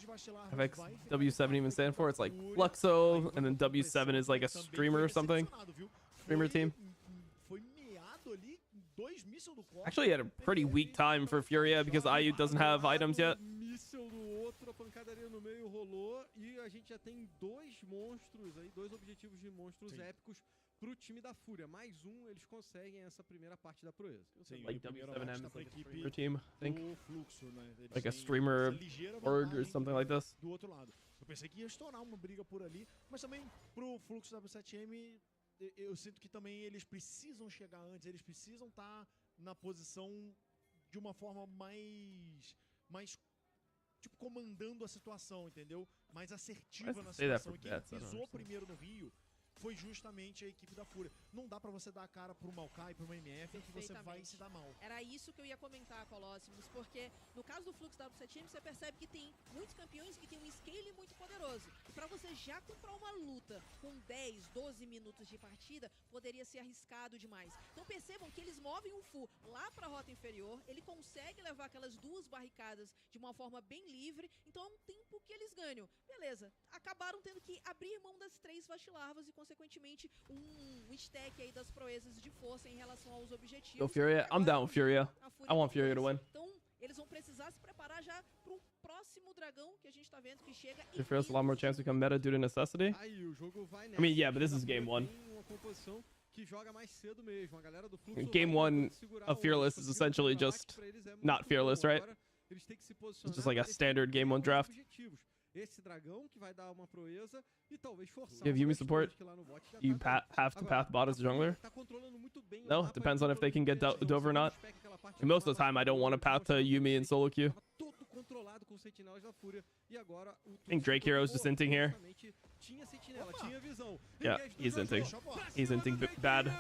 FX W7 even stand for? It's like Fluxo, and then W7 is like a streamer or something. Streamer team. Actually, he had a pretty weak time for Furia because IU doesn't have items yet. A pancadaria no meio rolou e a gente já tem dois monstros aí, dois objetivos de monstros épicos pro time da Fúria. Mais eles conseguem essa primeira parte da proeza. Sim, like W7M is like a streamer team, I think. Fluxo, né? Like a streamer org or something like this. Do outro lado. Eu pensei que ia estourar uma briga por ali, mas também pro Fluxo W7M, eu sinto que também eles precisam chegar antes, eles precisam estar na posição de uma forma mais tipo, comandando a situação, entendeu? Mais assertiva na situação. E quem pisou primeiro no Rio foi justamente a equipe da Fúria. Não dá pra você dar a cara pro Maokai, pro MF, que você vai se dar mal. Era isso que eu ia comentar, Colossimos, porque no caso do Fluxo W7M, você percebe que tem muitos campeões que tem um scale muito poderoso. E pra você já comprar uma luta com 10, 12 minutos de partida, poderia ser arriscado demais. Então percebam que eles movem o Fu lá pra rota inferior, ele consegue levar aquelas duas barricadas de uma forma bem livre, então é um tempo que eles ganham. Beleza, acabaram tendo que abrir mão das 3 vacilarvas e consequentemente um stack aí das proezas de força em relação aos objetivos. Go Furia. I'm down with Furia. I want Furia to win. Então, eles vão precisar se preparar já pro próximo dragão que a gente tá vendo que chega. Furia's a lot more chance to become meta due to necessity. Aí o jogo vai I mean, yeah, but this is game 1. Uma composição que joga mais cedo mesmo. A galera do Fluxo Game 1 of Fearless is essentially just not Fearless, right? It's just like a standard game 1 draft. Esse dragão que vai dar uma proeza e talvez forçar. Give Yumi support. You have to path bot as a jungler. No, it depends on if they can get Dove or not. And most of the time, I don't want to path to Yumi and solo queue. I think Drake Hero is just inting here. Yeah, he's inting. He's inting bad.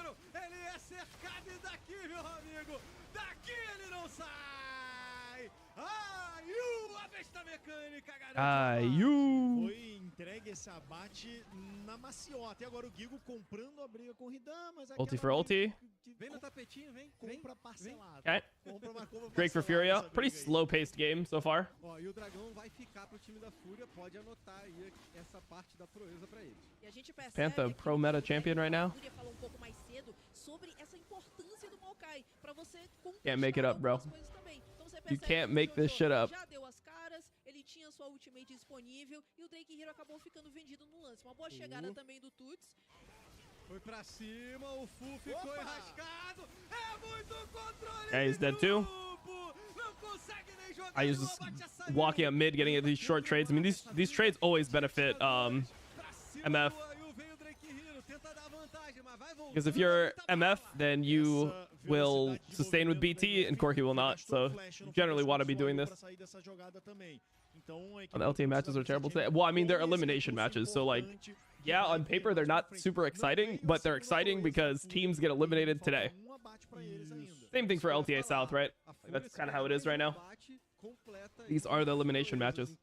Foi entregue esse abate na maciota. E agora o Gigo comprando a briga com o Ridan, mas ulti for ulti. Vem no tapetinho, vem. Compra parcelado. Okay. Drake for Furia. Pretty slow-paced game so far. Ó, e o dragão vai ficar pro time da Fúria. Pode anotar aí essa parte da proeza pra eles. E a gente percebe Panther pro meta champion right now. Fúria falou um pouco mais cedo sobre essa importância do Maokai para você Can't make it up, bro. You can't make this shit up. Já deu as caras, ele tinha sua ultimate disponível e o Drake Hero acabou ficando vendido no lance. Uma boa chegada também do Tuts. Foi pra cima, o Fu ficou enrascado. É muito controle. Yeah, he's dead too. Não consegue nem jogar. I use this walking up mid, getting at these short trades. I mean, these trades always benefit MF. Because if you're MF, then you will sustain with BT and Corki will not. So you generally want to be doing this. And LTA matches are terrible today. Well, I mean, they're elimination matches. So like, yeah, on paper, they're not super exciting, but they're exciting because teams get eliminated today. Same thing for LTA South, right? Like, that's kind of how it is right now. These are the elimination matches.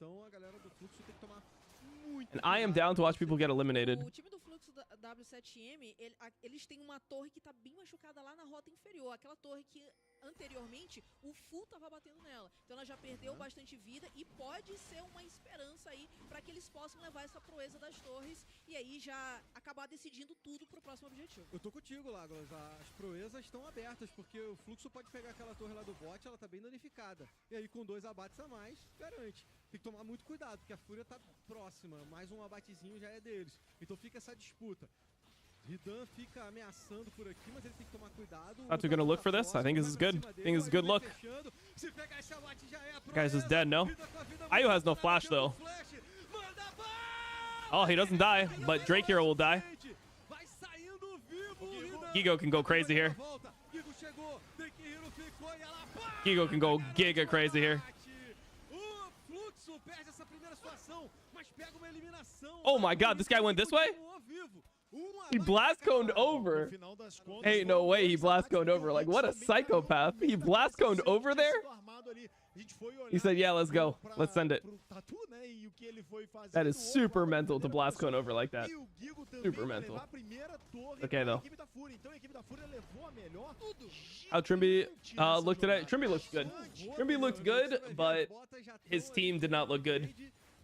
And I am down to watch people get eliminated. W7M, eles têm uma torre que tá bem machucada lá na rota inferior. Aquela torre que anteriormente o Fu tava batendo nela. Então ela já perdeu bastante vida e pode ser uma esperança aí para que eles possam levar essa proeza das torres e aí já acabar decidindo tudo pro próximo objetivo. Eu tô contigo, Lagos. As proezas estão abertas porque o Fluxo pode pegar aquela torre lá do bot, ela tá bem danificada. E aí com 2 abates a mais, garante. Tem que tomar muito cuidado, porque a Fúria tá próxima. Mais um abatezinho já é deles. Então fica essa disputa. Ridan fica ameaçando por aqui, mas ele tem que tomar cuidado. Not too gonna look for this. I think this is good. I think this is a good look. Guy's just dead, no? Ayu has no flash, though. Oh, he doesn't die, but Drake Hero will die. Gigo can go crazy here. Gigo can go giga crazy here. Oh my god, this guy went this way? He blast coned over. Ain't no way he blast coned over. Like, what a psychopath. He blast coned over there? He said, yeah, let's go. Let's send it. That is super mental to blast cone over like that. Super mental. Okay, though. How Trimby looked today? Trimby looked good. Trimby looked good, but his team did not look good.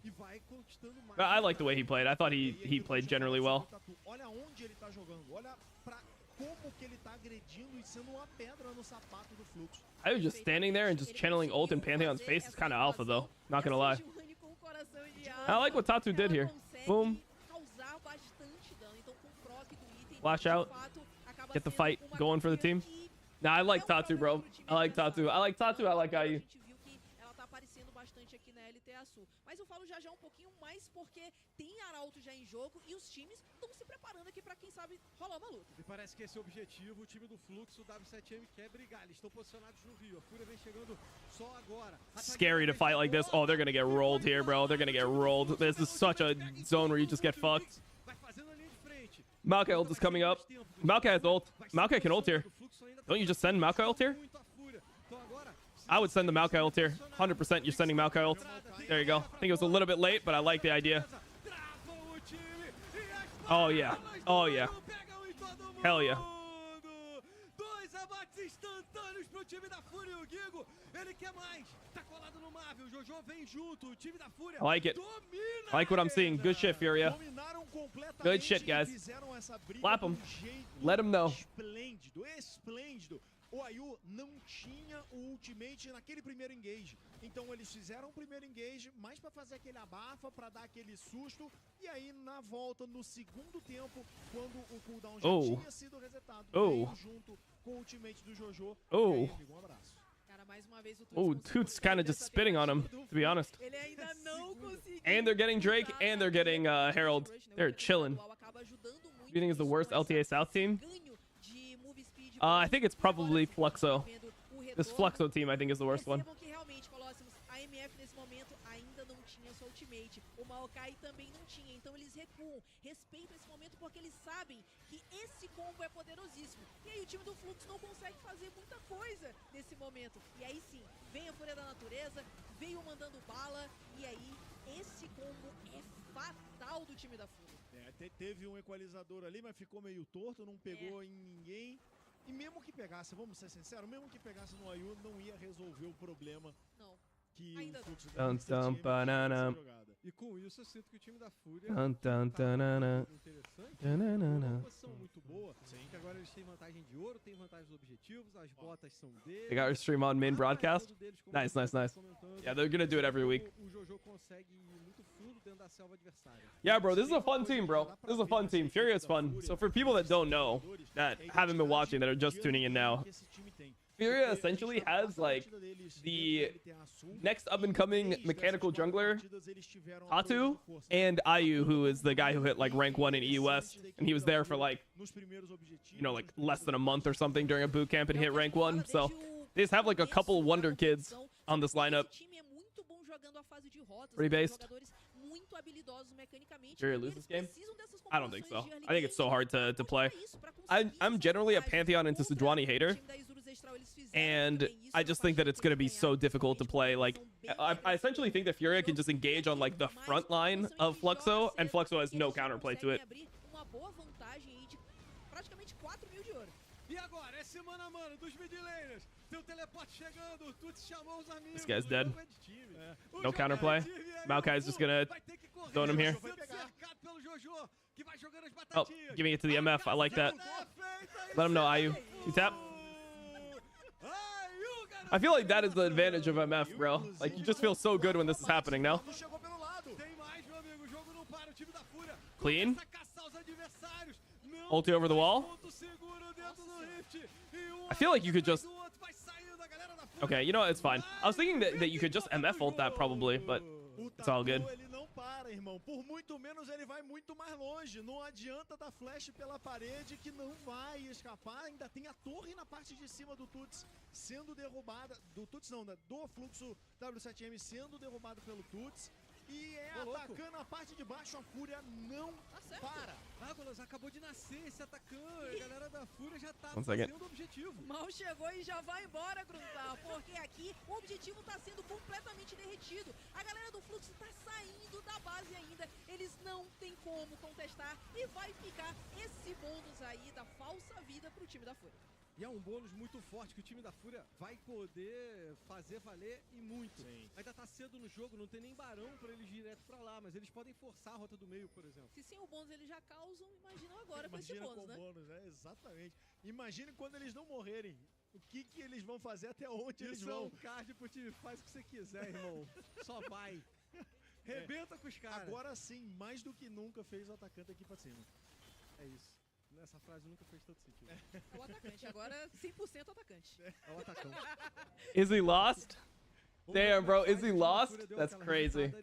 e vai conquistando mais. I like the way he played. I thought he played generally well. Olha onde ele tá jogando. Olha pra como que ele tá agredindo e sendo uma pedra no sapato do Fluxo. I was just standing there and just channeling ult in Pantheon's face. It's kind of alpha though. Not gonna lie. I like what Tatu did here. Boom. Flash out. Get the fight going for the team. Nah, I like Tatu, bro. I like Tatu. I like Tatu. I like IU. Ela tá aparecendo bastante aqui na LTA Sul. Mas eu falo já um pouquinho mais porque tem Arauto já em jogo e os times estão se preparando aqui pra quem sabe rolar uma luta. E parece que esse é o objetivo. O time do Fluxo, o W7M quer brigar. Eles estão posicionados no Rio. A Fúria vem chegando só agora. Scary to fight like this. Oh, they're gonna get rolled here, bro. They're gonna get rolled. This is such a zone where you just get fucked. Maokai ult is coming up. Maokai has ult. Maokai can ult here. Don't you just send Maokai ult here? I would send the Maokai ult here. 100% you're sending Maokai ult. There you go. I think it was a little bit late, but I like the idea. Oh, yeah. Oh, yeah. Hell yeah. Instantâneos pro time da Fúria e o Gigo. Ele quer mais. Tá colado no Marvel. Jojo vem junto. O time da Fúria. I like it. I like what I'm seeing. Good shit, Furia. Good shit, guys. Slap him. Let him know. Esplêndido, esplêndido. O IU não tinha o ultimate naquele primeiro engage. Então eles fizeram o primeiro engage mais para fazer aquele abafa, para dar aquele susto. E aí na volta, no segundo tempo, quando o cooldown já tinha sido resetado, veio junto com o ultimate do Jojo. Oh. Um abraço. Oh, Toots kind of just spitting on him, to be honest. And they're getting Drake, and they're getting Herald. They're chilling. Who do you think is the worst LTA South team? I think it's probably Fluxo. This Fluxo team, I think, is the worst one. O Maokai também não tinha, então eles recuam, respeitam esse momento porque eles sabem que esse combo é poderosíssimo. E aí o time do Fluxo não consegue fazer muita coisa nesse momento. E aí sim, vem a Fúria da Natureza, veio mandando bala, e aí esse combo é fatal do time da Fúria. Teve um equalizador ali, mas ficou meio torto, não pegou em ninguém. E mesmo que pegasse, vamos ser sinceros, mesmo que pegasse no IU, não ia resolver o problema. Não. Que ainda o Fluxo e com isso eu sinto que o time da Fúria interessante. Muito boa. Que agora eles têm vantagem de ouro, têm vantagem dos objetivos, as botas são deles. They got your stream on main broadcast. Nice, nice, nice. Yeah, they're gonna do it every week. O Jojo consegue ir muito fundo dentro da selva adversária. Yeah, bro, this is a fun team, bro. This is a fun team. Furia is fun. So for people that don't know, that haven't been watching, that are just tuning in now, Furia essentially has like the next up and coming mechanical jungler, Tatu, and IU, who is the guy who hit like rank 1 in EUS, and he was there for like, you know, like less than a month or something during a boot camp and hit rank 1. So they just have like a couple wonder kids on this lineup. Pretty based. Furia lose this game? I don't think so. I think it's so hard to play. I'm generally a Pantheon into Sejuani hater. And I just think that it's going to be so difficult to play. Like, I essentially think that Furia can just engage on, like, the front line of Fluxo, and Fluxo has no counterplay to it. This guy's dead. No counterplay. Maokai's just going to zone him here. Oh, giving it to the MF. I like that. Let him know, IU. You tap. I feel like that is the advantage of MF, bro. Like, you just feel so good when this is happening now. Clean. Ulti over the wall. I feel like you could just... Okay, you know what? It's fine. I was thinking that you could just MF ult that probably, but it's all good. Irmão, por muito menos ele vai muito mais longe. Não adianta dar flash pela parede que não vai escapar. Ainda tem a torre na parte de cima do Tuts sendo derrubada. Do Tuts não, do Fluxo W7M sendo derrubado pelo Tuts. E atacando a parte de baixo, a Fúria não para. Águlas acabou de nascer esse atacante. A galera da Fúria já tá fazendo o objetivo. Mal chegou e já vai embora, Gruntal. Porque aqui o objetivo tá sendo completamente derretido. A galera do Fluxo tá saindo da base ainda. Eles não tem como contestar. E vai ficar esse bônus aí da falsa vida pro time da Fúria. E é um bônus muito forte que o time da Fúria vai poder fazer valer e muito. Sim. Ainda tá cedo no jogo, não tem nem barão pra eles ir direto pra lá, mas eles podem forçar a rota do meio, por exemplo. Se sem o bônus eles já causam, imagina agora com esse Imagina bônus, com né? bônus, né? Exatamente. Imagine quando eles não morrerem. O que eles vão fazer, até onde eles Isso é vão. um card pro time, faz o que você quiser, irmão. Só vai. Rebenta com os caras. Agora sim, mais do que nunca, fez o atacante aqui pra cima. É isso. Essa frase nunca fez todo sentido. É o atacante, agora 100% atacante. É o atacão. Is he lost? Damn, bro, is he lost? That's crazy.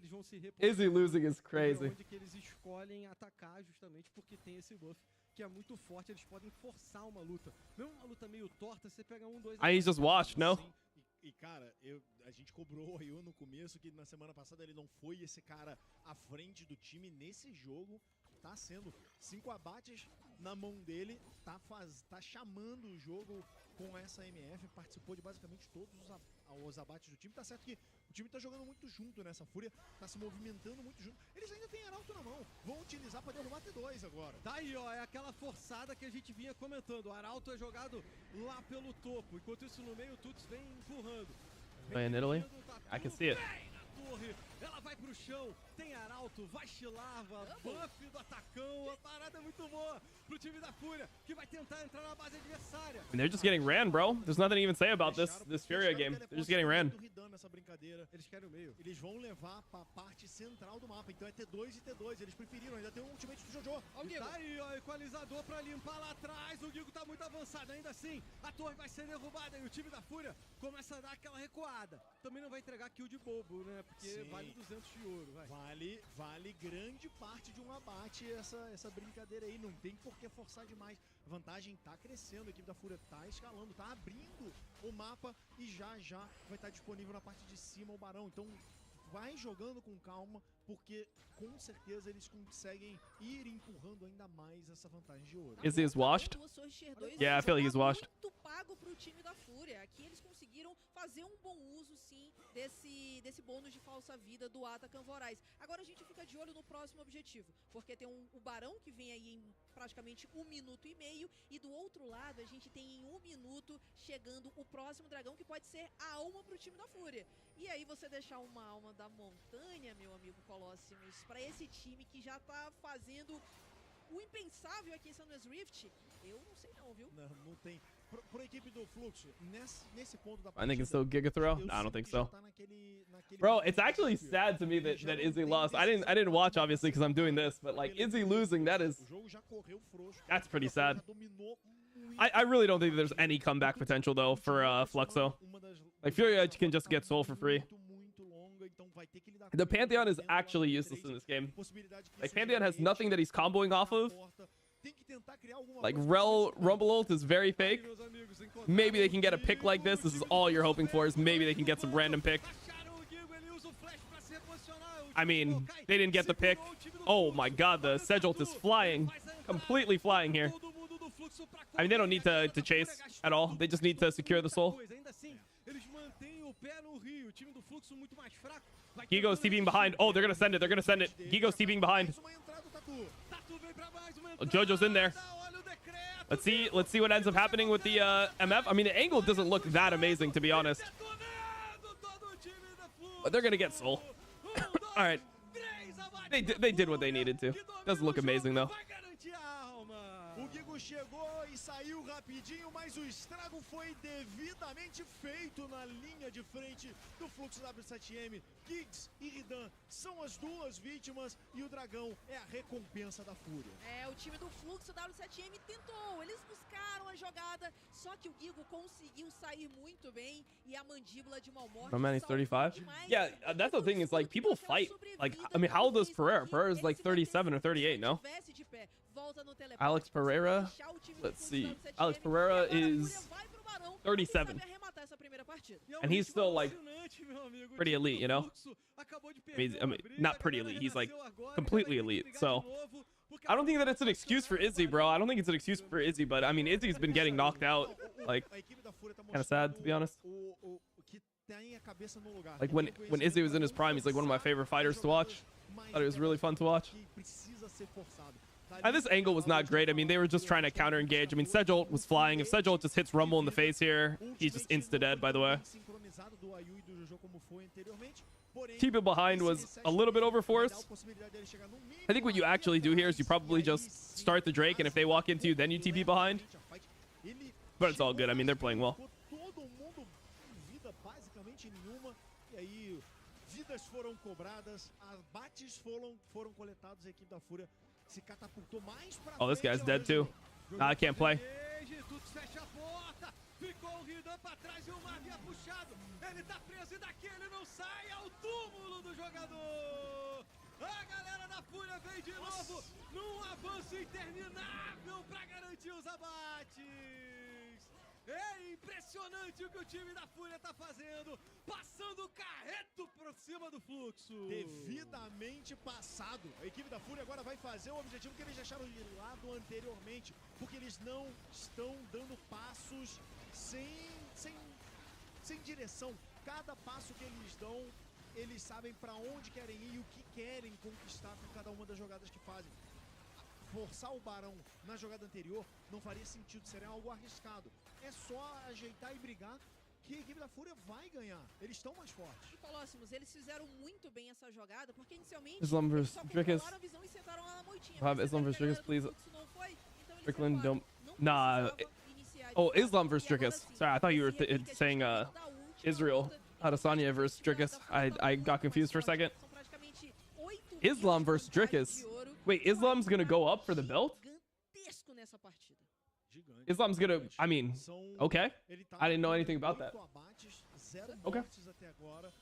Is he losing is crazy. Onde que eles escolhem atacar justamente porque tem esse buff que é muito forte, eles podem forçar uma luta. Mesmo uma luta meio torta, você pega 1, 2... I just watched, no? Sim. E cara, a gente cobrou o Ryu no começo, que na semana passada ele não foi esse cara à frente do time. Nesse jogo, tá sendo 5 abates na mão dele, tá chamando o jogo com essa MF, participou de basicamente todos os abates do time. Tá certo que o time tá jogando muito junto nessa Fúria, tá se movimentando muito junto. Eles ainda têm Arauto na mão, vão utilizar pra derrubar T2 agora. Tá aí, ó, é aquela forçada que a gente vinha comentando. O Arauto é jogado lá pelo topo, enquanto isso no meio o Tuts vem empurrando. Play in Italy? I can see it. Torre, ela vai pro chão, tem Arauto, vai Chilava, buff do atacão, a parada é muito boa pro time da Fúria, que vai tentar entrar na base adversária. I mean, they're just getting ran, bro. There's nothing to even say about this Furia game. They're just getting ran. Nessa brincadeira. Eles querem o meio. Eles vão levar pra parte central do mapa, então é T2 e T2, eles preferiram, ainda tem um ultimate do Jojo. E tá aí, ó, equalizador pra limpar lá atrás, o Gigo tá muito avançado, ainda assim, a torre vai ser derrubada e o time da Fúria começa a dar aquela recuada. Também não vai entregar kill de bobo, né, porque Sim. vale 200 de ouro, vai. Vale grande parte de um abate essa brincadeira aí, não tem por que forçar demais. A vantagem tá crescendo, a equipe da Fúria tá escalando, tá abrindo o mapa e já vai estar disponível na parte de cima o Barão. Então vai jogando com calma, porque com certeza eles conseguem ir empurrando ainda mais essa vantagem de ouro. Is he washed? Yeah, I feel like he's washed. Muito pago pro time da Fúria. Aqui eles conseguiram fazer um bom uso, sim, desse bônus de falsa vida do Atacan Voraz. Agora a gente fica de olho no próximo objetivo, porque tem o Barão que vem aí em praticamente 1 minuto e meio, e do outro lado a gente tem em 1 minuto chegando o próximo dragão, que pode ser a alma pro time da Fúria. E aí você deixar uma alma da montanha, meu amigo Colossus, pra esse time que já tá fazendo o impensável aqui em São Luís Rift, eu não sei não, viu? Não tem. Pro equipe do Fluxo, nesse ponto da I think it's still Giga Throw. No, I don't think so. Tá naquele Bro, it's actually sad to me that Izzy lost. I didn't watch obviously because I'm doing this, but like Izzy losing, that's pretty sad. I really don't think there's any comeback potential though for Fluxo. Like Furia can just get Soul for free. The Pantheon is actually useless in this game. Like Pantheon has nothing that he's comboing off of. Like Rumble ult is very fake. Maybe they can get a pick like this. This is all you're hoping for, is maybe they can get some random pick. I mean, they didn't get the pick. Oh my god, the Sedge ult is flying. Completely flying here. I mean, they don't need to chase at all. They just need to secure the soul. Gigo's TPing behind. Oh, they're gonna send it. They're gonna send it. Gigo's TPing behind. Oh, Jojo's in there. Let's see what ends up happening with the MF. I mean, the angle doesn't look that amazing, to be honest. But they're gonna get soul. All right. They did what they needed to. Doesn't look amazing though. O Gigo chegou e saiu rapidinho, mas o estrago foi devidamente feito na linha de frente do Fluxo W7M. Giggs e Ridan são as duas vítimas e o dragão é a recompensa da Fúria. É, o time do Fluxo W7M tentou, eles buscaram a jogada, só que o Gigo conseguiu sair muito bem e a mandíbula de Malmorte. My man is 35. Yeah, that's the thing, is like people fight. Like, I mean, how old is Pereira? Pereira's like 37 or 38, no? Alex Pereira, let's see. Alex Pereira is 37. And he's still like pretty elite, you know? I mean, not pretty elite. He's like completely elite. So I don't think that it's an excuse for Izzy, bro. I don't think it's an excuse for Izzy, but I mean, Izzy's been getting knocked out. Like, kind of sad, to be honest. Like when Izzy was in his prime, he's like one of my favorite fighters to watch. I thought it was really fun to watch. And this angle was not great. I mean, they were just trying to counter engage. I mean, Sedge ult was flying. If Sedge ult just hits Rumble in the face here, he's just insta-dead, by the way. TP behind was a little bit overforced. I think what you actually do here is you probably just start the Drake, and if they walk into you, then you TP behind. But it's all good. I mean, they're playing well. Vidas foram cobradas, abates foram coletados, a equipe da Fúria se catapultou mais pra Oh, this guy's dead too. Nah, I can't play. Ficou o Ridan pra trás e o Mar havia puxado. Ele tá preso e daqui ele não sai ao túmulo do jogador. A galera da Fúria vem de novo num avanço interminável pra garantir os abates. É impressionante o que o time da Fúria tá fazendo, passando o carreto por cima do Fluxo. Devidamente passado. A equipe da Fúria agora vai fazer o objetivo que eles deixaram de lado anteriormente, porque eles não estão dando passos sem direção. Cada passo que eles dão, eles sabem para onde querem ir e o que querem conquistar com cada uma das jogadas que fazem. Forçar o Barão na jogada anterior não faria sentido, seria algo arriscado. É só ajeitar e brigar que a equipe da Fúria vai ganhar. Eles estão mais fortes. E Colossimos, eles fizeram muito bem essa jogada, porque inicialmente Islam eles versus só Dricus. controlaram a visão e sentaram lá na moitinha. Have Islam versus Dricus, please. Strickland, don't. Não Nah. precisava iniciar Oh, de Islam fato, versus e agora Dricus. sim, Sorry, I thought you were parecia que a gente saying tinha dado a última Israel. luta. Adesanya versus Dricus. I got confused for a second. São praticamente 8 Islam vidas versus de vantagem Dricus. de ouro. Wait, Islam's gonna go up for the belt? Gigantesco nessa partida. Gigante. Islam's gonna, I mean, okay. Ele tá I didn't know com anything about that. 8 abates, 0 Okay. mortes até agora.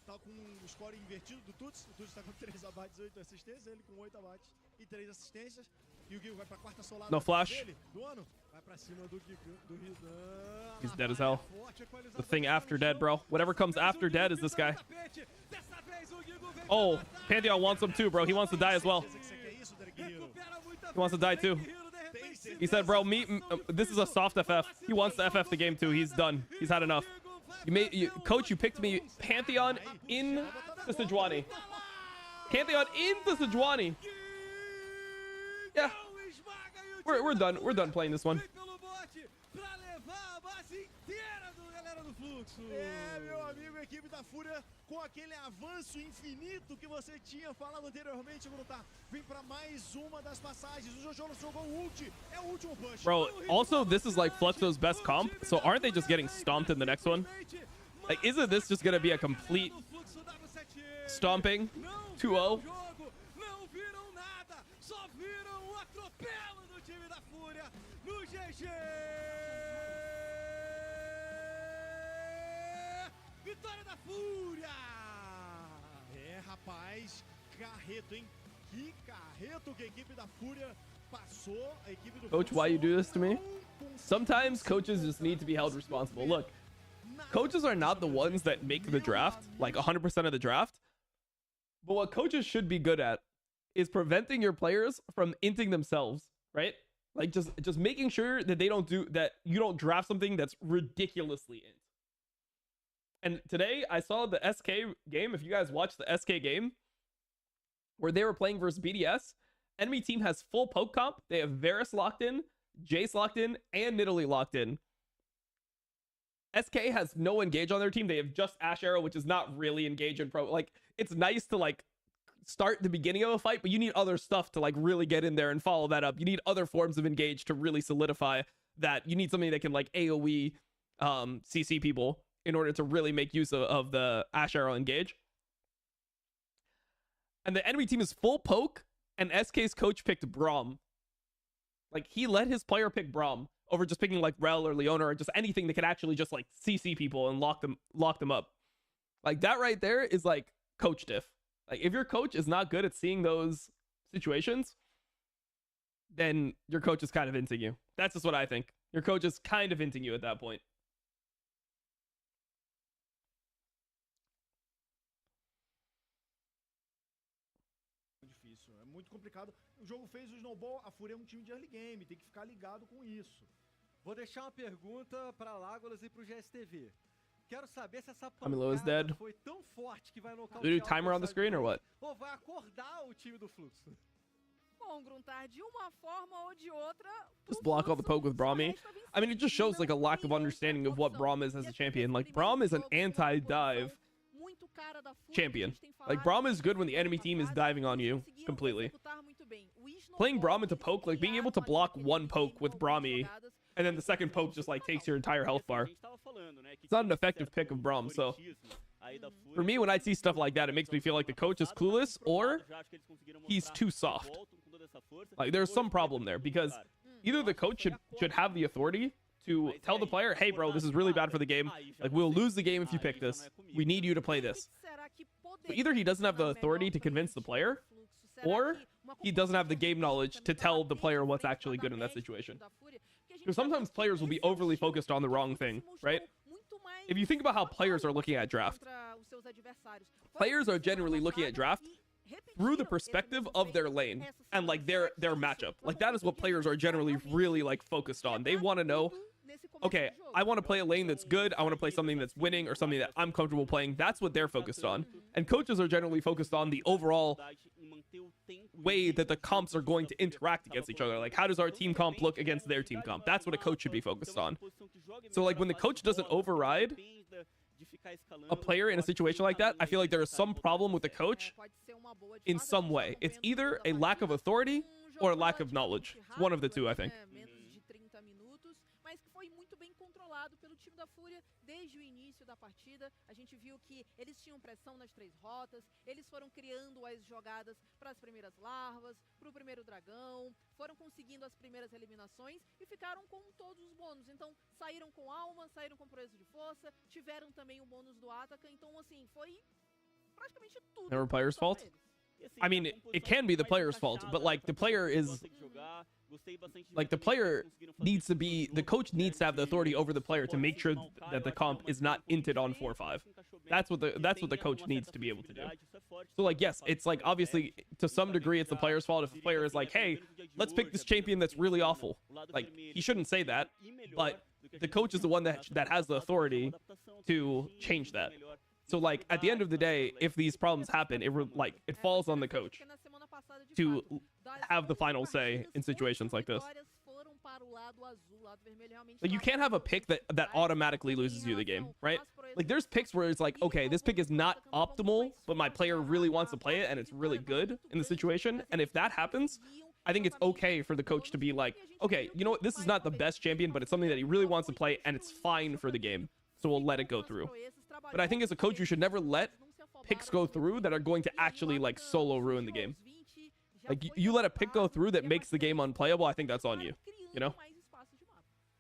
Tá com o score invertido do Tuts. O Tuts tá com 3 abates e 8 assistências. Ele com 8 abates e 3 assistências. E o Gil vai pra quarta solada No flash. dele, do ano. Vai pra cima do Ridan. He's dead as hell. The thing after dead, bro. Whatever comes after dead is this guy. Oh, Pantheon wants him too, bro. He wants to die as well. He wants to die too. He said, bro, this is a soft FF. He wants to FF the game too. He's done. He's had enough. Coach, you picked me Pantheon in the Sejuani. Pantheon in the Sejuani. Yeah. We're done. We're done playing this one. É, meu amigo, a equipe da Fúria com aquele avanço infinito que você tinha falado anteriormente, Grutar. Vem pra mais uma das passagens. O Jojo jogou o ult. É o último push. Bro, also, this is like Fluxo's best comp. So aren't they just getting stomped in the next one? Like, isn't this just going to be a complete stomping? 2-0? Não viram nada, só viram o atropelo do time da Fúria no GG. Vitória da Fúria! É, rapaz, carreto, hein? Que carreto que a equipe da Fúria passou. A equipe do Coach, why you do this to me? Sometimes coaches just need to be held responsible. Look, coaches are not the ones that make the draft, like 100% of the draft. But what coaches should be good at is preventing your players from inting themselves, right? Like just making sure that you don't draft something that's ridiculously int. And today I saw the SK game. If you guys watched the SK game where they were playing versus BDS, enemy team has full poke comp. They have Varus locked in, Jace locked in, and Nidalee locked in. SK has no engage on their team. They have just Ash Arrow, which is not really engage in pro. Like, it's nice to like start the beginning of a fight, but you need other stuff to like really get in there and follow that up. You need other forms of engage to really solidify that. You need something that can like AoE CC people in order to really make use of the Ash Arrow engage. And the enemy team is full poke, and SK's coach picked Braum. Like, he let his player pick Braum over just picking like Rel or Leona or just anything that could actually just like CC people and lock them up. Like, that right there is like coach diff. Like, if your coach is not good at seeing those situations, then your coach is kind of inting you. That's just what I think. Your coach is kind of inting you at that point. Difícil, é muito complicado. O jogo fez o snowball, a Fúria é um time de early game, tem que ficar ligado com isso. Vou deixar uma pergunta para Lágolas e pro GSTV. Quero saber se essa Camilo is pancada dead. foi tão forte que vai Do we nocautear do timer on the screen or what? ou vai acordar o time do Fluxo. Bom, Gruntar, de uma forma ou de outra, Just block all the poke with Brahmi. I mean, it just shows like a lack of understanding of what Braum is as a champion. Like, Braum is an anti-dive champion. Like, Braum is good when the enemy team is diving on you completely. Playing Braum into poke, like being able to block one poke with Brahmi, and then the second poke just like takes your entire health bar. It's not an effective pick of Braum, so for me, when I see stuff like that, it makes me feel like the coach is clueless or he's too soft. Like, there's some problem there because either the coach should have the authority to tell the player, hey, bro, this is really bad for the game. Like, we'll lose the game if you pick this. We need you to play this. So either he doesn't have the authority to convince the player, or he doesn't have the game knowledge to tell the player what's actually good in that situation. Because sometimes players will be overly focused on the wrong thing, right? If you think about how players are looking at draft, players are generally looking at draft through the perspective of their lane and like their matchup. Like, that is what players are generally really like focused on. They want to know, okay, I want to play a lane that's good. I want to play something that's winning or something that I'm comfortable playing. That's what they're focused on. And coaches are generally focused on the overall way that the comps are going to interact against each other. Like, how does our team comp look against their team comp? That's what a coach should be focused on. So like, when the coach doesn't override a player in a situation like that, I feel like there is some problem with the coach in some way. It's either a lack of authority or a lack of knowledge. It's one of the two, I think. Pelo time da Fúria desde o início da partida. A gente viu que eles tinham pressão nas 3 rotas, eles foram criando as jogadas para as primeiras larvas, para o primeiro dragão, foram conseguindo as primeiras eliminações e ficaram com todos os bônus. Então, saíram com alma, saíram com proeza de força, tiveram também o bônus do Ataka. Então, assim, foi praticamente tudo. Never player's fault? I mean, it can be the player's fault, but like, the player is like, the player needs to be, the coach needs to have the authority over the player to make sure that the comp is not inted on 4-5. That's what the coach needs to be able to do. So like, yes, it's like, obviously to some degree it's the player's fault if the player is like, hey, let's pick this champion that's really awful. Like, he shouldn't say that, but the coach is the one that has the authority to change that. So like, at the end of the day, if these problems happen, it falls on the coach to have the final say in situations like this. Like, you can't have a pick that automatically loses you the game, right? Like, there's picks where it's like, okay, this pick is not optimal, but my player really wants to play it and it's really good in the situation. And if that happens, I think it's okay for the coach to be like, okay, you know what, this is not the best champion, but it's something that he really wants to play and it's fine for the game, so we'll let it go through. But I think as a coach, you should never let picks go through that are going to actually like solo ruin the game. Like, you let a pick go through that makes the game unplayable, I think that's on you, you know?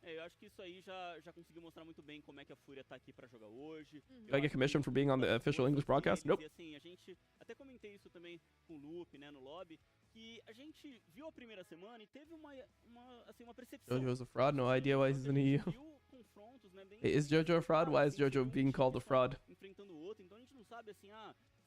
Eu acho que isso aí já conseguiu mostrar muito bem como é que a Fúria tá aqui pra jogar hoje. Did I get commissioned for being on the official English broadcast? Nope. E assim, a gente até comentei isso também com o Lupe, né, no lobby, que a gente viu a primeira semana e teve uma percepção. Jojo's a fraud, no idea why he's in EU. Hey, is Jojo a fraud? Why is Jojo being called a fraud? Enfrentando o outro, então a gente não sabe assim,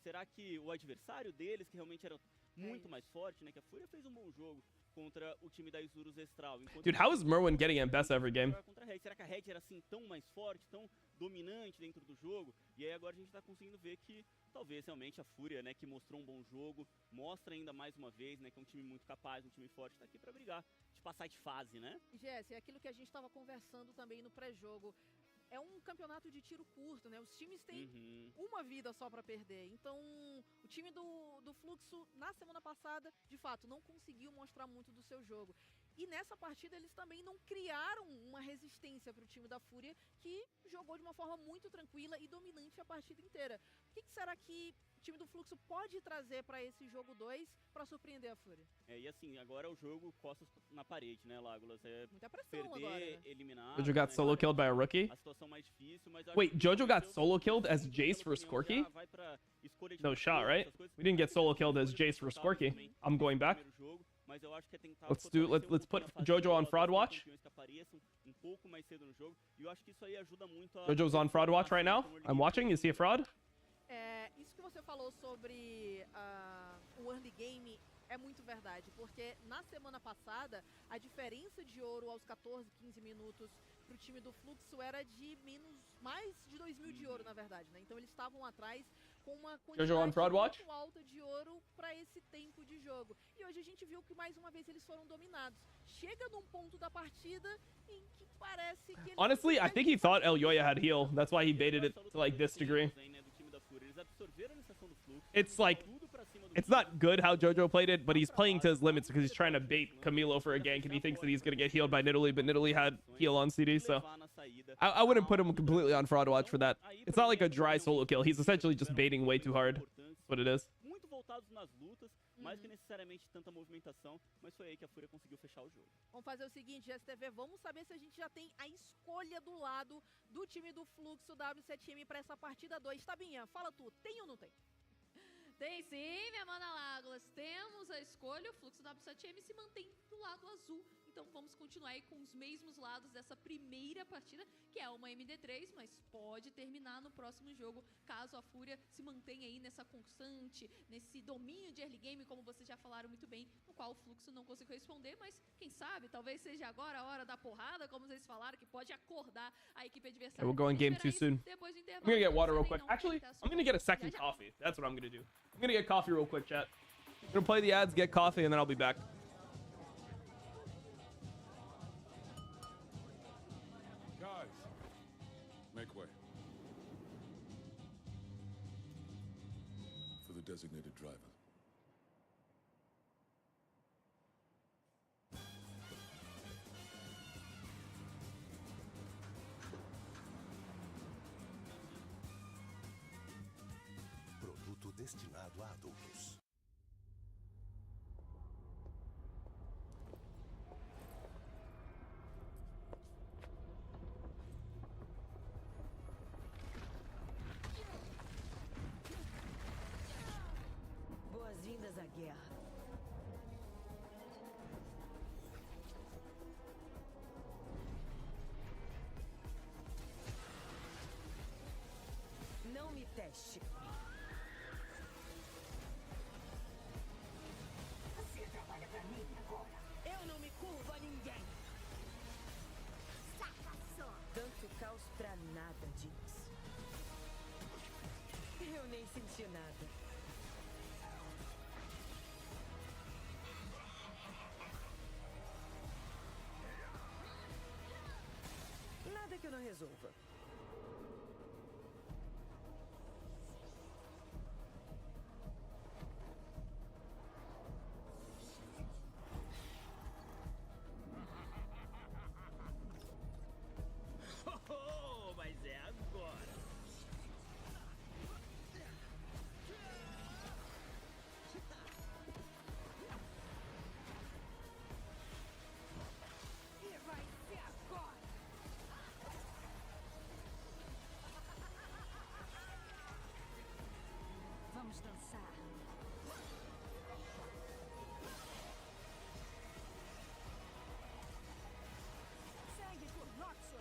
será que o adversário deles, que realmente era muito mais forte, né, que a Fúria fez um bom jogo contra o time da Isurus Estral. Dude, how is Merwin getting at best every game? Será que a Red era assim tão mais forte, tão dominante dentro do jogo? E aí agora a gente tá conseguindo ver que talvez realmente a Fúria, né, que mostrou um bom jogo, mostra ainda mais uma vez, né, que é um time muito capaz, um time forte, tá aqui pra brigar, de passar de fase, né? Jesse, é aquilo que a gente tava conversando também no pré-jogo. É um campeonato de tiro curto, né? Os times têm uma vida só pra perder. Então, o time do Fluxo, na semana passada, de fato, não conseguiu mostrar muito do seu jogo. E nessa partida, eles também não criaram uma resistência pro time da Fúria, que jogou de uma forma muito tranquila e dominante a partida inteira. O que será que o time do Fluxo pode trazer pra esse jogo 2 pra surpreender a Fúria? E assim, agora é o jogo costas na parede, né, Lágulas? Muita pressão perder, agora, né? eliminar. Jojo got solo killed by a rookie? A situação mais difícil, mas Wait, Jojo got solo killed as Jace for Skorky? No shot, right? We didn't get solo killed as Jace for Skorky. I'm going back. Let's put Jojo on fraudwatch. Jojo's on fraudwatch right now. I'm watching. Is he a fraud? Isso que você falou sobre o early game é muito verdade, porque na semana passada a diferença de ouro aos 14, 15 minutos pro time do Fluxo era de mais de 2.000 de ouro, na verdade, né? Então eles estavam atrás com uma Jojo on quantidade fraudwatch? muito alta de ouro para esse tempo de jogo. E hoje a gente viu que mais uma vez eles foram dominados. Chega num ponto da partida em que parece que eles Honestly, I think he thought Elyoya had heal. That's why he baited it to like this degree. It's like, it's not good how Jojo played it, but he's playing to his limits because he's trying to bait Camilo for a gank and he thinks that he's going to get healed by Nidalee, but Nidalee had heal on CD, so I wouldn't put him completely on fraud watch for that. It's not like a dry solo kill. He's essentially just baiting way too hard. That's what it is. Muito voltados nas lutas, mais que necessariamente tanta movimentação, mas foi aí que a Fúria conseguiu fechar o jogo. Vamos fazer o seguinte, STV, vamos saber se a gente já tem a escolha do lado do time do Fluxo W7M para essa partida 2. Tabinha, fala tu, tem ou não tem? Tem sim, minha mana Lágolas. Temos a escolha, o Fluxo W7M se mantém do lado azul. Então vamos continuar aí com os mesmos lados dessa primeira partida, que é uma MD3, mas pode terminar no próximo jogo, caso a Fúria se mantenha aí nessa constante, nesse domínio de early game, como vocês já falaram muito bem, no qual o Fluxo não conseguiu responder, mas quem sabe, talvez seja agora a hora da porrada, como vocês falaram, que pode acordar a equipe adversária. Yeah, we'll go in game too soon. I'm gonna get water real quick. Actually, I'm gonna get a second coffee. That's what I'm gonna do. I'm gonna get coffee real quick, chat. I'm gonna play the ads, get coffee, and then I'll be back. Make way. For the designated driver. Produto destinado a adultos. Boas-vindas à guerra. Não me teste. Você trabalha pra mim agora. Eu não me curvo a ninguém. Saca só. Tanto caos pra nada, Jinx. Eu nem senti nada. Nada que eu não resolva. Mas é agora. E vai ser agora. Vamos dançar. Sangue por Noxian.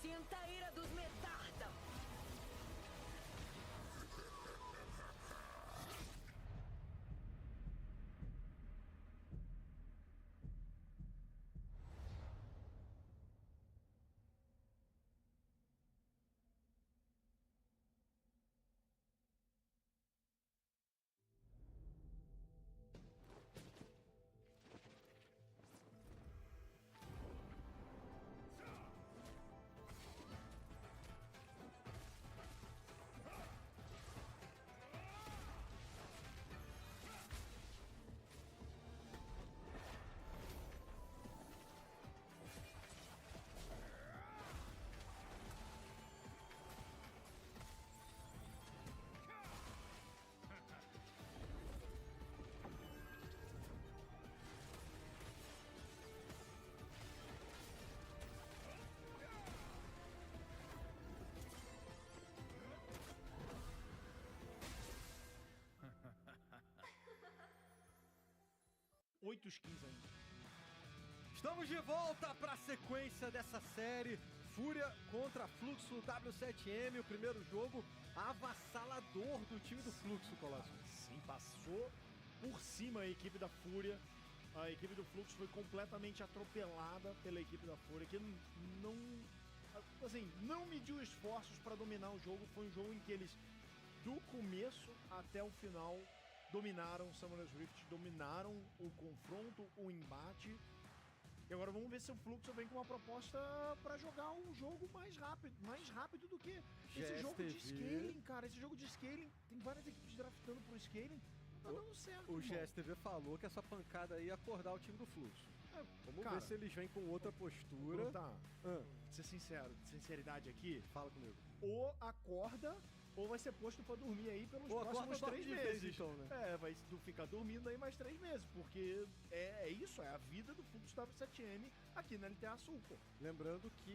Sinta a ira dos Medarda. Oito skins ainda. Estamos de volta para a sequência dessa série. Fúria contra Fluxo W7M, o primeiro jogo avassalador do time do Fluxo, Colosso. Sim, passou por cima a equipe da Fúria. A equipe do Fluxo foi completamente atropelada pela equipe da Fúria, que não mediu esforços para dominar o jogo. Foi um jogo em que eles, do começo até o final, dominaram o Summoner's Rift, dominaram o confronto, o embate. E agora vamos ver se o Fluxo vem com uma proposta pra jogar um jogo mais rápido do que esse jogo de scaling, cara. Esse jogo de scaling, tem várias equipes draftando pro scaling, não tá dando certo. O GSTV falou que essa pancada aí ia acordar o time do Fluxo. Vamos cara, ver se eles vêm com outra postura. Tá, ser sincero, sinceridade aqui, Fala comigo. ou acorda, ou vai ser posto pra dormir aí pelos próximos 3 meses. Então, né? Vai ficar dormindo aí mais 3 meses, porque é isso, é a vida do Fluxo W7M aqui na LTA Sul, pô. Lembrando que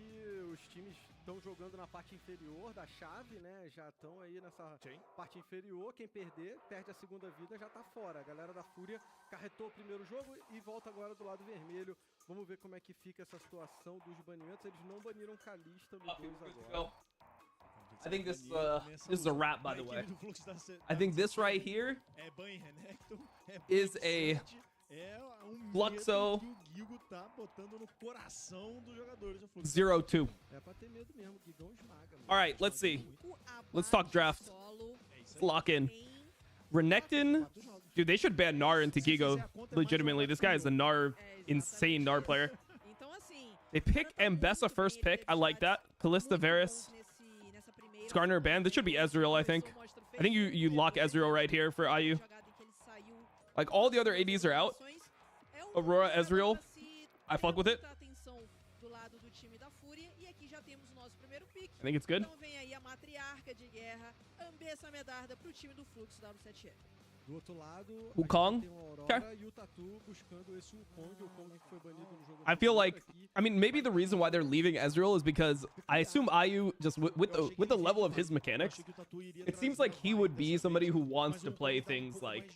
os times estão jogando na parte inferior da chave, né? Já estão aí nessa parte inferior. Quem perder, perde a segunda vida, já tá fora. A galera da Fúria carretou o primeiro jogo e volta agora do lado vermelho. Vamos ver como é que fica essa situação dos banimentos. Eles não baniram Kalista no 2 agora. I think this is a wrap, by the way. I think this right here is a Fluxo Gigo tá botando no coração dos jogadores do Fluxo. 0-2. É pra ter medo mesmo, Gigão esmaga. All right, let's see. Let's talk draft. Let's lock in. Renekton, dude, they should ban Gnar into Gigo. Legitimately, this guy is a Gnar, insane Gnar player. They pick Ambessa first pick. I like that. Kalista, Varus, Skarner banned. This should be Ezreal, I think. I think you lock Ezreal right here for IU. Like, all the other ADs are out. Aurora, Ezreal. I fuck with it. I think it's good. Do outro lado, Wukong. tem o Aurora e o Tatu buscando esse Wukong, o Wukong que foi banido no jogo. I feel like, I mean, maybe the reason why they're leaving Ezreal is because I assume IU, just with the level of his mechanics, it seems like he would be somebody who wants to play things like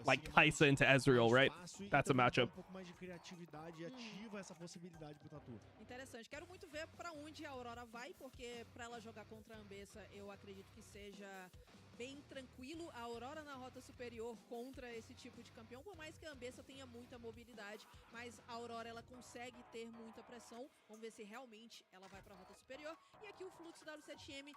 Kai'Sa into Ezreal, right? That's a matchup. Interessante. Quero muito ver pra onde a Aurora vai, porque pra ela jogar contra a Ambessa, eu acredito que seja bem tranquilo a Aurora na rota superior contra esse tipo de campeão, por mais que a Ambessa tenha muita mobilidade, mas a Aurora ela consegue ter muita pressão. Vamos ver se realmente ela vai pra rota superior. E aqui o Fluxo W7M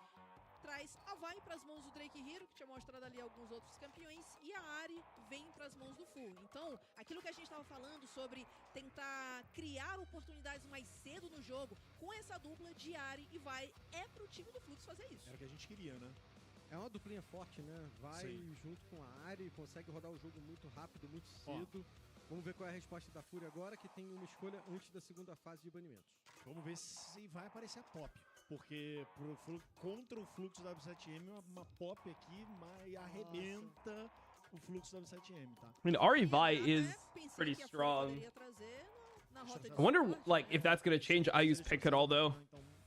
traz a Vai para as mãos do Drake Hero, que tinha mostrado ali alguns outros campeões, e a Ahri vem para as mãos do Full. Então, aquilo que a gente estava falando sobre tentar criar oportunidades mais cedo no jogo, com essa dupla de Ahri e Vai, é pro time do Fluxo fazer isso. Era o que a gente queria, né? É uma duplinha forte, né? Vai junto com a Ahri, consegue rodar o jogo muito rápido, muito cedo. Vamos ver qual é a resposta da Fúria agora, que tem uma escolha antes da segunda fase de banimentos. Vamos ver se vai aparecer a Pop. Porque contra o Fluxo W7M, uma Pop aqui arrebenta o Fluxo W7M, tá? I mean, Ahri Vi is pretty strong. I wonder, like, if that's going to change IU's pick at all, though.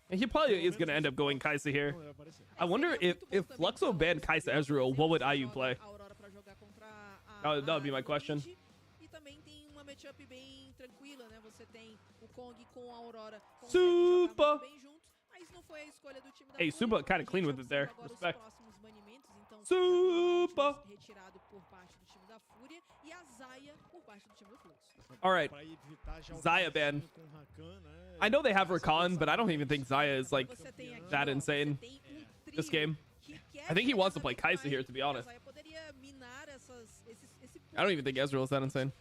And he probably is going to end up going Kai'Sa here. I wonder if Fluxo banned Kai'Sa Ezreal, what would IU play? That would be my question. Matchup bem tranquila, né? Você tem o Kong com a Aurora. Super! Bem junto, mas não foi a escolha do time da Hey, Fúria. Super kind of clean with it there. Respect. Então, Super! retirado por parte do time da Fúria e a Zaya por parte do time do Fluxo. All right. Zaya ban. I know they have Rakan, but I don't even think Zaya is like that insane this game. I think he wants to play Kai'Sa here, to be honest. I don't even think Ezreal is that insane.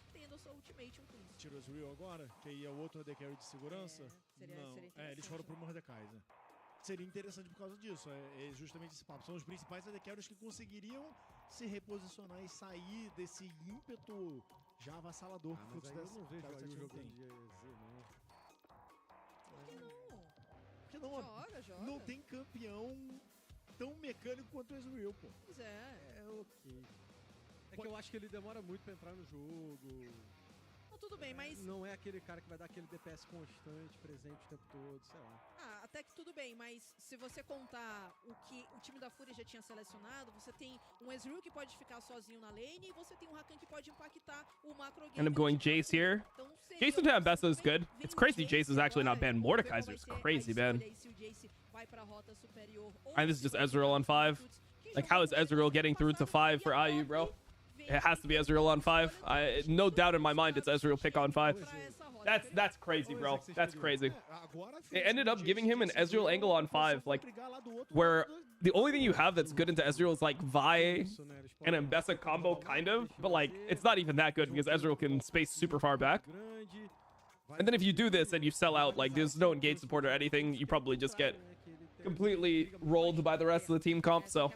Tirou o Ezreal agora, que aí é o outro AD Carry de segurança? Não, eles foram pro Mordekaiser. Seria interessante por causa disso, é justamente esse papo. São os principais AD Carries que conseguiriam se reposicionar e sair desse ímpeto já avassalador que o Fluxo eu não vejo aí o jogo tem. de EZ, não. Porque não tem campeão tão mecânico quanto o Ezreal, pô. Pois é. É ok. É que eu acho que ele demora muito pra entrar no jogo. Não, tudo bem, mas... Não é aquele cara que vai dar aquele DPS constante, presente o tempo todo, sei lá. Até que tudo bem, mas se você contar o que o time da Fúria já tinha selecionado, você tem um Ezreal que pode ficar sozinho na lane e você tem um Rakan que pode impactar o macro game. End up going Jace here. Então, Jason to have Bessa is good. It's crazy Jace is actually not banned. Mordekaiser is crazy, man. And this is just Ezreal on 5. Like, how is Ezreal getting through to 5 for IU, bro? It has to be Ezreal on 5. No doubt in my mind it's Ezreal pick on 5. That's crazy, bro. That's crazy. They ended up giving him an Ezreal angle on 5, like, where the only thing you have that's good into Ezreal is, like, Vi and Mbessa combo, kind of. But, like, it's not even that good because Ezreal can space super far back. And then if you do this and you sell out, like, there's no engage support or anything, you probably just get completely rolled by the rest of the team comp, so...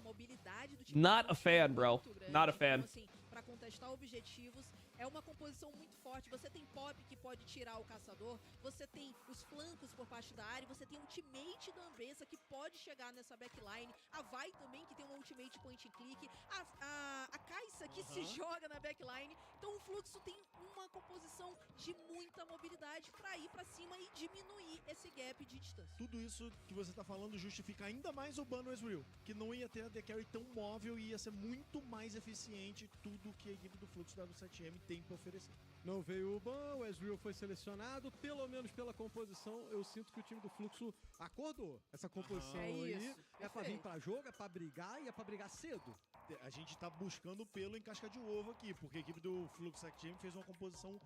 Not a fan, bro. Not a fan. Para contestar objetivos, é uma composição muito forte. Você tem Pop que pode tirar o caçador, você tem os flancos por parte da área, você tem o ultimate da Ambessa que pode chegar nessa backline, a Vi também que tem um ultimate point and click, a Kai'Sa que se joga na backline. Então o Fluxo tem uma composição de muita mobilidade para ir para cima e diminuir esse gap de distância. Tudo isso que você tá falando justifica ainda mais o ban no Ezreal, que não ia ter a AD Carry tão móvel e ia ser muito mais eficiente tudo que a equipe do Fluxo da W7M tem pra oferecer. Não veio o ban, o Ezreal foi selecionado, pelo menos pela composição, eu sinto que o time do Fluxo acordou. Essa composição aí é pra vir pra jogo, é pra brigar e é pra brigar cedo. A gente tá buscando pelo em casca de ovo aqui, porque a equipe do Fluxo Team fez uma composição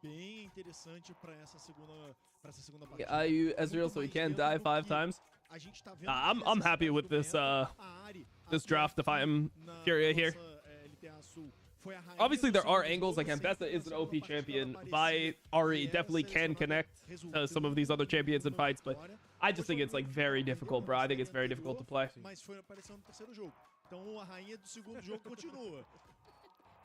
bem interessante pra essa segunda partida. Ezreal, so he can't die 5 times. A gente tá vendo I'm happy with this this draft if I'm Furia here. Obviously, there are angles, like Mbessa is an OP champion. Vi, Ahri definitely can connect to some of these other champions in fights, but I just think it's like very difficult, bro. I think it's very difficult to play. Mas foi aparecendo no terceiro jogo. Então a rainha do segundo jogo continua.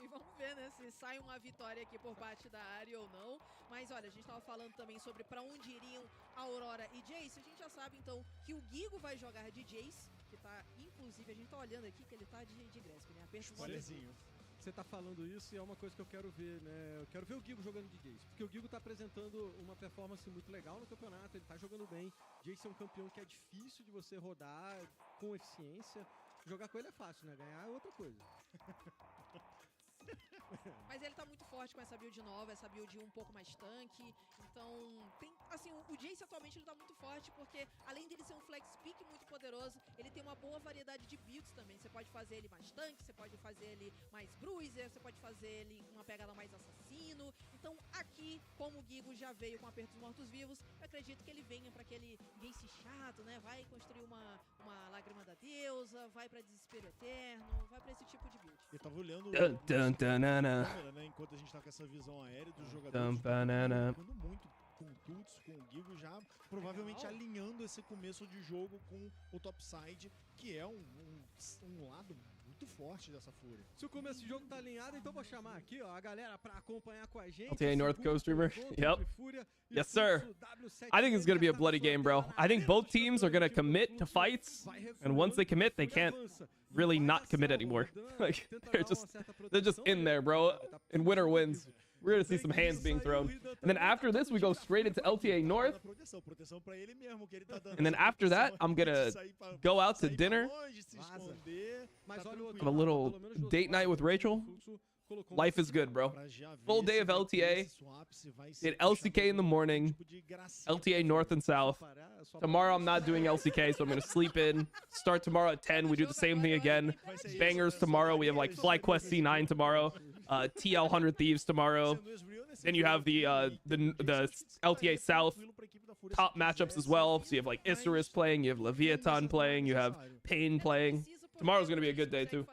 E vamos ver, né, se sai uma vitória aqui por parte da área ou não. Mas olha, a gente tava falando também sobre pra onde iriam Aurora e Jace. A gente já sabe então que o Gigo vai jogar de Jace, que tá, inclusive, a gente tá olhando aqui que ele tá de Grasp, né? Aperto Você tá falando isso e é uma coisa que eu quero ver, né? Eu quero ver o Gigo jogando de Jace, porque o Gigo tá apresentando uma performance muito legal no campeonato, ele tá jogando bem. Jace é um campeão que é difícil de você rodar com eficiência. Jogar com ele é fácil, né? Ganhar é outra coisa. Mas ele tá muito forte com essa build nova, essa build um pouco mais tanque. Então, tem, assim, o Jace atualmente ele tá muito forte porque, além dele ser um flex pick muito poderoso, ele tem uma boa variedade de builds também. Você pode fazer ele mais tanque, você pode fazer ele mais bruiser, você pode fazer ele com uma pegada mais assassino. Então, aqui, como o Gigo já veio com apertos mortos-vivos, eu acredito que ele venha pra aquele Jace chato, né? Vai construir uma lágrima da deusa, vai pra desespero eterno, vai pra esse tipo de build. Eu tava olhando Banana. né, enquanto a gente tá com essa visão aérea dos jogadores, jogando muito com o Tuts, com o Gigo, já provavelmente alinhando esse começo de jogo com o topside, que é um lado muito forte dessa Fúria. Se o começo de jogo tá alinhado, então vou chamar aqui, ó, a galera pra acompanhar com a gente. LTA North co-streamer. Yep. Yes, sir. I think it's going to be a bloody game, bro. I think both teams are going to commit to fights, and once they commit, they can't really not commit anymore. Like, they're just in there, bro, and winner wins. We're going to see some hands being thrown. And then after this, we go straight into LTA North. And then after that, I'm going to go out to dinner. Have a little date night with Rachel. Life is good, bro. Full day of LTA. Did LCK in the morning. LTA North and South. Tomorrow I'm not doing LCK, so I'm going to sleep in. Start tomorrow at 10. We do the same thing again. Bangers tomorrow. We have like FlyQuest C9 tomorrow. TL 100 Thieves tomorrow. Then you have the LTA South top matchups as well. So you have like Isurus playing. You have Leviatan playing. You have Pain playing. Tomorrow's going to be a good day too.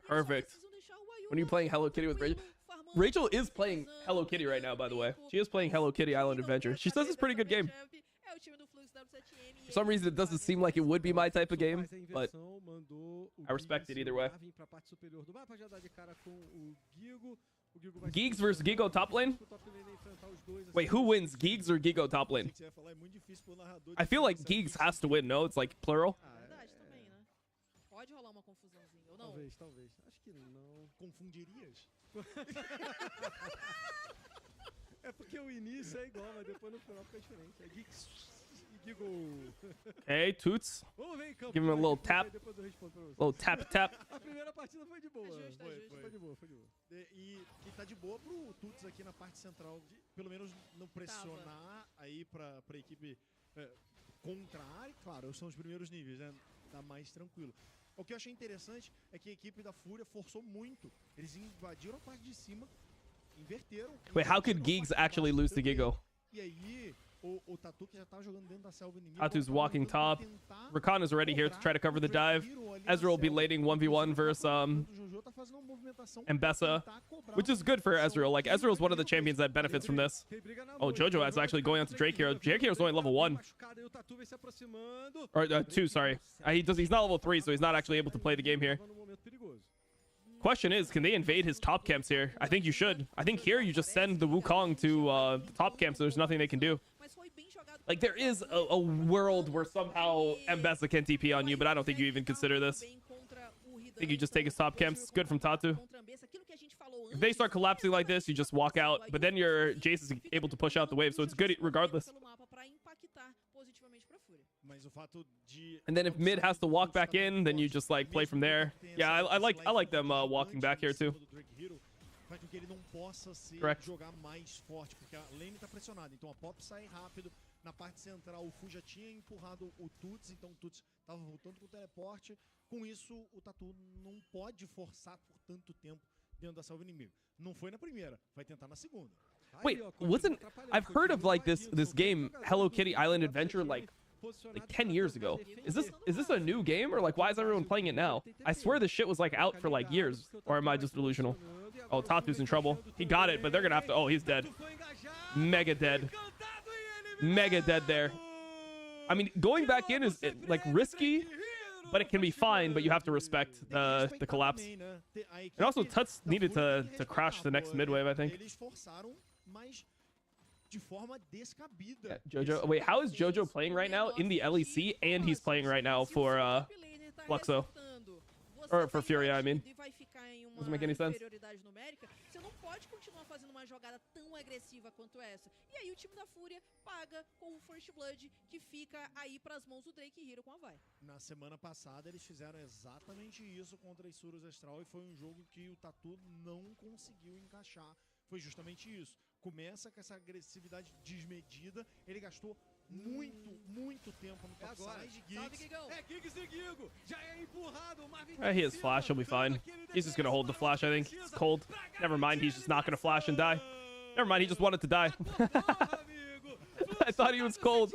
Perfect. When you're playing Hello Kitty with Rachel. Rachel is playing Hello Kitty right now, by the way. She is playing Hello Kitty Island Adventure. She says it's a pretty good game. For some reason, it doesn't seem like it would be my type of game, but I respect it either way. Geeks versus Gigo top lane? Wait, who wins, Geeks or Gigo top lane? I feel like Geeks has to win, no? It's like plural. Talvez. Acho que não. Confundirias? É porque o início é igual, mas depois no final fica diferente. É Geeks e Giggle. Hey, Toots. Vamos ver em campo. Give him a little tap. Depois eu respondo pra vocês. Little tap tap. A primeira partida foi de boa. É justo, é justo. Foi de boa, foi de boa. E tá de boa pro Tuts aqui na parte central, de, pelo menos não pressionar aí pra equipe contrária. Claro, são os primeiros níveis, né? Tá mais tranquilo. O que eu achei interessante é que a equipe da Fúria forçou muito. Eles invadiram a parte de cima, inverteram. Wait, how could Giggs actually lose to Gigo? E aí, o Tatu que já tava jogando dentro da selva inimiga. Tatu's walking top. Rakan is already here to try to cover the dive. Ezreal will be lading 1v1 versus Mbessa, which is good for Ezreal. Like, Ezreal is one of the champions that benefits from this. Oh, Jojo is actually going on to Drake here. Drake here is only level 1. Or 2, sorry. He's not level 3, so he's not actually able to play the game here. Question is, can they invade his top camps here? I think you should. I think here you just send the Wukong to the top camp, so there's nothing they can do. Like, there is a world where somehow Mbessa can TP on you, but I don't think you even consider this. I think you just take his top camps. It's good from Tatu. If they start collapsing like this, you just walk out, but then your Jace is able to push out the wave, so it's good regardless. And then if mid has to walk back in, then you just like play from there. Yeah, I like them walking back here too. Faz com que ele não possa jogar mais forte, porque a lane tá pressionada. Então a Pop sai rápido. Na parte central, o Fu já tinha empurrado o Tuts, então o Tuts tava voltando com o teleporte. Com isso, o Tatu não pode forçar por tanto tempo dentro da selva inimiga. Não foi na primeira, vai tentar na segunda. Wait, I've heard of like this game, Hello Kitty Island Adventure, like 10 years ago. Is this a new game, or like why is everyone playing it now? I swear this shit was like out for like years, or am I just delusional? Oh, Tatu's in trouble. He got it, but they're gonna have to. Oh, he's dead. Mega dead. Mega dead there. I mean, going back in is like risky, but it can be fine. But you have to respect the collapse. And also, Tuts needed to crash the next mid wave, I think. Yeah, Jojo. Wait, how is Jojo playing right now in the LEC, and he's playing right now for Fluxo? Or for Furia, I mean. Doesn't make any sense. Você não pode continuar fazendo uma jogada tão agressiva quanto essa. E aí o time da Fúria paga com o First Blood, que fica aí pras mãos do Drake Hero com a Vai. Na semana passada eles fizeram exatamente isso contra Isurus Estral, e foi um jogo que o Tatu não conseguiu encaixar. Foi justamente isso. Começa com essa agressividade desmedida, ele gastou muito tempo no topside de Giggs. É Giggs e Gigo. Já é empurrado. He has flash, he'll be fine. He's just gonna hold the flash, I think. It's cold. Never mind, he's just not gonna flash and die. Never mind, he just wanted to die. I thought he was cold.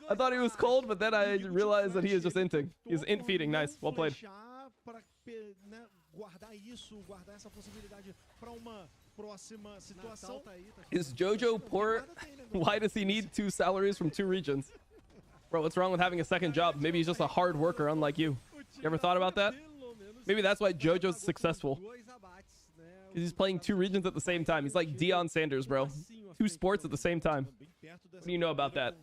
I thought he was cold, but then I realized that he is just inting. He's int feeding. Nice, well played. Guardar essa possibilidade para uma próxima situação. Is Jojo poor? Why does he need 2 salaries from 2 regions? Bro, what's wrong with having a second job? Maybe he's just a hard worker unlike you. You ever thought about that? Maybe that's why Jojo's successful. Because he's playing 2 regions at the same time. He's like Deion Sanders, bro. 2 sports at the same time. What do you know about that?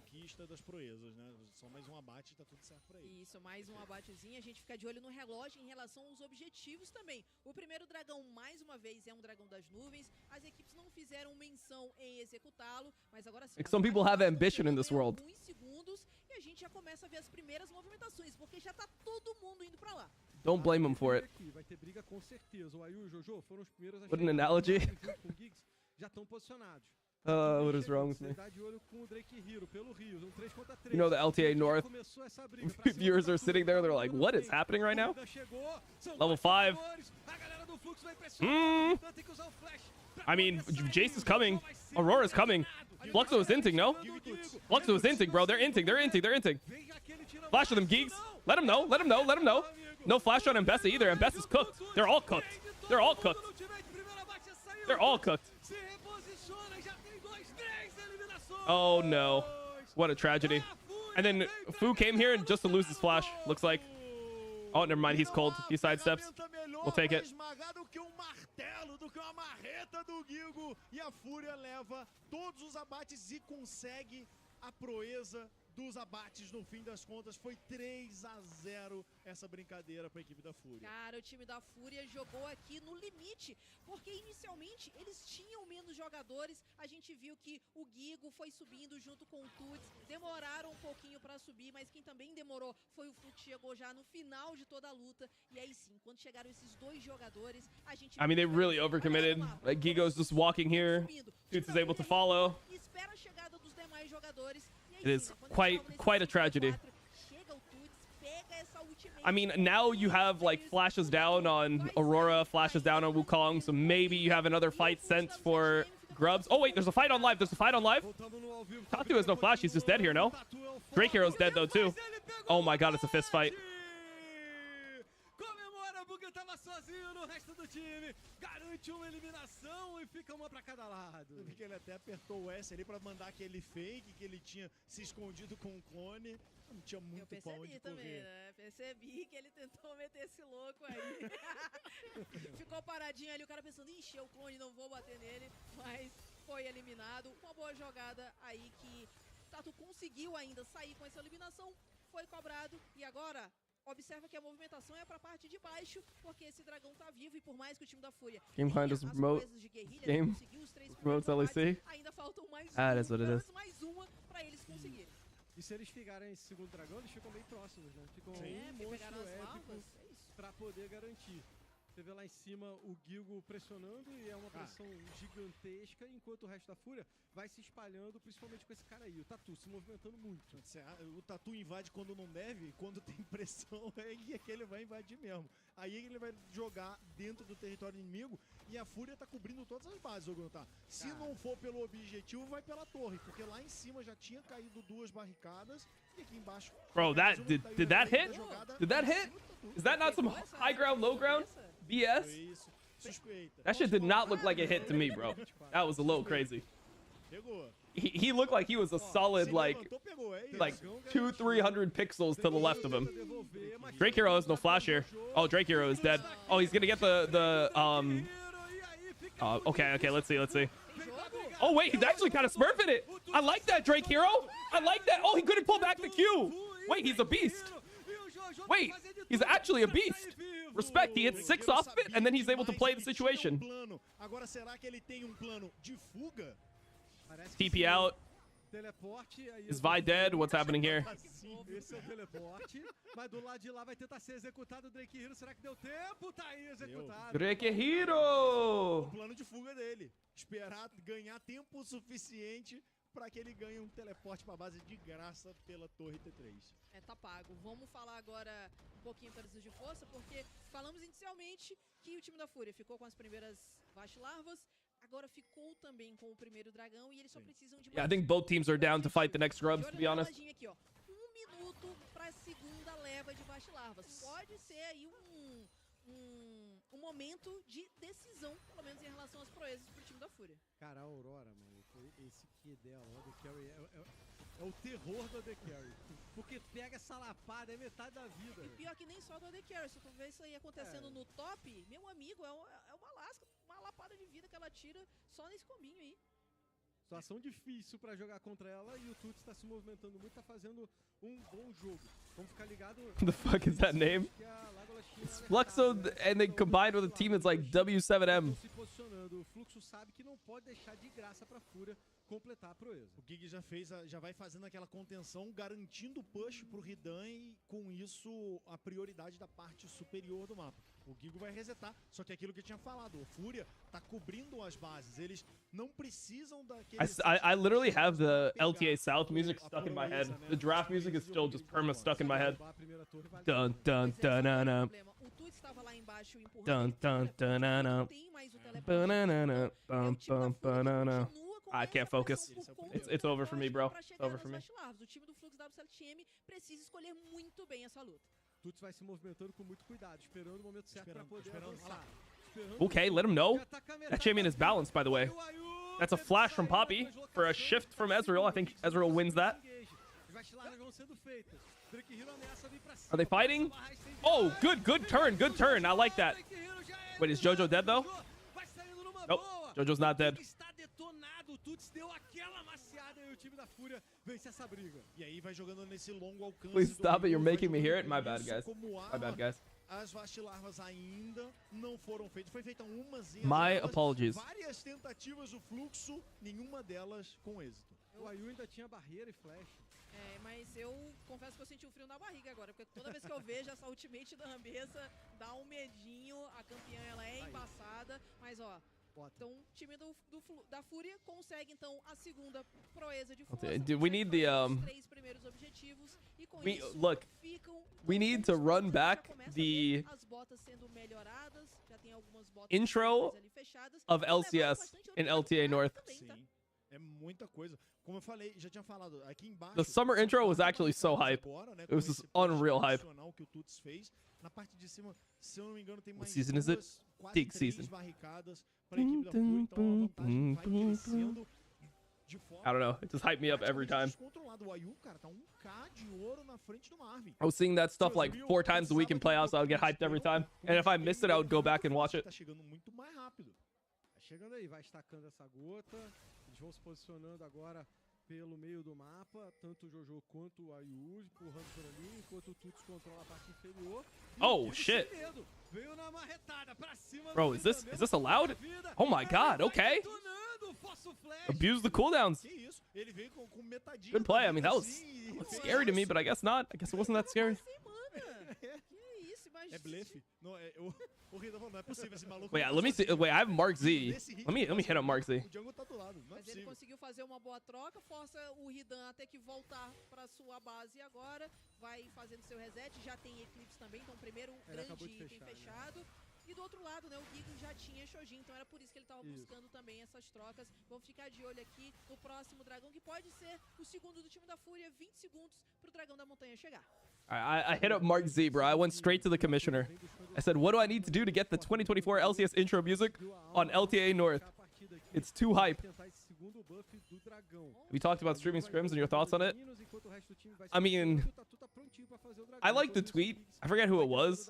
Isso, mais um abatezinho. A gente fica de olho no relógio em relação aos objetivos também. O primeiro dragão, mais uma vez, é um dragão das nuvens. As equipes não fizeram menção em executá-lo, mas agora sim. Like, some people have ambition in this world. Alguns segundos e a gente já começa a ver as primeiras movimentações, porque já tá todo mundo indo pra lá. Don't blame him for it. Vai ter briga com certeza. O Ayu e o Jojo foram os primeiros a What an analogy. já estão posicionados. What is wrong with me? You know, the LTA North viewers are sitting there, they're like, what is happening right now? Level 5. I mean, Jace is coming. Aurora's coming. Fluxo is inting, no? Fluxo is inting, bro. They're inting. Flash of them, Geeks. Let him know. No flash on Mbessa either. Mbessa's cooked. They're all cooked. Oh no. What a tragedy. And then Fu came here just to lose his flash, looks like. Oh, never mind. He's cold. He sidesteps. We'll take it. a proeza dos abates no fim das contas. Foi 3-0 essa brincadeira para a equipe da Fúria. Cara, o time da Fúria jogou aqui no limite, porque inicialmente eles tinham menos jogadores. A gente viu que o Gigo foi subindo junto com o Tuts, demoraram um pouquinho para subir, mas quem também demorou foi o Flux, chegou já no final de toda a luta. E aí sim, quando chegaram esses dois jogadores, a gente... I mean, they really overcommitted. Like, Gigo's just walking here. Tuts is able to follow. Espera a chegada dos demais jogadores. It is quite a tragedy. I mean, now you have like flashes down on Aurora, flashes down on Wukong, so maybe you have another fight sent for Grubs. Oh wait, there's a fight on live. There's a fight on live. Tatu has no flash. He's just dead here, no? Drake Hero's dead though too. Oh my god, it's a fist fight. Porque tava sozinho no resto do time, garante uma eliminação e fica uma pra cada lado. Eu vi que ele até apertou o S ali pra mandar aquele fake que ele tinha se escondido com o clone. Não tinha muito pão de também, correr. Né? Percebi que ele tentou meter esse louco aí. Ficou paradinho ali, o cara pensando, ixi, o clone, não vou bater nele, mas foi eliminado. Uma boa jogada aí que Tatu conseguiu ainda sair com essa eliminação, foi cobrado e agora... Observa que a movimentação é pra parte de baixo, porque esse dragão tá vivo e por mais que o time da Fúria Game behind us remote game. Remote LEC. Ainda faltam mais that's what it is. mais uma pra eles conseguirem. E se eles ficarem esse segundo dragão, eles ficam bem próximos, né? Ficam monstro épico pra poder garantir. Você vê lá em cima o Gigo pressionando e é uma pressão gigantesca, enquanto o resto da Fúria vai se espalhando, principalmente com esse cara aí, o Tatu, se movimentando muito. O Tatu invade quando não deve, quando tem pressão é que ele vai invadir mesmo. Aí ele vai jogar dentro do território inimigo e a Fúria tá cobrindo todas as bases, tá? Se não for pelo objetivo, vai pela torre, porque lá em cima já tinha caído 2 barricadas e aqui embaixo... Bro, did that hit? Did that hit? Is that not some high ground, low ground? BS? That shit did not look like it hit to me, bro. That was a little crazy. He looked like he was a solid, like 200-300 pixels to the left of him. Drake Hero has no flash here. Oh, Drake Hero is dead. Oh, he's gonna get okay, let's see. Oh, wait, he's actually kind of smurfing it. I like that, Drake Hero. I like that. Oh, he couldn't pull back the Q. Wait, he's a beast. Wait, he's actually a beast. Respect, he hits 6 off of it, and then he's able to play the situation. Agora, será que ele tem plano de fuga? TP out. Is Vi dead? What's happening here? Esse é o teleporte, mas do lado de lá vai tentar ser executado o Drake Hero. Será que deu tempo? Tá aí executado. Drake Hero! O plano de fuga dele. Esperar ganhar tempo suficiente para que ele ganhe um teleporte para base de graça pela torre T3. Tá pago. Vamos falar agora um pouquinho preços de força, porque falamos inicialmente que o time da Fúria ficou com as primeiras larvas, agora ficou também com o primeiro dragão e eles só precisam de... Yeah, I think both teams are down to fight the next Grubs, to be honest. Aqui, ó. 1 minuto para a segunda leva de larvas. Pode ser aí um momento de decisão, pelo menos em relação às proezas pro time da Fúria. Cara, a Aurora, mano, esse Q dela, o AD Carry, é o terror do AD Carry. Porque pega essa lapada, é metade da vida. E pior que nem só do AD Carry, se tu vê isso aí acontecendo no top, meu amigo, é uma lapada de vida que ela tira só nesse combinho aí. Situação difícil pra jogar contra ela e o Tuts tá se movimentando muito, tá fazendo um bom jogo. Vamos ficar ligado. What the fuck is that name? It's Fluxo and then combined with a team it's like W7M. Se posicionando, o Fluxo sabe que não pode deixar de graça pra Fúria completar a proeza. O Gig já vai fazendo aquela contenção, garantindo o push pro Ridan e com isso a prioridade da parte superior do mapa. O Gigo vai resetar, só que aquilo que eu tinha falado, o Fúria tá cobrindo as bases, eles não precisam daquele... I literally have the LTA South music stuck in my head. The draft music is still just perma stuck in my head. Dun dun dun dun dun. O Tuts estava lá embaixo empurrando. Dun dun dun dun dun. Tem mais o teleporte. Banana bum bum banana. I can't focus. It's over for me, bro. It's over for me. O time do Flux W7M precisa escolher muito bem essa luta. Tuts vai se movimentando com muito cuidado, esperando o momento certo para poder avançar. Okay, let him know. That champion is balanced, by the way. That's a flash from Poppy for a shift from Ezreal. I think Ezreal wins that. Are they fighting? Oh, good turn. I like that. Wait, is Jojo dead, though? Nope. Jojo's not dead. Está detonado, o Tuts deu aquela maciada e o time da Fúria vence essa briga. E aí vai jogando nesse longo alcance. Please stop it. You're vai making me hear it. jogando My bad, isso guys. como My arma. bad, guys. As vastilarvas ainda não foram feitas. Foi feita umazinha. My delas, apologies. Várias tentativas do Fluxo, nenhuma delas com êxito. O Ayu ainda tinha barreira e flash. É, mas eu confesso que eu senti um frio na barriga agora, porque toda vez que eu vejo essa ultimate da Rambessa, dá um medinho. A campeã, ela é embaçada, mas ó... Então, o time da Fúria consegue, então, a segunda proeza de força. Okay, we need the, os 3 primeiros objetivos, e com isso, look, ficam we need to run back the as botas sendo melhoradas, já tem algumas botas intro ali fechadas, of e levaram LCS bastante in ouro LTA North. também, tá? Sim, é muita coisa. Como eu falei, já tinha falado, aqui embaixo... The summer intro was actually so hype. Agora, né, It was com just esse push unreal hype. adicional que o Tuts fez. Na parte de cima, se eu não me engano, tem What mais season is it? quase Dig 3 season. barricadas para a equipe da Fúria, então a vantagem vai crescendo de forma... I don't know. It just hyped me up every time. Descontrolado. O Ayu, cara, tá 1K de ouro na frente do Marvin. I was seeing that stuff like 4 times a week in playoffs. I would get hyped every time. And if I missed it, I would go back and watch it. Tá chegando muito mais rápido. Tá chegando aí, vai estacando essa gota. Eles vão se posicionando agora pelo meio do mapa, tanto o Jojo quanto o Ayu empurrando por ali, enquanto o Tuts controla a parte inferior. Oh, shit. Veio na marretada pra cima. Bro, is this allowed? Oh my god, okay. Abuse the cooldowns. Que isso? Ele veio com metadinha. Good play. I mean, that was assim, scary to me, but I guess not. I guess it wasn't that scary. Que isso, imagina. É blefe. Não, é, o Rida falou, não é possível esse maluco. Wait, let me see. Wait, I have Mark Z. Let me hit up Mark Z. O Jungle tá do lado, não é Mas ele possível. conseguiu fazer uma boa troca, força o Ridan a ter que voltar para sua base agora, vai fazendo seu reset, já tem Eclipse também, então primeiro um grande item fechado. E do outro lado, né, o Giga já tinha Shojin, então era por isso que ele estava buscando também essas trocas. Vamos ficar de olho aqui no próximo dragão, que pode ser o segundo do time da Fúria, 20 segundos pro dragão da montanha chegar. I hit up Mark Z, bro. I went straight to the commissioner. I said, what do I need to do to get the 2024 LCS intro music on LTA North? It's too hype. We talked about streaming scrims and your thoughts on it. I mean, I like the tweet. I forget who it was.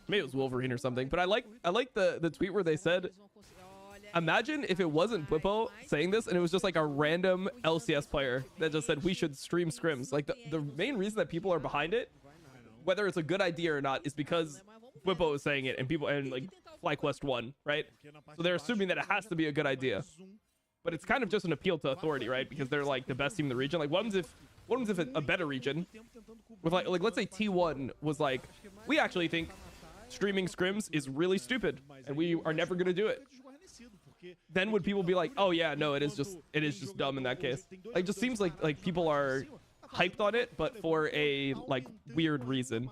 Maybe it was Wolverine or something. But I like the tweet where they said, imagine if it wasn't Bwipo saying this and it was just like a random LCS player that just said we should stream scrims. Like the main reason that people are behind it, whether it's a good idea or not, is because Bwipo is saying it and people and like FlyQuest won, right? So they're assuming that it has to be a good idea. But it's kind of just an appeal to authority, right? Because they're like the best team in the region. Like what happens if a better region with like let's say T1 was like, we actually think streaming scrims is really stupid and we are never going to do it. Then would people be like, oh yeah, no, it is just dumb in that case. Like, it just seems like people are hyped on it, but for a like weird reason.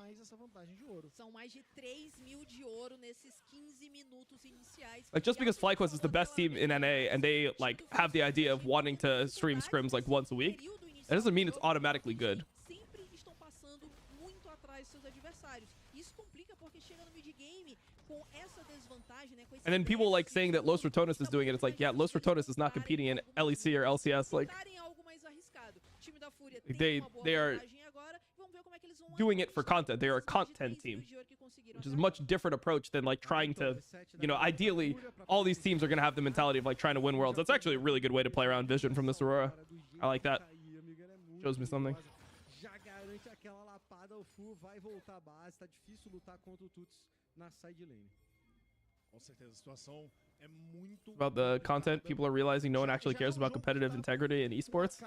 São mais de 3.000 de ouro nesses 15 minutos iniciais. Like just because FlyQuest is the best team in NA and they like have the idea of wanting to stream scrims like once a week, that doesn't mean it's automatically good. Sempre estão passando muito atrás dos seus adversários. Isso complica porque chega no mid game com essa desvantagem, né? And then people like saying that Los Ratones is doing it. It's like, yeah, Los Ratones is not competing in LEC or LCS. Like they are doing it for content. They are a content team, which is a much different approach than like trying to, you know, ideally all these teams are going to have the mentality of like trying to win worlds. That's actually a really good way to play around Vision from this Aurora. I like that. Shows me something. Já garante aquela lapada, o Fu vai voltar à base, tá difícil lutar contra o Tuts na side lane. Com certeza, a situação é muito... About the content, people are realizing no one actually cares about competitive integrity in esports.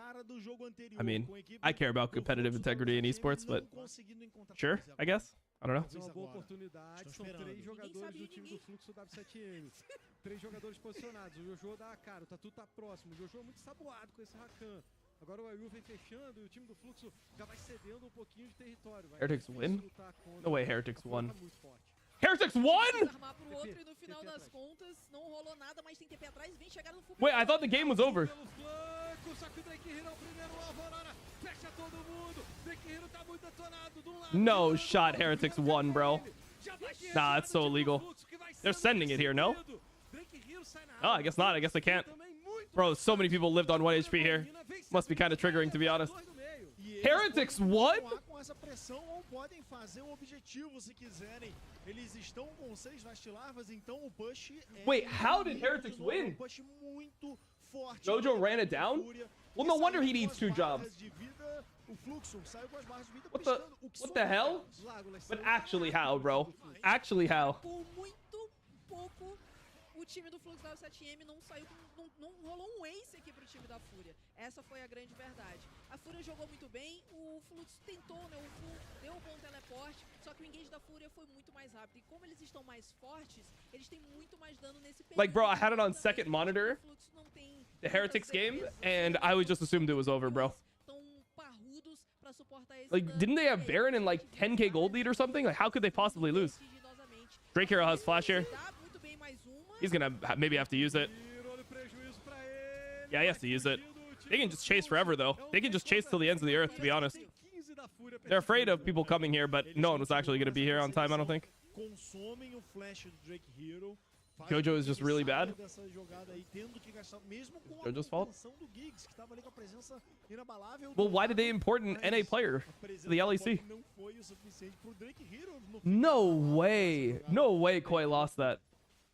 I mean, I care about competitive integrity in esports, but sure, I guess. I don't know. É uma boa oportunidade, são 3 jogadores do time do Fluxo W7M. 3 jogadores posicionados, o Jojo dá a cara, o Tatu tá próximo, o Jojo é muito saboado com esse Rakan. Agora o Ayu vem fechando e o time do Fluxo já vai cedendo um pouquinho de território. Heretics win? No way Heretics won. Muito Heretics won? Wait, I thought the game was over. No shot, Heretics won, bro. Nah, that's so illegal. They're sending it here, no? Oh, I guess not. I guess they can't. Bro, so many people lived on 1 HP here. Must be kind of triggering, to be honest. Heretics won? com essa pressão ou podem fazer o objetivo se quiserem. Eles estão com 6 vastilarvas, então o push é... Wait, how did Heretics win? Um push muito forte. Jojo ran it down? Well, no wonder he needs 2 jobs. O Fluxo saiu com as barras de vida What the hell? But actually how, bro? Actually how? Por muito pouco, o time do Fluxo da 7M não saiu, não rolou um ace aqui pro time da Fúria. Essa foi a grande verdade. A Fúria jogou muito bem, o Fluxo tentou, né? O Flu deu um bom teleporte, só que o engage da Fúria foi muito mais rápido. E como eles estão mais fortes, eles têm muito mais dano nesse período. Like, bro, I had it on second monitor, the Heretics game, and I would just assumed it was over, bro. Like, didn't they have Baron in like 10k gold lead or something? Like, how could they possibly lose? Drake Hero has flash here. He's gonna maybe have to use it. Yeah, he has to use it. They can just chase forever, though. They can just chase till the ends of the earth, to be honest. They're afraid of people coming here, but no one was actually gonna be here on time, I don't think. Jojo is just really bad. Jojo's fault. Well, why did they import an NA player to the LEC? No way. No way Koi lost that.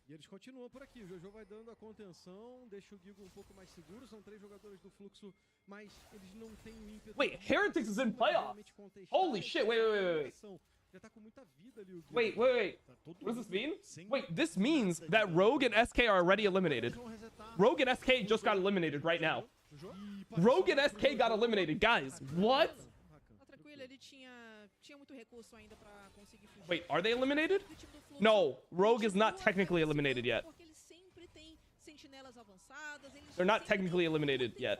E eles continuam por aqui. O Jojo vai dando a contenção, deixa o Gigo um pouco mais seguro. São 3 jogadores do Fluxo, mas eles não têm o ímpeto. Wait, Heretics is in playoffs. Holy shit. Wait. Já tá com muita vida ali o Gigo. Wait. What does this mean? Wait, this means that Rogue and SK are already eliminated. Rogue and SK just got eliminated right now. Rogue and SK got eliminated, guys. What? Ele tinha muito recurso ainda pra conseguir fugir. Wait, are they eliminated? No, Rogue is not technically eliminated yet. They're not technically eliminated yet.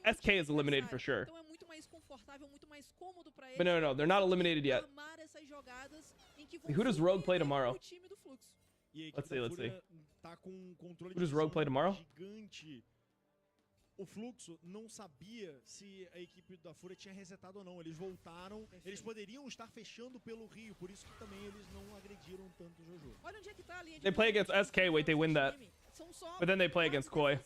SK is eliminated for sure. But no, they're not eliminated yet. Wait, who does Rogue play tomorrow? Let's see. Who does Rogue play tomorrow? O Fluxo não sabia se a equipe da Fúria tinha resetado ou não. Eles voltaram, eles poderiam estar fechando pelo Rio, por isso que também eles não agrediram tanto o Jojo. Olha onde é que tá a linha de They play against SK, wait, they win that. But then they play against Koi.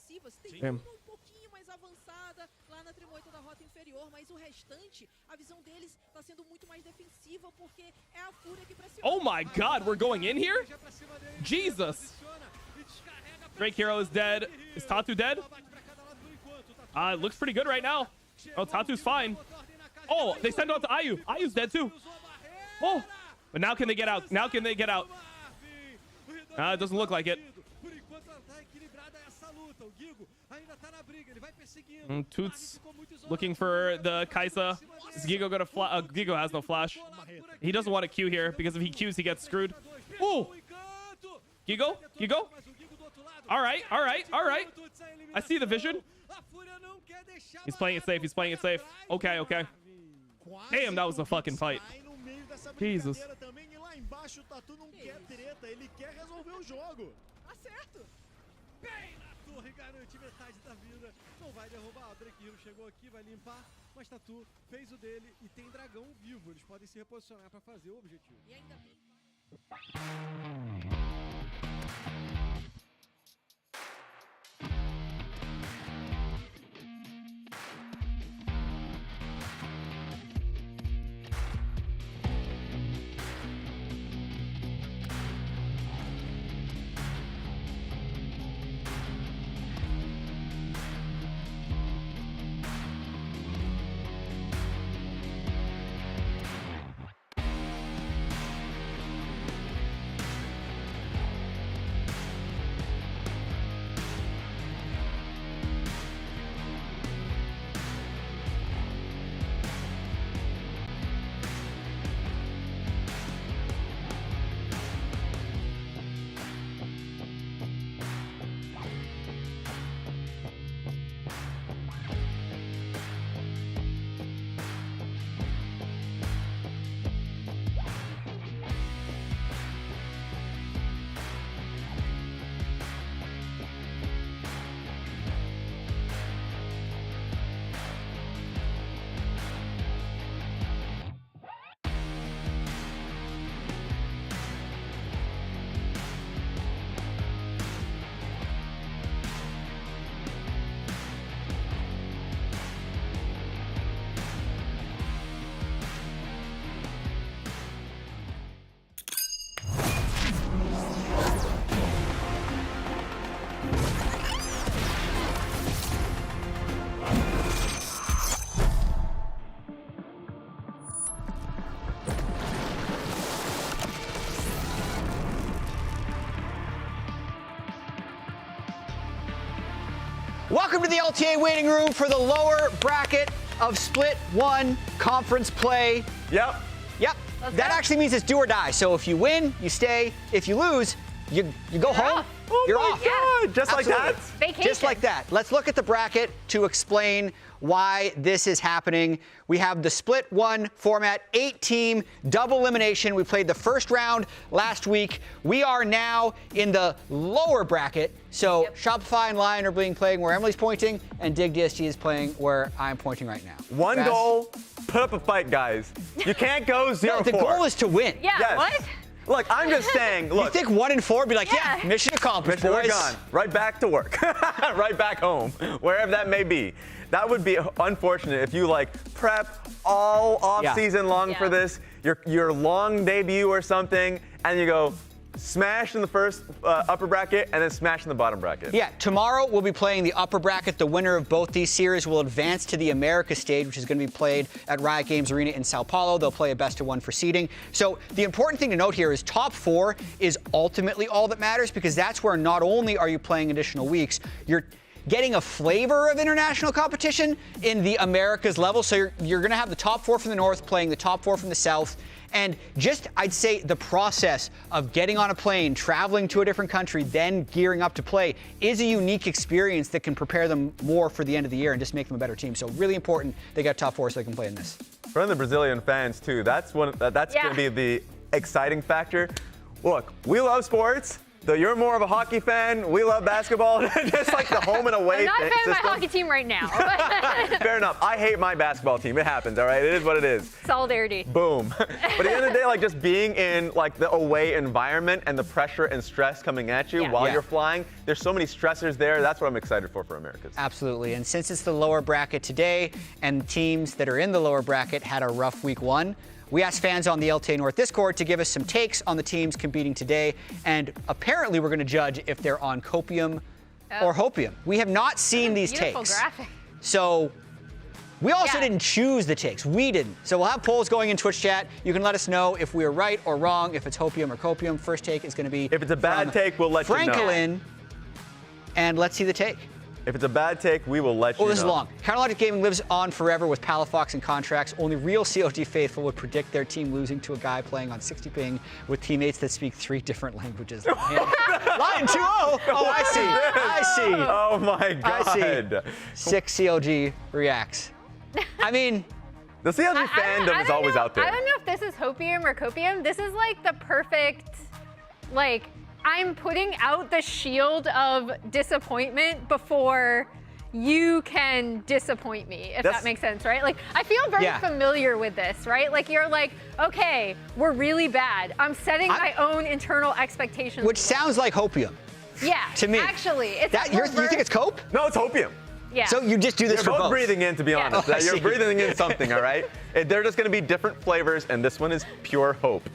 Damn. Um pouquinho mais avançada lá na 38 da rota inferior, mas o restante, a visão deles tá sendo muito mais defensiva porque é a Fúria que pressiona. Oh my god, we're going in here? Jesus. Drake Hero is dead. Is Tatu dead? It looks pretty good right now. Oh, Tatu's fine. Oh, they send out to Ayu. Ayu's dead too. Oh, but now can they get out? It doesn't look like it. Toots looking for the Kaisa. Is Gigo gonna fly? Gigo has no flash. He doesn't want to Q here because if he Qs, he gets screwed. Ooh! Gigo? All right. I see the vision. He's playing it safe. Okay. Damn, that was a fucking fight. Jesus. Não vai derrubar, o Drake Hero chegou aqui, vai limpar, mas Tatu fez o dele e tem dragão vivo, eles podem se reposicionar para fazer o objetivo. E ainda bem. Welcome to the LTA waiting room for the lower bracket of Split 1 conference play. Yep. That actually means it's do or die. So if you win, you stay. If you lose, you go home. You're off. God, just like that? Vacation. Just like that. Let's look at the bracket to explain why this is happening. We have the Split 1 format, 8-team, double elimination. We played the first round last week. We are now in the lower bracket. So Shopify and Lyon are playing where Emily's pointing, and Dig DSG is playing where I'm pointing right now. One goal, put up a fight, guys. You can't go 0-4. No, the goal is to win. Yeah, Yes. what? Look, I'm just saying, look. You think 1 and 4 be like, yeah, mission accomplished, We're boys. gone. Right back to work. Right back home, wherever that may be. That would be unfortunate if you prep all off season long for this, your long debut or something, and you go smash in the first upper bracket and then smash in the bottom bracket. Yeah, tomorrow we'll be playing the upper bracket. The winner of both these series will advance to the America stage, which is going to be played at Riot Games Arena in Sao Paulo. They'll play a best-of-1 for seeding. So the important thing to note here is top 4 is ultimately all that matters, because that's where not only are you playing additional weeks, you're getting a flavor of international competition in the Americas level. So you're going to have the top 4 from the North playing the top 4 from the South. And just, I'd say, the process of getting on a plane, traveling to a different country, then gearing up to play is a unique experience that can prepare them more for the end of the year and just make them a better team. So really important they got top 4 so they can play in this. For the Brazilian fans, too, that's going to be the exciting factor. Look, we love sports. Though you're more of a hockey fan, we love basketball. Just like the home and away I'm not a fan system. of my hockey team right now. Fair enough. I hate my basketball team. It happens, all right? It is what it is. Solidarity. Boom. But at the end of the day, just being in the away environment and the pressure and stress coming at you while you're flying, there's so many stressors there. That's what I'm excited for Americas. Absolutely. And since it's the lower bracket today and teams that are in the lower bracket had a rough week 1, we asked fans on the LTA North Discord to give us some takes on the teams competing today, and apparently we're going to judge if they're on copium or hopium. We have not seen these takes. Graphic. So we also didn't choose the takes. We didn't. So we'll have polls going in Twitch chat. You can let us know if we're right or wrong, if it's hopium or copium. First take is going to be if it's a bad take, we'll let you know. Franklin, and let's see the take. If it's a bad take, we will let you know. Oh, this is long. Counterlogic Gaming lives on forever with Palafox and contracts. Only real COG faithful would predict their team losing to a guy playing on 60 ping with teammates that speak 3 different languages. Lyon 2-0. Oh, I see. Oh, my God. I see. 6 COG reacts. I mean, the COG fandom is always out there. I don't know if this is hopium or copium. This is the perfect, I'm putting out the shield of disappointment before you can disappoint me, if that makes sense, right? I feel very familiar with this, right? You're okay, we're really bad. I'm setting my own internal expectations. Which sounds like hopium. Yeah, to me. Actually, it's you think it's cope? No, it's hopium. Yeah. So you just do this You're for both breathing in, to be honest. Oh, You're breathing in something, all right? They're just going to be different flavors, and this one is pure hope.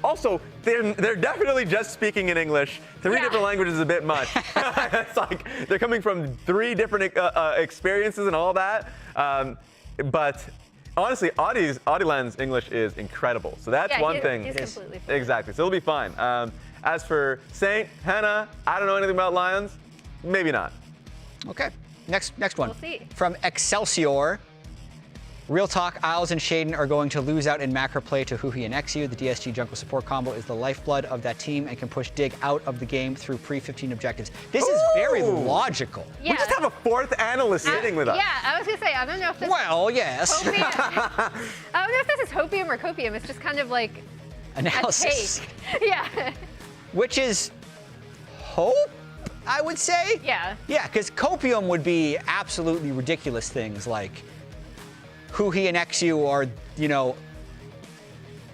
Also, they're definitely just speaking in English. 3 different languages is a bit much. It's they're coming from 3 different experiences and all that. But honestly, Audieland's English is incredible. So that's one thing. He's completely fine. Exactly. So it'll be fine. As for Saint, Hannah, I don't know anything about Lions. Maybe not. Okay. Next one. We'll see. From Excelsior. Real talk, Isles and Shaden are going to lose out in macro play to Huhi and Exu. The DSG jungle support combo is the lifeblood of that team and can push Dig out of the game through pre-15 objectives. This is very logical. Yeah. We just have a 4th analyst sitting with us. Yeah, I was going to say, I don't know if this Well, yes. I don't know if this is hopium or copium. It's just kind of analysis. a take. Yeah. Which is hope, I would say. Yeah. Yeah, because copium would be absolutely ridiculous things like Huhi and Exu are,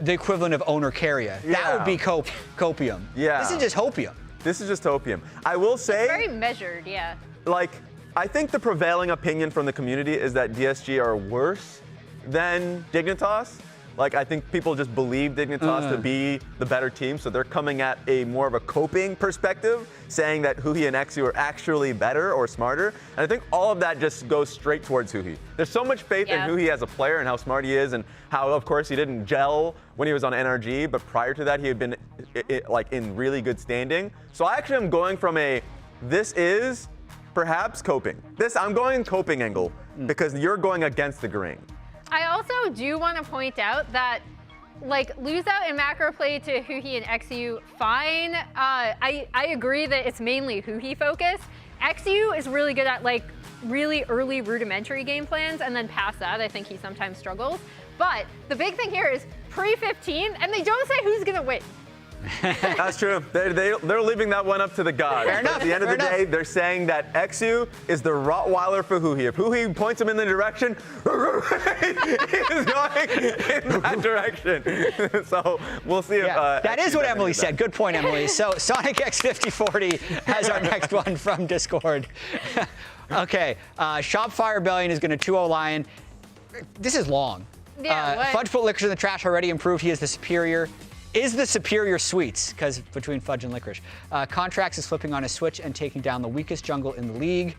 the equivalent of owner carrier. That would be copium. Yeah. This is just hopium. This is just hopium. I will say, It's very measured, yeah. I think the prevailing opinion from the community is that DSG are worse than Dignitas. I think people just believe Dignitas to be the better team, so they're coming at a more of a coping perspective, saying that Huhi and Exu are actually better or smarter. And I think all of that just goes straight towards Huhi. There's so much faith in Huhi as a player and how smart he is and how, of course, he didn't gel when he was on NRG, but prior to that, he had been in really good standing. So I actually am going from this is perhaps coping. I'm going coping angle because you're going against the grain. I also do want to point out that, like, lose out in macro play to Huhi and XU, fine. I agree that it's mainly Huhi focus. XU is really good at, like, really early rudimentary game plans, and then past that, I think he sometimes struggles. But the big thing here is pre-15, and they don't say who's going to win. That's true. They're leaving that one up to the gods. Fair enough, At the end of the day, they're saying that XU is the Rottweiler for Huhi. If Huhi points him in the direction, he's going in that direction. So we'll see if... that is what Emily said. Good point, Emily. So Sonic X5040 has our next one from Discord. Okay, Shopify Rebellion is going to 2-0 Lyon. This is long. Yeah, Fudge put Licorice in the trash, already improved. He is the superior. Is the superior sweets, because between Fudge and Licorice. Contracts is flipping on his switch and taking down the weakest jungle in the league.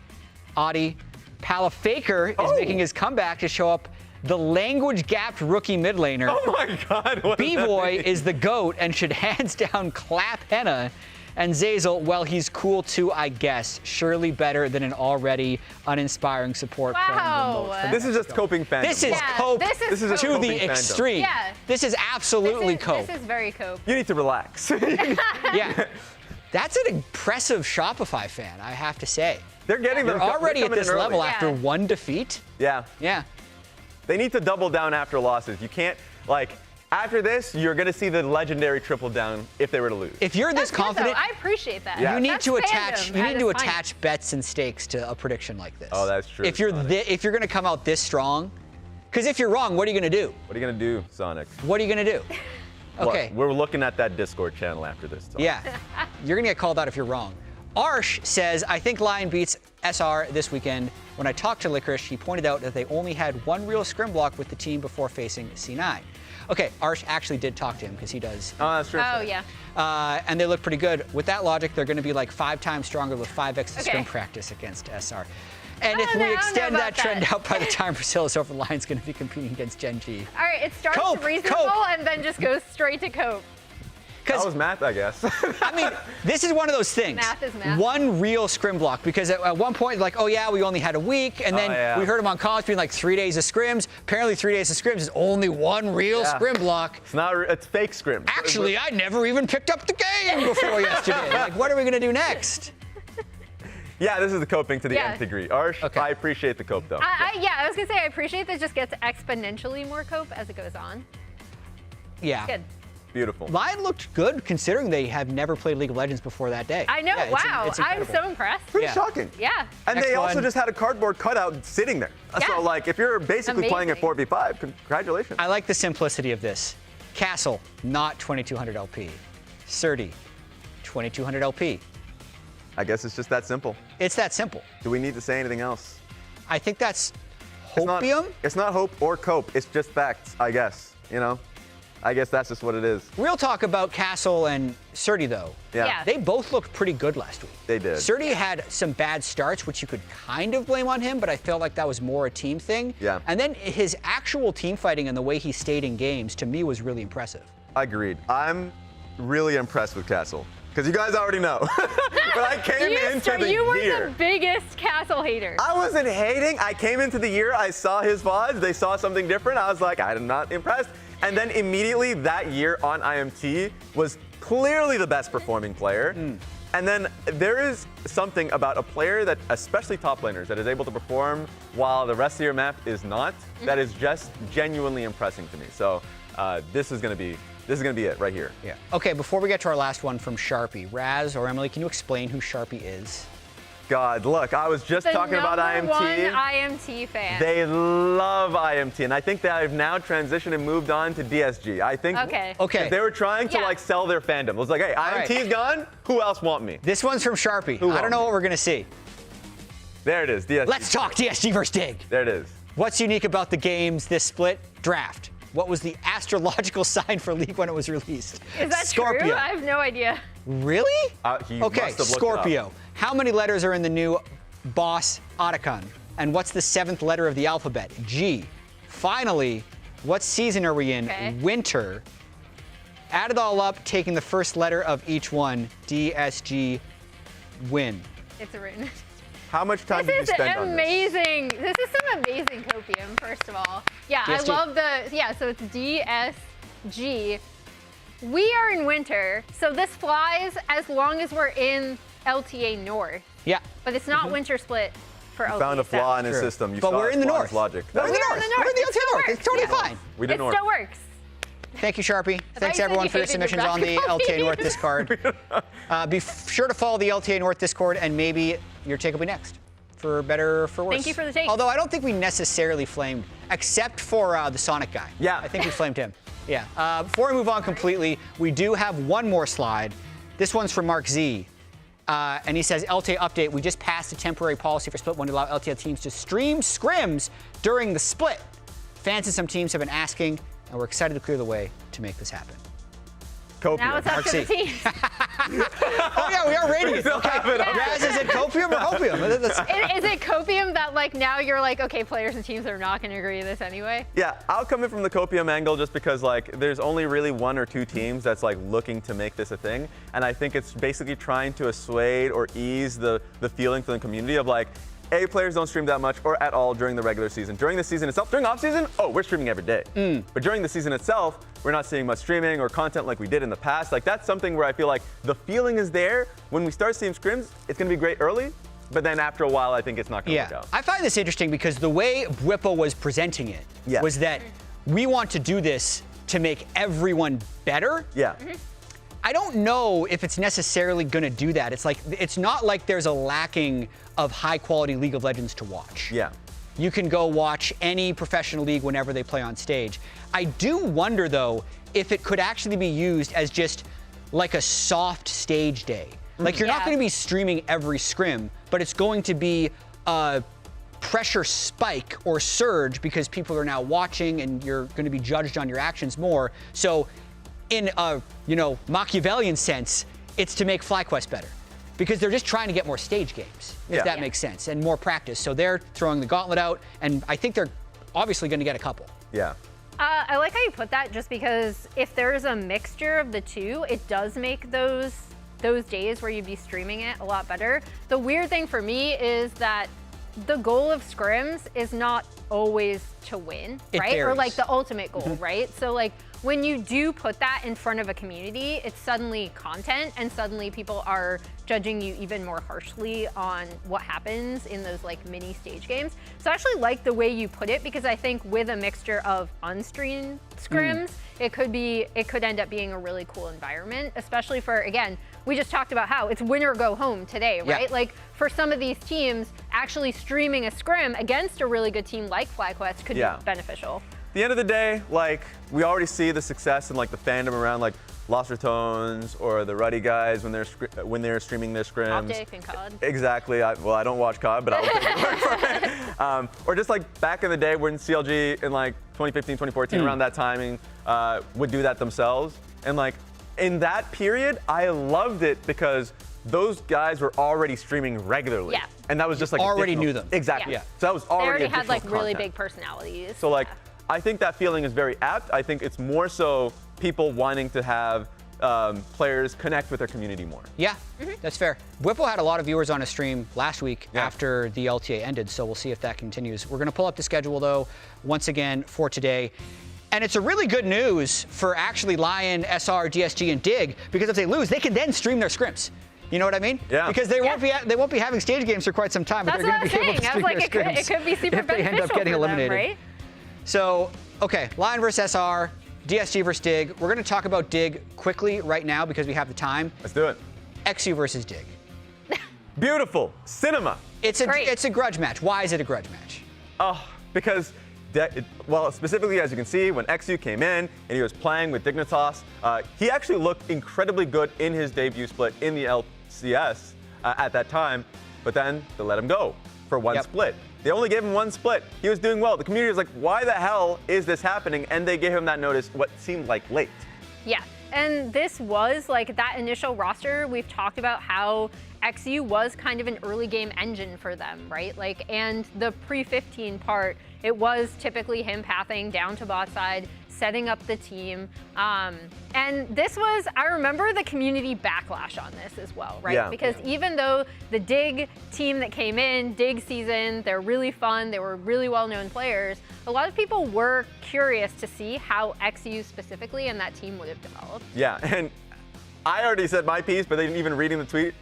Audi. Palafaker is making his comeback to show up the language-gapped rookie mid laner. Oh my God. B-Boy is the GOAT and should hands down clap Henna. And Zazel, well, he's cool too, I guess. Surely better than an already uninspiring support playing remote. This is just coping fandom. This is cope This is to the extreme. Yeah. This is absolutely cope. This is very cope. You need to relax. Yeah. That's an impressive Shopify fan, I have to say. They're getting them. They're already at this level after Yeah. one defeat. Yeah. Yeah. They need to double down after losses. You can't, like, after this, you're going to see the legendary triple down if they were to lose. If you're this That's good, confident, though. I appreciate that. Yeah. you need That's to attach. fandom You at need to its attach bets and stakes to a prediction like this. Oh, that's true, If you're Sonic. if you're going to come out this strong, because if you're wrong, what are you going to do? What are you going to do, Sonic? What are you going to do? Okay. Look, we're looking at that Discord channel after this talk. Yeah. You're going to get called out if you're wrong. Arsh says, I think Lyon beats SR this weekend. When I talked to Licorice, he pointed out that they only had one real scrim block with the team before facing C9. Okay, Arsh actually did talk to him because he does. Oh, that's true. Oh, yeah. And they look pretty good. With that logic, they're going to be like 5 times stronger with 5x Okay. scrim practice against SR. And if I don't we know extend about that trend that. out by the time Brazil is over, Lyon's going to be competing against Gen G. All right, it starts Cope, reasonable cope. and then just goes straight to cope. That was math, I guess. I mean, this is one of those things. Math is math. One real scrim block, because at one point, like, oh yeah, we only had a week, and then yeah. we heard him on college being like 3 days of scrims. Apparently 3 days of scrims is only one real scrim block. It's fake scrim. Actually, I never even picked up the game before yesterday. Like, what are we gonna do next? Yeah, this is the coping to the nth degree. Arsh, Okay. I appreciate the cope though. I was gonna say I appreciate that it just gets exponentially more cope as it goes on. Yeah. Good. Beautiful. Lyon looked good considering they have never played League of Legends before that day. I know. Yeah, Wow. it's I'm incredible. so impressed. Pretty shocking. Yeah. And Next they also one. just had a cardboard cutout sitting there. Yeah. So, like, if you're basically playing at Amazing. 4v5, congratulations. I like the simplicity of this. Castle, not 2200 LP. Surdy, 2200 LP. I guess it's just that simple. It's that simple. Do we need to say anything else? I think that's It's not- hopium. It's not hope or cope. It's just facts, I guess. You know? I guess that's just what it is. Real talk about Castle and Surdy, though. Yeah. They both looked pretty good last week. They did. Surdy had some bad starts, which you could kind of blame on him, but I felt like that was more a team thing. Yeah. And then his actual team fighting and the way he stayed in games, to me, was really impressive. Agreed. I'm really impressed with Castle. Because you guys already know. But I came into the You were year. the biggest Castle hater. I wasn't hating. I came into the year, I saw his VODs, they saw something different. I was like, I'm not impressed. And then immediately that year on IMT was clearly the best performing player. And then there is something about a player that, especially top laners, that is able to perform while the rest of your map is not, that is just genuinely impressing to me. So this is gonna be it right here. Yeah. Okay, before we get to our last one from Sharpie, Raz or Emily, can you explain who Sharpie is? God, look, I was just talking about #1 IMT. IMT fan. They love IMT, and I think that I've now transitioned and moved on to DSG. I think Okay. Okay. they were trying to Yeah. like sell their fandom. It was like, hey, right. IMT's gone. Who else want me? This one's from Sharpie. Who I don't know won? what we're gonna see. There it is, DSG. Let's talk DSG versus Dig. There it is. What's unique about the games this split? Draft. What was the astrological sign for League when it was released? Is that Scorpio. true? I have no idea. Really? He Okay, must have looked it Scorpio. up. How many letters are in the new boss Otacon? And what's the 7th letter of the alphabet? G. Finally, what season are we in? Okay. Winter. Add it all up, taking the first letter of each one. DSG win. It's written. How much time did you This spend is on this? amazing. This is some amazing copium, first of all. Yeah, DSG. I love so it's DSG. We are in winter, so this flies as long as we're in LTA North. Yeah. But it's not winter split for LTA Found a flaw in his True. system. You But saw we're his in the flaw in north. his logic. We're in the north. We're in the LTA North. It's totally fine. We did It north. still works. Thank you, Sharpie. Thanks, you said everyone, you for your hated your submissions on the basketball LTA team. North Discord. Be sure to follow the LTA North Discord, and maybe your take will be next, for better or for worse. Thank you for the take. Although I don't think we necessarily flamed, except for the Sonic guy. Yeah. I think we flamed him. Yeah. Before we move on completely, we do have one more slide. This one's from Mark Z. And he says, LTA update, we just passed a temporary policy for Split 1 to allow LTA teams to stream scrims during the split. Fans in some teams have been asking, and we're excited to clear the way to make this happen. Copium. Now it's up Mark to the C. team. Oh, yeah, we are rating it. still Okay. have it up. Raz, is it copium or hopium? Is it copium that like now you're like, okay, players and teams are not going to agree to this anyway? Yeah, I'll come in from the copium angle just because like there's only really 1 or 2 teams that's like looking to make this a thing, and I think it's basically trying to assuage or ease the feeling from the community of like, players don't stream that much or at all during the regular season. During the season itself, during off season, we're streaming every day. But during the season itself, we're not seeing much streaming or content like we did in the past. Like that's something where I feel like the feeling is there. When we start seeing scrims, it's gonna be great early, but then after a while, I think it's not gonna work out. I find this interesting because the way Whippo was presenting it was that we want to do this to make everyone better. Yeah. I don't know if it's necessarily going to do that. It's not like there's a lacking of high quality League of Legends to watch. Yeah. You can go watch any professional league whenever they play on stage. I do wonder though if it could actually be used as just like a soft stage day. Like you're not going to be streaming every scrim, but it's going to be a pressure spike or surge because people are now watching and you're going to be judged on your actions more. So in a, Machiavellian sense, it's to make FlyQuest better because they're just trying to get more stage games, if that makes sense, and more practice. So they're throwing the gauntlet out, and I think they're obviously going to get a couple. Yeah. I like how you put that just because if there's a mixture of the two, it does make those days where you'd be streaming it a lot better. The weird thing for me is that the goal of scrims is not always to win, right? Or like the ultimate goal, right? So like when you do put that in front of a community, it's suddenly content and suddenly people are judging you even more harshly on what happens in those like mini stage games. So I actually like the way you put it because I think with a mixture of unstreamed scrims, it could end up being a really cool environment, especially for, again, we just talked about how it's win or go home today, right? Yeah. Like for some of these teams, actually streaming a scrim against a really good team like FlyQuest could be beneficial. At the end of the day, like we already see the success and like the fandom around like Lost Tones or the Ruddy guys when they're streaming their scrims. Optic and COD. Exactly. I don't watch COD, but I will take your word for it. Or just like back in the day when CLG in like 2015, 2014, around that timing, would do that themselves. And like in that period, I loved it because those guys were already streaming regularly. Yeah. And that was just like already knew them. Exactly. Yeah. So that was They already already had like additional really content. big personalities. So like, I think that feeling is very apt. I think it's more so people wanting to have players connect with their community more. Yeah, that's fair. Whipple had a lot of viewers on a stream last week after the LTA ended, so we'll see if that continues. We're going to pull up the schedule, though, once again for today. And it's a really good news for actually Lyon, SR, DSG, and Dig, because if they lose, they can then stream their scrims. You know what I mean? Yeah. Because they won't be having stage games for quite some time, but That's they're what going to be able to I was stream saying. I their was like, it could be super if they end up beneficial getting for them, eliminated. right? So, okay, Lyon versus SR, DSG versus Dig. We're going to talk about Dig quickly right now because we have the time. Let's do it. XU versus Dig. Beautiful. Cinema. It's a grudge match. Why is it a grudge match? Because, well, specifically as you can see, when XU came in and he was playing with Dignitas, he actually looked incredibly good in his debut split in the LCS at that time, but then they let him go for one split. They only gave him one split. He was doing well. The community was like, why the hell is this happening? And they gave him that notice what seemed like late. Yeah, and this was like that initial roster. We've talked about how XU was kind of an early game engine for them, right? Like, and the pre-15 part, it was typically him pathing down to bot side, setting up the team. And this was, I remember the community backlash on this as well, right? Yeah. Because even though the Dig team that came in, Dig season, they're really fun, they were really well-known players, a lot of people were curious to see how XU specifically and that team would have developed. Yeah, and I already said my piece, but then even reading the tweet,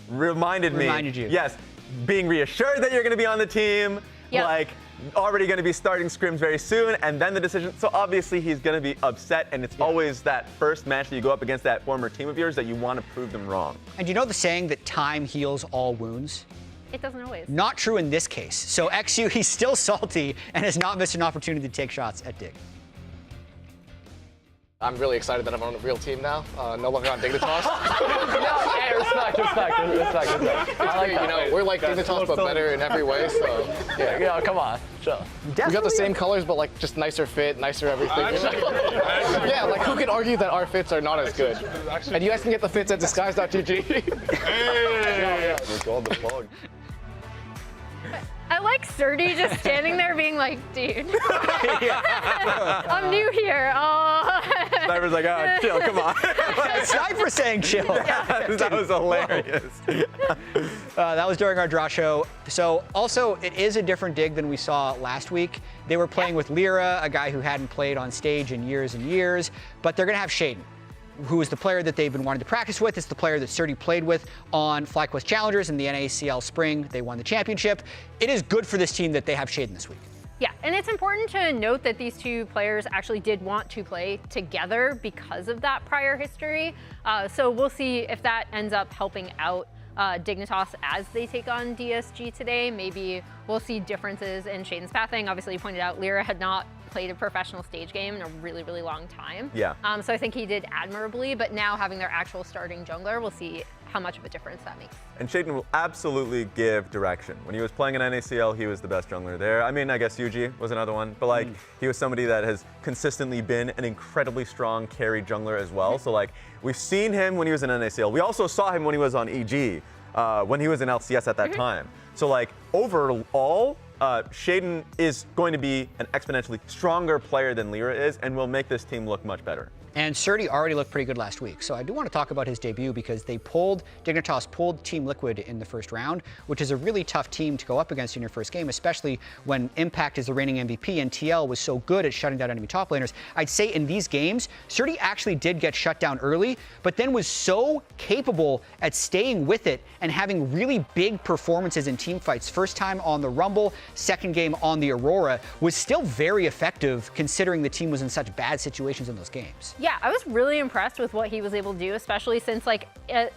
reminded you. Yes, being reassured that you're going to be on the team, like already going to be starting scrims very soon, and then the decision. So obviously he's going to be upset, and it's always that first match that you go up against that former team of yours that you want to prove them wrong. And you know the saying that time heals all wounds? It doesn't always. Not true in this case. So XU, he's still salty and has not missed an opportunity to take shots at Dig. I'm really excited that I'm on a real team now. No longer on Dignitas. Respect. I like that. You know, we're like Dignitas, but better in every way. So yeah, come on, chill. We got the same colors, but like just nicer fit, nicer everything. Yeah, like who could argue that our fits are not as good? And you guys can get the fits at disguise.gg. Hey! We called the plug. I like Sturdy just standing there being like, dude, I'm new here. Sniper's like, chill, come on. Sniper saying chill. That was hilarious. That was during our draw show. So also, it is a different Dig than we saw last week. They were playing with Lyra, a guy who hadn't played on stage in years and years, but they're going to have Shaden, who is the player that they've been wanting to practice with. It's the player that Sturdy played with on FlyQuest Challengers in the NACL Spring. They won the championship. It is good for this team that they have Shaden this week. Yeah, and it's important to note that these two players actually did want to play together because of that prior history. So we'll see if that ends up helping out Dignitas as they take on DSG today. Maybe we'll see differences in Shaden's pathing. Obviously, you pointed out Lyra had not played a professional stage game in a really, really long time. Yeah. So I think he did admirably, but now having their actual starting jungler, we'll see how much of a difference that makes. And Shaden will absolutely give direction. When he was playing in NACL, he was the best jungler there. I mean, I guess Yuji was another one, but like he was somebody that has consistently been an incredibly strong carry jungler as well. So like we've seen him when he was in NACL. We also saw him when he was on EG, when he was in LCS at that time. So like overall, Shaden is going to be an exponentially stronger player than Lyra is and will make this team look much better. And Sturdy already looked pretty good last week. So I do want to talk about his debut because Dignitas pulled Team Liquid in the first round, which is a really tough team to go up against in your first game, especially when Impact is the reigning MVP and TL was so good at shutting down enemy top laners. I'd say in these games, Sturdy actually did get shut down early, but then was so capable at staying with it and having really big performances in team fights. First time on the Rumble, second game on the Aurora, was still very effective considering the team was in such bad situations in those games. Yeah, I was really impressed with what he was able to do, especially since like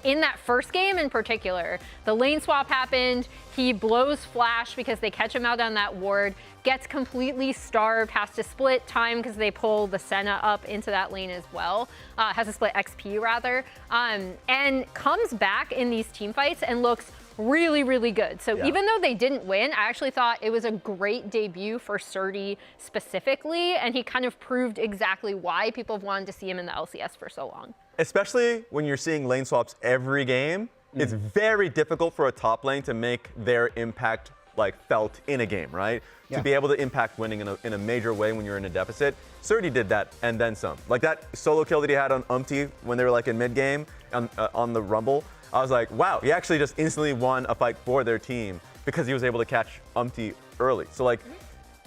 in that first game in particular, the lane swap happened, he blows Flash because they catch him out on that ward, gets completely starved, has to split time because they pull the Senna up into that lane as well, has to split XP rather, and comes back in these team fights and looks really, really good. So even though they didn't win, I actually thought it was a great debut for Sturdy specifically, and he kind of proved exactly why people have wanted to see him in the LCS for so long. Especially when you're seeing lane swaps every game, it's very difficult for a top lane to make their impact like felt in a game, right? To be able to impact winning in a major way when you're in a deficit. Sturdy did that and then some. Like that solo kill that he had on Umpty when they were like in mid game on the Rumble. I was like, wow, he actually just instantly won a fight for their team because he was able to catch Umpty early. So like,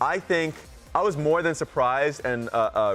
I think I was more than surprised and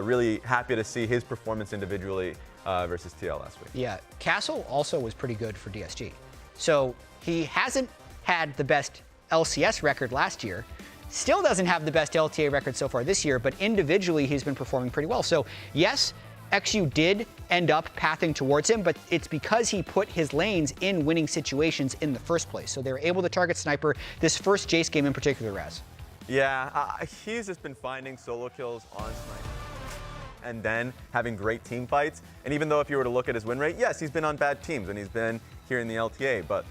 really happy to see his performance individually versus TL last week. Yeah, Castle also was pretty good for DSG. So he hasn't had the best LCS record last year, still doesn't have the best LTA record so far this year, but individually he's been performing pretty well. So yes, XU did end up pathing towards him, but it's because he put his lanes in winning situations in the first place. So they were able to target Sniper this first Jace game in particular, Raz. Yeah, he's just been finding solo kills on Sniper and then having great team fights. And even though if you were to look at his win rate, yes, he's been on bad teams and he's been here in the LTA, but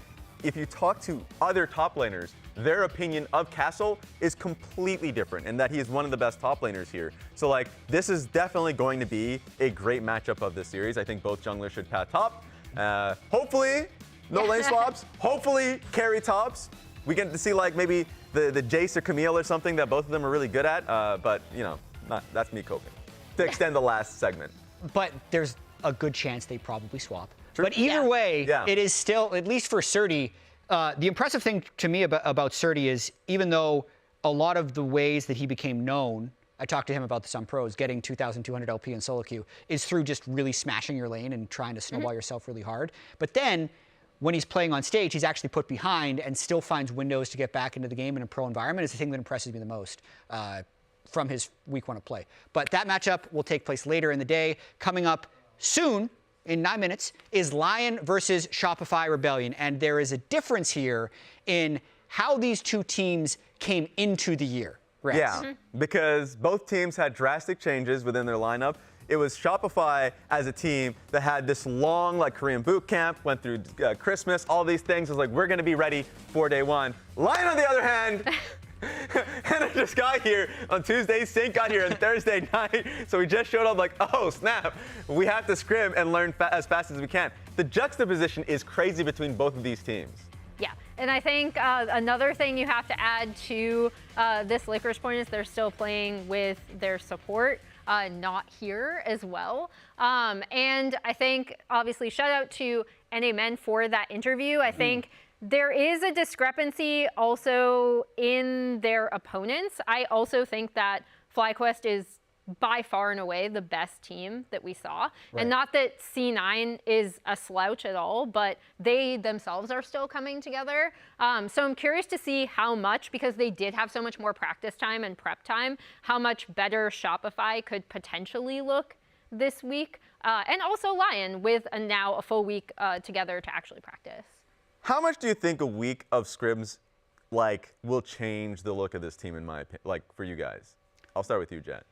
if you talk to other top laners, their opinion of Castle is completely different in that he is one of the best top laners here. So like, this is definitely going to be a great matchup of this series. I think both junglers should path top. Hopefully, No lane swaps. Hopefully carry tops. We get to see like maybe the Jace or Camille or something that both of them are really good at. But you know, that's me coping. To extend the last segment. But there's a good chance they probably swap. True. But either way, it is still, at least for Surdy, the impressive thing to me about Surdy is even though a lot of the ways that he became known, I talked to him about this on Pros, getting 2,200 LP in solo queue, is through just really smashing your lane and trying to snowball yourself really hard. But then, when he's playing on stage, he's actually put behind and still finds windows to get back into the game in a pro environment is the thing that impresses me the most from his week 1 of play. But that matchup will take place later in the day. Coming up soon, in 9 minutes, is Lyon versus Shopify Rebellion. And there is a difference here in how these two teams came into the year. Rex. Yeah, because both teams had drastic changes within their lineup. It was Shopify as a team that had this long, like, Korean boot camp, went through Christmas, all these things. It was like, we're going to be ready for day 1. Lyon, on the other hand, and I just got here on Tuesday. Saint got here on Thursday night. So we just showed up like, oh, snap. We have to scrim and learn as fast as we can. The juxtaposition is crazy between both of these teams. Yeah, and I think another thing you have to add to this Lakers point is they're still playing with their support. Not here as well. And I think, obviously, shout out to NA Men for that interview. I think there is a discrepancy also in their opponents. I also think that FlyQuest is by far and away the best team that we saw. Right. And not that C9 is a slouch at all, but they themselves are still coming together. So I'm curious to see how much, because they did have so much more practice time and prep time, how much better Shopify could potentially look this week. And also Lyon with now a full week together to actually practice. How much do you think a week of scrims will change the look of this team, in my opinion, for you guys? I'll start with you, Jet.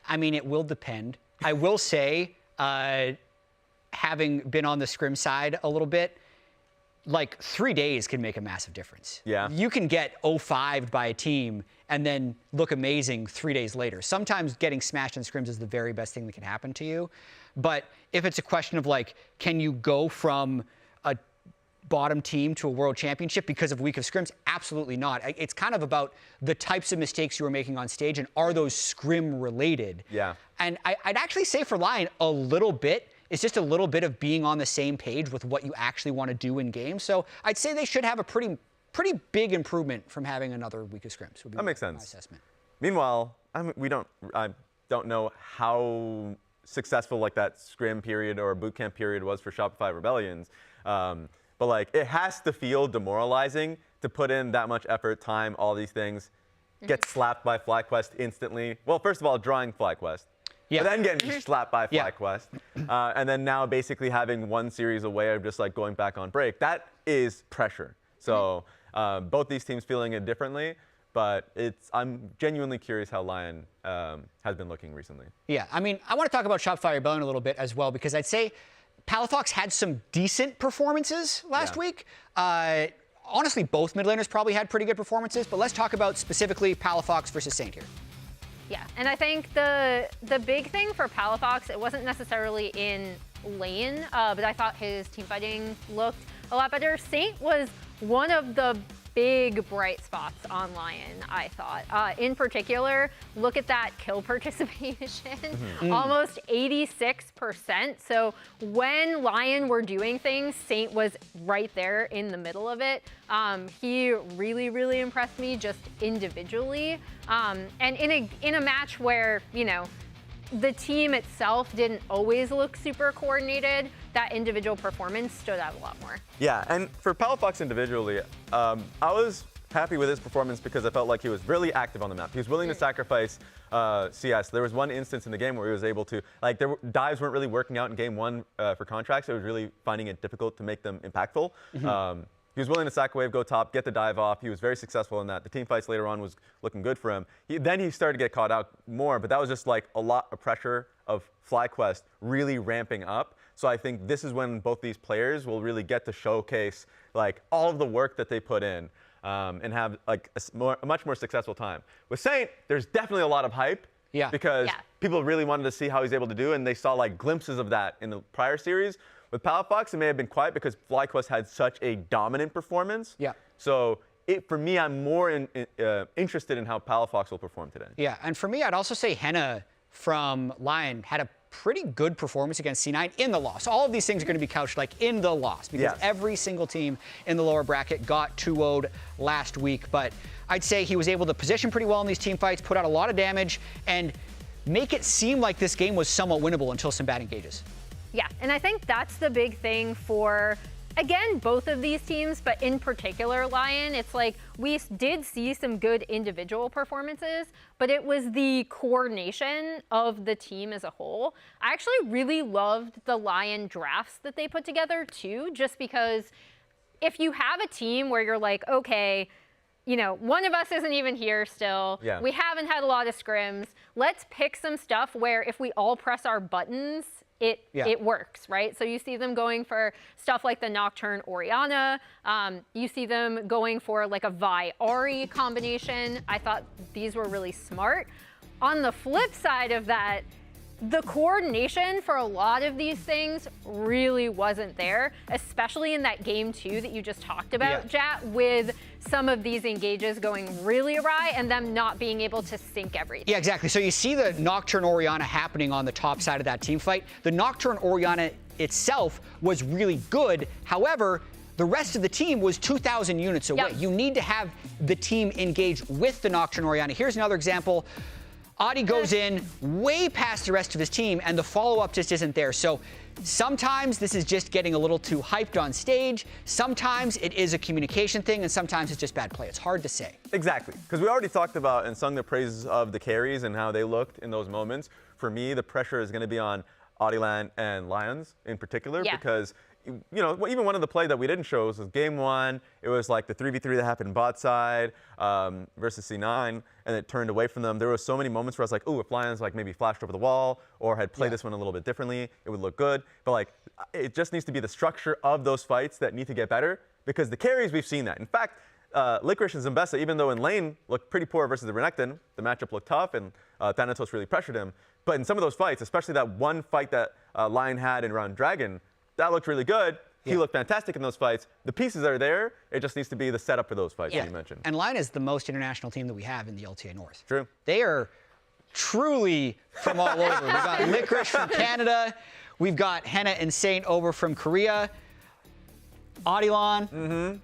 I mean, it will depend. I will say, having been on the scrim side a little bit, 3 days can make a massive difference. Yeah. You can get 0-5'd by a team and then look amazing 3 days later. Sometimes getting smashed in scrims is the very best thing that can happen to you. But if it's a question of can you go from a bottom team to a world championship because of a week of scrims? Absolutely not. It's kind of about the types of mistakes you were making on stage and are those scrim related? Yeah. And I'd actually say for Lyon, a little bit. It's just a little bit of being on the same page with what you actually want to do in game. So I'd say they should have a pretty big improvement from having another week of scrims. Would be that makes my sense. Assessment. Meanwhile, I don't know how successful that scrim period or bootcamp period was for Shopify Rebellions. But it has to feel demoralizing to put in that much effort, time, all these things, get slapped by FlyQuest instantly. Well, first of all, drawing FlyQuest. Yeah. But then getting slapped by FlyQuest. And then now basically having one series away of just going back on break. That is pressure. So both these teams feeling it differently. But I'm genuinely curious how Lyon has been looking recently. Yeah, I mean, I want to talk about Shopify Rebellion a little bit as well, because I'd say Palafox had some decent performances last week. Honestly, both mid laners probably had pretty good performances, but let's talk about specifically Palafox versus Saint here. Yeah, and I think the big thing for Palafox, it wasn't necessarily in lane, but I thought his team fighting looked a lot better. Saint was one of the big bright spots on Lyon, I thought. In particular, look at that kill participation, almost 86%. So when Lyon were doing things, Saint was right there in the middle of it. He really, really impressed me just individually. And in a match where, the team itself didn't always look super coordinated, that individual performance stood out a lot more. Yeah, and for Palafox individually, I was happy with his performance because I felt like he was really active on the map. He was willing to sacrifice CS. There was one instance in the game where he was able to, dives weren't really working out in game 1 for contracts. So he was really finding it difficult to make them impactful. He was willing to sack wave, go top, get the dive off. He was very successful in that. The team fights later on was looking good for him. Then he started to get caught out more, but that was just a lot of pressure of FlyQuest really ramping up. So I think this is when both these players will really get to showcase all of the work that they put in and have a much more successful time. With Saint, there's definitely a lot of hype. Because people really wanted to see how he's able to do, and they saw glimpses of that in the prior series. With Palafox, it may have been quiet because FlyQuest had such a dominant performance. Yeah. So for me, I'm more interested in how Palafox will perform today. Yeah, and for me, I'd also say Henna from Lyon had a pretty good performance against C9 in the loss. All of these things are going to be couched like in the loss because every single team in the lower bracket got 2-0'd last week. But I'd say he was able to position pretty well in these team fights, put out a lot of damage, and make it seem like this game was somewhat winnable until some bad engages. Yeah, and I think that's the big thing for, again, both of these teams, but in particular Lyon. It's like we did see some good individual performances, but it was the coordination of the team as a whole. I actually really loved the Lyon drafts that they put together too, just because if you have a team where you're like, okay, you know, one of us isn't even here still. Yeah. We haven't had a lot of scrims. Let's pick some stuff where if we all press our buttons, it works, right? So you see them going for stuff like the Nocturne Orianna. You see them going for like a Vi Ahri combination. I thought these were really smart. On the flip side of that, the coordination for a lot of these things really wasn't there, especially in that game 2 that you just talked about, Jat, with some of these engages going really awry and them not being able to sync everything. Yeah, exactly. So you see the Nocturne Orianna happening on the top side of that team fight. The Nocturne Orianna itself was really good. However, the rest of the team was 2,000 units away. You need to have the team engage with the Nocturne Orianna. Here's another example. Adi goes in way past the rest of his team, and the follow-up just isn't there. So sometimes this is just getting a little too hyped on stage. Sometimes it is a communication thing, and sometimes it's just bad play. It's hard to say. Exactly, because we already talked about and sung the praises of the carries and how they looked in those moments. For me, the pressure is going to be on Adilan and Lions in particular, because you know, even one of the play that we didn't show was game 1. It was like the 3v3 that happened bot side versus C9, and it turned away from them. There were so many moments where I was like, oh, if Lions like maybe flashed over the wall or had played this one a little bit differently, it would look good. But like, it just needs to be the structure of those fights that need to get better, because the carries, we've seen that. In fact, Licorice and Zambessa, even though in lane looked pretty poor versus the Renekton, the matchup looked tough, and Thanatos really pressured him. But in some of those fights, especially that one fight that Lion had in round Dragon, that looked really good. He looked fantastic in those fights. The pieces are there. It just needs to be the setup for those fights that you mentioned. And Lyon is the most international team that we have in the LTA North. True. They are truly from all over. We've got Licorice from Canada. We've got Henna and Saint over from Korea. Adilan.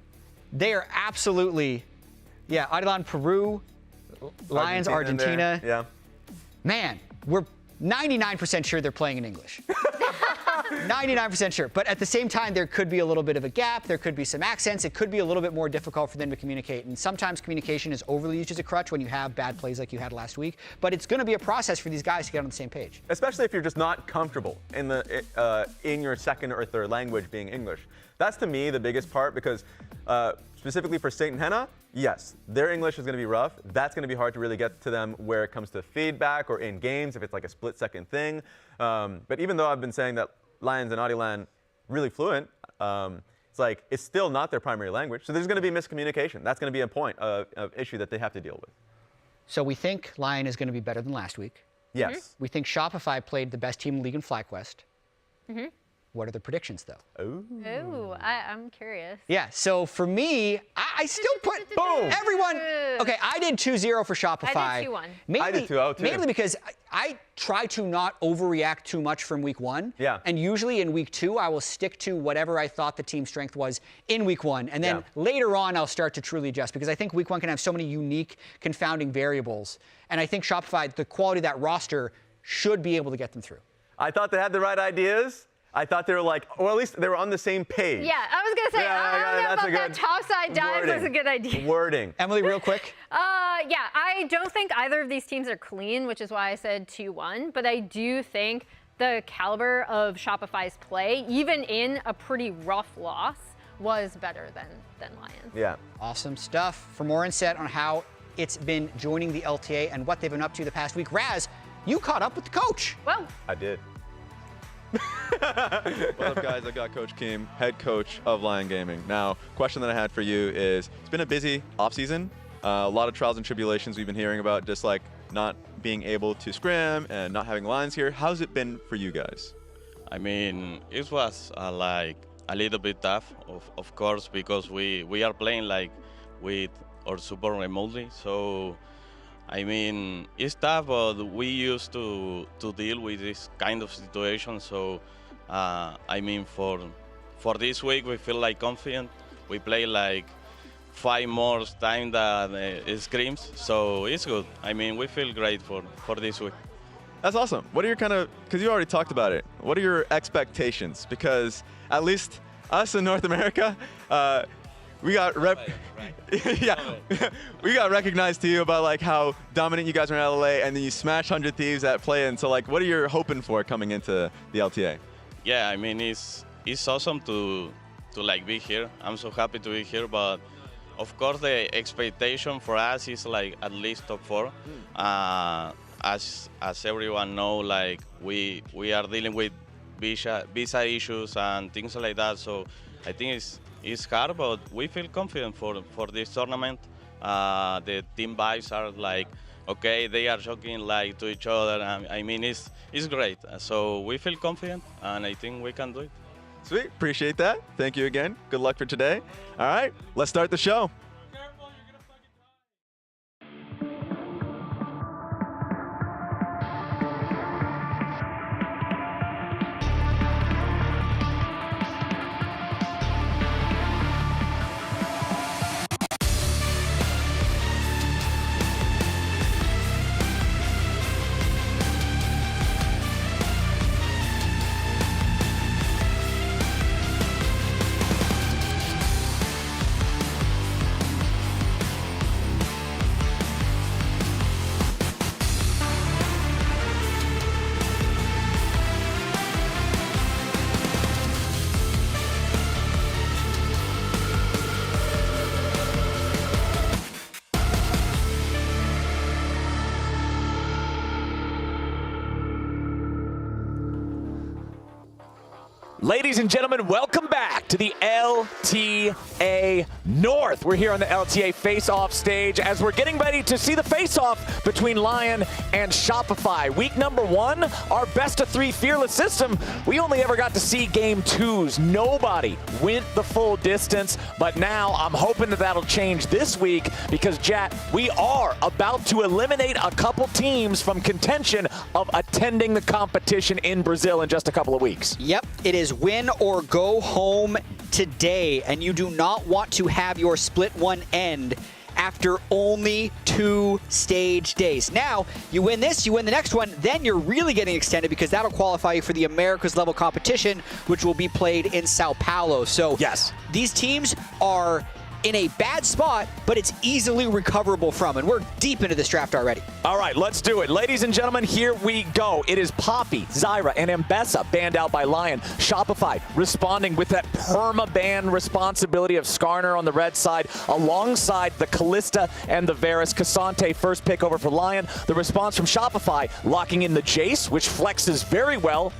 They are absolutely, Adilan, Peru. Lions, Argentina. Yeah. Man, we're 99% sure they're playing in English. 99% sure. But at the same time, there could be a little bit of a gap. There could be some accents. It could be a little bit more difficult for them to communicate. And sometimes communication is overly used as a crutch when you have bad plays like you had last week. But it's going to be a process for these guys to get on the same page. Especially if you're just not comfortable in your second or third language being English. That's, to me, the biggest part, because specifically for Saint and Henna, yes, their English is going to be rough. That's going to be hard to really get to them where it comes to feedback or in games, if it's like a split-second thing. But even though I've been saying that Lions and Adilan really fluent, it's like it's still not their primary language. So there's going to be miscommunication. That's going to be a point of issue that they have to deal with. So we think Lyon is going to be better than last week. Yes. We think Shopify played the best team in the league in FlyQuest. What are the predictions, though? Ooh, I'm curious. Yeah, so for me, I still put everyone. Okay, I did 2-0 for Shopify. I did 2-1. Mainly, I did 2-0 too. Mainly because I try to not overreact too much from week 1. Yeah. And usually in week 2, I will stick to whatever I thought the team strength was in week 1. And then later on, I'll start to truly adjust, because I think week 1 can have so many unique confounding variables. And I think Shopify, the quality of that roster, should be able to get them through. I thought they had the right ideas. I thought they were like, or at least they were on the same page. Yeah, I was going to say, I don't know about that topside dive was a good idea. Wording. Emily, real quick. Yeah, I don't think either of these teams are clean, which is why I said 2-1. But I do think the caliber of Shopify's play, even in a pretty rough loss, was better than Lions. Yeah. Awesome stuff. For more insight on how it's been joining the LTA and what they've been up to the past week, Raz, you caught up with the coach. Well, I did. What's up, guys? I got Coach Kim, head coach of Lyon Gaming. Now, question that I had for you is, it's been a busy offseason. A lot of trials and tribulations we've been hearing about, just like not being able to scrim and not having Lions here. How's it been for you guys? I mean, it was like a little bit tough, of course, because we are playing like with our support remotely. So, I mean, it's tough, but we used to deal with this kind of situation. So, I mean, for this week, we feel like confident. We play like 5 more times than Scrims, so it's good. I mean, we feel great for this week. That's awesome. What are your because you already talked about it, what are your expectations? Because at least us in North America, we got we got recognized to you about like how dominant you guys are in LA, and then you smash 100 Thieves at play-in. So like, what are you hoping for coming into the LTA? Yeah, I mean, it's awesome to like be here. I'm so happy to be here, but of course the expectation for us is like at least top 4. As everyone know, like we are dealing with visa issues and things like that. So I think it's hard, but we feel confident for this tournament. The team vibes are like, okay, they are joking like to each other. I mean, it's great. So we feel confident, and I think we can do it. Sweet, appreciate that. Thank you again. Good luck for today. All right, let's start the show. Ladies and gentlemen, welcome back to the LTA North. We're here on the LTA face-off stage as we're getting ready to see the face-off between Lyon and Shopify. Week number 1, our best-of-3 fearless system. We only ever got to see game 2s. Nobody went the full distance, but now I'm hoping that that'll change this week because, Jat, we are about to eliminate a couple teams from contention of attending the competition in Brazil in just a couple of weeks. Yep, it is win or go home today, and you do not want to have your split one end after only 2 stage days. Now, you win this, you win the next one, then you're really getting extended because that'll qualify you for the Americas level competition, which will be played in Sao Paulo. So yes, these teams are in a bad spot, but it's easily recoverable from, and we're deep into this draft already. All right, let's do it. Ladies and gentlemen, here we go. It is Poppy, Zyra, and Mbessa banned out by Lyon. Shopify responding with that perma-ban responsibility of Skarner on the red side, alongside the Callista and the Varus. Cassante first pick over for Lyon. The response from Shopify, locking in the Jace, which flexes very well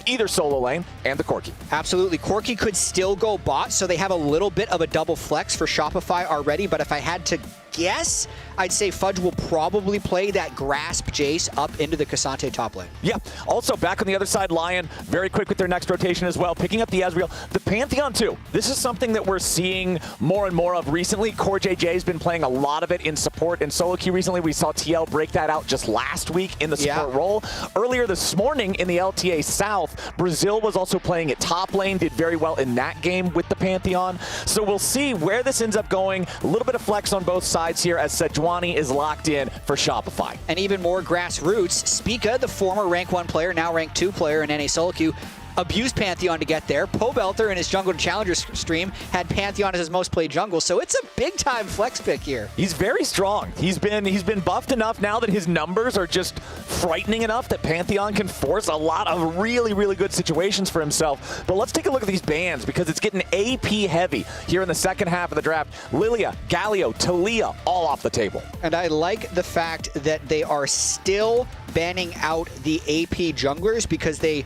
either solo lane and the Corki. Absolutely. Corki could still go bot, so they have a little bit of a double flex for Shopify already, but if I had to guess, I'd say Fudge will probably play that Grasp Jace up into the Cassante top lane. Yeah. Also, back on the other side, Lyon, very quick with their next rotation as well, picking up the Ezreal. The Pantheon, too. This is something that we're seeing more and more of recently. Core JJ has been playing a lot of it in support and solo queue recently. We saw TL break that out just last week in the support role. Earlier this morning in the LTA South, Brazil was also playing at top lane, did very well in that game with the Pantheon. So we'll see where this ends up going. A little bit of flex on both sides here as Sejuani is locked in for Shopify. And even more grassroots, Spica, the former rank 1 player, now rank 2 player in NA solo queue, abused Pantheon to get there. Pobelter in his Jungle to Challenger stream had Pantheon as his most played jungle, so it's a big time flex pick here. He's very strong. He's been buffed enough now that his numbers are just frightening enough that Pantheon can force a lot of really, really good situations for himself. But let's take a look at these bans because it's getting AP heavy here in the second half of the draft. Lilia, Galio, Talia, all off the table. And I like the fact that they are still banning out the AP junglers because they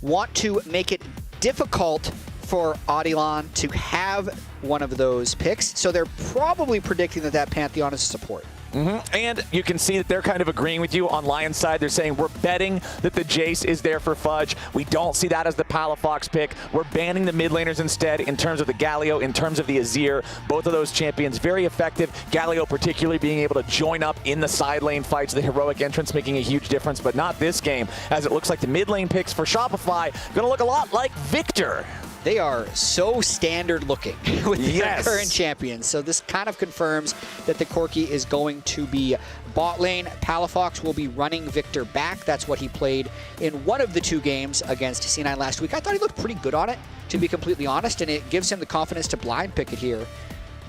want to make it difficult for Audilon to have one of those picks. So they're probably predicting that Pantheon is support. And you can see that they're kind of agreeing with you on Lion's side. They're saying we're betting that the Jace is there for Fudge. We don't see that as the Palafox pick. We're banning the mid laners instead in terms of the Galio, in terms of the Azir. Both of those champions very effective. Galio particularly being able to join up in the side lane fights, the heroic entrance making a huge difference, but not this game, as it looks like the mid lane picks for Shopify going to look a lot like Victor. They are so standard looking with their current champions. So this kind of confirms that the Corki is going to be bot lane. Palafox will be running Victor back. That's what he played in one of the 2 games against C9 last week. I thought he looked pretty good on it, to be completely honest, and it gives him the confidence to blind pick it here.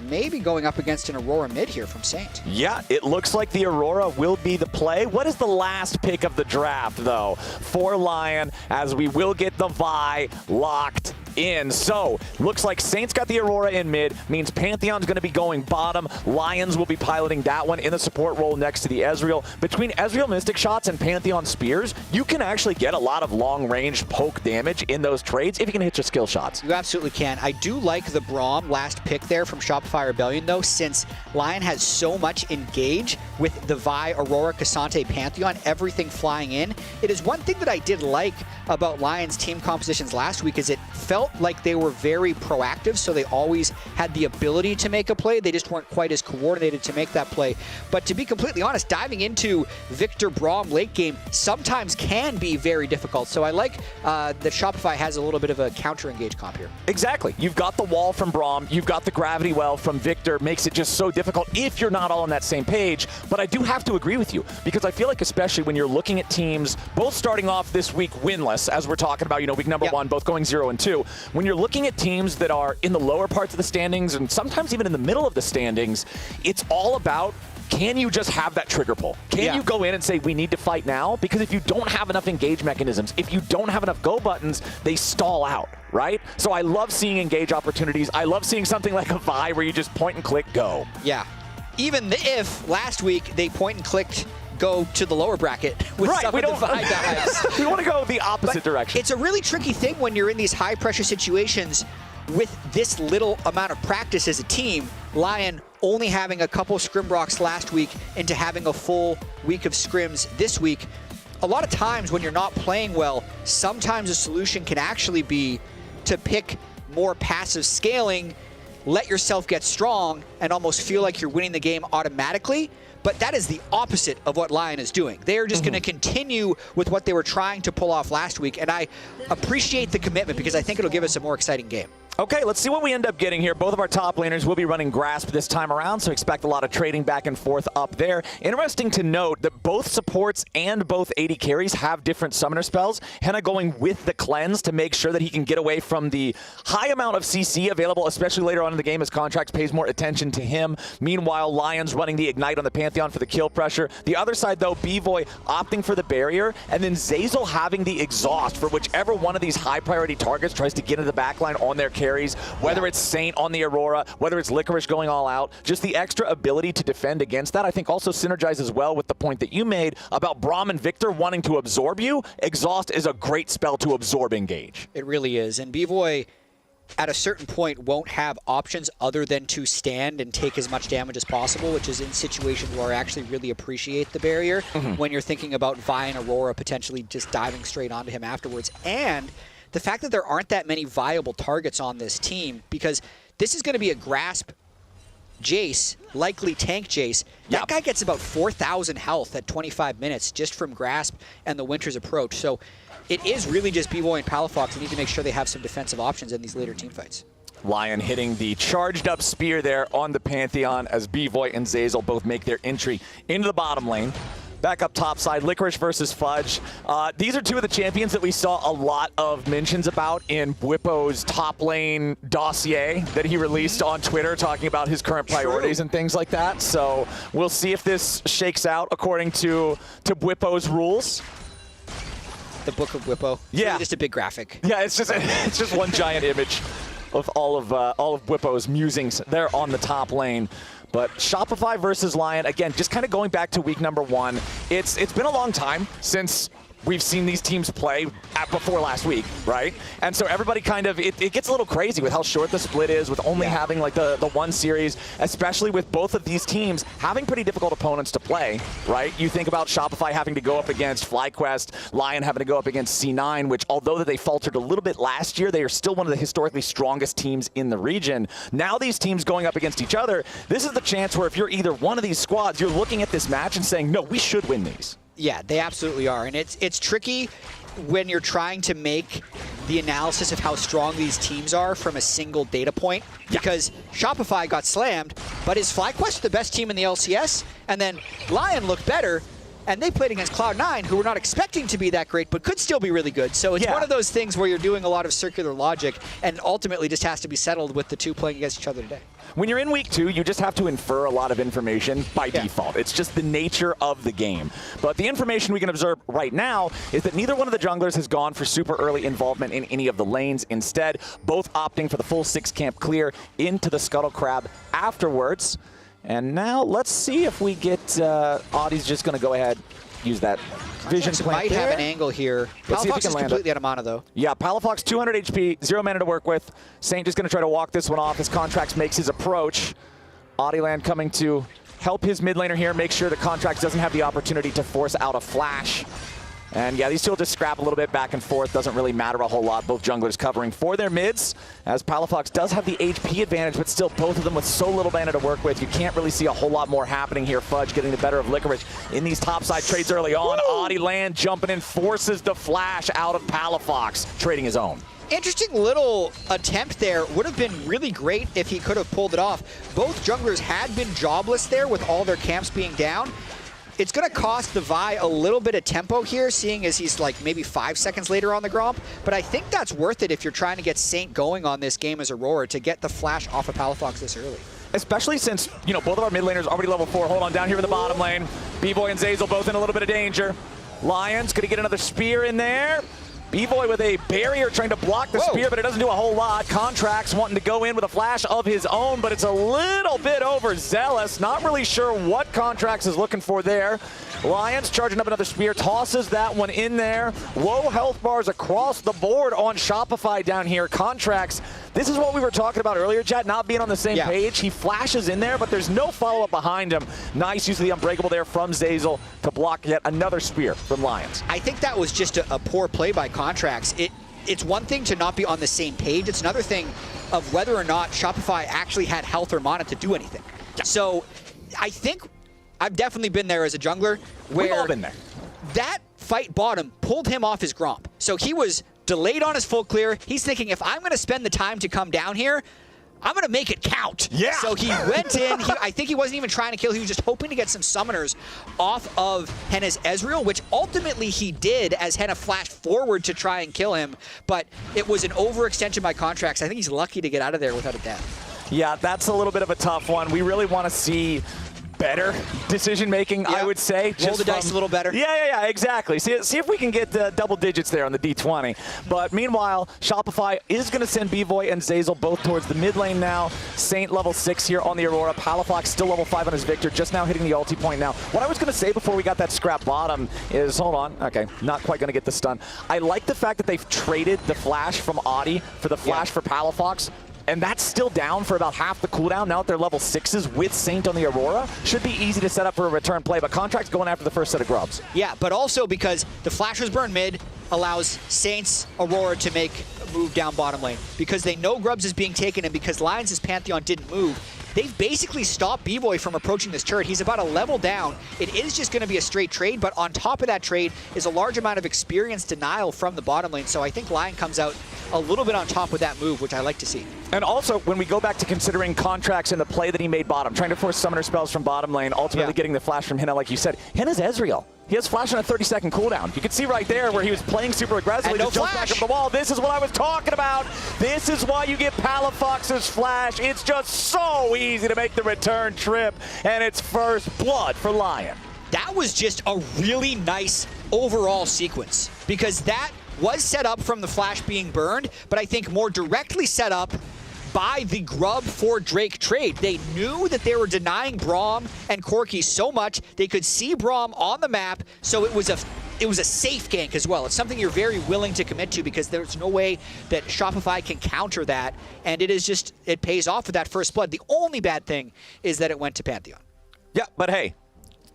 Maybe going up against an Aurora mid here from Saint. Yeah, it looks like the Aurora will be the play. What is the last pick of the draft, though, for Lion, as we will get the Vi locked in? So, looks like Saints got the Aurora in mid, means Pantheon's going to be going bottom. Lions will be piloting that one in the support role next to the Ezreal. Between Ezreal Mystic Shots and Pantheon Spears, you can actually get a lot of long-range poke damage in those trades if you can hit your skill shots. You absolutely can. I do like the Braum last pick there from Shopify Rebellion, though, since Lion has so much engage with the Vi, Aurora, Cassante, Pantheon, everything flying in. It is one thing that I did like about Lion's team compositions last week is it felt like they were very proactive, so they always had the ability to make a play. They just weren't quite as coordinated to make that play. But to be completely honest, diving into Victor Braum late game sometimes can be very difficult. So I like that Shopify has a little bit of a counter-engage comp here. Exactly. You've got the wall from Braum. You've got the gravity well from Victor. Makes it just so difficult if you're not all on that same page. But I do have to agree with you, because I feel like especially when you're looking at teams both starting off this week winless, as we're talking about, week number 1, both going 0-2. When you're looking at teams that are in the lower parts of the standings and sometimes even in the middle of the standings, it's all about, can you just have that trigger pull? Can you go in and say, we need to fight now? Because if you don't have enough engage mechanisms, if you don't have enough go buttons, they stall out, right? So I love seeing engage opportunities. I love seeing something like a Vi where you just point and click, go. Yeah. Even if last week they point and clicked go to the lower bracket with some of the Vi dives. We want to go the opposite direction. It's a really tricky thing when you're in these high pressure situations with this little amount of practice as a team. Lion only having a couple scrim blocks last week into having a full week of scrims this week. A lot of times when you're not playing well, sometimes a solution can actually be to pick more passive scaling, let yourself get strong, and almost feel like you're winning the game automatically. But that is the opposite of what Lion is doing. They're just going to continue with what they were trying to pull off last week, and I appreciate the commitment because I think it'll give us a more exciting game. Okay, let's see what we end up getting here. Both of our top laners will be running Grasp this time around, so expect a lot of trading back and forth up there. Interesting to note that both supports and both AD carries have different summoner spells. Henna going with the Cleanse to make sure that he can get away from the high amount of CC available, especially later on in the game as Contracts pays more attention to him. Meanwhile, Lion's running the Ignite on the Pantheon for the kill pressure. The other side, though, Bvoy opting for the barrier, and then Zazel having the Exhaust for whichever one of these high-priority targets tries to get into the backline on their carries, whether it's Saint on the Aurora, whether it's Licorice going all out. Just the extra ability to defend against that, I think, also synergizes well with the point that you made about Braum and Victor wanting to absorb you. Exhaust is a great spell to absorb engage. It really is, and Bvoy at a certain point won't have options other than to stand and take as much damage as possible, which is in situations where I actually really appreciate the barrier when you're thinking about Vi and Aurora potentially just diving straight onto him afterwards. And the fact that there aren't that many viable targets on this team, because this is going to be a Grasp Jace, likely tank Jace. That guy gets about 4,000 health at 25 minutes just from Grasp and the Winter's Approach. So it is really just Bvoy and Palafox who need to make sure they have some defensive options in these later team fights. Lion hitting the charged up spear there on the Pantheon as Bvoy and Zazel both make their entry into the bottom lane. Back up top side, Licorice versus Fudge. These are two of the champions that we saw a lot of mentions about in Bwipo's top lane dossier that he released on Twitter, talking about his current priorities and things like that. So we'll see if this shakes out according to Bwipo's rules. The Book of Bwipo. Yeah, really just a big graphic. Yeah, it's just one giant image of all of Bwipo's musings there on the top lane. But Shopify versus Lion, again, just kind of going back to week number 1. It's been a long time since we've seen these teams play before last week, right? And so everybody kind of, it gets a little crazy with how short the split is, with only having like the one series, especially with both of these teams having pretty difficult opponents to play, right? You think about Shopify having to go up against FlyQuest, Lyon having to go up against C9, which although they faltered a little bit last year, they are still one of the historically strongest teams in the region. Now these teams going up against each other, this is the chance where if you're either one of these squads, you're looking at this match and saying, no, we should win these. Yeah, they absolutely are. And it's tricky when you're trying to make the analysis of how strong these teams are from a single data point, because Shopify got slammed, but is FlyQuest the best team in the LCS? And then Lyon looked better, and they played against Cloud9, who were not expecting to be that great, but could still be really good. So it's one of those things where you're doing a lot of circular logic, and ultimately just has to be settled with the two playing against each other today. When you're in week 2, you just have to infer a lot of information by default. It's just the nature of the game. But the information we can observe right now is that neither one of the junglers has gone for super early involvement in any of the lanes. Instead, both opting for the full 6-camp clear into the Scuttle Crab afterwards. And now let's see if we get Audie's just going to go ahead, use that vision plant might there. have an angle here. Palafox is completely out of mana, though. Yeah, Palafox 200 HP, 0 mana to work with. Saint just going to try to walk this one off as Contracts makes his approach. Audieland coming to help his mid laner here, make sure that Contracts doesn't have the opportunity to force out a flash. And yeah, these two will just scrap a little bit back and forth. Doesn't really matter a whole lot. Both junglers covering for their mids, as Palafox does have the HP advantage, but still both of them with so little mana to work with. You can't really see a whole lot more happening here. Fudge getting the better of Licorice in these topside trades early on. Audieland jumping in, forces the flash out of Palafox, trading his own. Interesting little attempt there. Would have been really great if he could have pulled it off. Both junglers had been jobless there with all their camps being down. It's going to cost the Vi a little bit of tempo here, seeing as he's like maybe 5 seconds later on the Gromp. But I think that's worth it if you're trying to get Saint going on this game as Aurora to get the flash off of Palafox this early. Especially since, you know, both of our mid laners already level 4. Hold on, down here in the bottom lane. B-Boy and Zazel both in a little bit of danger. Lion's going to get another spear in there. B-Boy with a barrier trying to block the spear, but it doesn't do a whole lot. Contracts wanting to go in with a flash of his own, but it's a little bit overzealous. Not really sure what Contracts is looking for there. Lions charging up another spear, tosses that one in there. Low health bars across the board on Shopify down here. Contracts, this is what we were talking about earlier, Chad, not being on the same page. He flashes in there, but there's no follow-up behind him. Nice use of the Unbreakable there from Zazel to block yet another spear from Lions. I think that was just a poor play by Contracts. It's one thing to not be on the same page. It's another thing of whether or not Shopify actually had health or mana to do anything. So I think I've definitely been there as a jungler where We've all been there. That fight bottom pulled him off his Gromp. So he was delayed on his full clear. He's thinking, if I'm going to spend the time to come down here, I'm going to make it count. Yeah. So he went in. I think he wasn't even trying to kill. He was just hoping to get some summoners off of Henna's Ezreal, which ultimately he did as Henna flashed forward to try and kill him. But it was an overextension by Contracts. I think he's lucky to get out of there without a death. Yeah, that's a little bit of a tough one. We really want to see better decision making, I would say. Roll the dice a little better. Yeah, exactly. See if we can get double digits there on the D20. But meanwhile, Shopify is going to send B-Boy and Zazel both towards the mid lane now. Saint level 6 here on the Aurora. Palafox still level 5 on his Victor, just now hitting the ulti point now. What I was going to say before we got that scrap bottom is, hold on, okay, not quite going to get the stun. I like the fact that they've traded the flash from Audie for the flash for Palafox. And that's still down for about half the cooldown now that they're level 6s with Saint on the Aurora. Should be easy to set up for a return play, but Contract's going after the first set of grubs. Yeah, but also because the flash was burned mid allows Saint's Aurora to make a move down bottom lane. Because they know grubs is being taken and because Lions' Pantheon didn't move, they've basically stopped B-Boy from approaching this turret. He's about a level down. It is just going to be a straight trade, but on top of that trade is a large amount of experience denial from the bottom lane. So I think Lion comes out a little bit on top with that move, which I like to see. And also, when we go back to considering Contracts and the play that he made bottom, trying to force summoner spells from bottom lane, ultimately getting the flash from Henna, like you said. Henna's Ezreal. He has flash on a 30-second cooldown. You can see right there where he was playing super aggressively. And no just back up the wall. This is what I was talking about. This is why you get Palafox's flash. It's just so easy to make the return trip, and it's first blood for Lion. That was just a really nice overall sequence because that was set up from the flash being burned, but I think more directly set up by the Grub for Drake trade. They knew that they were denying Braum and Corki so much they could see Braum on the map, so it was a it was a safe gank as well. It's something you're very willing to commit to because there's no way that Shopify can counter that, and it pays off with that first blood. The only bad thing is that it went to Pantheon. Yeah, but hey,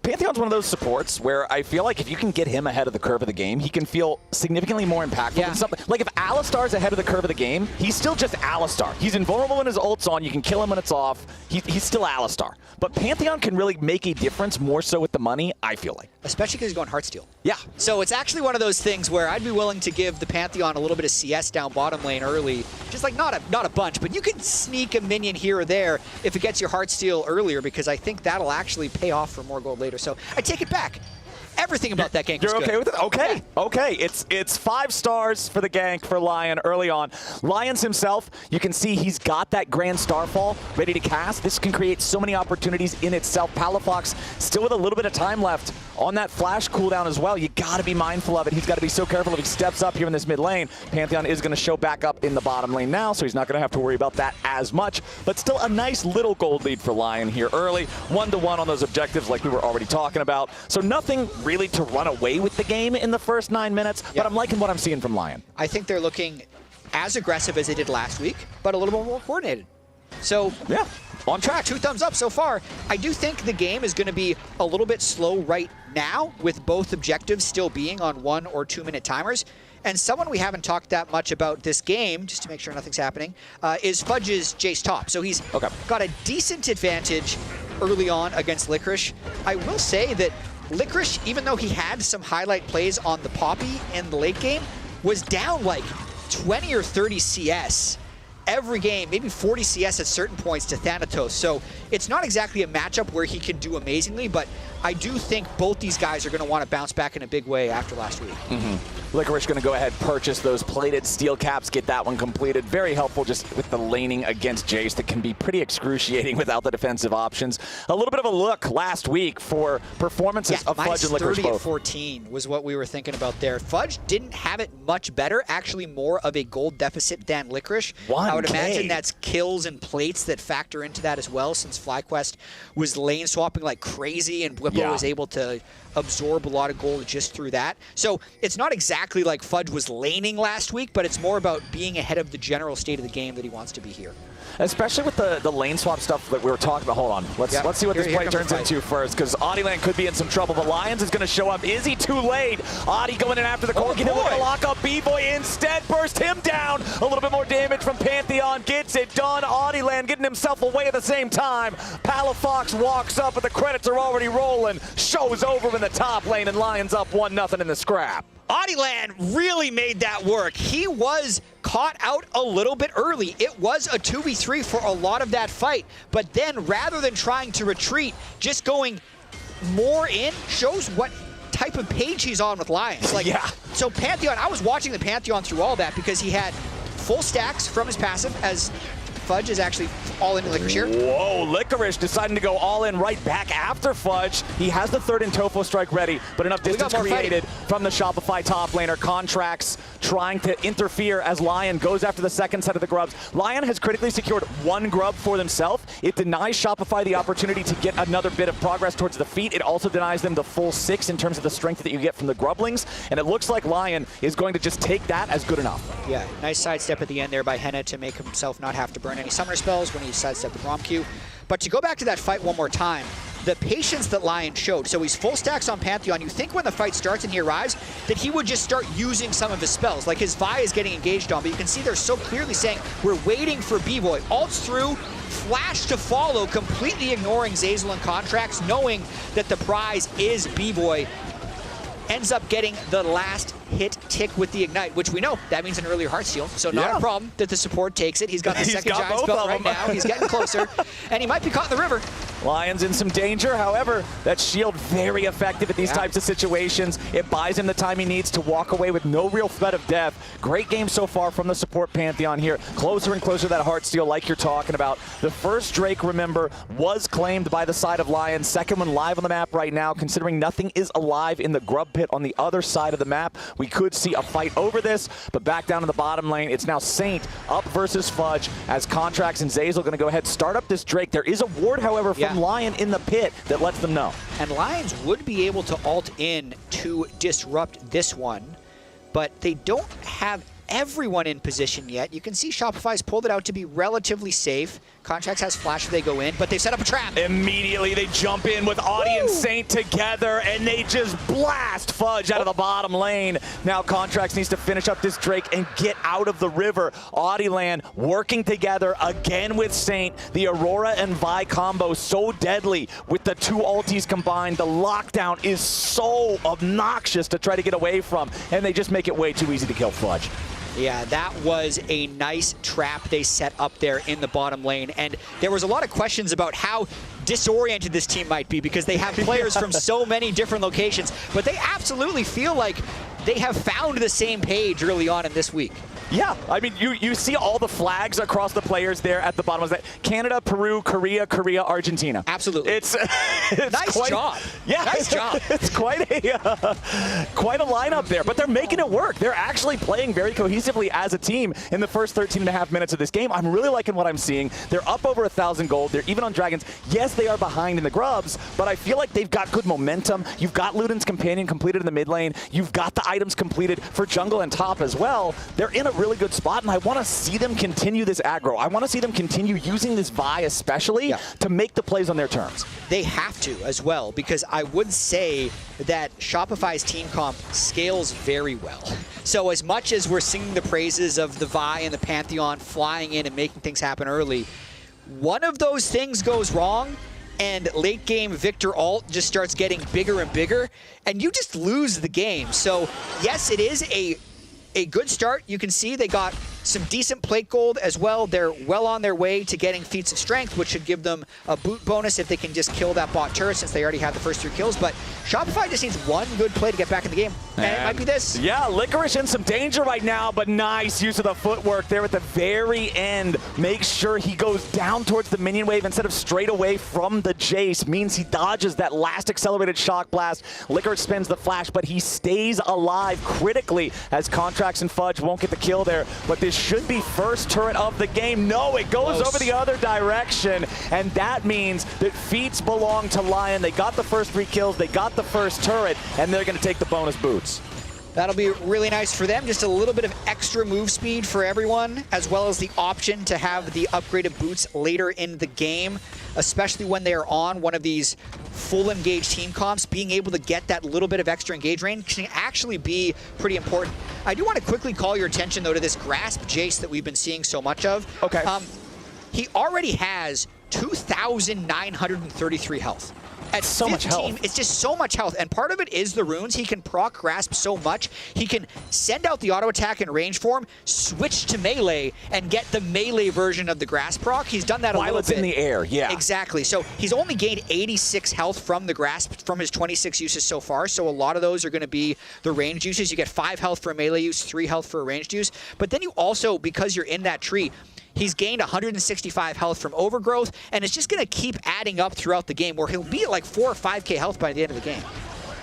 Pantheon's one of those supports where I feel like if you can get him ahead of the curve of the game, he can feel significantly more impactful than something. Like if Alistar's ahead of the curve of the game, he's still just Alistar. He's invulnerable when his ult's on. You can kill him when it's off. He's still Alistar. But Pantheon can really make a difference more so with the money, I feel like. Especially because he's going Heartsteel. Yeah. So it's actually one of those things where I'd be willing to give the Pantheon a little bit of CS down bottom lane early. Just like not a bunch, but you can sneak a minion here or there if it gets your Heartsteel earlier, because I think that'll actually pay off for more gold later. So I take it back. Everything about that gank is good. You're okay with it? Okay. Yeah. Okay. It's 5 stars for the gank for Lyon early on. Lyons himself, you can see he's got that Grand Starfall ready to cast. This can create so many opportunities in itself. Palafox still with a little bit of time left on that flash cooldown as well. You got to be mindful of it. He's got to be so careful if he steps up here in this mid lane. Pantheon is going to show back up in the bottom lane now, so he's not going to have to worry about that as much. But still a nice little gold lead for Lyon here early. 1-to-1 on those objectives like we were already talking about. So nothing really to run away with the game in the first 9 minutes, but I'm liking what I'm seeing from Lyon. I think they're looking as aggressive as they did last week, but a little bit more coordinated. So yeah, on track. 2 thumbs up so far. I do think the game is going to be a little bit slow right now, with both objectives still being on 1 or 2 minute timers. And someone we haven't talked that much about this game, just to make sure nothing's happening, is Fudge's Jace top. So he's got a decent advantage early on against Licorice. I will say that Licorice, even though he had some highlight plays on the Poppy in the late game, was down like 20 or 30 CS every game, maybe 40 CS at certain points to Thanatos. So it's not exactly a matchup where he can do amazingly, but I do think both these guys are going to want to bounce back in a big way after last week. Licorice going to go ahead, purchase those plated steel caps, get that one completed. Very helpful just with the laning against Jace that can be pretty excruciating without the defensive options. A little bit of a look last week for performances of Fudge and Licorice 30 at 14 was what we were thinking about there. Fudge didn't have it much better, actually more of a gold deficit than Licorice. I would imagine that's kills and plates that factor into that as well, since FlyQuest was lane swapping like crazy and Blippo was able to absorb a lot of gold just through that. So it's not exactly like Fudge was laning last week, but it's more about being ahead of the general state of the game that he wants to be here. Especially with the lane swap stuff that we were talking about. Hold on. Let's see what this play turns into first, because Audieland could be in some trouble. But Lions is going to show up. Is he too late? Audie going in after the Corki. They're looking to lock up B-Boy instead. Burst him down. A little bit more damage from Pantheon. Gets it done. Audieland getting himself away at the same time. Palafox walks up, but the credits are already rolling. Shows over in the top lane, and Lions up 1-0 in the scrap. Audieland really made that work. He was caught out a little bit early. It was a 2v3 for a lot of that fight, but then rather than trying to retreat, just going more in shows what type of page he's on with Lions. Like, so Pantheon, I was watching the Pantheon through all that because he had full stacks from his passive, as Fudge is actually all in Licorice here. Whoa, Licorice deciding to go all in right back after Fudge. He has the third Intofo strike ready, but enough distance created from the Shopify top laner. Contracts trying to interfere as Lyon goes after the second set of the grubs. Lyon has critically secured 1 grub for themselves. It denies Shopify the opportunity to get another bit of progress towards the feet. It also denies them the full 6 in terms of the strength that you get from the grublings, and it looks like Lyon is going to just take that as good enough. Yeah, nice sidestep at the end there by Henna to make himself not have to burn any summoner spells when he sidestepped the Rom Q. But to go back to that fight one more time, the patience that Lyon showed. So he's full stacks on Pantheon. You think when the fight starts and he arrives that he would just start using some of his spells. Like his Vi is getting engaged on, but you can see they're so clearly saying, we're waiting for B-Boy. Ults through, flash to follow, completely ignoring Zeyzal and Contracts, knowing that the prize is B-Boy. Ends up getting the last hit tick with the Ignite, which we know that means an earlier Heartsteel, so not a problem that the support takes it. He's got the second giant spell right now. He's getting closer, and he might be caught in the river. Lion's in some danger. However, that shield very effective at these types of situations. It buys him the time he needs to walk away with no real threat of death. Great game so far from the support Pantheon here. Closer and closer to that Heartsteel like you're talking about. The first Drake, remember, was claimed by the side of Lion. Second one live on the map right now, considering nothing is alive in the grub pit on the other side of the map. We could see a fight over this, but back down in the bottom lane, it's now Saint up versus Fudge as Contracts and Zeyzal going to go ahead start up this Drake. There is a ward, however, for from Lion in the pit that lets them know. And Lions would be able to ult in to disrupt this one, but they don't have everyone in position yet. You can see Shopify's pulled it out to be relatively safe. Contracts has flash if they go in, but they set up a trap. Immediately they jump in with Audi and Saint together, and they just blast Fudge out of the bottom lane. Now Contracts needs to finish up this Drake and get out of the river. Audiland working together again with Saint. The Aurora and Vi combo so deadly with the two ultis combined. The lockdown is so obnoxious to try to get away from, and they just make it way too easy to kill Fudge. Yeah, that was a nice trap they set up there in the bottom lane. And there was a lot of questions about how disoriented this team might be because they have players from so many different locations. But they absolutely feel like they have found the same page early on in this week. Yeah, I mean, you see all the flags across the players there at the bottom. Is that Canada, Peru, Korea, Argentina? Absolutely. It's nice quite, job. Yeah, nice job. It's quite a lineup there, but they're making it work. They're actually playing very cohesively as a team in the first 13.5 minutes of this game. I'm really liking what I'm seeing. They're up over 1,000 gold. They're even on Dragons. Yes, they are behind in the grubs, but I feel like they've got good momentum. You've got Luden's Companion completed in the mid lane. You've got the items completed for jungle and top as well. They're in a really good spot, and I want to see them continue this aggro. I want to see them continue using this Vi especially to make the plays on their terms. They have to as well, because I would say that Shopify's team comp scales very well. So as much as we're singing the praises of the Vi and the Pantheon flying in and making things happen early, one of those things goes wrong and late game Victor ult just starts getting bigger and bigger, and you just lose the game. So yes, it is a good start. You can see they got some decent plate gold as well. They're well on their way to getting feats of strength, which should give them a boot bonus if they can just kill that bot turret, since they already have the first 3 kills. But Shopify just needs one good play to get back in the game, and it might be this. Yeah, Licorice in some danger right now, but nice use of the footwork there at the very end. Make sure he goes down towards the minion wave instead of straight away from the Jace. Means he dodges that last accelerated shock blast. Licorice spins the flash, but he stays alive critically as Contracts and Fudge won't get the kill there. But this should be first turret of the game. No, it goes over the other direction, and that means that feats belong to Lion. They got the first 3 kills, they got the first turret, and they're going to take the bonus boots. That'll be really nice for them. Just a little bit of extra move speed for everyone, as well as the option to have the upgraded boots later in the game, especially when they are on one of these full engaged team comps. Being able to get that little bit of extra engage range can actually be pretty important. I do want to quickly call your attention, though, to this Grasp Jace that we've been seeing so much of. Okay. He already has 2,933 health. At so 15, much health. It's just so much health, and part of it is the runes. He can proc Grasp so much. He can send out the auto attack in range form, switch to melee, and get the melee version of the Grasp proc. He's done that a little bit. While it's in the air, yeah. Exactly. So he's only gained 86 health from the Grasp from his 26 uses so far. So a lot of those are going to be the ranged uses. You get 5 health for a melee use, 3 health for a ranged use. But then you also, because you're in that tree, he's gained 165 health from Overgrowth, and it's just going to keep adding up throughout the game, where he'll be at like 4 or 5k health by the end of the game.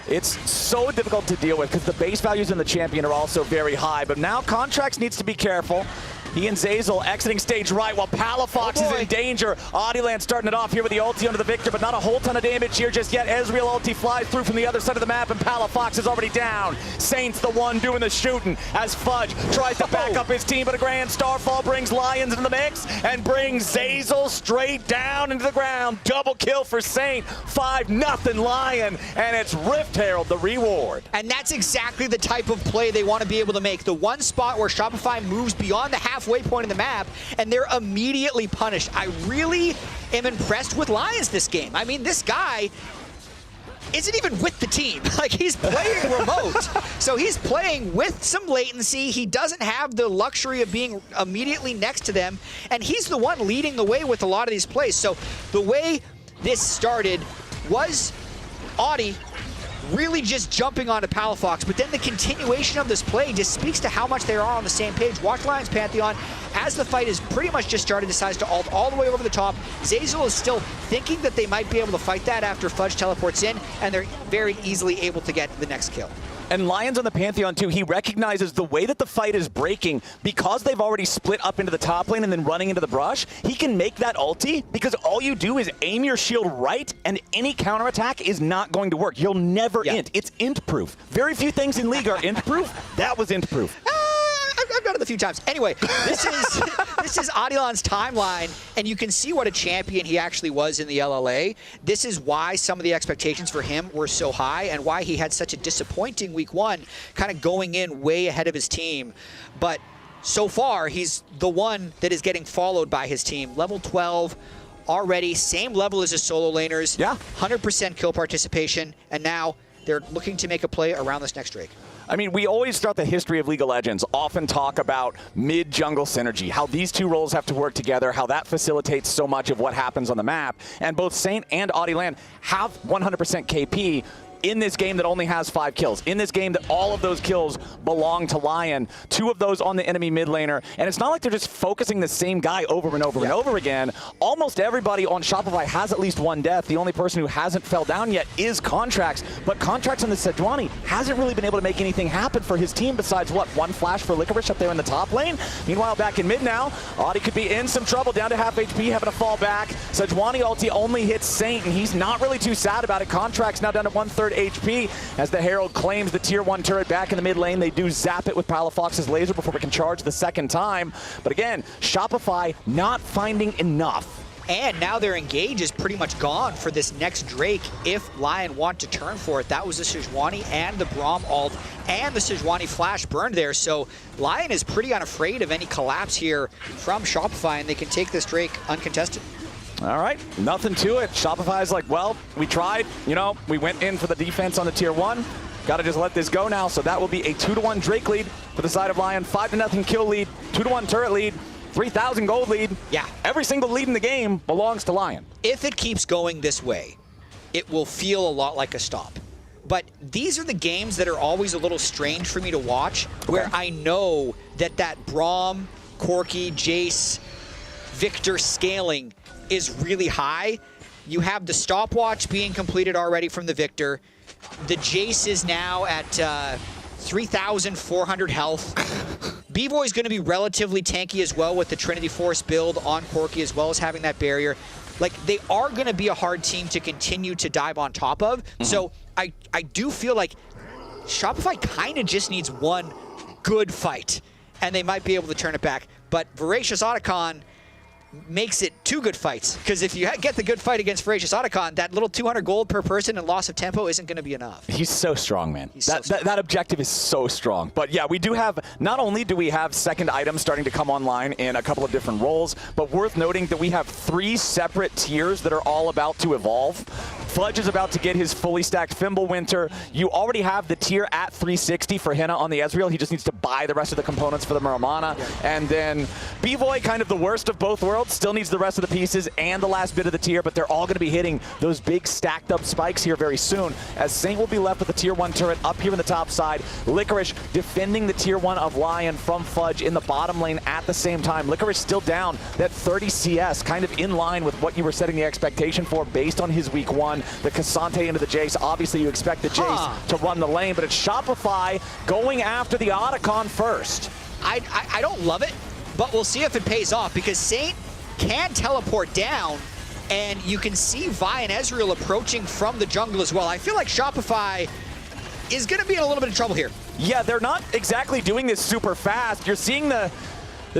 It's so difficult to deal with because the base values in the champion are also very high, but now Contracts needs to be careful. He and Zazel exiting stage right while Palafox is in danger. Audiland starting it off here with the ulti onto the Victor, but not a whole ton of damage here just yet. Ezreal ulti flies through from the other side of the map, and Palafox is already down. Saint's the one doing the shooting as Fudge tries to back up his team, but a grand Starfall brings Lions into the mix and brings Zazel straight down into the ground. Double kill for Saint. 5-0 Lion, and it's Rift Herald the reward. And that's exactly the type of play they want to be able to make. The one spot where Shopify moves beyond the halfway point in the map, and they're immediately punished. I really am impressed with Lions this game. I mean, this guy isn't even with the team. Like, he's playing remote. So he's playing with some latency. He doesn't have the luxury of being immediately next to them, and he's the one leading the way with a lot of these plays. So the way this started was Audi really just jumping onto Palafox, but then the continuation of this play just speaks to how much they are on the same page. Watch Lions Pantheon, as the fight is pretty much just started, decides to ult all the way over the top. Zazel is still thinking that they might be able to fight that after Fudge teleports in, and they're very easily able to get the next kill. And Lion's on the Pantheon too. He recognizes the way that the fight is breaking because they've already split up into the top lane and then running into the brush. He can make that ulti because all you do is aim your shield right and any counterattack is not going to work. You'll never int. It's int proof. Very few things in League are int proof. That was int proof. I've done it a few times. Anyway, this is Adilan's timeline, and you can see what a champion he actually was in the LLA. This is why some of the expectations for him were so high and why he had such a disappointing week 1, kind of going in way ahead of his team. But so far, he's the one that is getting followed by his team. Level 12 already, same level as his solo laners. Yeah. 100% kill participation, and now they're looking to make a play around this next Drake. I mean, we always, throughout the history of League of Legends, often talk about mid-jungle synergy, how these two roles have to work together, how that facilitates so much of what happens on the map. And both Saint and Adilan have 100% KP in this game that only has 5 kills. In this game that all of those kills belong to Lion. 2 of those on the enemy mid laner. And it's not like they're just focusing the same guy over and over and over again. Almost everybody on Shopify has at least 1 death. The only person who hasn't fell down yet is Contracts. But Contracts on the Sejuani hasn't really been able to make anything happen for his team besides, what, 1 flash for Licorice up there in the top lane? Meanwhile, back in mid now, Audi could be in some trouble, down to half HP, having to fall back. Sejuani ulti only hits Saint, and he's not really too sad about it. Contracts now down to 1/3 HP as the Herald claims the tier 1 turret back in the mid lane. They do zap it with Palafox's laser before it can charge the second time. But again, Shopify not finding enough. And now their engage is pretty much gone for this next Drake if Lion want to turn for it. That was the Sejuani and the Braum ult and the Sejuani flash burned there. So Lion is pretty unafraid of any collapse here from Shopify, and they can take this Drake uncontested. All right, nothing to it. Shopify's like, well, we tried. You know, we went in for the defense on the tier 1. Got to just let this go now. So that will be a 2-1 Drake lead for the side of Lion. 5-0 kill lead, 2-1 turret lead, 3,000 gold lead. Yeah. Every single lead in the game belongs to Lion. If it keeps going this way, it will feel a lot like a stop. But these are the games that are always a little strange for me to watch, where I know that Braum, Corki, Jace, Victor scaling is really high. You have the stopwatch being completed already from the Victor. The Jace is now at 3,400 health. B-Boy is going to be relatively tanky as well with the Trinity Force build on Corki, as well as having that barrier. Like, they are going to be a hard team to continue to dive on top of. So I do feel like Shopify kind of just needs one good fight, and they might be able to turn it back. But Voracious Otacon makes it 2 good fights, because if you get the good fight against Voracious Otacon, that little 200 gold per person and loss of tempo isn't going to be enough. He's so strong, man. That objective is so strong. But yeah, we do have, not only do we have second items starting to come online in a couple of different roles, but worth noting that we have 3 separate tiers that are all about to evolve. Fudge is about to get his fully stacked Fimbulwinter. You already have the tier at 360 for Henna on the Ezreal. He just needs to buy the rest of the components for the Muramana. And then B-Boy, kind of the worst of both worlds, still needs the rest of the pieces and the last bit of the tier, but they're all going to be hitting those big stacked up spikes here very soon, as Saint will be left with the tier 1 turret up here in the top side. Licorice defending the tier 1 of Lion from Fudge in the bottom lane at the same time. Licorice still down that 30 CS, kind of in line with what you were setting the expectation for based on his week 1. The Cassante into the Jace. Obviously, you expect the Jace to run the lane, but it's Shopify going after the Otacon first. I don't love it, but we'll see if it pays off, because Saint can teleport down, and you can see Vi and Ezreal approaching from the jungle as well. I feel like Shopify is going to be in a little bit of trouble here. Yeah, they're not exactly doing this super fast. You're seeing the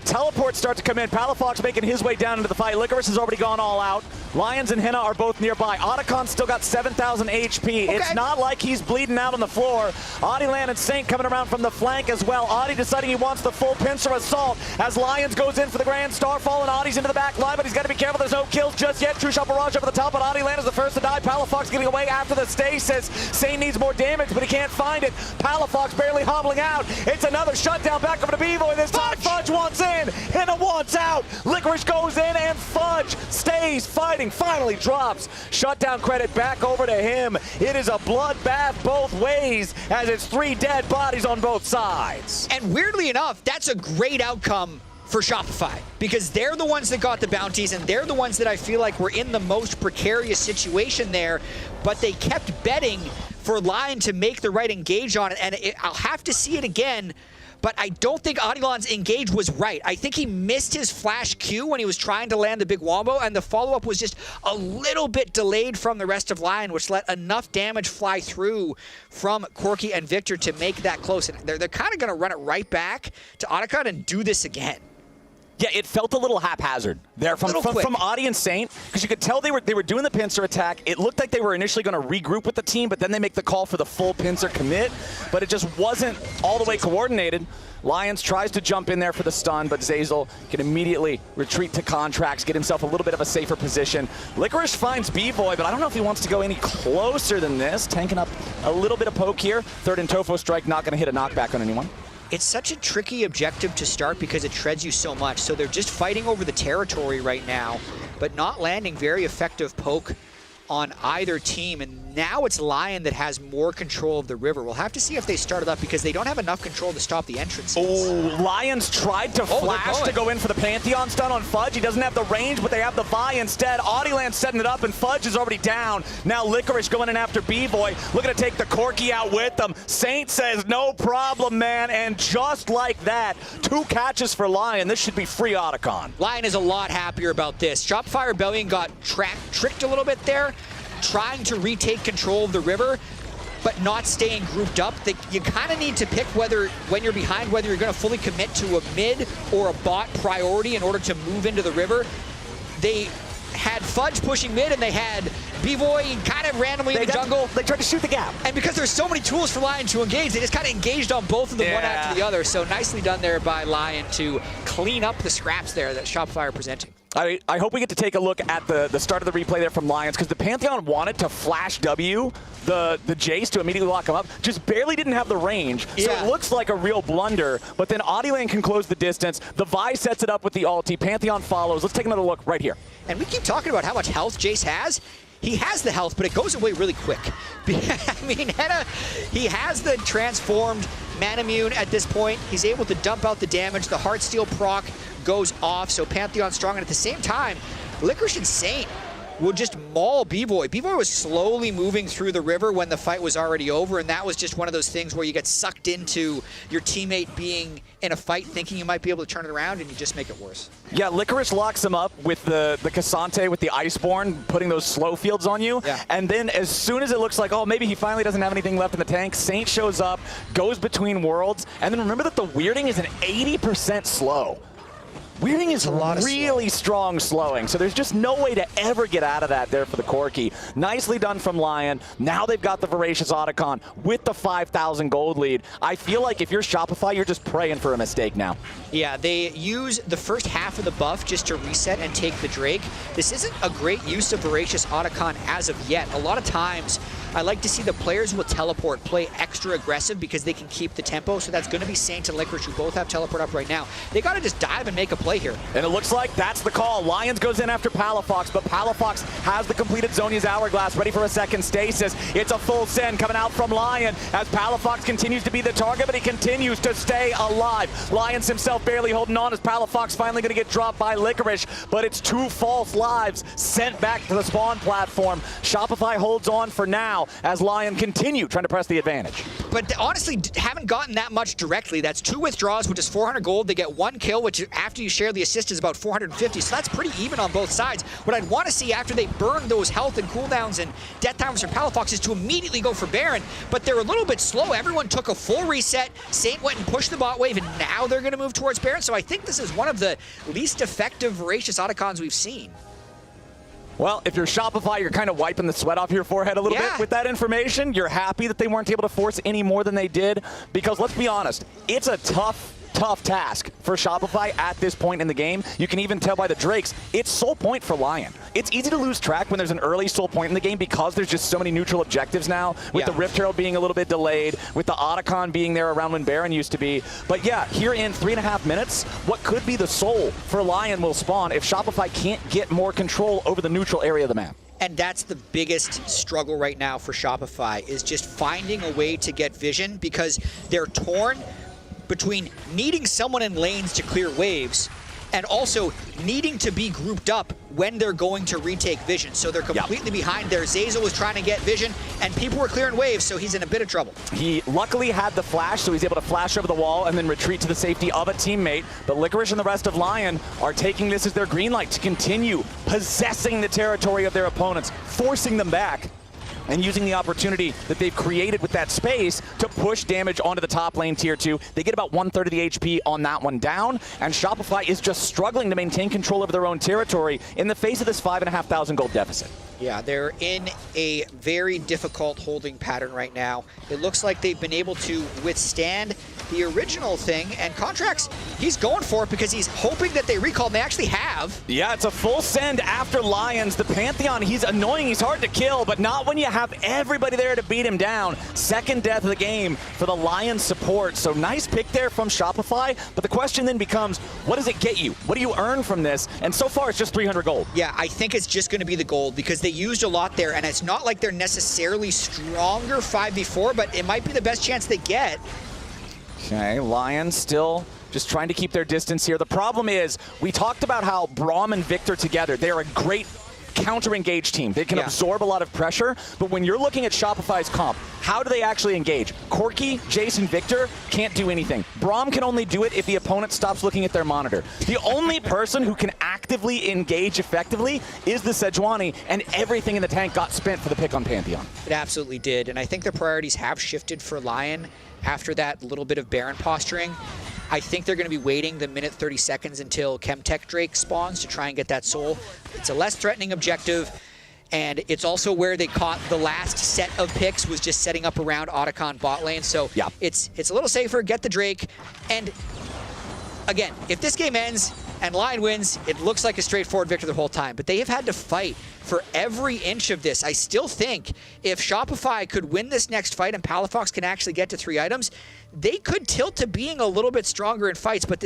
teleports start to come in. Palafox making his way down into the fight. Licorice has already gone all out. Lions and Henna are both nearby. Otacon's still got 7,000 HP. It's not like he's bleeding out on the floor. Adilan and Saint coming around from the flank as well. Adi deciding he wants the full pincer assault as Lions goes in for the Grand Starfall, and Adi's into the back line, but he's got to be careful. There's no kills just yet. True Shot Barrage over the top, but Adilan is the first to die. Palafox getting away after the stasis. Saint needs more damage, but he can't find it. Palafox barely hobbling out. It's another shutdown back over to Vivo, this time Fudge wants in. Henna wants out. Licorice goes in, and Fudge stays fighting. Finally drops. Shutdown credit back over to him. It is a bloodbath both ways, as it's 3 dead bodies on both sides. And weirdly enough, that's a great outcome for Shopify, because they're the ones that got the bounties, and they're the ones that I feel like were in the most precarious situation there, but they kept betting for Lyon to make the right engage on it, and I'll have to see it again. But I don't think Audilon's engage was right. I think he missed his flash Q when he was trying to land the big wombo, and the follow-up was just a little bit delayed from the rest of Lyon, which let enough damage fly through from Corki and Victor to make that close. And they're kind of going to run it right back to Otacon and do this again. Yeah, it felt a little haphazard there from Audi and Saint, because you could tell they were doing the pincer attack. It looked like they were initially going to regroup with the team, but then they make the call for the full pincer commit, but it just wasn't all the way coordinated. Lions tries to jump in there for the stun, but Zeyzal can immediately retreat to contracts, get himself a little bit of a safer position. Licorice finds B-Boy, but I don't know if he wants to go any closer than this. Tanking up a little bit of poke here. Third and Tofo strike, not going to hit a knockback on anyone. It's such a tricky objective to start because it shreds you so much. So they're just fighting over the territory right now, but not landing very effective poke on either team. And now it's Lyon that has more control of the river. We'll have to see if they start it up because they don't have enough control to stop the entrances. Oh, Lions tried to flash to go in for the Pantheon stun on Fudge. He doesn't have the range, but they have the Vi instead. Audieland's setting it up, and Fudge is already down. Now Licorice going in after B-Boy, looking to take the Corki out with them. Saint says, no problem, man, and just like that, 2 catches for Lyon. This should be free Otacon. Lyon is a lot happier about this. Shopify Rebellion got tricked a little bit there, trying to retake control of the river, but not staying grouped up. You kind of need to pick whether, when you're behind, whether you're going to fully commit to a mid or a bot priority in order to move into the river. They had Fudge pushing mid, and they had B-Boy kind of randomly in the jungle. They tried to shoot the gap. And because there's so many tools for Lyon to engage, they just kind of engaged on both of them one after the other. So nicely done there by Lyon to clean up the scraps there that Shopify are presenting. I hope we get to take a look at the start of the replay there from Lions, because the Pantheon wanted to flash W the Jace to immediately lock him up, just barely didn't have the range. So it looks like a real blunder, but then Audieland can close the distance. The Vi sets it up with the ulti. Pantheon follows. Let's take another look right here. And we keep talking about how much health Jace has. He has the health, but it goes away really quick. I mean, he has the transformed Manamune at this point. He's able to dump out the damage. The Heartsteel proc goes off, so Pantheon's strong. And at the same time, Licorice and Saint will just maul B-Boy. B-Boy was slowly moving through the river when the fight was already over, and that was just one of those things where you get sucked into your teammate being in a fight thinking you might be able to turn it around, and you just make it worse. Yeah, Licorice locks him up with the Cassante with the Iceborne, putting those slow fields on you. Yeah. And then as soon as it looks like, oh, maybe he finally doesn't have anything left in the tank, Saint shows up, goes between worlds, and then remember that the Weirding is an 80% slow. Weirding is really strong slowing, so there's just no way to ever get out of that there for the Corki. Nicely done from Lyon. Now they've got the Voracious Otacon with the 5,000 gold lead. I feel like if you're Shopify, you're just praying for a mistake now. Yeah, they use the first half of the buff just to reset and take the Drake. This isn't a great use of Voracious Otacon as of yet. A lot of times, I like to see the players who will teleport play extra aggressive because they can keep the tempo, so that's going to be Saint and Licorice, who both have teleport up right now. They got to just dive and make a play here. And it looks like that's the call. Lions goes in after Palafox, but Palafox has the completed Zhonya's Hourglass, ready for a second stasis. It's a full send coming out from Lyon as Palafox continues to be the target, but he continues to stay alive. Lions himself barely holding on as Palafox finally going to get dropped by Licorice, but it's 2 false lives sent back to the spawn platform. Shopify holds on for now as Lyon continue trying to press the advantage. But honestly, haven't gotten that much directly. That's 2 withdraws, which is 400 gold. They get 1 kill, which after you share the assist is about 450, so that's pretty even on both sides. What I'd want to see after they burn those health and cooldowns and death timers from Palafox is to immediately go for Baron, but they're a little bit slow. Everyone took a full reset. Saint went and pushed the bot wave, and now they're going to move towards Baron, so I think this is one of the least effective Voracious Otacons we've seen. Well, if you're Shopify, you're kind of wiping the sweat off your forehead a little bit with that information. You're happy that they weren't able to force any more than they did, because let's be honest, it's a tough task for Shopify at this point in the game. You can even tell by the Drakes, it's soul point for Lyon. It's easy to lose track when there's an early soul point in the game because there's just so many neutral objectives now, with the Rift Herald being a little bit delayed, with the Otacon being there around when Baron used to be. But yeah, here in 3.5 minutes, what could be the soul for Lyon will spawn if Shopify can't get more control over the neutral area of the map. And that's the biggest struggle right now for Shopify, is just finding a way to get vision, because they're torn between needing someone in lanes to clear waves and also needing to be grouped up when they're going to retake vision. So they're completely behind there. Zeyzal was trying to get vision, and people were clearing waves, so he's in a bit of trouble. He luckily had the flash, so he's able to flash over the wall and then retreat to the safety of a teammate. But Licorice and the rest of Lyon are taking this as their green light to continue possessing the territory of their opponents, forcing them back, and using the opportunity that they've created with that space to push damage onto the top lane tier 2. They get about 1/3 of the HP on that one down, and Shopify is just struggling to maintain control of their own territory in the face of this 5,500 gold deficit. Yeah, they're in a very difficult holding pattern right now. It looks like they've been able to withstand the original thing, and Contracts, he's going for it because he's hoping that they recall, and they actually have. Yeah, it's a full send after Lions. The Pantheon, he's annoying, he's hard to kill, but not when you have everybody there to beat him down. Second death of the game for the Lions support. So nice pick there from Shopify, but the question then becomes, what does it get you? What do you earn from this? And so far, it's just 300 gold. Yeah, I think it's just going to be the gold because they used a lot there, and it's not like they're necessarily stronger 5v4, but it might be the best chance they get. Okay, Lions still just trying to keep their distance here. The problem is, we talked about how Braum and Victor together, they're a great counter-engage team. They can absorb a lot of pressure, but when you're looking at Shopify's comp, how do they actually engage? Corki, Jason, Victor can't do anything. Braum can only do it if the opponent stops looking at their monitor. The only person who can actively engage effectively is the Sejuani, and everything in the tank got spent for the pick on Pantheon. It absolutely did, and I think the priorities have shifted for Lyon after that little bit of Baron posturing. I think they're going to be waiting the minute 30 seconds until Chemtech Drake spawns to try and get that soul. It's a less threatening objective, and it's also where they caught the last set of picks was just setting up around Otacon bot lane. So it's a little safer, get the Drake. And again, if this game ends and Lyon wins, it looks like a straightforward victory the whole time. But they have had to fight for every inch of this. I still think if Shopify could win this next fight and Palafox can actually get to 3 items, they could tilt to being a little bit stronger in fights. But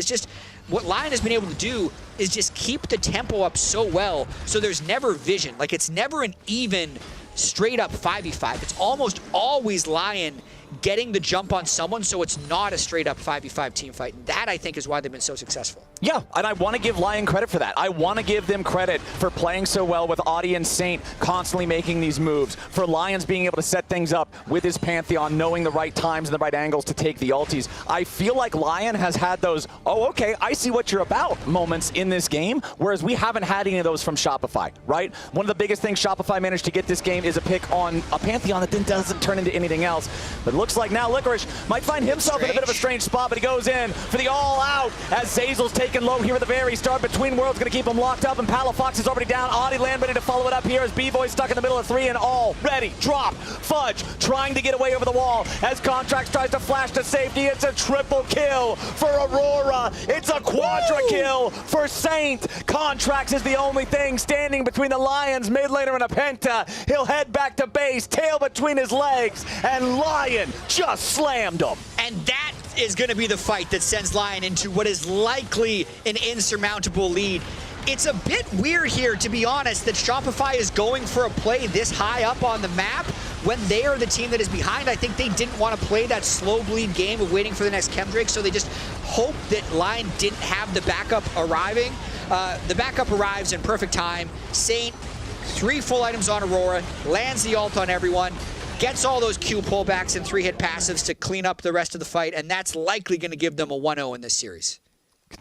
what Lyon has been able to do is just keep the tempo up so well, so there's never vision. Like, it's never an even straight up 5v5. It's almost always Lyon getting the jump on someone, so it's not a straight up 5v5 team fight. And that, I think, is why they've been so successful. Yeah, and I want to give Lyon credit for that. I want to give them credit for playing so well with Audi and Saint constantly making these moves, for Lions being able to set things up with his Pantheon, knowing the right times and the right angles to take the ultis. I feel like Lyon has had those, oh, okay, I see what you're about moments in this game, whereas we haven't had any of those from Shopify, right? One of the biggest things Shopify managed to get this game is a pick on a Pantheon that then doesn't turn into anything else. But it looks like now Licorice might find himself in a bit of a strange spot, but he goes in for the all-out as Zeyzal's taken low here at the very start. Between Worlds going to keep him locked up, and Palafox is already down. Audi Land ready to follow it up here as B-Boy's stuck in the middle of 3 and already dropped. Fudge trying to get away over the wall as Contracts tries to flash to safety. It's a triple kill for Aurora. It's a quadra kill for Saint. Contracts is the only thing standing between the Lions, mid laner, and a Penta. He'll head back to base, tail between his legs, and Lyon just slammed him. And that is going to be the fight that sends Lyon into what is likely an insurmountable lead. It's a bit weird here, to be honest, that Shopify is going for a play this high up on the map when they are the team that is behind. I think they didn't want to play that slow bleed game of waiting for the next Chemdrake, so they just hoped that Lyon didn't have the backup arriving. The backup arrives in perfect time. Saint, 3 full items on Aurora, lands the ult on everyone, gets all those Q pullbacks and 3-hit passives to clean up the rest of the fight, and that's likely going to give them a 1-0 in this series.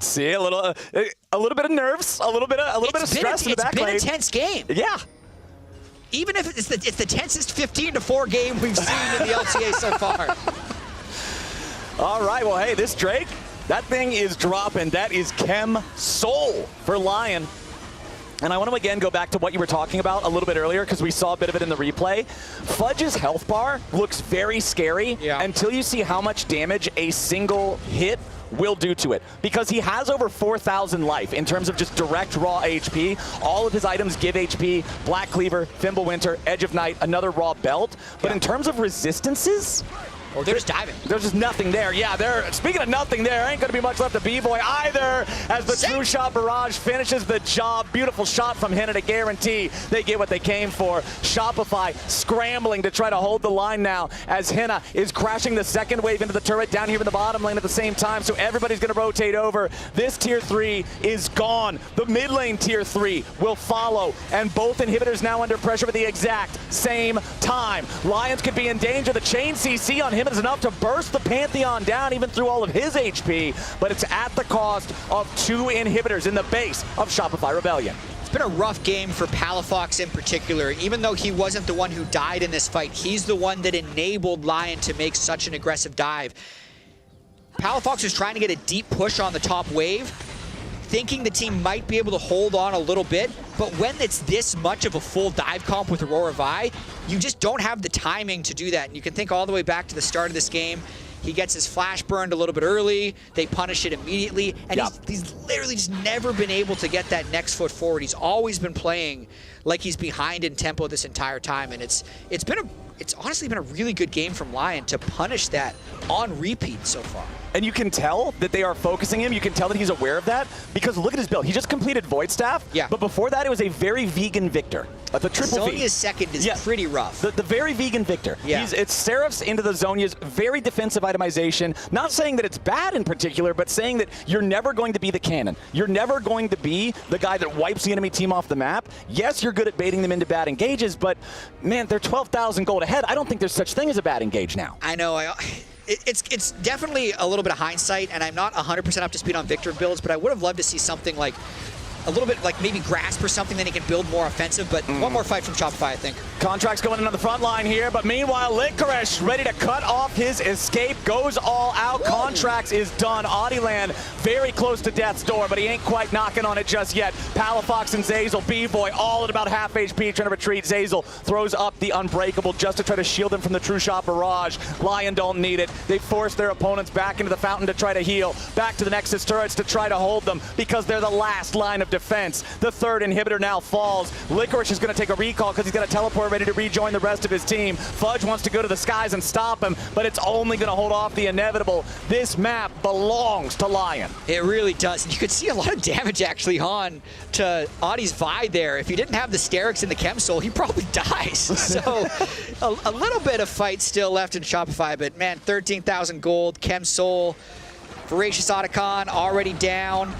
See a little bit of nerves, a little bit of stress in the back lane. It's been a tense game. Yeah. Even if it's the tensest 15-4 game we've seen in the LTA so far. All right, well, hey, this Drake, that thing is dropping. That is Chem Soul for Lyon. And I want to again go back to what you were talking about a little bit earlier, because we saw a bit of it in the replay. Fudge's health bar looks very scary until you see how much damage a single hit will do to it, because he has over 4,000 life in terms of just direct raw HP. All of his items give HP: Black Cleaver, Fimbulwinter, Edge of Night, another raw belt. But in terms of resistances, Oh, they're just diving. There's just nothing there. Yeah, speaking of nothing there, ain't going to be much left of B-Boy either as the True Shot Barrage finishes the job. Beautiful shot from Henna to guarantee they get what they came for. Shopify scrambling to try to hold the line now as Henna is crashing the second wave into the turret down here in the bottom lane at the same time, so everybody's going to rotate over. This tier 3 is gone. The mid lane tier 3 will follow, and both inhibitors now under pressure at the exact same time. Lions could be in danger. The chain CC on him is enough to burst the Pantheon down even through all of his HP, but it's at the cost of 2 inhibitors in the base of Shopify Rebellion. It's been a rough game for Palafox in particular. Even though he wasn't the one who died in this fight, he's the one that enabled Lyon to make such an aggressive dive. Palafox was trying to get a deep push on the top wave, thinking the team might be able to hold on a little bit, but when it's this much of a full dive comp with Aurora Vi, you just don't have the timing to do that. And you can think all the way back to the start of this game. He gets his flash burned a little bit early, they punish it immediately, and he's literally just never been able to get that next foot forward. He's always been playing like he's behind in tempo this entire time, and it's honestly been a really good game from Lyon to punish that on repeat so far. And you can tell that they are focusing him. You can tell that he's aware of that because look at his build. He just completed Void Staff. Yeah. But before that, it was a very vegan Victor. The triple V. Zhonya's second is pretty rough. The very vegan Victor. Yeah. It's Seraphs into the Zhonya's very defensive itemization. Not saying that it's bad in particular, but saying that you're never going to be the cannon. You're never going to be the guy that wipes the enemy team off the map. Yes, you're good at baiting them into bad engages, but man, they're 12,000 gold ahead. I don't think there's such thing as a bad engage now. I know. It's definitely a little bit of hindsight, and I'm not 100% up to speed on Victor builds, but I would have loved to see something like a little bit like maybe Grasp or something, then he can build more offensive, but one more fight from Shopify, I think. Contracts going in on the front line here, but meanwhile, Licorice ready to cut off his escape, goes all out. Whoa. Contracts is done. Audieland very close to death's door, but he ain't quite knocking on it just yet. Palafox and Zazel, B-Boy, all at about half HP, trying to retreat. Zazel throws up the Unbreakable just to try to shield him from the True Shot Barrage. Lyon don't need it. They force their opponents back into the fountain to try to heal, back to the Nexus turrets to try to hold them because they're the last line of defense. The third inhibitor now falls. Licorice is going to take a recall because he's got a teleport ready to rejoin the rest of his team. Fudge wants to go to the skies and stop him, but it's only going to hold off the inevitable. This map belongs to Lyon. It really does. And you could see a lot of damage actually on to Audie's Vi there. If he didn't have the Sterix and the Chem Soul, he probably dies. So a little bit of fight still left in Shopify, but man, 13,000 gold, Chem Soul, Voracious Otacon already down.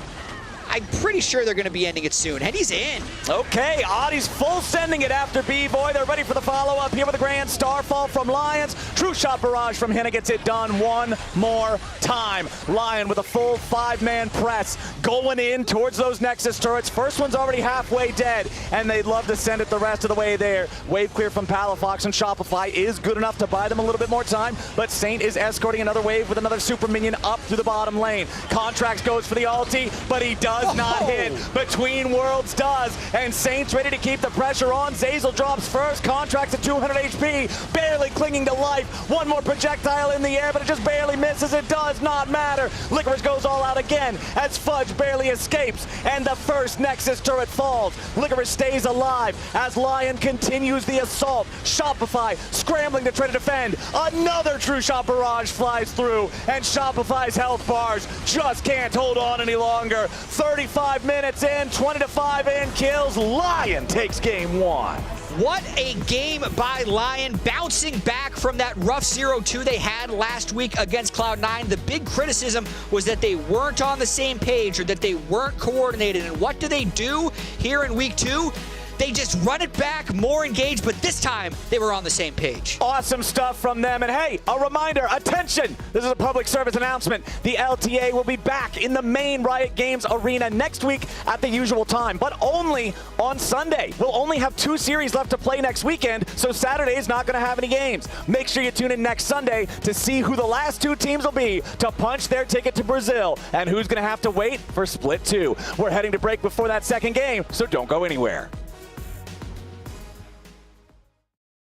I'm pretty sure they're going to be ending it soon. And he's in. Okay, Audie's full sending it after B-Boy. They're ready for the follow-up here with a grand Starfall from Lions. True Shot Barrage from Henna gets it done one more time. Lyon with a full 5-man press going in towards those Nexus turrets. First one's already halfway dead, and they'd love to send it the rest of the way there. Wave clear from Palafox, and Shopify is good enough to buy them a little bit more time, but Saint is escorting another wave with another super minion up through the bottom lane. Contracts goes for the ulti, but he does not hit. Between Worlds does, and Saint's ready to keep the pressure on. Zazel drops first. Contracts at 200 HP, barely clinging to life. One more projectile in the air, but it just barely misses. It does not matter. Licorice goes all out again as Fudge barely escapes, and the first Nexus turret falls. Licorice stays alive as Lyon continues the assault. Shopify scrambling to try to defend. Another True Shot Barrage flies through, and Shopify's health bars just can't hold on any longer. 35 minutes in, 20-5 in kills. Lyon takes game one. What a game by Lyon, bouncing back from that rough 0-2 they had last week against Cloud9. The big criticism was that they weren't on the same page or that they weren't coordinated. And what do here in week 2? They just run it back, more engaged, but this time they were on the same page. Awesome stuff from them. And hey, a reminder, attention, this is a public service announcement. The LTA will be back in the main Riot Games arena next week at the usual time, but only on Sunday. We'll only have 2 series left to play next weekend, so Saturday is not going to have any games. Make sure you tune in next Sunday to see who the last 2 teams will be to punch their ticket to Brazil and who's going to have to wait for Split 2. We're heading to break before that second game, so don't go anywhere.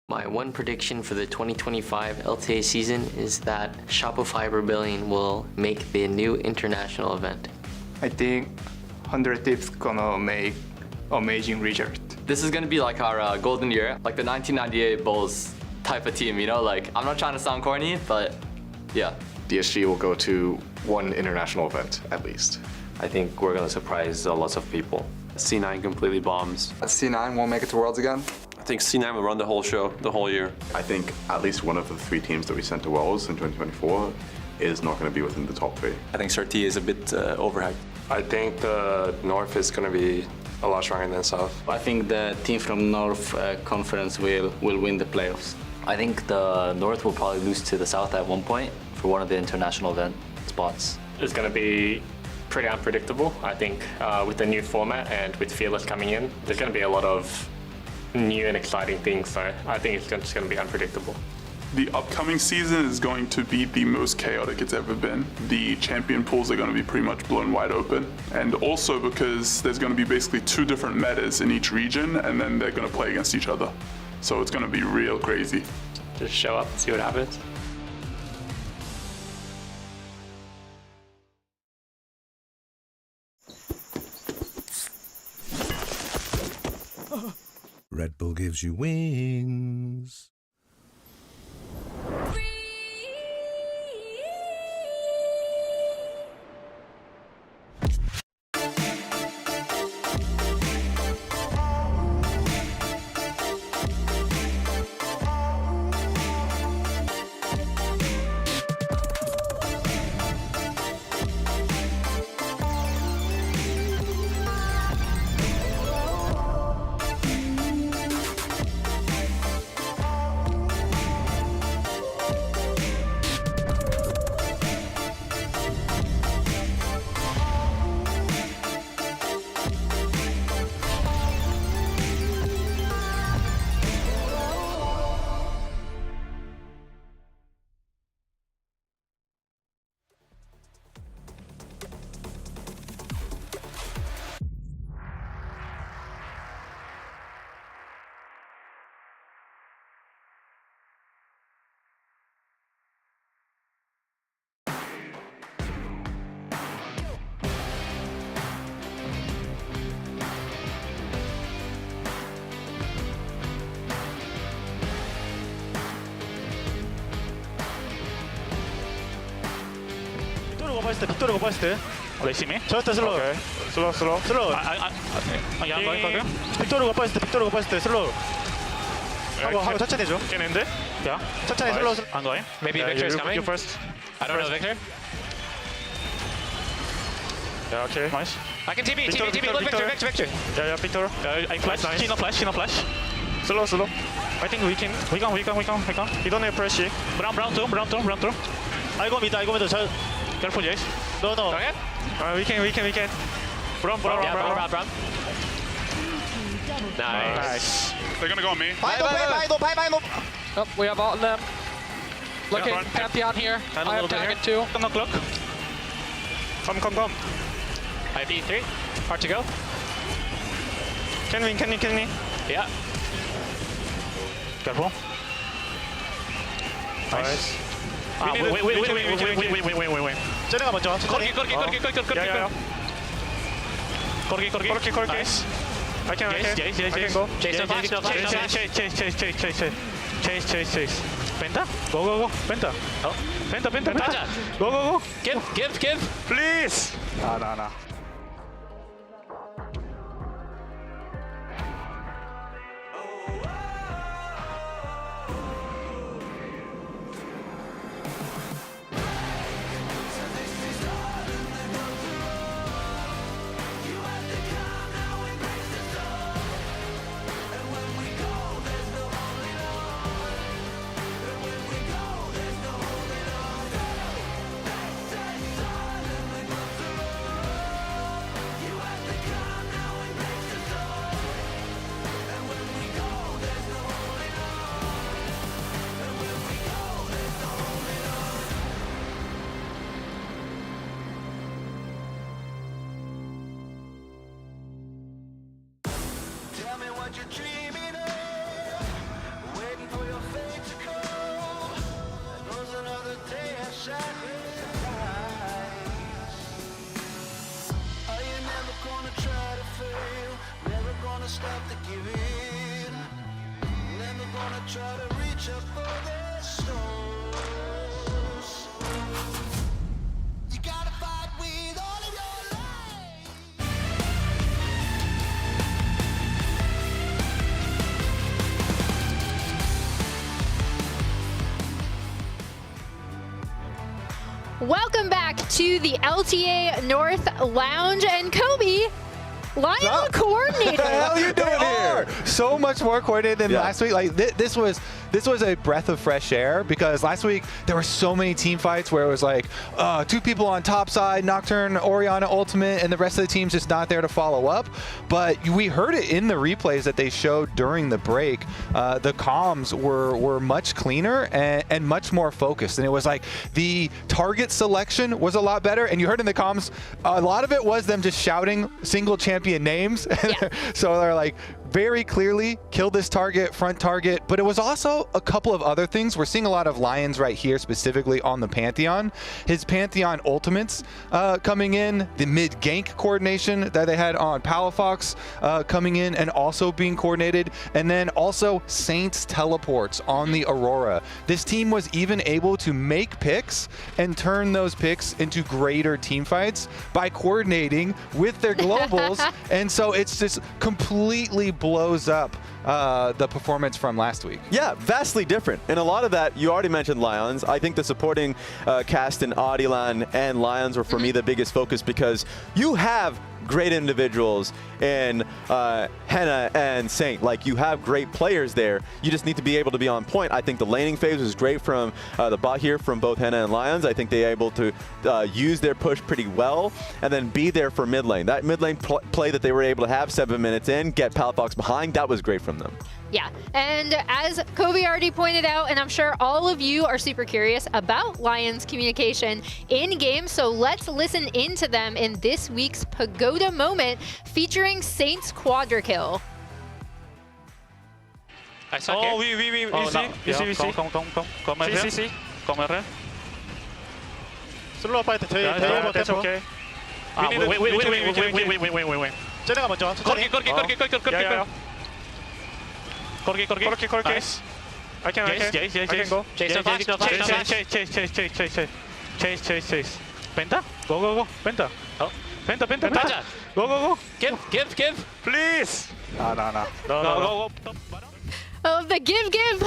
My one prediction for the 2025 LTA season is that Shopify Rebellion will make the new international event. I think 100 Thieves gonna make amazing result. This is gonna be like our golden year, like the 1998 Bulls type of team, you know? Like, I'm not trying to sound corny, but yeah. DSG will go to one international event at least. I think we're gonna surprise lots of people. C9 completely bombs. C9 won't make it to Worlds again. I think C9 will run the whole show, the whole year. I think at least one of the 3 teams that we sent to Worlds in 2024 is not going to be within the top 3. I think Surti is a bit overhyped. I think the North is going to be a lot stronger than South. I think the team from North Conference will win the playoffs. I think the North will probably lose to the South at one point for one of the international event spots. It's going to be pretty unpredictable. I think with the new format and with Fearless coming in, there's going to be a lot of new and exciting things. So I think it's just going to be unpredictable. The upcoming season is going to be the most chaotic it's ever been. The champion pools are going to be pretty much blown wide open. And also because there's going to be basically 2 different metas in each region, and then they're going to play against each other. So it's going to be real crazy. Just show up and see what happens. Red Bull gives you wings. 빅토르 버스트 열심히 저스트 슬로우 슬로우 양거인 거기 빅토르 버스트 슬로우 하고 천천히 해줘 걔네인데 야 천천히 슬로우 안 거인 Maybe Victor is coming. You first. I don't know Victor. Yeah, okay. Nice. I can TP, look Victor. Yeah, Victor. I flash, she no flash. Slow. I think we can. He don't have pressure. Brown through. I go mid. Careful, yes. No. Okay. We can. Brown. Nice. They're gonna go on me. Bye. Oh, we have all of them. Looking, Pantheon here. I have Tag 2. No clock. Come. I have E3. Hard to go. Can we? Yeah. Careful. Nice. Wait. 쟤네가 먼저. 거기. Nice. I can go. Chase. Penta? Go. Penta. Oh. Penta. Go. Give. Please. No. Stop the giving. Never gonna try to reach Welcome back to the LTA North Lounge, and Kobe, Lyon coordinator. What the hell are you doing here? So much more coordinated than last week. Like this was a breath of fresh air, because last week there were so many team fights where it was like 2 people on top side, Nocturne, Orianna ultimate, and the rest of the team's just not there to follow up. But we heard it in the replays that they showed during the break. The comms were much cleaner and much more focused, and it was like the target selection was a lot better. And you heard in the comms, a lot of it was them just shouting single champion names. So they're like, very clearly kill this target, front target. But it was also a couple of other things. We're seeing a lot of Lions right here, specifically on the Pantheon. His Pantheon ultimates coming in, the mid gank coordination that they had on Palafox coming in and also being coordinated, and then also Saints teleports on the Aurora. This team was even able to make picks and turn those picks into greater team fights by coordinating with their globals. And so it's just completely blows up the performance from last week. Yeah, vastly different. And a lot of that, you already mentioned Lions. I think the supporting cast in Adilan and Lions were, for me, the biggest focus, because you have great individuals in Henna and Saint. Like, you have great players there. You just need to be able to be on point. I think the laning phase was great from the bot here from both Henna and Lions. I think they were able to use their push pretty well and then be there for mid lane. That mid lane play that they were able to have 7 minutes in, get Palafox behind, that was great from them. Yeah, and as Kobe already pointed out, and I'm sure all of you are super curious about Lions communication in-game, so let's listen into them in this week's Pagoda Moment featuring Saints Quadra Kill. Oh, oui, ici, ici. Comme ici, comme R. 슬로우 파이트 대여버 템포. 오케이. wait. 쟤네가 먼저. 거기. Nice. I can go. Chase. Penta? Go. Penta. Oh. Penta. Go. Give. Please. No. Go. Oh, the give, please,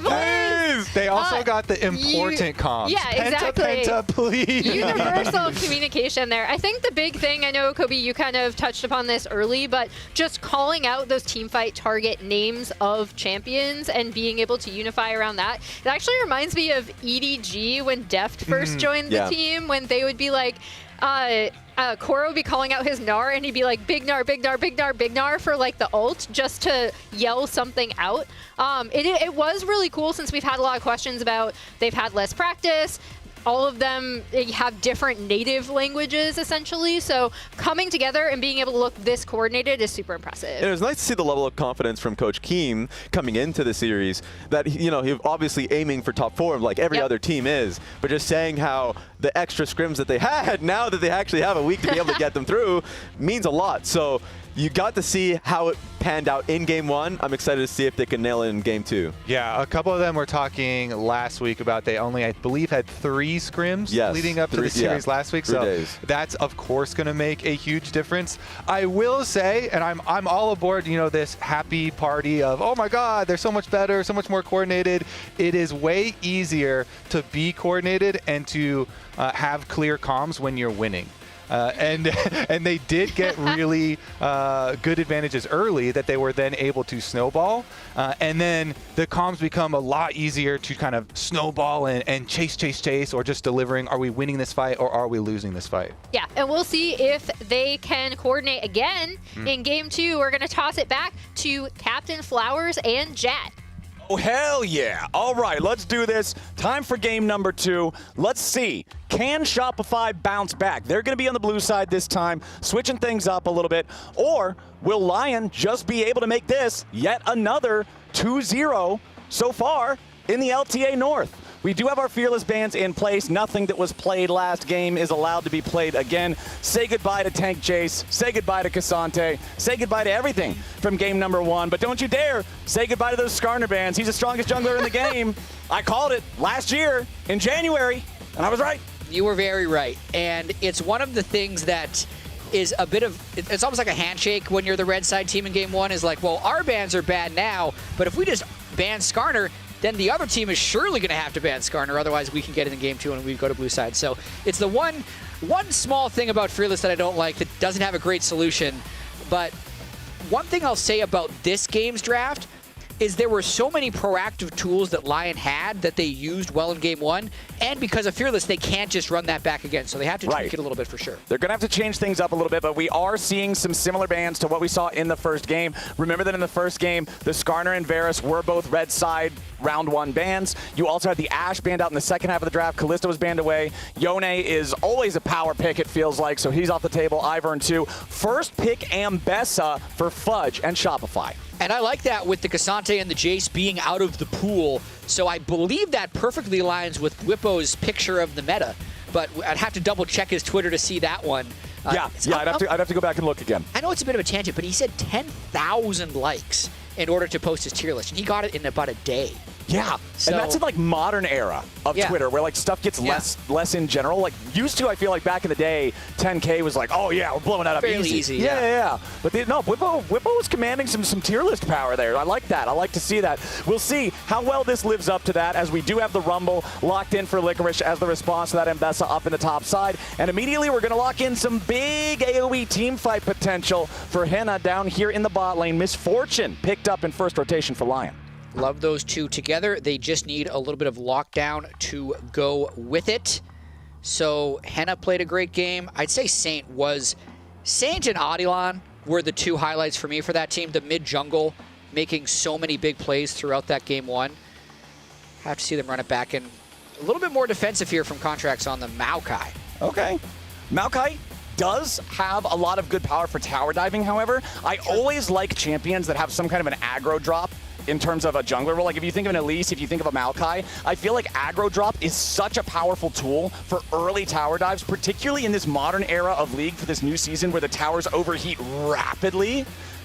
please. They also got the important comms. Yeah, exactly. Penta, please. Universal communication there. I think the big thing, I know, Kobe, you kind of touched upon this early, but just calling out those teamfight target names of champions and being able to unify around that. It actually reminds me of EDG when Deft first joined the team, when they would be like, Koro would be calling out his Gnar, and he'd be like, big Gnar for like the ult, just to yell something out. It was really cool, since we've had a lot of questions about they've had less practice. All of them have different native languages, essentially. So coming together and being able to look this coordinated is super impressive. And it was nice to see the level of confidence from Coach Keem coming into the series, that, you know, he's obviously aiming for top 4 like every other team is, but just saying how the extra scrims that they had, now that they actually have a week to be able to get them through, means a lot. So you got to see how it panned out in Game 1. I'm excited to see if they can nail it in Game 2. Yeah, a couple of them were talking last week about they only, I believe, had 3 scrims leading up to the series last week. So that's, of course, going to make a huge difference. I will say, and I'm all aboard, you know, this happy party of, oh my God, they're so much better, so much more coordinated. It is way easier to be coordinated and to have clear comms when you're winning. And they did get really good advantages early that they were then able to snowball. And then the comms become a lot easier to kind of snowball and chase, or just delivering, are we winning this fight or are we losing this fight? Yeah, and we'll see if they can coordinate again in Game 2. We're going to toss it back to Captain Flowers and Jat. Oh, hell yeah. All right, let's do this. Time for game number 2. Let's see. Can Shopify bounce back? They're going to be on the blue side this time, switching things up a little bit. Or will Lyon just be able to make this yet another 2-0 so far in the LTA North? We do have our Fearless bans in place. Nothing that was played last game is allowed to be played again. Say goodbye to Tank Jace. Say goodbye to Cassante. Say goodbye to everything from game number 1. But don't you dare say goodbye to those Skarner bans. He's the strongest jungler in the game. I called it last year in January, and I was right. You were very right. And it's one of the things that is a bit of, it's almost like a handshake when you're the red side team in game 1 is like, well, our bans are bad now, but if we just ban Skarner, then the other team is surely going to have to ban Skarner, otherwise we can get in game 2 and we go to blue side. So it's the one small thing about Fearless that I don't like that doesn't have a great solution. But one thing I'll say about this game's draft is there were so many proactive tools that Lyon had that they used well in game 1, and because of Fearless, they can't just run that back again, so they have to tweak it a little bit for sure. They're going to have to change things up a little bit, but we are seeing some similar bans to what we saw in the first game. Remember that in the first game, the Skarner and Varus were both red side round 1 bans. You also had the Ashe banned out in the second half of the draft. Kalista was banned away. Yone is always a power pick, it feels like, so he's off the table. Ivern too. First pick Ambessa for Fudge and Shopify. And I like that with the Cassante and the Jace being out of the pool. So I believe that perfectly aligns with Whippo's picture of the meta. But I'd have to double check his Twitter to see that one. Yeah, I'd have to go back and look again. I know it's a bit of a tangent, but he said 10,000 likes in order to post his tier list, and he got it in about a day. Yeah, so, and that's in like modern era of Twitter where like stuff gets less in general. Like used to, I feel like back in the day, 10K was like, oh yeah, we're blowing that up easy. Yeah. But no, Whippo was commanding some tier list power there. I like that. I like to see that. We'll see how well this lives up to that, as we do have the Rumble locked in for Licorice as the response to that Ambessa up in the top side. And immediately we're going to lock in some big AoE team fight potential for Henna down here in the bot lane. Misfortune picked up in first rotation for Lyon. Love those two together. They just need a little bit of lockdown to go with it. So Henna played a great game. I'd say Saint and Adilan were the two highlights for me for that team. The mid-jungle making so many big plays throughout that game 1. Have to see them run it back in. A little bit more defensive here from Contracts on the Maokai. Okay. Maokai does have a lot of good power for tower diving, however. I always like champions that have some kind of an aggro drop in terms of a jungler role. Like if you think of an Elise, if you think of a Maokai, I feel like aggro drop is such a powerful tool for early tower dives, particularly in this modern era of League for this new season where the towers overheat rapidly.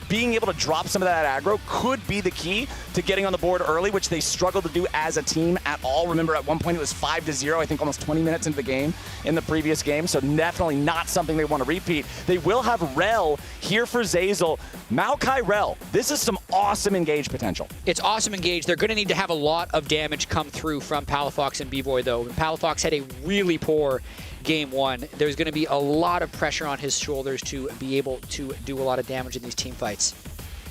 Being able to drop some of that aggro could be the key to getting on the board early, which they struggled to do as a team at all. Remember, at one point it was 5-0, I think almost 20 minutes into the game in the previous game, so definitely not something they want to repeat. They will have Rel here for Zeyzal. Maokai Rel, this is some awesome engage potential. It's awesome engage. They're going to need to have a lot of damage come through from Palafox and B-Boy, though. Palafox had a really poor game 1. There's going to be a lot of pressure on his shoulders to be able to do a lot of damage in these team fights.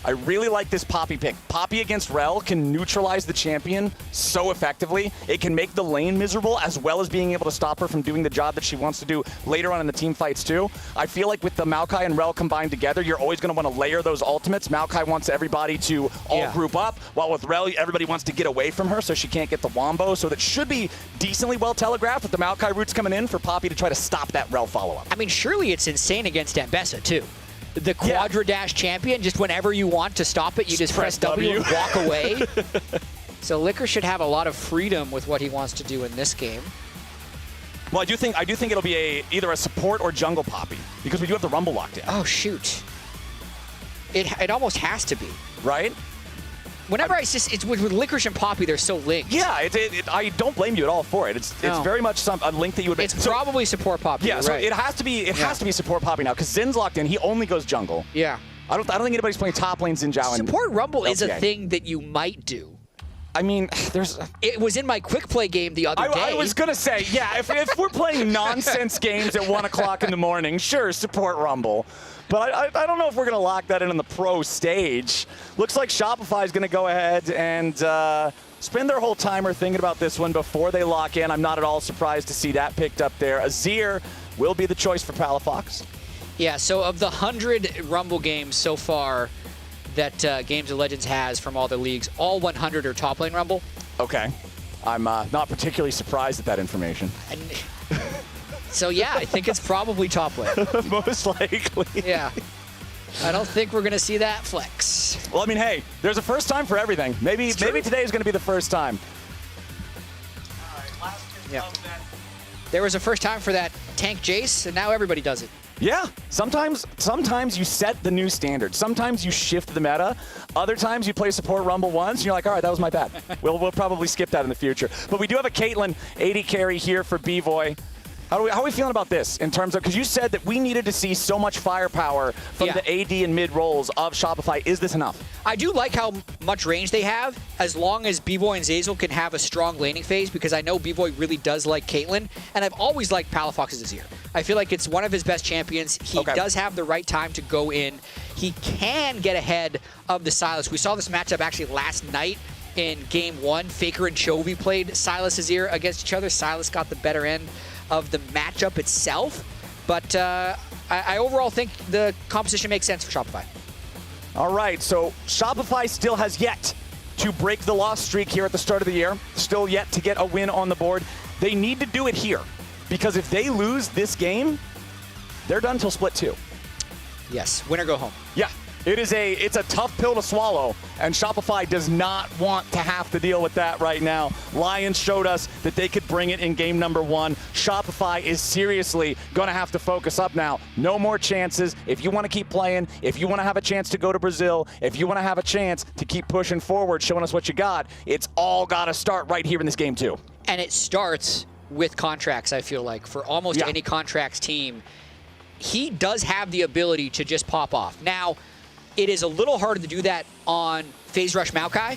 I really like this Poppy pick. Poppy against Rel can neutralize the champion so effectively. It can make the lane miserable as well as being able to stop her from doing the job that she wants to do later on in the team fights too. I feel like with the Maokai and Rel combined together, you're always going to want to layer those ultimates. Maokai wants everybody to all group up, while with Rel, everybody wants to get away from her so she can't get the wombo. So that should be decently well telegraphed with the Maokai roots coming in for Poppy to try to stop that Rel follow-up. I mean, surely it's insane against Ambessa too. The Quadra Dash champion, just whenever you want to stop it, you just press W and walk away. So Liquor should have a lot of freedom with what he wants to do in this game. Well, I do think it'll be either a support or jungle Poppy, because we do have the Rumble locked in. Oh, shoot. It almost has to be. Right? Whenever it's with Licorice and Poppy, they're so linked. Yeah, I don't blame you at all for it. It's very much a link that you would make. It's probably support Poppy. Yeah, so right. it has to be support Poppy now, because Zin's locked in. He only goes jungle. Yeah. I don't think anybody's playing top lane Xin Zhao. Support Rumble is a LTA. thing that you might do. I mean, It was in my quick play game the other day. I was gonna say, yeah, if we're playing nonsense games at 1 o'clock in the morning, sure, support Rumble. But I don't know if we're going to lock that in the pro stage. Looks like Shopify is going to go ahead and spend their whole timer thinking about this one before they lock in. I'm not at all surprised to see that picked up there. Azir will be the choice for Palafox. Yeah, so of the 100 Rumble games so far that Games of Legends has from all the leagues, all 100 are top lane Rumble. Okay. I'm not particularly surprised at that information. So yeah, I think it's probably top lane. Most likely. Yeah. I don't think we're going to see that flex. Well, I mean, hey, there's a first time for everything. Maybe today is going to be the first time. Yeah. There was a first time for that tank Jace, and now everybody does it. Yeah, sometimes you set the new standard. Sometimes you shift the meta. Other times you play support Rumble once, and you're like, all right, that was my bad. We'll probably skip that in the future. But we do have a Caitlyn 80 carry here for B-Boy. How are we feeling about this in terms of, because you said that we needed to see so much firepower from the AD and mid roles of Shopify. Is this enough? I do like how much range they have, as long as B-Boy and Zazel can have a strong laning phase, because I know B-Boy really does like Caitlyn, and I've always liked Palafox's Azir. I feel like it's one of his best champions. He does have the right time to go in. He can get ahead of the Sylas. We saw this matchup actually last night in Game 1. Faker and Chovy played Sylas Azir against each other. Sylas got the better end of the matchup itself, but I overall think the composition makes sense for Shopify. All right, so Shopify still has yet to break the loss streak here at the start of the year, still yet to get a win on the board. They need to do it here, because if they lose this game, they're done till split 2. Yes, win or go home. Yeah. It's a tough pill to swallow, and Shopify does not want to have to deal with that right now. Lions showed us that they could bring it in game number 1. Shopify is seriously going to have to focus up now. No more chances. If you want to keep playing, if you want to have a chance to go to Brazil, if you want to have a chance to keep pushing forward, showing us what you got, it's all got to start right here in this game 2. And it starts with contracts, I feel like, for almost any contracts team. He does have the ability to just pop off. Now, it is a little harder to do that on Phase Rush Maokai,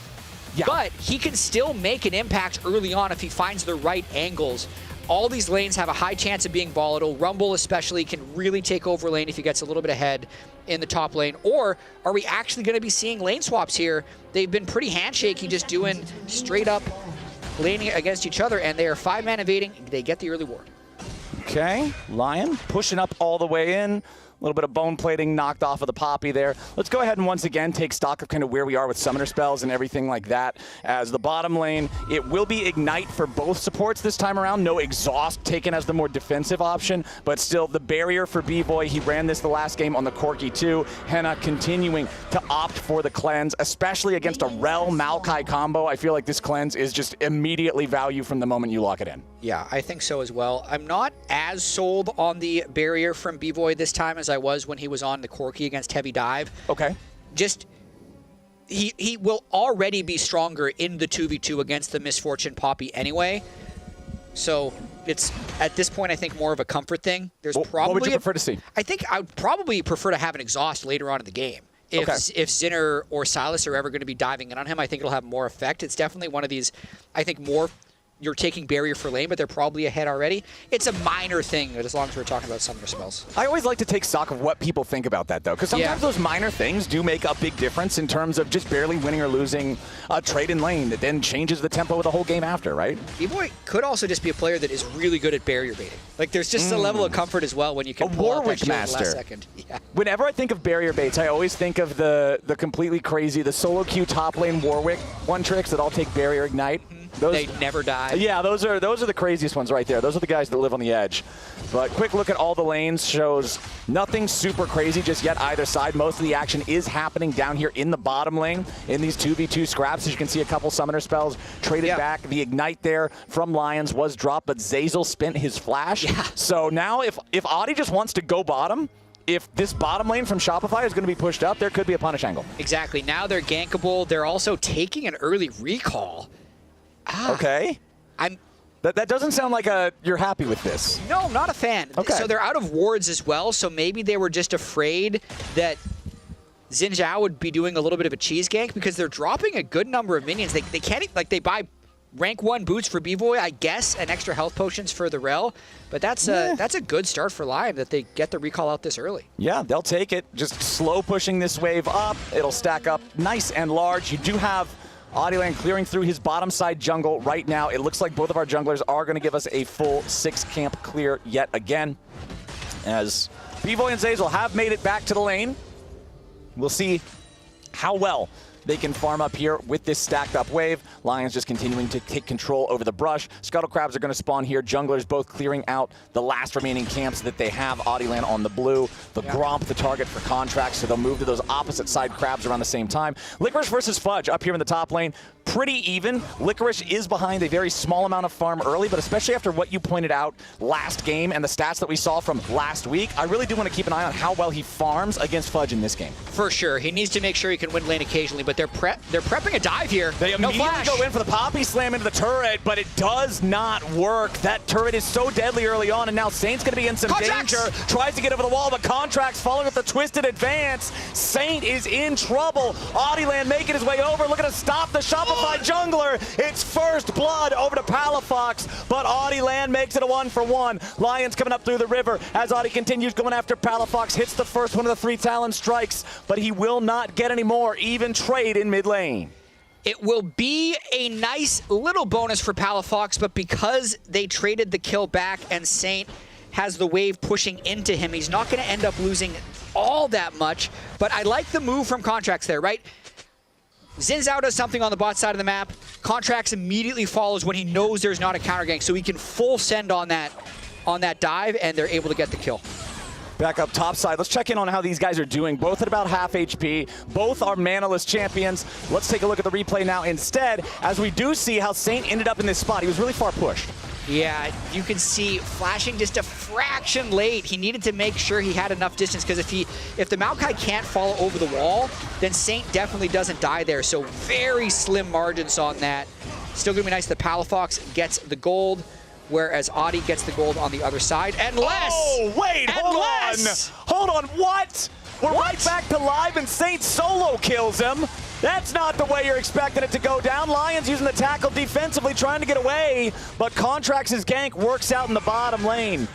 but he can still make an impact early on if he finds the right angles. All these lanes have a high chance of being volatile. Rumble especially can really take over lane if he gets a little bit ahead in the top lane. Or are we actually going to be seeing lane swaps here? They've been pretty handshaky, just doing straight up laning against each other, and they are 5-man evading. They get the early ward. Okay, Lion pushing up all the way in. A little bit of bone plating knocked off of the Poppy there. Let's go ahead and once again take stock of kind of where we are with summoner spells and everything like that. As the bottom lane, it will be Ignite for both supports this time around. No Exhaust taken as the more defensive option, but still the barrier for B-Boy. He ran this the last game on the Corki too. Henna continuing to opt for the cleanse, especially against a Rel Maokai combo. I feel like this cleanse is just immediately value from the moment you lock it in. Yeah, I think so as well. I'm not as sold on the barrier from B-Boy this time as I was when he was on the Corki against Heavy Dive. Okay. Just, he will already be stronger in the 2v2 against the Misfortune Poppy anyway. So it's, at this point, I think more of a comfort thing. There's probably what would you prefer to see? I think I would probably prefer to have an Exhaust later on in the game. If Zinner or Sylas are ever going to be diving in on him, I think it'll have more effect. It's definitely one of these, I think, more you're taking barrier for lane, but they're probably ahead already. It's a minor thing, as long as we're talking about summoner spells. I always like to take stock of what people think about that, though, because sometimes those minor things do make a big difference in terms of just barely winning or losing a trade in lane that then changes the tempo of the whole game after, right? B-Boy could also just be a player that is really good at barrier baiting. Like, there's just a level of comfort as well when you can pull out that shield at the last second. Yeah. Whenever I think of barrier baits, I always think of the completely crazy, the solo queue top lane Warwick one tricks that all take barrier ignite. They never die. Yeah, those are the craziest ones right there. Those are the guys that live on the edge. But quick look at all the lanes shows nothing super crazy just yet either side. Most of the action is happening down here in the bottom lane in these 2v2 scraps. As you can see, a couple summoner spells traded back. The Ignite there from Lions was dropped, but Zazel spent his flash. Yeah. So now if Audi just wants to go bottom, if this bottom lane from Shopify is going to be pushed up, there could be a punish angle. Exactly. Now they're gankable. They're also taking an early recall. Okay. That doesn't sound like you're happy with this. No, I'm not a fan. Okay. So they're out of wards as well, so maybe they were just afraid that Xin Zhao would be doing a little bit of a cheese gank because they're dropping a good number of minions. They can't, like, they buy rank 1 boots for B-Boy, I guess, and extra health potions for the Rel, but that's a good start for Lyon that they get the recall out this early. Yeah, they'll take it. Just slow pushing this wave up. It'll stack up nice and large. You do have Audioland clearing through his bottom side jungle right now. It looks like both of our junglers are going to give us a full 6-camp clear yet again. As B-Boy and Zazel have made it back to the lane. We'll see how well they can farm up here with this stacked up wave. Lions just continuing to take control over the brush. Scuttle Crabs are going to spawn here. Junglers both clearing out the last remaining camps that they have. Audieland on the blue. The Gromp, the target for contracts, so they'll move to those opposite side crabs around the same time. Licorice versus Fudge up here in the top lane. Pretty even. Licorice is behind a very small amount of farm early, but especially after what you pointed out last game and the stats that we saw from last week, I really do want to keep an eye on how well he farms against Fudge in this game. For sure. He needs to make sure he can win lane occasionally, but they're prepping a dive here. They immediately go in for the Poppy Slam into the turret, but it does not work. That turret is so deadly early on, and now Saint's going to be in some danger. Tries to get over the wall, but Contracts following with the twisted advance. Saint is in trouble. Audieland making his way over, looking to stop the Shopify jungler. It's first blood over to Palafox, but Audieland makes it a 1-for-1. Lions coming up through the river as Audie continues going after Palafox, hits the first one of the 3 Talon strikes, but he will not get any more. Even trade in mid lane. It will be a nice little bonus for Palafox, but because they traded the kill back and Saint has the wave pushing into him, he's not going to end up losing all that much. But I like the move from Contracts there, right? Xin Zhao does something on the bot side of the map. Contracts immediately follows when he knows there's not a counter gank, so he can full send on that dive, and they're able to get the kill. Back up top side. Let's check in on how these guys are doing. Both at about half HP. Both are manaless champions. Let's take a look at the replay now instead, as we do see how Saint ended up in this spot. He was really far pushed. Yeah, you can see flashing just a fraction late. He needed to make sure he had enough distance, because if the Maokai can't follow over the wall, then Saint definitely doesn't die there. So very slim margins on that. Still gonna be nice. The Palafox gets the gold, whereas Audie gets the gold on the other side. And less! Oh, wait, hold on! Hold on, what? We're right back to live, and Saint solo kills him. That's not the way you're expecting it to go down. Lions using the tackle defensively, trying to get away, but Contracts' gank works out in the bottom lane.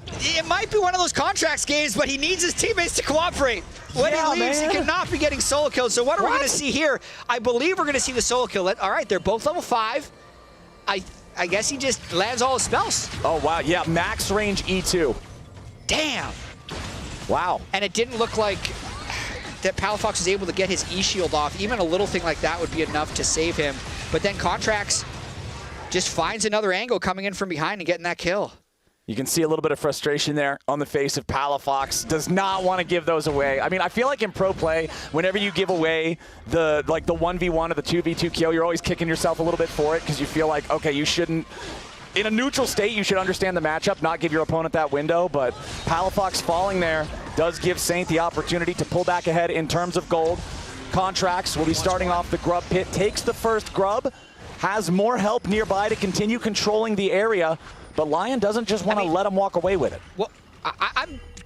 It might be one of those Contracts games, but he needs his teammates to cooperate. When he leaves, he cannot be getting solo killed. So what are we going to see here? I believe we're going to see the solo kill. All right, they're both level 5. I guess he just lands all his spells. Oh, wow. Yeah, max range E2. Damn. Wow. And it didn't look like that Palafox was able to get his E-shield off. Even a little thing like that would be enough to save him. But then Contracts just finds another angle coming in from behind and getting that kill. You can see a little bit of frustration there on the face of Palafox. Does not want to give those away. I mean, I feel like in pro play, whenever you give away the 1v1 or the 2v2 kill, you're always kicking yourself a little bit for it, because you feel like, okay, you shouldn't. In a neutral state, you should understand the matchup, not give your opponent that window, but Palafox falling there does give Saint the opportunity to pull back ahead in terms of gold. Contracts will be starting off the grub pit, takes the first grub, has more help nearby to continue controlling the area, but Lion doesn't just want to let him walk away with it. Well,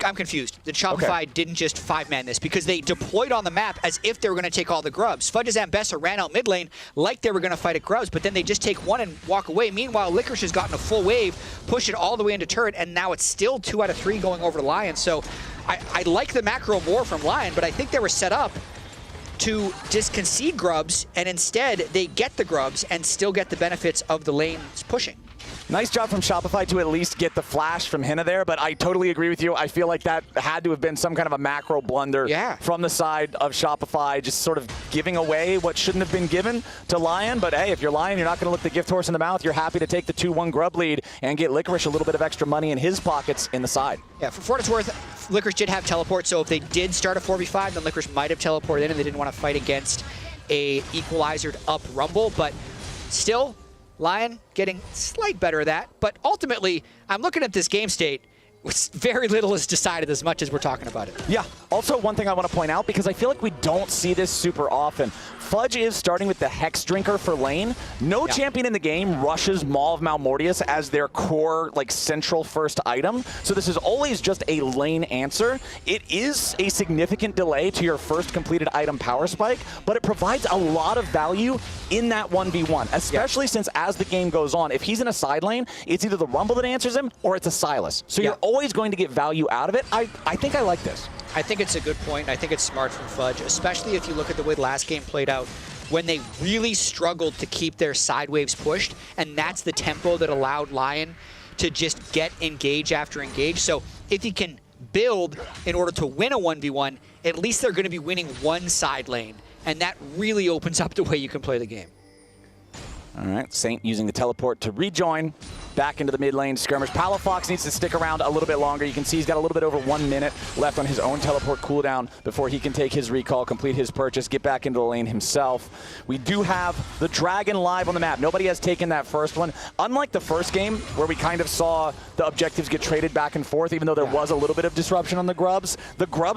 I'm confused. The Shopify didn't just 5-man this, because they deployed on the map as if they were going to take all the grubs. Fudge's Ambessa ran out mid lane like they were going to fight at grubs, but then they just take one and walk away. Meanwhile, Licorice has gotten a full wave, pushed it all the way into turret, and now it's still 2 out of 3 going over to Lion. So I like the macro more from Lion, but I think they were set up to just concede grubs, and instead they get the grubs and still get the benefits of the lanes pushing. Nice job from Shopify to at least get the flash from Hina there, but I totally agree with you. I feel like that had to have been some kind of a macro blunder from the side of Shopify, just sort of giving away what shouldn't have been given to Lion. But hey, if you're Lion, you're not going to look the gift horse in the mouth. You're happy to take the 2-1 grub lead and get Licorice a little bit of extra money in his pockets in the side. Yeah, for what it's worth, Licorice did have teleport, so if they did start a 4v5, then Licorice might have teleported in and they didn't want to fight against a equalizered up Rumble, but still, Lion getting slight better of that, but ultimately, I'm looking at this game state. Very little is decided as much as we're talking about it. Yeah. Also, one thing I want to point out, because I feel like we don't see this super often. Fudge is starting with the Hex Drinker for lane. No champion in the game rushes Maw of Malmortius as their core, central first item. So this is always just a lane answer. It is a significant delay to your first completed item power spike, but it provides a lot of value in that 1v1, especially since as the game goes on, if he's in a side lane, it's either the Rumble that answers him or it's a Sylas. So you're always going to get value out of it. I think I like this. I think it's a good point. I think it's smart from Fudge, especially if you look at the way the last game played out, when they really struggled to keep their side waves pushed, and that's the tempo that allowed Lion to just get engage after engage. So if he can build in order to win a 1v1, at least they're going to be winning one side lane and that really opens up the way you can play the game. All right, Saint using the teleport to rejoin back into the mid lane skirmish. Palafox needs to stick around a little bit longer. You can see he's got a little bit over 1 minute left on his own teleport cooldown before he can take his recall, complete his purchase, get back into the lane himself. We do have the Dragon live on the map. Nobody has taken that first one. Unlike the first game, where we kind of saw the objectives get traded back and forth, even though there was a little bit of disruption on the Grubs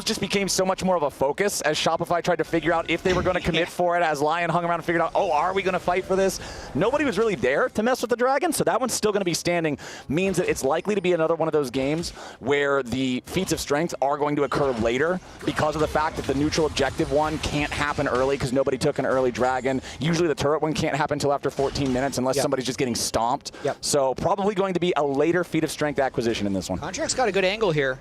just became so much more of a focus as Shopify tried to figure out if they were going to commit for it, as Lyon hung around and figured out, oh, are we going to fight for this? Nobody was really there to mess with the Dragon, so that one's still going to be standing. Means that it's likely to be another one of those games where the feats of strength are going to occur later because of the fact that the neutral objective one can't happen early because nobody took an early Dragon. Usually the turret one can't happen until after 14 minutes unless somebody's just getting stomped. So probably going to be a later feat of strength acquisition in this one. Contract's got a good angle here.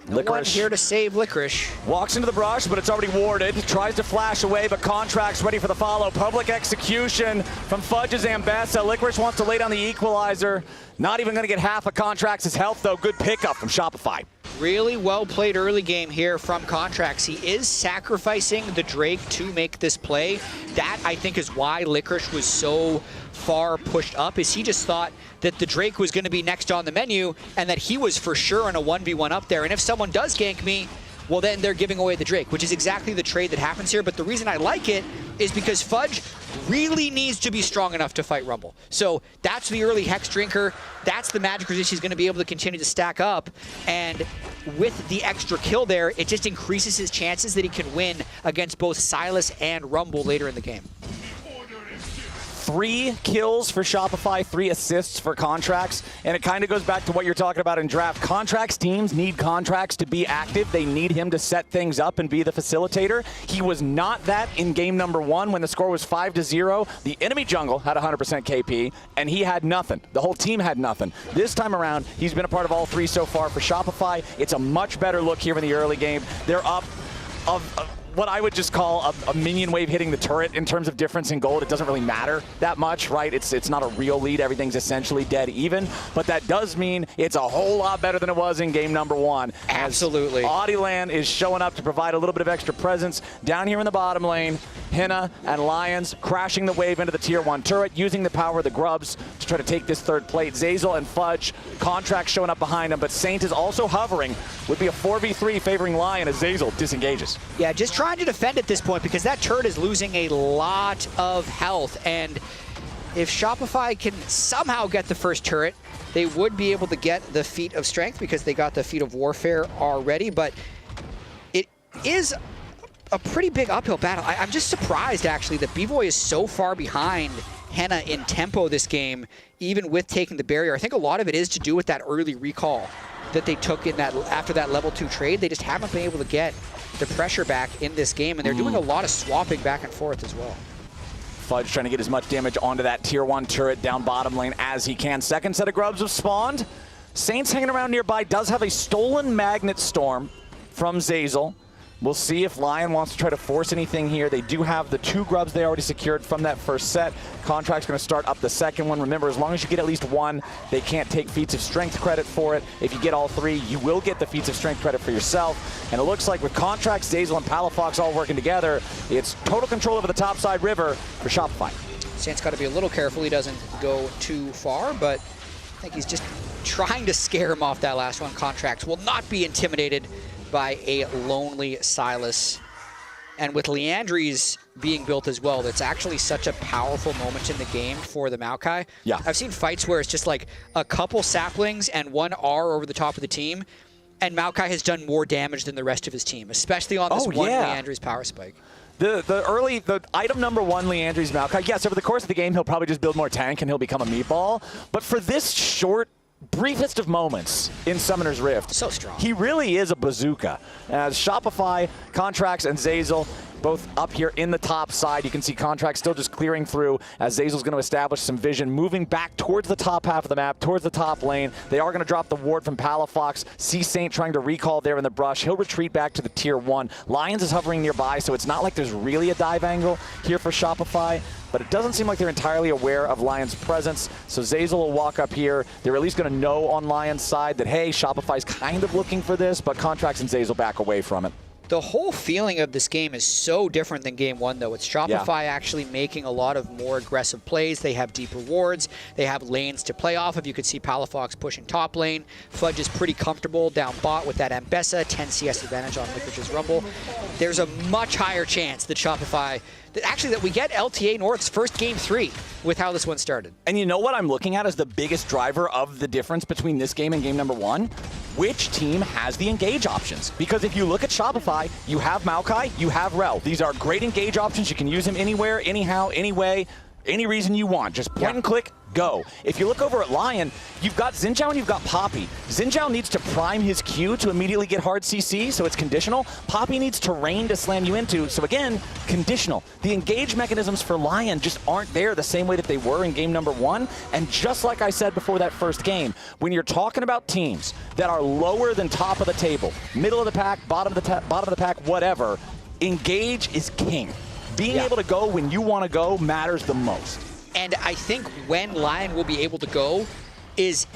No one here to save Licorice. Walks into the brush, but it's already warded. Tries to flash away, but Contract's ready for the follow. Public execution from Fudge's Ambessa. Licorice wants to lay down the equalizer. Not even going to get half of Contract's health, though. Good pickup from Shopify. Really well played early game here from Contracts. He is sacrificing the Drake to make this play. That, I think, is why Licorice was so far pushed up, is he just thought that the Drake was going to be next on the menu and that he was for sure in a 1v1 up there. And if someone does gank me, well, then they're giving away the Drake, which is exactly the trade that happens here. But the reason I like it is because Fudge really needs to be strong enough to fight Rumble. So that's the early Hex Drinker. That's the magic resist he's going to be able to continue to stack up. And with the extra kill there, it just increases his chances that he can win against both Sylas and Rumble later in the game. 3 kills for Shopify, 3 assists for Contracts, and it kind of goes back to what you're talking about in draft. Contracts teams need Contracts to be active. They need him to set things up and be the facilitator. He was not that in game number 1 when the score was 5-0. The enemy jungle had 100% KP, and he had nothing. The whole team had nothing. This time around, he's been a part of all 3 so far for Shopify. It's a much better look here in the early game. They're up of what I would just call a minion wave hitting the turret in terms of difference in gold. It doesn't really matter that much, right? It's not a real lead. Everything's essentially dead even. But that does mean it's a whole lot better than it was in game number 1. Absolutely. Audieland is showing up to provide a little bit of extra presence down here in the bottom lane. Henna and Lions crashing the wave into the tier 1 turret, using the power of the Grubs to try to take this third plate. Zazel and Fudge, Contract showing up behind him, but Saint is also hovering. Would be a 4v3 favoring Lion as Zazel disengages. Yeah, just trying to defend at this point because that turret is losing a lot of health. And if Shopify can somehow get the first turret, they would be able to get the feat of strength because they got the feat of warfare already. But it is a pretty big uphill battle. I'm just surprised, actually, that B-Boy is so far behind Henna in tempo this game, even with taking the barrier. I think a lot of it is to do with that early recall that they took in that after that level 2 trade. They just haven't been able to get the pressure back in this game, and they're doing a lot of swapping back and forth as well. Fudge trying to get as much damage onto that tier 1 turret down bottom lane as he can. Second set of Grubs have spawned. Saints hanging around nearby, does have a stolen Magnet Storm from Zazel. We'll see if Lyon wants to try to force anything here. They do have the 2 Grubs they already secured from that first set. Contract's going to start up the second one. Remember, as long as you get at least 1, they can't take feats of strength credit for it. If you get all 3, you will get the feats of strength credit for yourself. And it looks like with Contracts, Zazel, and Palafox all working together, it's total control over the topside river for Shopify. Saint's got to be a little careful he doesn't go too far, but I think he's just trying to scare him off that last one. Contracts will not be intimidated by a lonely Sylas. And with Leandry's being built as well, that's actually such a powerful moment in the game for the Maokai. Yeah. I've seen fights where it's just like a couple saplings and 1 R over the top of the team, and Maokai has done more damage than the rest of his team, especially on this one Leandry's power spike. The item number 1, Leandry's Maokai, yes, over the course of the game, he'll probably just build more tank and he'll become a meatball. But for this short, briefest of moments in Summoner's Rift, so strong. He really is a bazooka. As Shopify, Contracts, and Zazel both up here in the top side. You can see Contract still just clearing through as Zazel's going to establish some vision, moving back towards the top half of the map, towards the top lane. They are going to drop the ward from Palafox. See Saint trying to recall there in the brush. He'll retreat back to the tier 1. Lions is hovering nearby, so it's not like there's really a dive angle here for Shopify, but it doesn't seem like they're entirely aware of Lion's presence. So Zazel will walk up here. They're at least going to know on Lion's side that, hey, Shopify's kind of looking for this, but Contracts and Zazel back away from it. The whole feeling of this game is so different than game one, though. It's Shopify actually making a lot of more aggressive plays. They have deeper wards. They have lanes to play off of. You could see Palafox pushing top lane. Fudge is pretty comfortable down bot with that Ambessa, 10 CS advantage on Liquid's Rumble. There's a much higher chance that Shopify, that we get LTA North's first game 3 with how this one started. And you know what I'm looking at as the biggest driver of the difference between this game and game number 1? Which team has the engage options? Because if you look at Shopify, you have Maokai, you have Rel. These are great engage options. You can use them anywhere, anyhow, any way, any reason you want. Just point and click, go. If you look over at Lyon, you've got Xin Zhao and you've got Poppy. Xin Zhao needs to prime his Q to immediately get hard CC, so it's conditional. Poppy needs to rain to slam you into, so again, conditional. The engage mechanisms for Lyon just aren't there the same way that they were in game number 1, and just like I said before that first game, when you're talking about teams that are lower than top of the table, middle of the pack, bottom of the pack, whatever, engage is king. Being able to go when you want to go matters the most. And I think when Lyon will be able to go is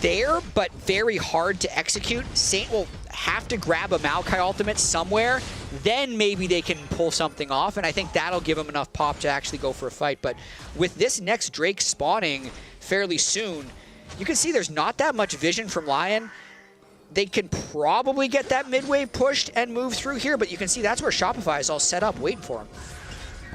there, but very hard to execute. Saint will have to grab a Maokai ultimate somewhere, then maybe they can pull something off, and I think that'll give him enough pop to actually go for a fight. But with this next Drake spawning fairly soon, you can see there's not that much vision from Lyon. They can probably get that mid wave pushed and move through here, but you can see that's where Shopify is all set up waiting for him.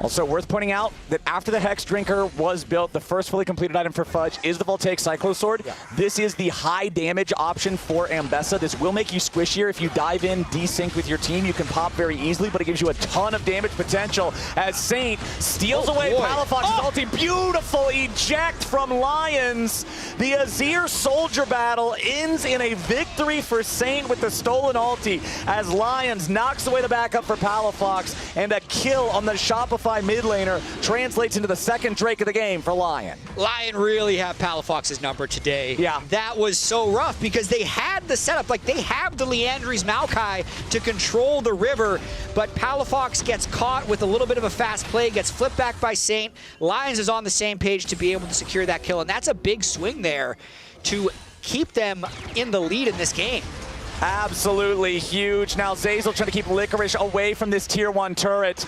Also worth pointing out that after the Hex Drinker was built, the first fully completed item for Fudge is the Voltaic Cyclo Sword. Yeah. This is the high damage option for Ambessa. This will make you squishier. If you dive in, desync with your team, you can pop very easily, but it gives you a ton of damage potential as Saint steals away Palafox's ulti. Beautiful eject from Lions. The Azir Soldier battle ends in a victory for Saint with the stolen ulti as Lions knocks away the backup for Palafox, and a kill on the Shopify mid laner translates into the second Drake of the game for Lyon. Lyon really have Palafox's number today. Yeah. That was so rough because they had the setup. Like, they have the Liandry's Maokai to control the river, but Palafox gets caught with a little bit of a fast play, gets flipped back by Saint. Lions is on the same page to be able to secure that kill, and that's a big swing there to keep them in the lead in this game. Absolutely huge. Now Zeyzal trying to keep Licorice away from this tier 1 turret.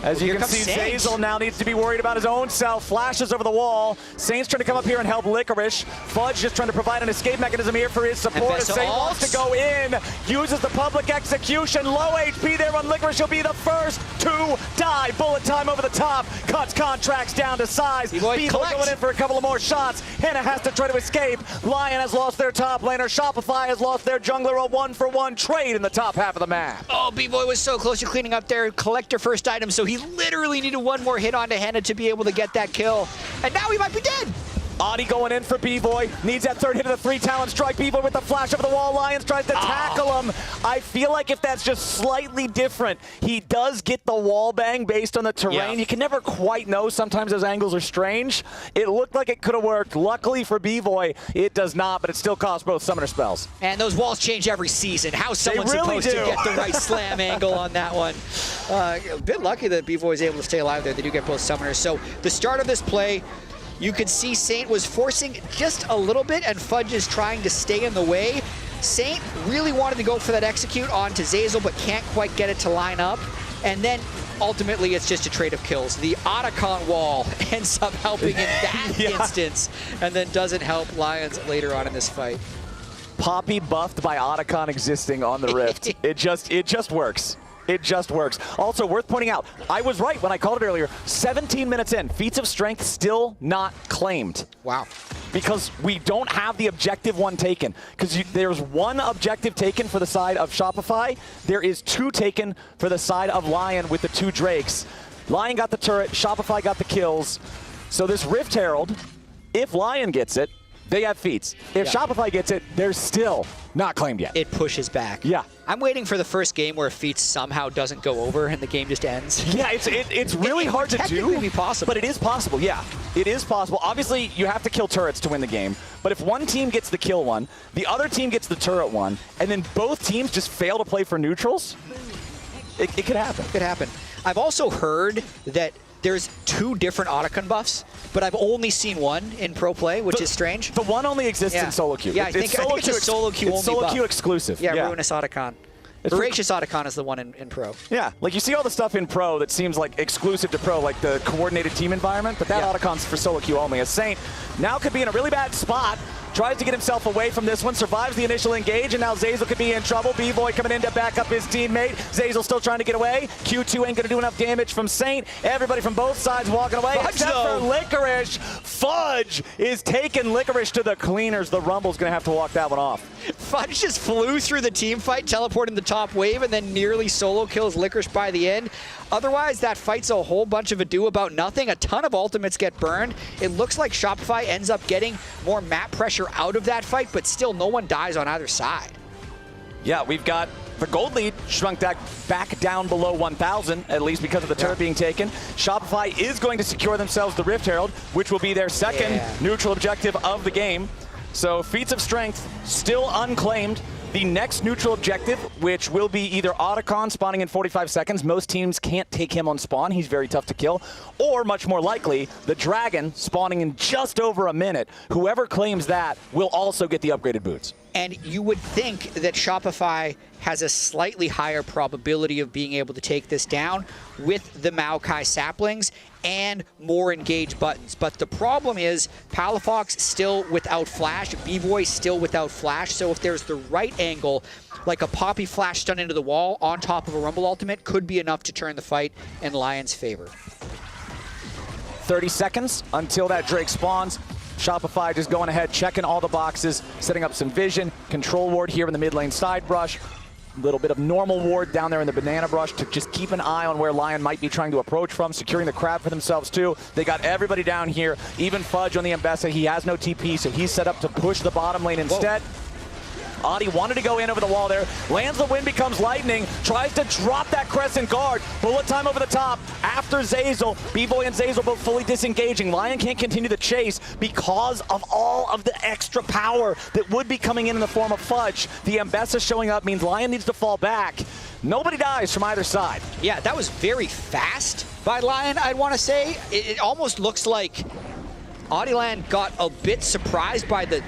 As you can see, Zeyzal now needs to be worried about his own self. Flashes over the wall. Saint's trying to come up here and help Licorice. Fudge just trying to provide an escape mechanism here for his support. Saint wants to go in. Uses the public execution. Low HP there on Licorice. He'll be the first to die. Bullet time over the top. Cuts contracts down to size. Vivo going in for a couple of more shots. Henna has to try to escape. Lyon has lost their top laner. Shopify has lost their jungler. A 1-for-1 trade in the top half of the map. Oh, B-Boy was so close to cleaning up there. Collector first item, so he literally needed one more hit onto Henna to be able to get that kill. And now he might be dead. Adi going in for B-Boy. Needs that third hit of the 3-talent strike. B-Boy with the flash over the wall. Lions tries to tackle him. I feel like if that's just slightly different, he does get the wall bang based on the terrain. Yeah. You can never quite know. Sometimes those angles are strange. It looked like it could have worked. Luckily for B-Boy, it does not, but it still costs both summoner spells. And those walls change every season. How's someone supposed to get the right slam angle on that one? A bit lucky that B-Boy is able to stay alive there. They do get both summoners. So the start of this play, you could see Saint was forcing just a little bit, and Fudge is trying to stay in the way. Saint really wanted to go for that execute onto Zeyzal, but can't quite get it to line up. And then ultimately, it's just a trade of kills. The Otacon wall ends up helping in that instance, and then doesn't help Lions later on in this fight. Poppy buffed by Otacon existing on the Rift. It just works. It just works. Also, worth pointing out, I was right when I called it earlier. 17 minutes in, feats of strength still not claimed. Wow. Because we don't have the objective one taken. Because there's one objective taken for the side of Shopify. There is 2 taken for the side of Lyon with the 2 Drakes. Lyon got the turret, Shopify got the kills. So this Rift Herald, if Lyon gets it, they have feats. If Shopify gets it, they're still not claimed yet. It pushes back. Yeah. I'm waiting for the first game where feat somehow doesn't go over and the game just ends. Yeah, it's really hard to do. Be possible. But it is possible, yeah. It is possible. Obviously, you have to kill turrets to win the game. But if one team gets the kill one, the other team gets the turret one, and then both teams just fail to play for neutrals, it could happen. It could happen. I've also heard that there's 2 different Otacon buffs, but I've only seen one in pro play, which is strange. The one only exists in solo queue. Yeah, I think it's a solo queue only solo buff. queue exclusive. Yeah, Ruinous Otacon. Voracious Otacon is the one in Pro. Yeah, like you see all the stuff in Pro that seems like exclusive to Pro, like the coordinated team environment, but that Otacon's for solo queue only. As Saint now could be in a really bad spot, tries to get himself away from this one, survives the initial engage, and now Zazel could be in trouble. B-Boy coming in to back up his teammate. Zazel still trying to get away. Q2 ain't gonna do enough damage from Saint. Everybody from both sides walking away, except for Licorice. Fudge is taking Licorice to the cleaners. The Rumble's gonna have to walk that one off. Fudge just flew through the team fight, teleporting the top wave, and then nearly solo kills Licorice by the end. Otherwise, that fight's a whole bunch of ado about nothing. A ton of ultimates get burned. It looks like Shopify ends up getting more map pressure out of that fight, but still no one dies on either side. Yeah, we've got the gold lead shrunk back down below 1,000, at least because of the turret being taken. Shopify is going to secure themselves the Rift Herald, which will be their second neutral objective of the game. So Feats of Strength still unclaimed. The next neutral objective, which will be either Otacon spawning in 45 seconds. Most teams can't take him on spawn. He's very tough to kill. Or, much more likely, the Dragon spawning in just over a minute. Whoever claims that will also get the upgraded boots. And you would think that Shopify has a slightly higher probability of being able to take this down with the Maokai saplings and more engaged buttons. But the problem is Palafox still without flash, B-Boy still without flash. So if there's the right angle, like a Poppy flash stun into the wall on top of a Rumble ultimate, could be enough to turn the fight in Lion's favor. 30 seconds until that Drake spawns. Shopify just going ahead, checking all the boxes, setting up some vision, control ward here in the mid lane side brush, a little bit of normal ward down there in the banana brush to just keep an eye on where Lion might be trying to approach from, securing the crab for themselves too. They got everybody down here, even Fudge on the Mbessa. He has no TP, so he's set up to push the bottom lane instead. Adi wanted to go in over the wall there, lands the wind, becomes lightning, tries to drop that crescent guard, bullet time over the top after Zazel. B-Boy and Zazel both fully disengaging. Lion can't continue the chase because of all of the extra power that would be coming in the form of Fudge. The Mbessa showing up means Lion needs to fall back. Nobody dies from either side. Yeah, that was very fast by Lion, I'd want to say. It almost looks like Audiland got a bit surprised by the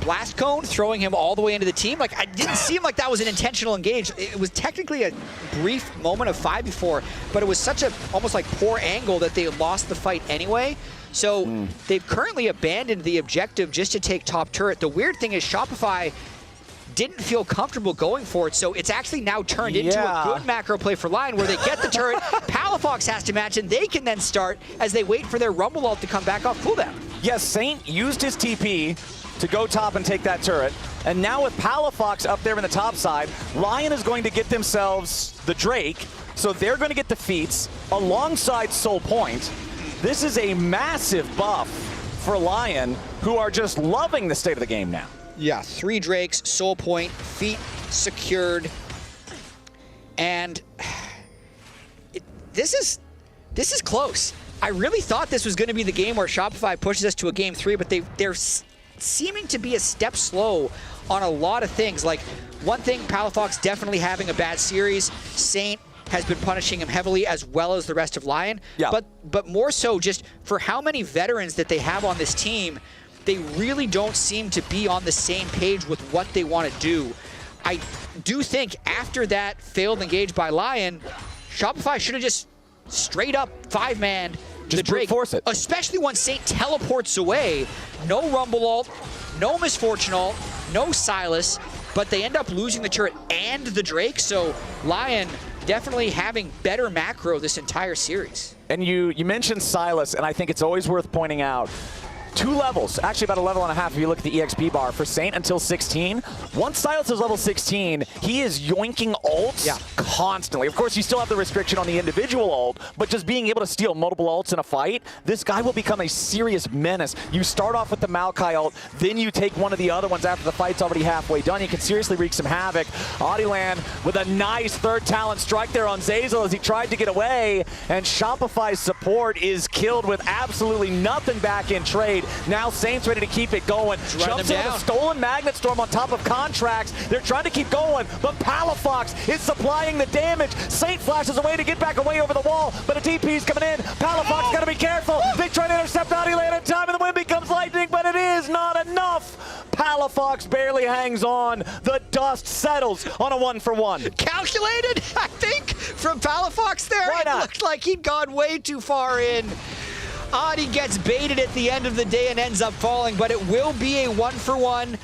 blast cone, throwing him all the way into the team. Like, it didn't seem like that was an intentional engage. It was technically a brief moment of 5v4, but it was such a almost like poor angle that they lost the fight anyway. So they've currently abandoned the objective just to take top turret. The weird thing is Shopify didn't feel comfortable going for it, so it's actually now turned into a good macro play for Lion where they get the turret, Palafox has to match, and they can then start as they wait for their Rumble ult to come back off cooldown. Yes, Saint used his TP to go top and take that turret. And now with Palafox up there in the top side, Lion is going to get themselves the Drake, so they're going to get the feats alongside Soul Point. This is a massive buff for Lion, who are just loving the state of the game now. Yeah, 3 Drakes, Soul Point, feet secured, and this is close. I really thought this was going to be the game where Shopify pushes us to a game 3, but they're seeming to be a step slow on a lot of things. Like, one thing, Palafox definitely having a bad series. Saint has been punishing him heavily, as well as the rest of Lion. Yeah. But more so just for how many veterans that they have on this team, they really don't seem to be on the same page with what they want to do. I do think after that failed engage by Lion, Shopify should have just straight up 5-manned the Drake, force it. Especially once Saint teleports away. No Rumble ult, no Misfortune ult, no Silas, but they end up losing the turret and the Drake, so Lion definitely having better macro this entire series. And you mentioned Silas, and I think it's always worth pointing out 2 levels, actually about a level and a half if you look at the EXP bar for Saint until 16. Once Silas is level 16, he is yoinking ults constantly. Of course, you still have the restriction on the individual ult, but just being able to steal multiple ults in a fight, this guy will become a serious menace. You start off with the Maokai ult, then you take one of the other ones after the fight's already halfway done. You can seriously wreak some havoc. Audiland with a nice third talent strike there on Zazel as he tried to get away, and Shopify's support is killed with absolutely nothing back in trade. Now Saint's ready to keep it going. Jumps into the stolen Magnet Storm on top of Contracts. They're trying to keep going, but Palafox is supplying the damage. Saint flashes away to get back away over the wall, but a DP's coming in. Palafox got to be careful. They try to intercept Audiland in time, and the wind becomes lightning, but it is not enough. Palafox barely hangs on. The dust settles on a 1-for-1. Calculated, I think, from Palafox there. Why not? It looked like he'd gone way too far in. Adi gets baited at the end of the day and ends up falling, but it will be a 1-for-1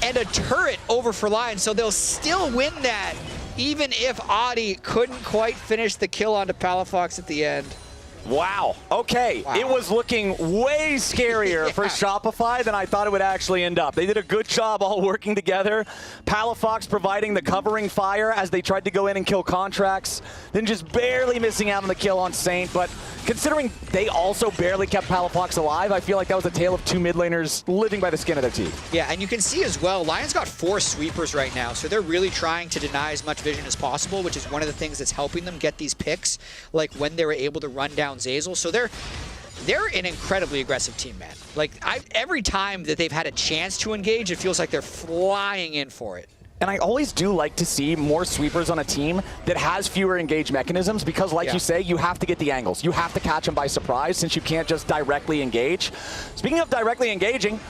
and a turret over for Lyon, so they'll still win that, even if Adi couldn't quite finish the kill onto Palafox at the end. Wow. Okay. Wow. It was looking way scarier for Shopify than I thought it would actually end up. They did a good job all working together. Palafox providing the covering fire as they tried to go in and kill contracts, then just barely missing out on the kill on Saint. But considering they also barely kept Palafox alive, I feel like that was a tale of two mid laners living by the skin of their teeth. Yeah, and you can see as well, Lion's got 4 sweepers right now, so they're really trying to deny as much vision as possible, which is one of the things that's helping them get these picks, like when they were able to run down Ezreal. So they're an incredibly aggressive team, man. Like, every time that they've had a chance to engage, it feels like they're flying in for it. And I always do like to see more sweepers on a team that has fewer engage mechanisms because, like you say, you have to get the angles. You have to catch them by surprise since you can't just directly engage. Speaking of directly engaging,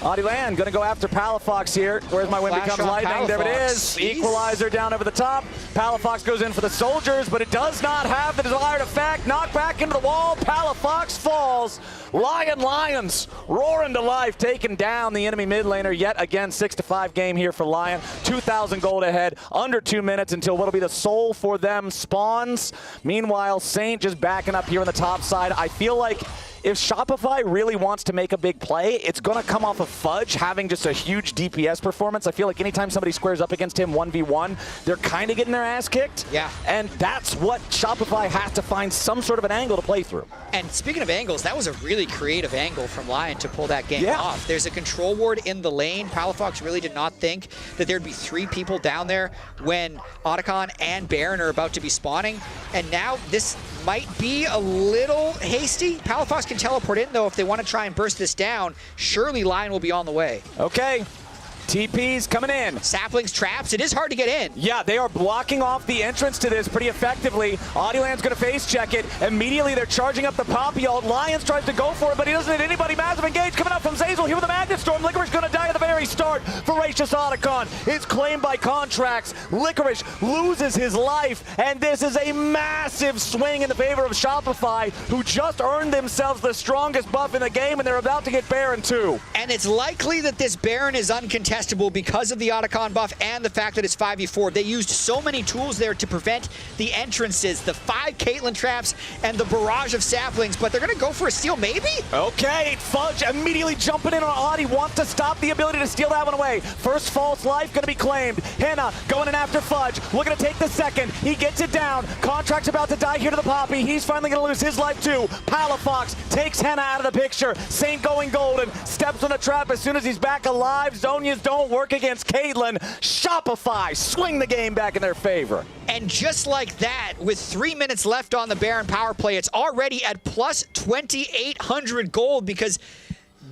Adilan going to go after Palafox here. Where's my wind becomes lightning? Palafox. There it is. Jeez. Equalizer down over the top. Palafox goes in for the soldiers, but it does not have the desired effect. Knocked back into the wall. Palafox falls. Lions roaring to life, taking down the enemy mid laner yet again. 6-5 game here for Lyon. 2,000 gold ahead. Under 2 minutes until what'll be the soul for them spawns. Meanwhile, Saint just backing up here on the top side. I feel like if Shopify really wants to make a big play, it's going to come off of Fudge having just a huge DPS performance. I feel like anytime somebody squares up against him 1v1, they're kind of getting their ass kicked. Yeah. And that's what Shopify has to find some sort of an angle to play through. And speaking of angles, that was a really creative angle from Lyon to pull that game off. There's a control ward in the lane. Palafox really did not think that there'd be 3 people down there when Otacon and Baron are about to be spawning. And now this might be a little hasty. Palafox can teleport in, though, if they want to try and burst this down. Surely Lyon will be on the way. Okay. TP's coming in. Saplings, traps. It is hard to get in. Yeah, they are blocking off the entrance to this pretty effectively. Adilan's going to face check it. Immediately, they're charging up the Poppy ult. Lions tries to go for it, but he doesn't hit anybody. Massive engage coming up from Ezreal here with a Magnet Storm. Licorice going to die at the very start. Voracious Otacon is claimed by contracts. Licorice loses his life, and this is a massive swing in the favor of Shopify, who just earned themselves the strongest buff in the game, and they're about to get Baron too. And it's likely that this Baron is uncontested because of the Otacon buff and the fact that it's 5v4. They used so many tools there to prevent the entrances, the 5 Caitlyn traps, and the barrage of saplings, but they're going to go for a steal, maybe? Okay, Fudge immediately jumping in on Adi, wants to stop the ability to steal that one away. First false life going to be claimed. Hannah going in after Fudge, looking to take the second. He gets it down. Contract's about to die here to the Poppy. He's finally going to lose his life too. Palafox takes Hannah out of the picture. Saint going golden, steps on the trap as soon as he's back alive. Zonia's don't work against Caitlyn. Shopify swing the game back in their favor. And just like that, with 3 minutes left on the Baron power play, it's already at plus 2,800 gold because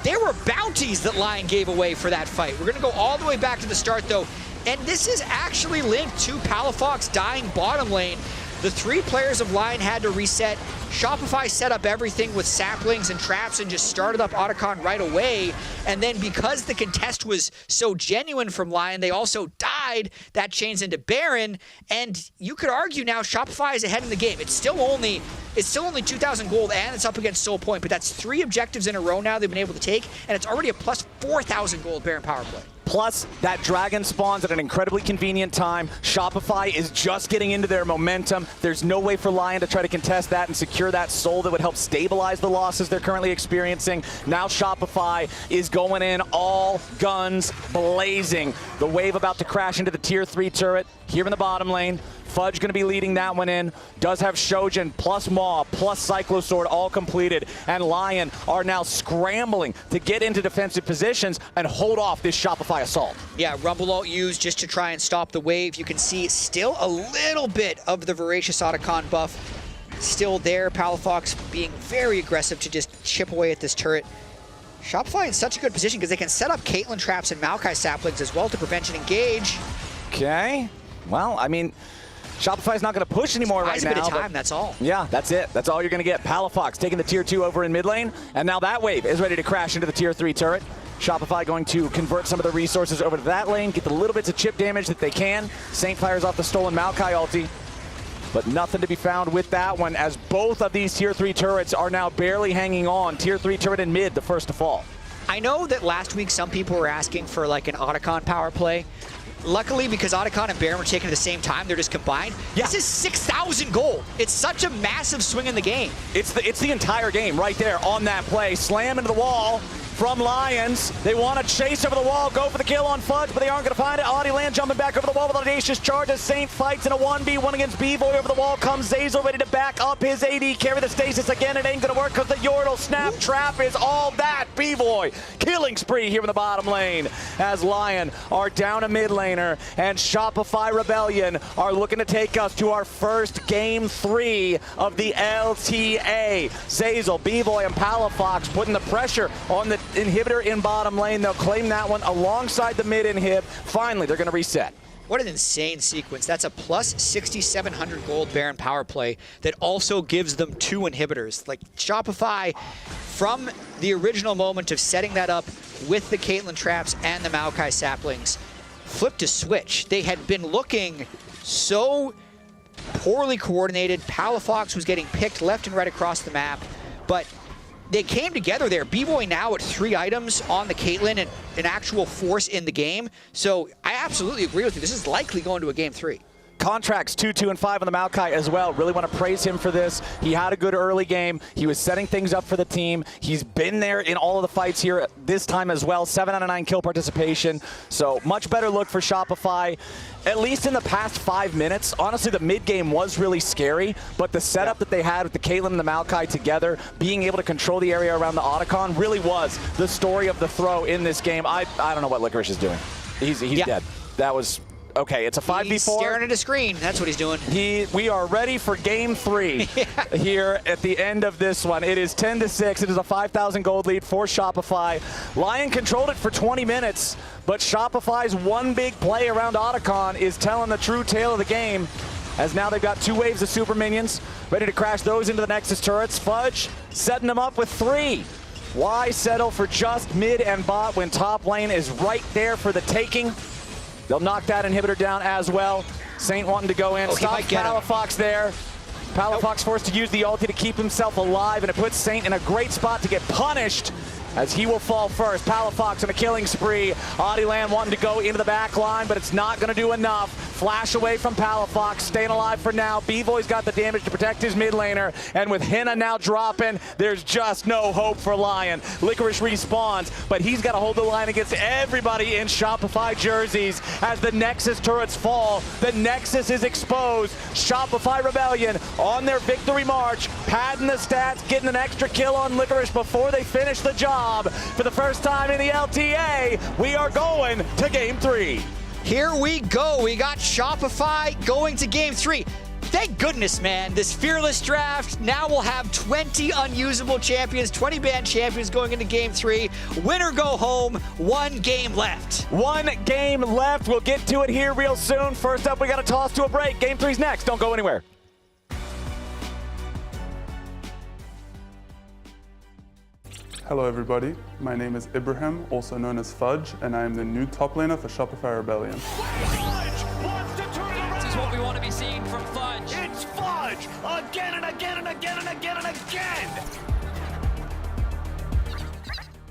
there were bounties that Lyon gave away for that fight. We're going to go all the way back to the start, though, and this is actually linked to Palafox dying bottom lane. The 3 players of Lyon had to reset. Shopify set up everything with saplings and traps and just started up Otacon right away. And then because the contest was so genuine from Lyon, they also died. That changed into Baron. And you could argue now Shopify is ahead in the game. It's still only 2,000 gold and it's up against Soul Point, but that's 3 objectives in a row now they've been able to take, and it's already a plus 4,000 gold Baron power play. Plus, that dragon spawns at an incredibly convenient time. Shopify is just getting into their momentum. There's no way for Lyon to try to contest that and secure that soul that would help stabilize the losses they're currently experiencing. Now Shopify is going in all guns blazing. The wave about to crash into the tier 3 turret here in the bottom lane. Fudge going to be leading that one in. Does have Shojin plus Maw plus Cyclosword all completed. And Lyon are now scrambling to get into defensive positions and hold off this Shopify assault. Yeah, Rumble ult used just to try and stop the wave. You can see still a little bit of the Voracious Otacon buff still there. Palafox being very aggressive to just chip away at this turret. Shopify in such a good position because they can set up Caitlyn traps and Maokai saplings as well to prevent an engage. Okay. Well, I mean, Shopify's not going to push anymore right now. A bit of time, that's all. Yeah, that's it. That's all you're going to get. Palafox taking the tier 2 over in mid lane, and now that wave is ready to crash into the tier 3 turret. Shopify going to convert some of the resources over to that lane, get the little bits of chip damage that they can. Saint fires off the stolen Maokai ulti. But nothing to be found with that one, as both of these Tier 3 turrets are now barely hanging on. Tier 3 turret in mid, the first to fall. I know that last week some people were asking for like an Otacon power play. Luckily, because Otacon and Baron were taken at the same time, they're just combined. Yeah. This is 6,000 gold. It's such a massive swing in the game. It's the entire game right there on that play. Slam into the wall from Lions. They want to chase over the wall, go for the kill on Fudge, but they aren't going to find it. Audiland jumping back over the wall with audacious charge as Saint fights in a 1v1 against B-Boy. Over the wall comes Ezreal, ready to back up his AD, carry the stasis again. It ain't going to work because the Yordle snap trap is all that. B-Boy killing spree here in the bottom lane as Lyon are down a mid laner, and Shopify Rebellion are looking to take us to our first game 3 of the LTA. Ezreal, B-Boy, and Palafox putting the pressure on the inhibitor in bottom lane. They'll claim that one alongside the mid inhib. Finally, they're going to reset. What an insane sequence. That's a plus 6,700 gold Baron power play that also gives them 2 inhibitors. Like Shopify, from the original moment of setting that up with the Caitlyn traps and the Maokai saplings, flipped a switch. They had been looking so poorly coordinated. Palafox was getting picked left and right across the map, but they came together there. B-Boy now at 3 items on the Caitlyn and an actual force in the game. So I absolutely agree with you. This is likely going to a game 3. Contracts 2, 2, and 5 on the Maokai as well. Really want to praise him for this. He had a good early game. He was setting things up for the team. He's been there in all of the fights here this time as well. 7 out of 9 kill participation. So much better look for Shopify. At least in the past 5 minutes, honestly, the mid game was really scary, but the setup that they had with the Caitlyn and the Maokai together, being able to control the area around the Otacon, really was the story of the throw in this game. I don't know what Licorice is doing. He's dead. That was... Okay, it's a 5v4. He's staring at a screen. That's what he's doing. We are ready for game 3 here at the end of this one. It is 10-6. It is a 5,000 gold lead for Shopify. Lyon controlled it for 20 minutes, but Shopify's one big play around Otacon is telling the true tale of the game, as now they've got 2 waves of super minions ready to crash those into the Nexus turrets. Fudge setting them up with 3. Why settle for just mid and bot when top lane is right there for the taking? They'll knock that inhibitor down as well. Saint wanting to go in. Stop Palafox there. Palafox forced to use the ulti to keep himself alive, and it puts Saint in a great spot to get punished as he will fall first. Palafox on a killing spree. Audiland wanting to go into the back line, but it's not going to do enough. Flash away from Palafox, staying alive for now. B-Boy's got the damage to protect his mid laner, and with Hina now dropping, there's just no hope for Lyon. Licorice respawns, but he's got to hold the line against everybody in Shopify jerseys. As the Nexus turrets fall, the Nexus is exposed. Shopify Rebellion on their victory march, padding the stats, getting an extra kill on Licorice before they finish the job. For the first time in the LTA, we are going to game 3. Here we go. We got Shopify going to game 3. Thank goodness, man. This Fearless draft, now we'll have 20 unusable champions, 20 banned champions going into game 3. Winner go home. 1 game left. 1 game left. We'll get to it here real soon. First up, we got to toss to a break. Game 3's next. Don't go anywhere. Hello everybody, my name is Ibrahim, also known as Fudge, and I am the new top laner for Shopify Rebellion. This is what we want to be seeing from Fudge. It's Fudge! Again and again and again and again and again!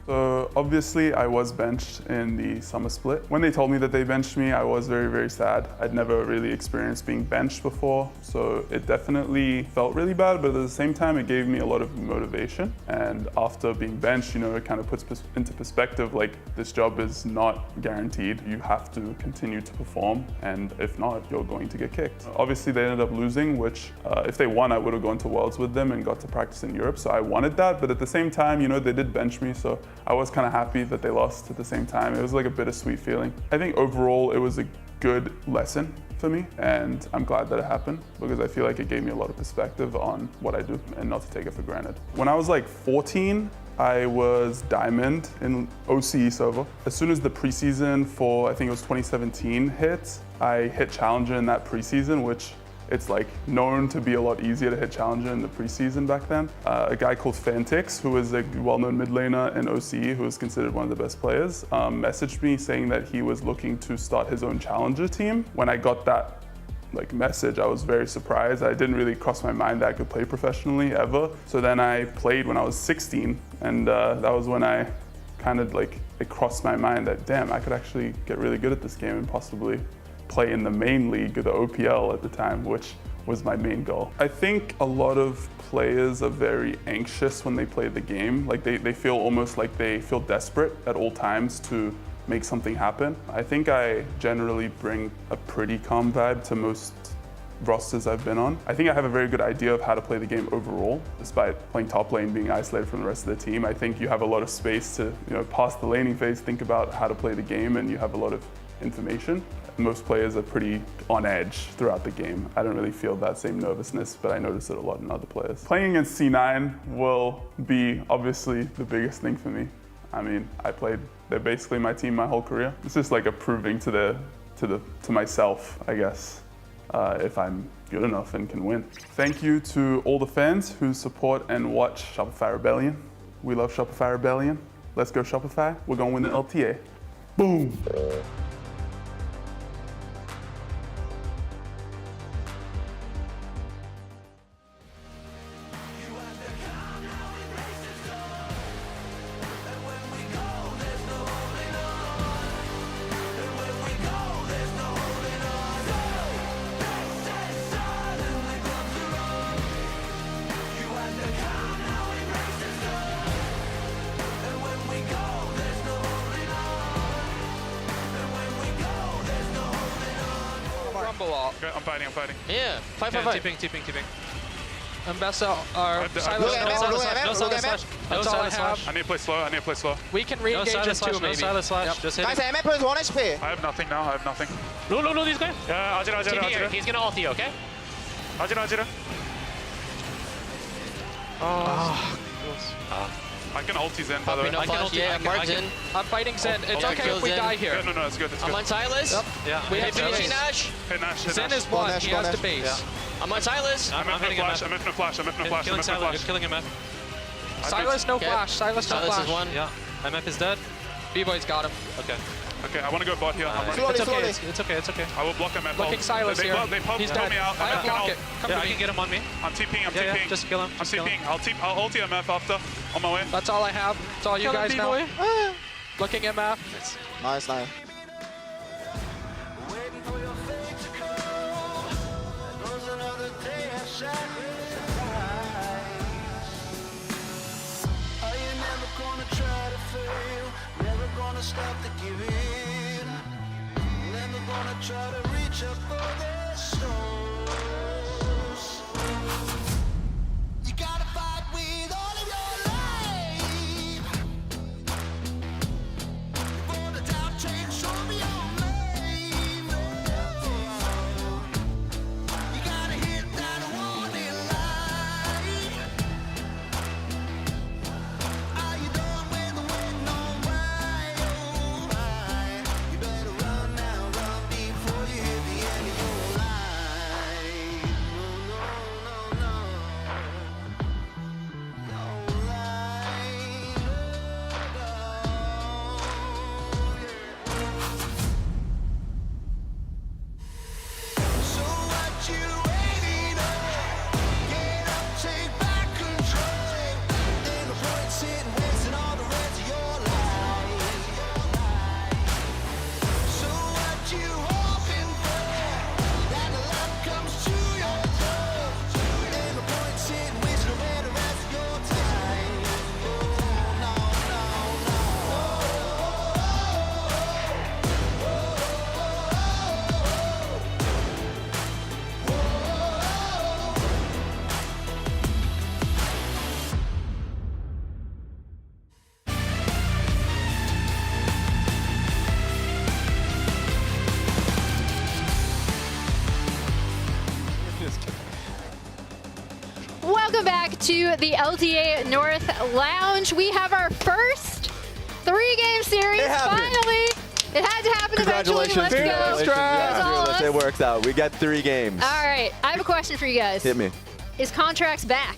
So obviously I was benched in the summer split. When they told me that they benched me, I was very, very sad. I'd never really experienced being benched before, so it definitely felt really bad, but at the same time it gave me a lot of motivation. And after being benched, it kind of puts into perspective, like, this job is not guaranteed. You have to continue to perform, and if not, you're going to get kicked. Obviously they ended up losing, which if they won, I would have gone to Worlds with them and got to practice in Europe, so I wanted that, but at the same time, they did bench me, so I was kind of happy that they lost at the same time. It was like a bittersweet feeling. I think overall it was a good lesson for me, and I'm glad that it happened because I feel like it gave me a lot of perspective on what I do and not to take it for granted. When I was like 14, I was Diamond in OCE server. As soon as the preseason for, I think it was 2017 hit, I hit Challenger in that preseason, which It's like known to be a lot easier to hit Challenger in the preseason back then. A guy called Fantix, who is a well-known mid laner in OCE, who is considered one of the best players, messaged me saying that he was looking to start his own Challenger team. When I got that message, I was very surprised. I didn't really cross my mind that I could play professionally ever. So then I played when I was 16, and that was when I kind of it crossed my mind that damn, I could actually get really good at this game and possibly play in the main league, the OPL at the time, which was my main goal. I think a lot of players are very anxious when they play the game. They feel almost like they feel desperate at all times to make something happen. I think I generally bring a pretty calm vibe to most rosters I've been on. I think I have a very good idea of how to play the game overall, despite playing top lane, being isolated from the rest of the team. I think you have a lot of space to, past the laning phase, think about how to play the game, and you have a lot of information. Most players are pretty on edge throughout the game. I don't really feel that same nervousness, but I notice it a lot in other players. Playing against C9 will be obviously the biggest thing for me. I mean, they're basically my team my whole career. It's just like a proving to myself, I guess, if I'm good enough and can win. Thank you to all the fans who support and watch Shopify Rebellion. We love Shopify Rebellion. Let's go Shopify. We're gonna win the LTA. Boom. Okay, I'm fighting. Yeah, fight. TPing. Ambessa, Silas. That's all I have. I need to play slow. We can re-engage in 2 maybe. Silas flash. Just hit him. MF is 1 HP. I have nothing now. No, these guys. Yeah, Ajira. He's gonna ult you, okay? Ajira. I can ult Zen, by the way. I can ult Zen. I'm fighting Zen. It's okay if we die here. Yeah, no, it's good. I'm on Silas. Yep. Yeah. We have finishing Nash. Hit Nash. Zen is 1. He has to base. Yeah. I'm on Silas. I'm hitting flash. Killing Silas. You're killing MF. Silas, no flash. Silas, no flash. Is 1. Yeah. MF is dead. B-Boy's got him. Okay, I want to go bot here. It's okay. I will block MF. Looking Silas here. He's dead. me out. I have block it. Come to I me. can get him on me. I'm TPing. Yeah, just kill him. I'm TPing. I'll ult MF after. On my way. That's all I have. That's all you guys know. Looking MF. Nice. Stop to give in. Never gonna try to reach up for the stars. You gotta fight with all of your life. For the doubt train, show me your name. You gotta hit that warning light. Are you done with the waiting on? Welcome back to the LTA North Lounge. We have our first 3-game series finally It had to happen eventually. Let's go. Congratulations. It works out. We got 3 games. All right. I have a question for you guys. Hit me. Is Contracts back?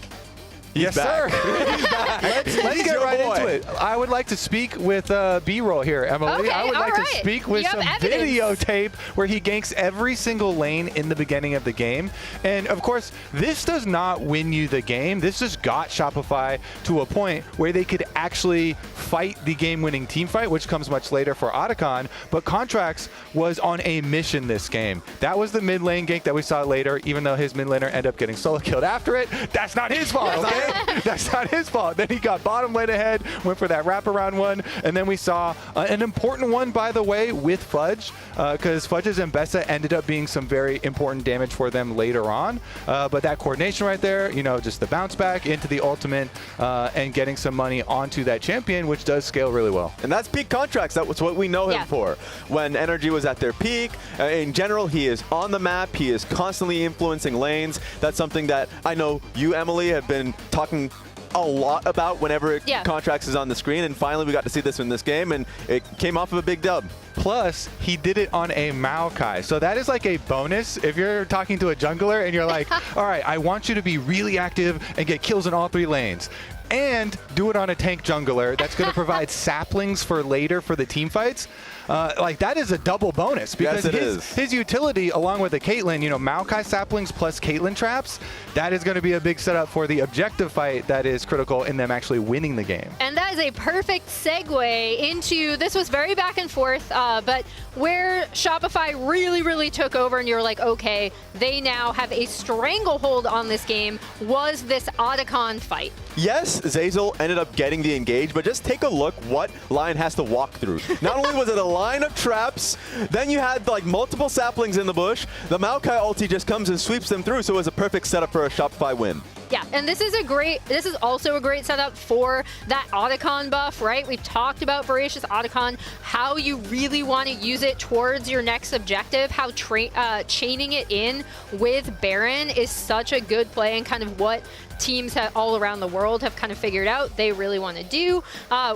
Yes, sir. He's back. Let's get right into it. I would like to speak with B-roll here, Emily. Okay, I would like to speak with some videotape where he ganks every single lane in the beginning of the game. And of course, this does not win you the game. This just got Shopify to a point where they could actually fight the game-winning team fight, which comes much later for Otacon. But Contracts was on a mission this game. That was the mid lane gank that we saw later, even though his mid laner ended up getting solo killed after it. That's not his fault, okay? That's not his fault. Then he got bottom lane ahead, went for that wraparound one, and then we saw an important one, by the way, with Fudge, because Fudge's Mbessa ended up being some very important damage for them later on. But that coordination right there, you know, just the bounce back into the ultimate and getting some money onto that champion, which does scale really well. And that's peak Contracts. That was what we know him for. When Energy was at their peak, in general, he is on the map. He is constantly influencing lanes. That's something that I know you, Emily, have been talking a lot about whenever Contracts is on the screen, and finally we got to see this in this game, and it came off of a big dub. Plus, he did it on a Maokai. So that is like a bonus if you're talking to a jungler and you're like, all right, I want you to be really active and get kills in all 3 lanes. And do it on a tank jungler that's going to provide saplings for later for the team fights. Like, that is a double bonus because his utility, along with the Caitlyn, you know, Maokai saplings plus Caitlyn traps, that is going to be a big setup for the objective fight that is critical in them actually winning the game. And that is a perfect segue into, this was very back and forth, but where Shopify really took over and you're like, okay, they now have a stranglehold on this game, was this Otacon fight. Yes, Ezreal ended up getting the engage, but just take a look what Lyon has to walk through. Not only was it a line of traps, then you had like multiple saplings in the bush. The Maokai ulti just comes and sweeps them through, so it was a perfect setup for a Shopify win. Yeah, and this is also a great setup for that Otacon buff, right? We've talked about Voracious Otacon, how you really want to use it towards your next objective, how chaining it in with Baron is such a good play and kind of what teams all around the world have kind of figured out they really want to do.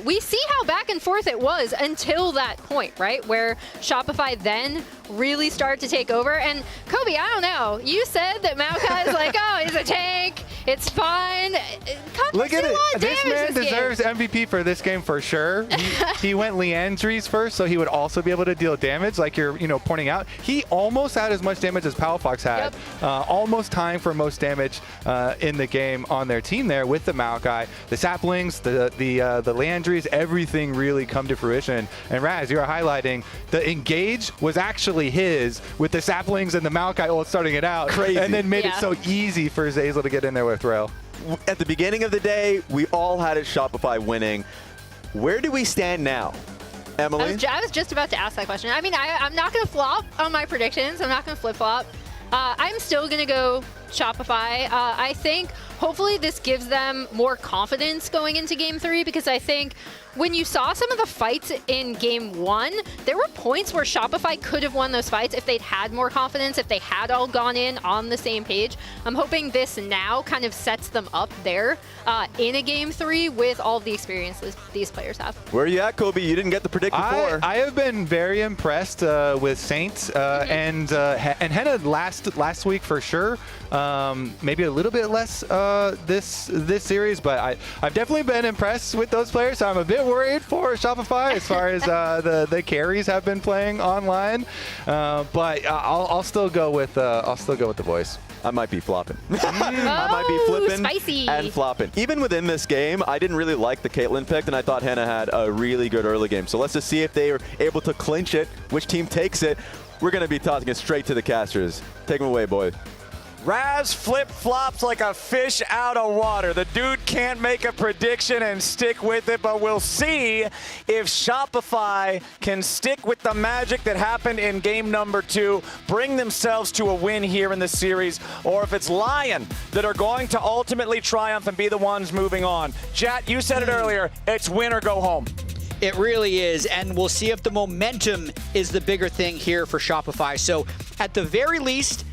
We see how back and forth it was until that point, right? Where Shopify then really started to take over. And Kobe, I don't know. You said that Maokai is like, oh, he's a tank. It's fine. Look at it. This man deserves MVP for this game for sure. He went Leandries first, so he would also be able to deal damage, like you're pointing out. He almost had as much damage as Palafox had. Almost tying for most damage in the game on their team there with the Maokai. The saplings, the Leandries, everything really come to fruition. And Raz, you're highlighting the engage was actually his with the saplings and the Maokai ult starting it out. Crazy. And then made it so easy for Ezreal to get in there with Rail. At the beginning of the day, we all had it Shopify winning. Where do we stand now? Emily? I was just about to ask that question. I mean, I'm not going to flop on my predictions. I'm not going to flip-flop. I'm still going to go Shopify. I think hopefully this gives them more confidence going into Game 3 because I think when you saw some of the fights in Game 1, there were points where Shopify could have won those fights if they'd had more confidence, if they had all gone in on the same page. I'm hoping this now kind of sets them up there in a Game 3 with all the experiences these players have. Where are you at, Kobe? You didn't get the predict before. I have been very impressed with Saint and Henna last week for sure. Maybe a little bit less this series, but I've definitely been impressed with those players. So I'm a bit worried for Shopify as far as the carries have been playing online, but I'll still go with the voice. I might be flopping. I might be flipping and flopping. Even within this game, I didn't really like the Caitlyn pick, and I thought Henna had a really good early game. So let's just see if they are able to clinch it, which team takes it. We're going to be tossing it straight to the casters. Take them away, boys. Raz flip-flops like a fish out of water. The dude can't make a prediction and stick with it, but we'll see if Shopify can stick with the magic that happened in game number 2, bring themselves to a win here in the series, or if it's Lyon that are going to ultimately triumph and be the ones moving on. Jat, you said it earlier, it's win or go home. It really is, and we'll see if the momentum is the bigger thing here for Shopify. So at the very least,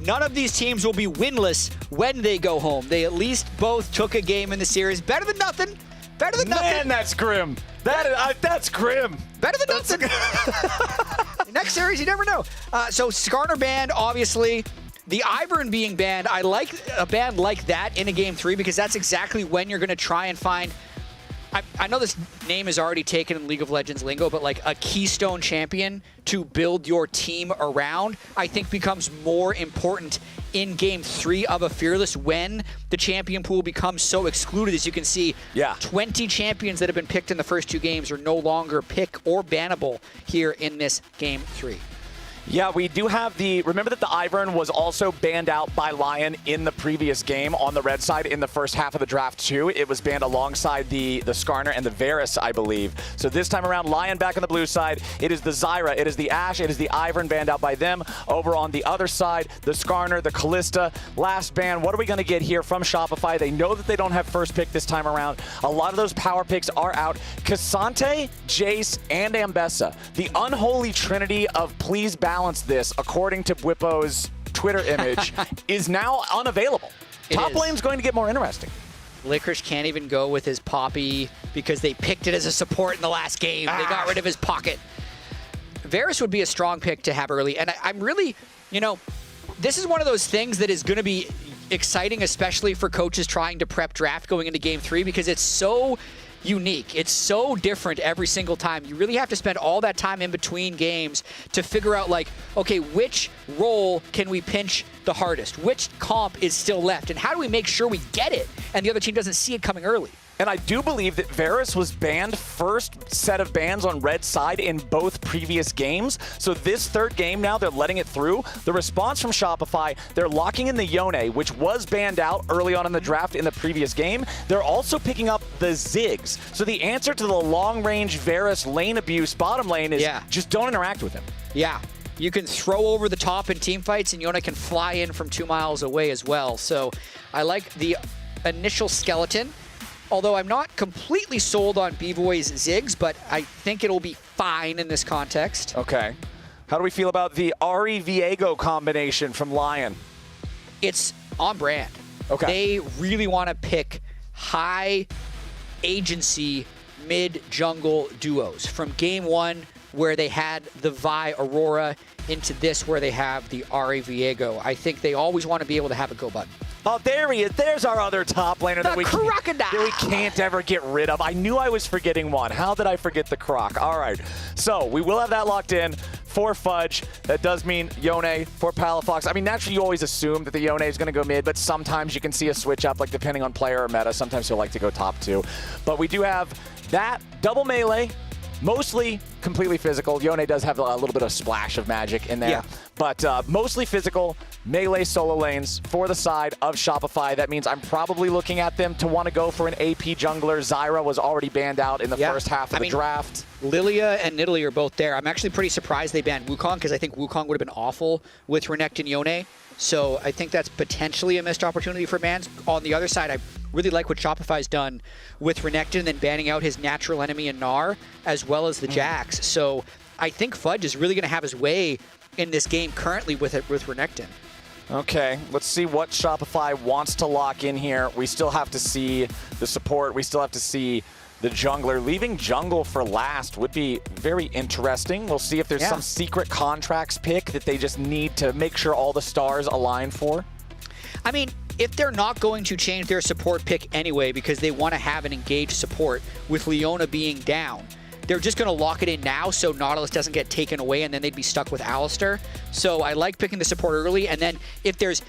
none of these teams will be winless when they go home. They at least both took a game in the series. Better than nothing, Better than nothing. Man, that's grim. That's grim. Better than nothing. Next series, you never know. So Skarner banned, obviously. The Ivern being banned, I like a ban like that in a Game 3 because that's exactly when you're going to try and find... I know this name is already taken in League of Legends lingo, but like a keystone champion to build your team around, I think becomes more important in Game 3 of a Fearless when the champion pool becomes so excluded. As you can see, 20 champions that have been picked in the first 2 games are no longer pick or bannable here in this Game 3. Yeah, we do have remember that the Ivern was also banned out by Lyon in the previous game on the red side in the first half of the draft too. It was banned alongside the Skarner and the Varus, I believe. So this time around, Lyon back on the blue side. It is the Zyra, it is the Ashe, it is the Ivern banned out by them. Over on the other side, the Skarner, the Callista. Last ban, what are we going to get here from Shopify? They know that they don't have first pick this time around. A lot of those power picks are out. Cassante, Jace, and Ambessa. The unholy trinity of please balance this, according to Bwipo's Twitter image, is now unavailable. Top lane's going to get more interesting. Licorice can't even go with his Poppy because they picked it as a support in the last game. They got rid of his pocket. Varus would be a strong pick to have early, and I'm really, this is one of those things that is going to be exciting, especially for coaches trying to prep draft going into Game 3 because it's so unique. It's so different every single time. You really have to spend all that time in between games to figure out, like, okay, which role can we pinch the hardest? Which comp is still left? And how do we make sure we get it and the other team doesn't see it coming early? And I do believe that Varus was banned first set of bans on red side in both previous games. So this third game now, they're letting it through. The response from Shopify, they're locking in the Yone, which was banned out early on in the draft in the previous game. They're also picking up the Ziggs. So the answer to the long-range Varus lane abuse bottom lane is just don't interact with him. Yeah. You can throw over the top in team fights, and Yone can fly in from 2 miles away as well. So I like the initial skeleton. Although I'm not completely sold on B-Boy's Ziggs, but I think it'll be fine in this context. Okay. How do we feel about the Ari Viego combination from Lyon? It's on brand. Okay. They really want to pick high agency mid-jungle duos. From game 1, where they had the Vi Aurora, into this where they have the Ari Viego. I think they always want to be able to have a go button. Oh, there he is. There's our other top laner that we can't ever get rid of. I knew I was forgetting one. How did I forget the Croc? All right. So we will have that locked in for Fudge. That does mean Yone for Palafox. I mean, naturally, you always assume that the Yone is going to go mid, but sometimes you can see a switch up, like depending on player or meta. Sometimes he'll like to go top 2. But we do have that double melee. Mostly completely physical. Yone does have a little bit of splash of magic in there. But mostly physical, melee solo lanes for the side of Shopify. That means I'm probably looking at them to want to go for an AP jungler. Zyra was already banned out in the first half of the draft. Lilia and Nidalee are both there. I'm actually pretty surprised they banned Wukong because I think Wukong would have been awful with Renekton and Yone. So I think that's potentially a missed opportunity for bans. On the other side, I really like what Shopify's done with Renekton and then banning out his natural enemy in Gnar, as well as the Jax. So I think Fudge is really going to have his way in this game currently with Renekton. Okay, let's see what Shopify wants to lock in here. We still have to see the support. We still have to see the jungler. Leaving jungle for last would be very interesting. We'll see if there's some secret contracts pick that they just need to make sure all the stars align for. I mean, if they're not going to change their support pick anyway because they want to have an engaged support with Leona being down, they're just going to lock it in now so Nautilus doesn't get taken away and then they'd be stuck with Alistar. So I like picking the support early, and then if there's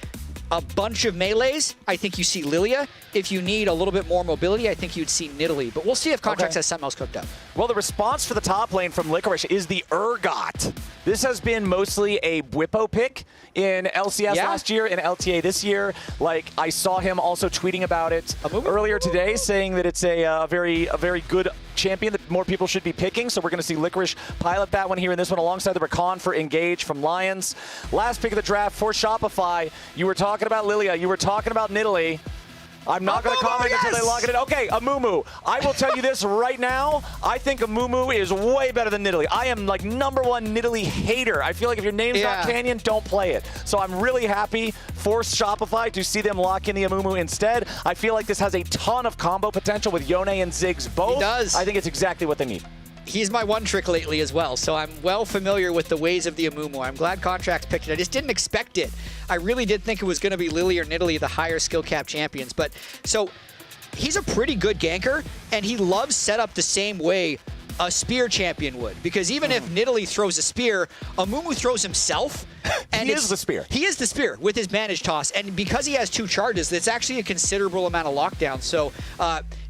a bunch of melees, I think you see Lilia. If you need a little bit more mobility, I think you'd see Nidalee. But we'll see if Contracts has something else cooked up. Well, the response for the top lane from Licorice is the Urgot. This has been mostly a Bwipo pick in LCS last year, in LTA this year. Like, I saw him also tweeting about it earlier today, saying that it's a very good champion that more people should be picking. So we're going to see Licorice pilot that one here in this one alongside the Rakan for Engage from Lions. Last pick of the draft for Shopify. You were talking about Lilia. You were talking about Nidalee. I'm not going to comment until they lock it in. Okay, Amumu. I will tell you this right now. I think Amumu is way better than Nidalee. I am like #1 Nidalee hater. I feel like if your name's not Canyon, don't play it. So I'm really happy for Shopify to see them lock in the Amumu instead. I feel like this has a ton of combo potential with Yone and Ziggs both. It does. I think it's exactly what they need. He's my one trick lately as well, so I'm well familiar with the ways of the Amumu. I'm glad Contracts picked it. I just didn't expect it. I really did think it was going to be Lily or Nidalee, the higher skill cap champions. But so he's a pretty good ganker, and he loves setup the same way a spear champion would. Because even if Nidalee throws a spear, Amumu throws himself. And he is the spear. He is the spear with his managed toss. And because he has 2 charges, it's actually a considerable amount of lockdown. So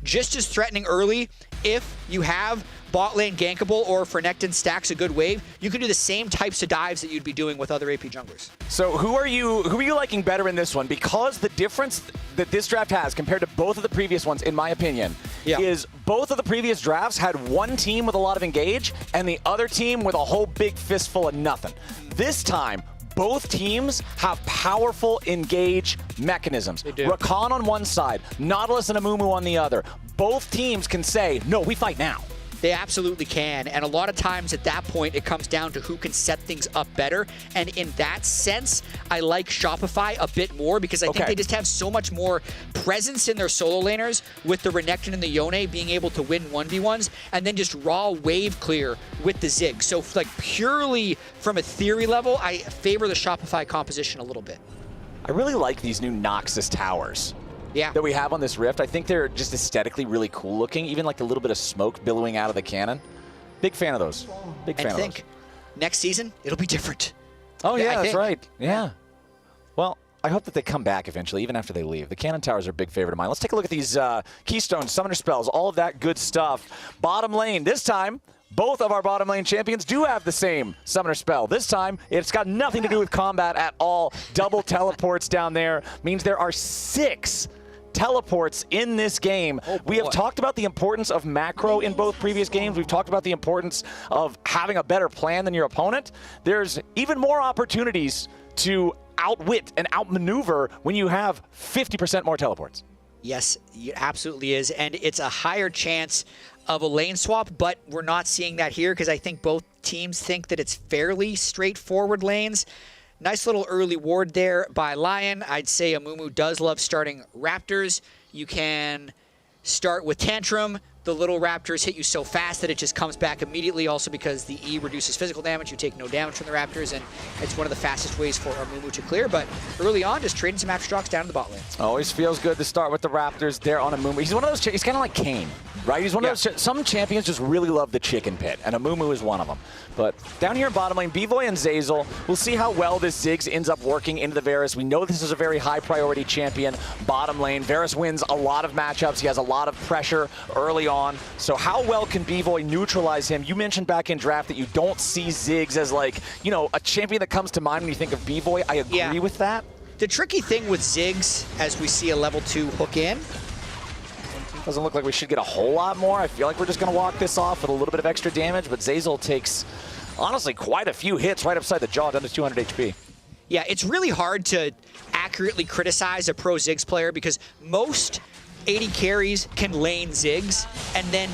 just as threatening early, if you have bot lane gankable or Frenekton stacks a good wave, you can do the same types of dives that you'd be doing with other AP junglers. So who are you liking better in this one? Because the difference that this draft has compared to both of the previous ones, in my opinion, is both of the previous drafts had one team with a lot of engage and the other team with a whole big fistful of nothing. This time, both teams have powerful engage mechanisms. They do. Rakan on one side, Nautilus and Amumu on the other. Both teams can say, no, we fight now. They absolutely can, and a lot of times at that point it comes down to who can set things up better, and in that sense I like Shopify a bit more because I think they just have so much more presence in their solo laners with the Renekton and the Yone being able to win 1v1s and then just raw wave clear with the Ziggs. So like purely from a theory level, I favor the Shopify composition a little bit. I really like these new Noxus towers. That we have on this Rift. I think they're just aesthetically really cool looking, even like a little bit of smoke billowing out of the cannon. Big fan of those. Big fan of those. Next season, it'll be different. Oh yeah, that's right. Yeah. Well, I hope that they come back eventually, even after they leave. The cannon towers are a big favorite of mine. Let's take a look at these keystones, summoner spells, all of that good stuff. Bottom lane, this time, both of our bottom lane champions do have the same summoner spell. This time, it's got nothing to do with combat at all. Double teleports down there means there are 6 teleports in this game. We have talked about the importance of macro in both previous games. We've talked about the importance of having a better plan than your opponent. There's even more opportunities to outwit and outmaneuver when you have 50% more teleports. Yes, it absolutely is, and it's a higher chance of a lane swap, but we're not seeing that here because I think both teams think that it's fairly straightforward lanes. Nice little early ward there by Lyon. I'd say Amumu does love starting Raptors. You can start with Tantrum. The little Raptors hit you so fast that it just comes back immediately, also because the E reduces physical damage. You take no damage from the Raptors, and it's one of the fastest ways for Amumu to clear. But early on, just trading some Aftershocks down to the bot lane. Always feels good to start with the Raptors there on Amumu. He's one of those, he's kind of like Kane, right? He's one of those, some champions just really love the chicken pit, and Amumu is one of them. But down here in bottom lane, Bvoy and Zeyzal, we'll see how well this Ziggs ends up working into the Varus. We know this is a very high priority champion. Bottom lane, Varus wins a lot of matchups. He has a lot of pressure early on. So how well can Bvoy neutralize him? You mentioned back in draft that you don't see Ziggs as like, you know, a champion that comes to mind when you think of Bvoy. I agree with that. The tricky thing with Ziggs, as we see a level 2 hook in, doesn't look like we should get a whole lot more. I feel like we're just going to walk this off with a little bit of extra damage, but Zeyzal takes, honestly, quite a few hits right upside the jaw, down to 200 HP. Yeah, it's really hard to accurately criticize a pro Ziggs player because most 80 carries can lane Ziggs, and then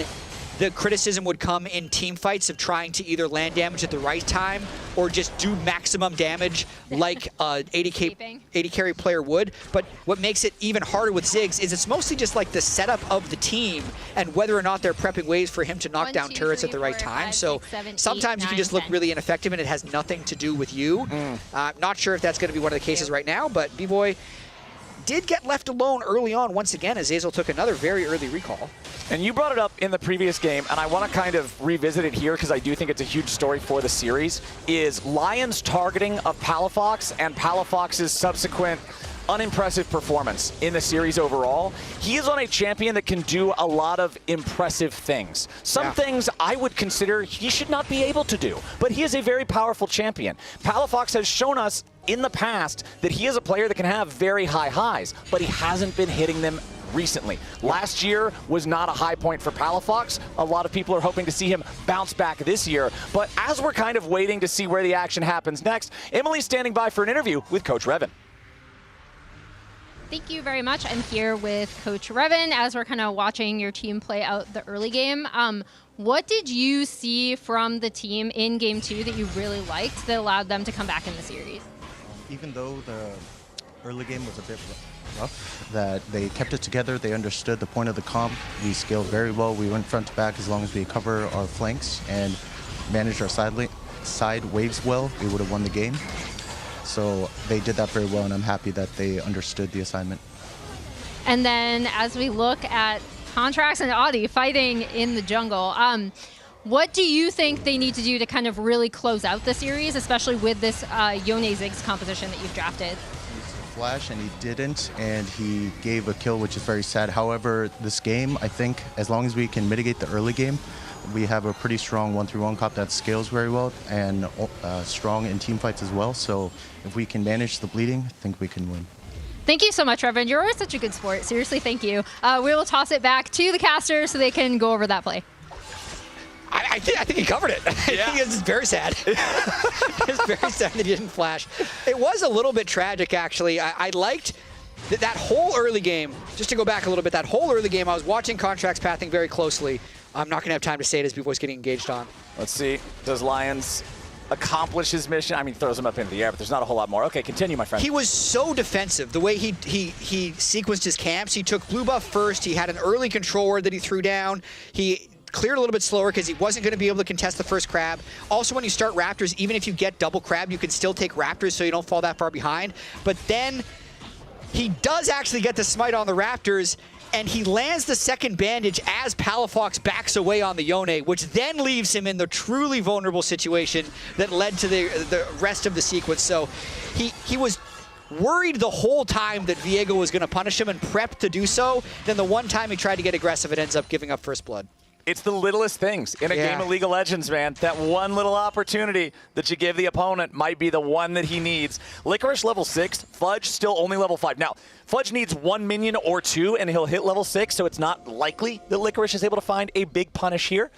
the criticism would come in team fights of trying to either land damage at the right time or just do maximum damage like an 80 carry player would. But what makes it even harder with Ziggs is it's mostly just like the setup of the team and whether or not they're prepping ways for him to knock down turrets at the right time. So sometimes you can just look really ineffective and it has nothing to do with you. Not sure if that's going to be one of the cases right now, but Bvoy did get left alone early on once again as Ezreal took another very early recall. And you brought it up in the previous game, and I want to kind of revisit it here because I do think it's a huge story for the series, is Lyon's targeting of Palafox and Palafox's subsequent unimpressive performance in the series overall. He is on a champion that can do a lot of impressive things. Some things I would consider he should not be able to do, but he is a very powerful champion. Palafox has shown us in the past that he is a player that can have very high highs, but he hasn't been hitting them recently. Last year was not a high point for Palafox. A lot of people are hoping to see him bounce back this year. But as we're kind of waiting to see where the action happens next, Emily's standing by for an interview with Coach Revan. Thank you very much. I'm here with Coach Revan as we're kind of watching your team play out the early game. What did you see from the team in Game 2 that you really liked that allowed them to come back in the series? Even though the early game was a bit rough, that they kept it together, they understood the point of the comp, we scaled very well, we went front to back as long as we cover our flanks and managed our side waves well, we would have won the game. So they did that very well, and I'm happy that they understood the assignment. And then as we look at Contracts and Audi fighting in the jungle, what do you think they need to do to kind of really close out the series, especially with this Yone Ziggs composition that you've drafted? Flash, and he didn't, and he gave a kill, which is very sad. However, this game, I think, as long as we can mitigate the early game, we have a pretty strong 1-3-1 comp that scales very well and strong in team fights as well. So if we can manage the bleeding, I think we can win. Thank you so much, Reverend. You're always such a good sport. Seriously, thank you. We will toss it back to the casters so they can go over that play. I think he covered it. Yeah. I think it's very sad. It's very sad that he didn't flash. It was a little bit tragic, actually. I liked that whole early game. Just to go back a little bit, that whole early game, I was watching Contracts pathing very closely. I'm not going to have time to say it as before he's getting engaged on. Let's see. Does Lions accomplish his mission? I mean, throws him up into the air, but there's not a whole lot more. Okay, continue, my friend. He was so defensive. The way he sequenced his camps, he took blue buff first. He had an early control ward that he threw down. He cleared a little bit slower because he wasn't going to be able to contest the first crab. Also, when you start Raptors, even if you get double crab, you can still take Raptors so you don't fall that far behind. But then he does actually get the smite on the Raptors, and he lands the second bandage as Palafox backs away on the Yone, which then leaves him in the truly vulnerable situation that led to the rest of the sequence. So he was worried the whole time that Viego was going to punish him and prepped to do so. Then the one time he tried to get aggressive, it ends up giving up first blood. It's the littlest things in a game of League of Legends, man. That one little opportunity that you give the opponent might be the one that he needs. Licorice level 6, Fudge still only level 5. Now, Fudge needs 1 minion or 2, and he'll hit level 6, so it's not likely that Licorice is able to find a big punish here.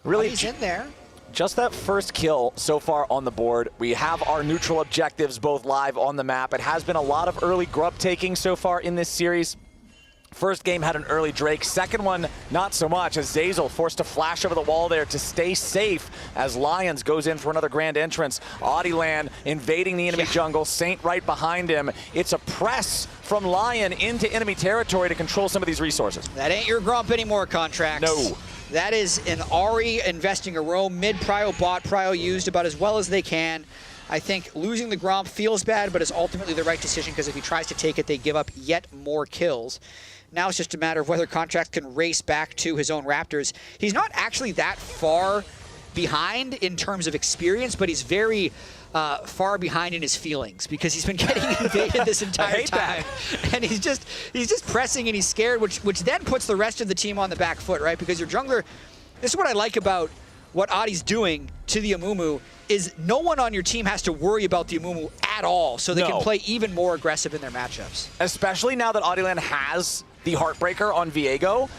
Really, he's in there. Just that first kill so far on the board. We have our neutral objectives both live on the map. It has been a lot of early grub taking so far in this series. First game had an early Drake. Second one, not so much, as Zazel forced to flash over the wall there to stay safe as Lions goes in for another grand entrance. Audiland invading the enemy jungle. Saint right behind him. It's a press from Lion into enemy territory to control some of these resources. That ain't your Grump anymore, Contracts. No. That is an Ahri investing a roam. Mid-prio, bot-prio used about as well as they can. I think losing the Gromp feels bad, but is ultimately the right decision because if he tries to take it, they give up yet more kills. Now it's just a matter of whether Contracts can race back to his own Raptors. He's not actually that far behind in terms of experience, but he's very far behind in his feelings because he's been getting invaded this entire time. And he's just pressing and he's scared, which then puts the rest of the team on the back foot, right? Because your jungler, this is what I like about what Adi's doing to the Amumu, is no one on your team has to worry about the Amumu at all, so they can play even more aggressive in their matchups. Especially now that Audiland has the Heartbreaker on Viego.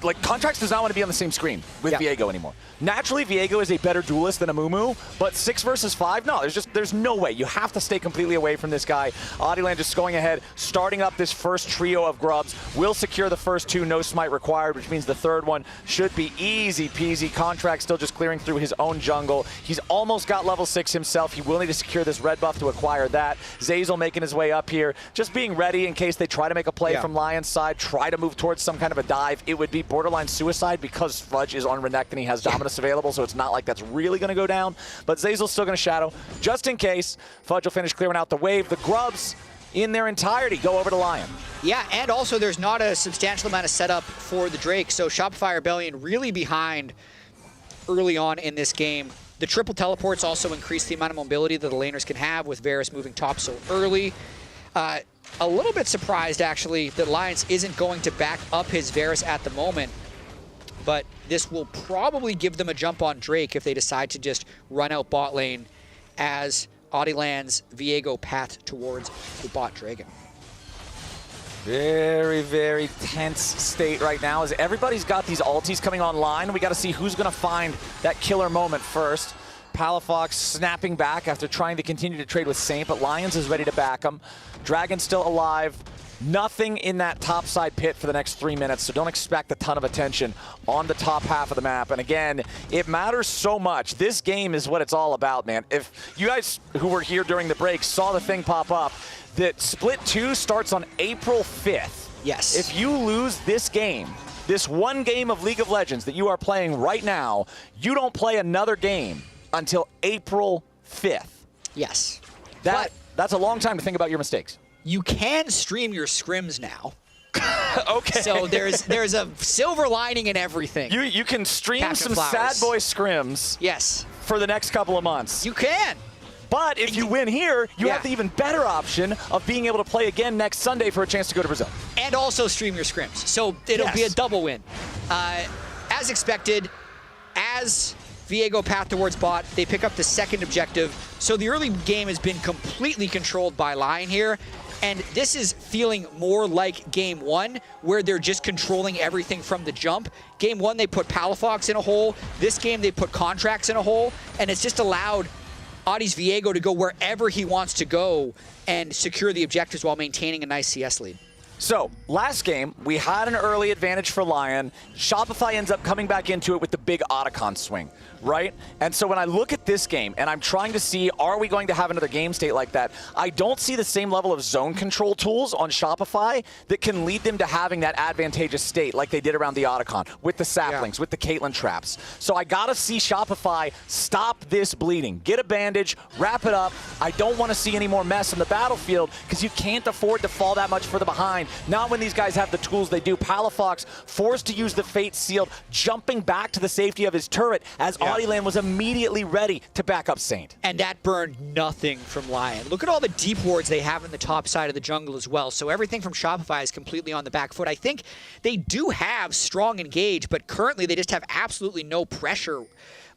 Like, Contracts does not want to be on the same screen with Viego anymore. Naturally, Viego is a better duelist than Amumu, but 6 versus 5, no, there's no way. You have to stay completely away from this guy. Audiland just going ahead, starting up this first trio of grubs, will secure the first 2, no smite required, which means the third one should be easy peasy. Contract still just clearing through his own jungle. He's almost got level 6 himself. He will need to secure this red buff to acquire that. Zazel making his way up here, just being ready in case they try to make a play from Lion's side, try to move towards some kind of a dive. It would be borderline suicide because Fudge is on Renekton and he has Dominus available, so it's not like that's really going to go down. But Zazel's still going to shadow, just in case. Fudge will finish clearing out the wave. The grubs in their entirety go over to Lion. Yeah, and also there's not a substantial amount of setup for the Drake, so Shopify Rebellion really behind early on in this game. The triple teleports also increase the amount of mobility that the laners can have with Varus moving top so early. A little bit surprised, actually, that Lions isn't going to back up his Varus at the moment. But this will probably give them a jump on Drake if they decide to just run out bot lane as Audiland's Viego path towards the bot Dragon. Very, very tense state right now as everybody's got these ultis coming online. We got to see who's going to find that killer moment first. Palafox snapping back after trying to continue to trade with Saint, but Lions is ready to back him. Dragon's still alive. Nothing in that top side pit for the next 3 minutes, so don't expect a ton of attention on the top half of the map. And again, it matters so much. This game is what it's all about, man. If you guys who were here during the break saw the thing pop up, that Split 2 starts on April 5th. Yes. If you lose this game, this one game of League of Legends that you are playing right now, you don't play another game until April 5th. Yes. That's a long time to think about your mistakes. You can stream your scrims now. Okay. So there's a silver lining in everything. You can stream Captain some Flowers. sad boy scrims. Yes. For the next couple of months. You can. But if you win here, you have the even better option of being able to play again next Sunday for a chance to go to Brazil. And also stream your scrims. So it'll be a double win. As expected, as Viego path towards bot, they pick up the second objective. So the early game has been completely controlled by Lyon here. And this is feeling more like Game 1, where they're just controlling everything from the jump. Game 1, they put Palafox in a hole. This game, they put Contracts in a hole. And it's just allowed Audis Viego to go wherever he wants to go and secure the objectives while maintaining a nice CS lead. So, last game, we had an early advantage for Lyon. Shopify ends up coming back into it with the big Otacon swing, right? And so when I look at this game, and I'm trying to see, are we going to have another game state like that? I don't see the same level of zone control tools on Shopify that can lead them to having that advantageous state like they did around the Otacon, with the saplings, with the Caitlyn traps. So I gotta see Shopify stop this bleeding. Get a bandage, wrap it up. I don't want to see any more mess on the battlefield, because you can't afford to fall that much further behind. Not when these guys have the tools they do. Palafox forced to use the Fate Sealed, jumping back to the safety of his turret as Audieland was immediately ready to back up Saint. And that burned nothing from Lyon. Look at all the deep wards they have in the top side of the jungle as well. So everything from Shopify is completely on the back foot. I think they do have strong engage, but currently they just have absolutely no pressure.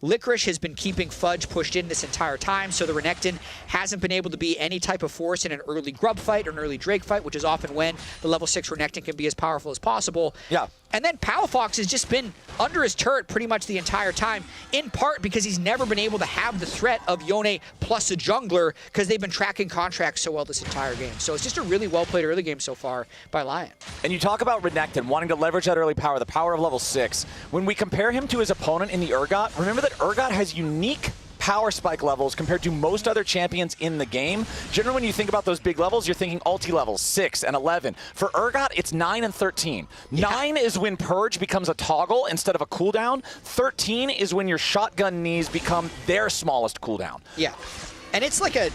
Licorice has been keeping Fudge pushed in this entire time, so the Renekton hasn't been able to be any type of force in an early Grub fight or an early Drake fight, which is often when the level 6 Renekton can be as powerful as possible. Yeah. And then Palafox has just been under his turret pretty much the entire time, in part because he's never been able to have the threat of Yone plus a jungler, because they've been tracking Contracts so well this entire game. So it's just a really well-played early game so far by Lyon. And you talk about Renekton wanting to leverage that early power, the power of level 6. When we compare him to his opponent in the Urgot, remember that Urgot has unique power spike levels compared to most other champions in the game. Generally, when you think about those big levels, you're thinking ulti levels, 6 and 11. For Urgot, it's 9 and 13. 9 is when Purge becomes a toggle instead of a cooldown. 13 is when your shotgun knees become their smallest cooldown. Yeah. And it's like a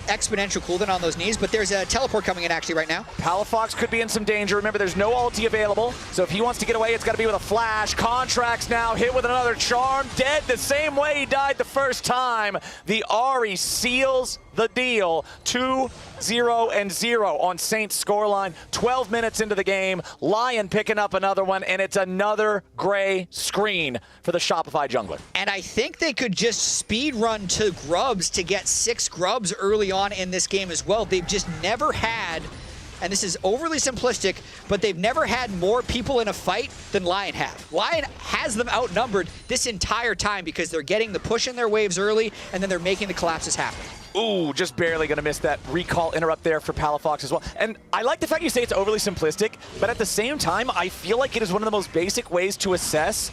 exponential cooldown on those knees, but there's a teleport coming in actually right now. Palafox could be in some danger. Remember, there's no ulti available, so if he wants to get away, it's got to be with a flash. Contracts now hit with another charm. Dead the same way he died the first time. The Ahri seals the deal. 2-0-0 on Saint's scoreline. 12 minutes into the game. Lyon picking up another one, and it's another gray screen for the Shopify jungler. And I think they could just speed run to Grubs to get 6 Grubs early on in this game as well. They've just never had, and this is overly simplistic, but they've never had more people in a fight than Lyon have. Lyon has them outnumbered this entire time because they're getting the push in their waves early, and then they're making the collapses happen. Ooh, just barely going to miss that recall interrupt there for Palafox as well. And I like the fact you say it's overly simplistic, but at the same time, I feel like it is one of the most basic ways to assess,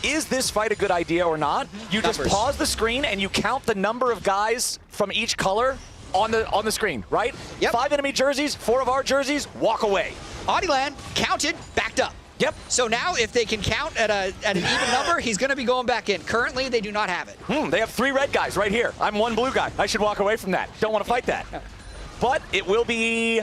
is this fight a good idea or not? You just pause the screen and you count the number of guys from each color on the screen, right? Yep. 5 enemy jerseys, 4 of our jerseys, walk away. Audieland counted, backed up. Yep. So now if they can count at an even number, he's going to be going back in. Currently, they do not have it. They have 3 red guys right here. I'm 1 blue guy. I should walk away from that. Don't want to fight that. But it will be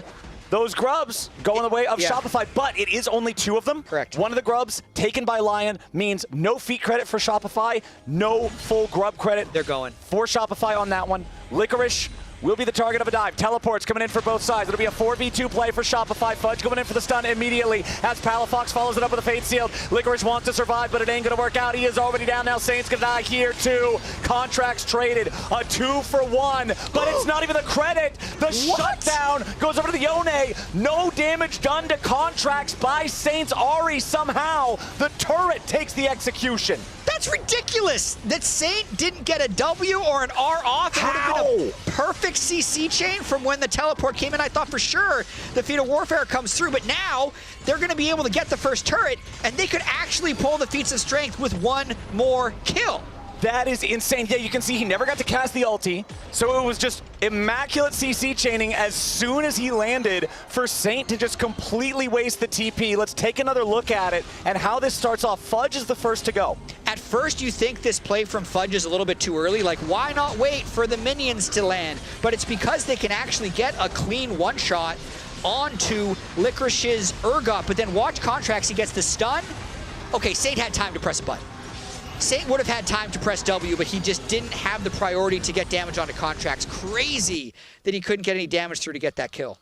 those Grubs going the way of Shopify, but it is only 2 of them. Correct. One of the Grubs taken by Lyon means no feat credit for Shopify, no full Grub credit. They're going. For Shopify on that one. Licorice will be the target of a dive. Teleports coming in for both sides. It'll be a 4v2 play for Shopify. Fudge going in for the stun immediately as Palafox follows it up with a Fate Sealed. Licorice wants to survive, but it ain't going to work out. He is already down now. Saint's going to die here too. Contracts traded. A 2-for-1, but it's not even the credit. The shutdown goes over to the Yone. No damage done to Contracts by Saint's Ahri somehow. The turret takes the execution. That's That's ridiculous that Saint didn't get a W or an R off. It would have been a perfect CC chain from when the teleport came in. I thought for sure the Feat of Warfare comes through, but now they're going to be able to get the first turret, and they could actually pull the Feats of Strength with one more kill. That is insane. Yeah, you can see he never got to cast the ulti, so it was just immaculate CC chaining as soon as he landed for Saint to just completely waste the TP. Let's take another look at it and how this starts off. Fudge is the first to go. At first, you think this play from Fudge is a little bit too early, like why not wait for the minions to land? But it's because they can actually get a clean one-shot onto Licorice's Urgot, but then watch Contracts, he gets the stun. Okay, Saint had time to press a button. Saint would have had time to press W, but he just didn't have the priority to get damage onto Contracts. Crazy that he couldn't get any damage through to get that kill.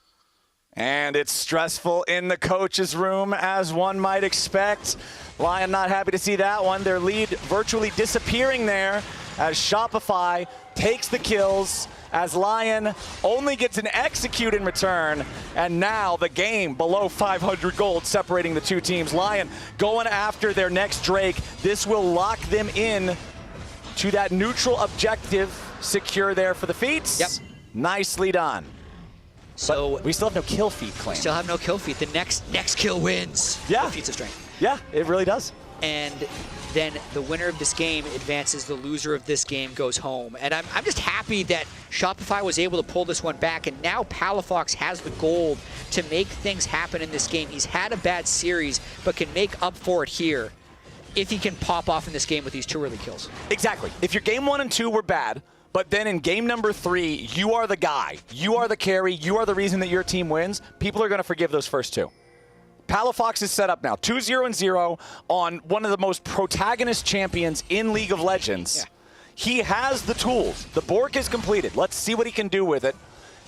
And it's stressful in the coach's room, as one might expect. Lyon not happy to see that one. Their lead virtually disappearing there as Shopify takes the kills, as Lyon only gets an execute in return, and now the game below 500 gold separating the two teams. Lyon going after their next Drake. This will lock them in to that neutral objective, secure there for the feats. Yep. Nicely done. So but we still have no kill feat claim. Still have no kill feat. The next kill wins. Yeah. The Feats of Strength. Yeah, it really does. And then the winner of this game advances, the loser of this game goes home. And I'm just happy that Shopify was able to pull this one back, and now Palafox has the gold to make things happen in this game. He's had a bad series, but can make up for it here if he can pop off in this game with these two early kills. Exactly. If your game 1 and 2 were bad, but then in game number 3, you are the guy, you are the carry, you are the reason that your team wins, people are going to forgive those first two. Palafox is set up now, 2-0-0 on one of the most protagonist champions in League of Legends. Yeah. He has the tools. The Bork is completed. Let's see what he can do with it,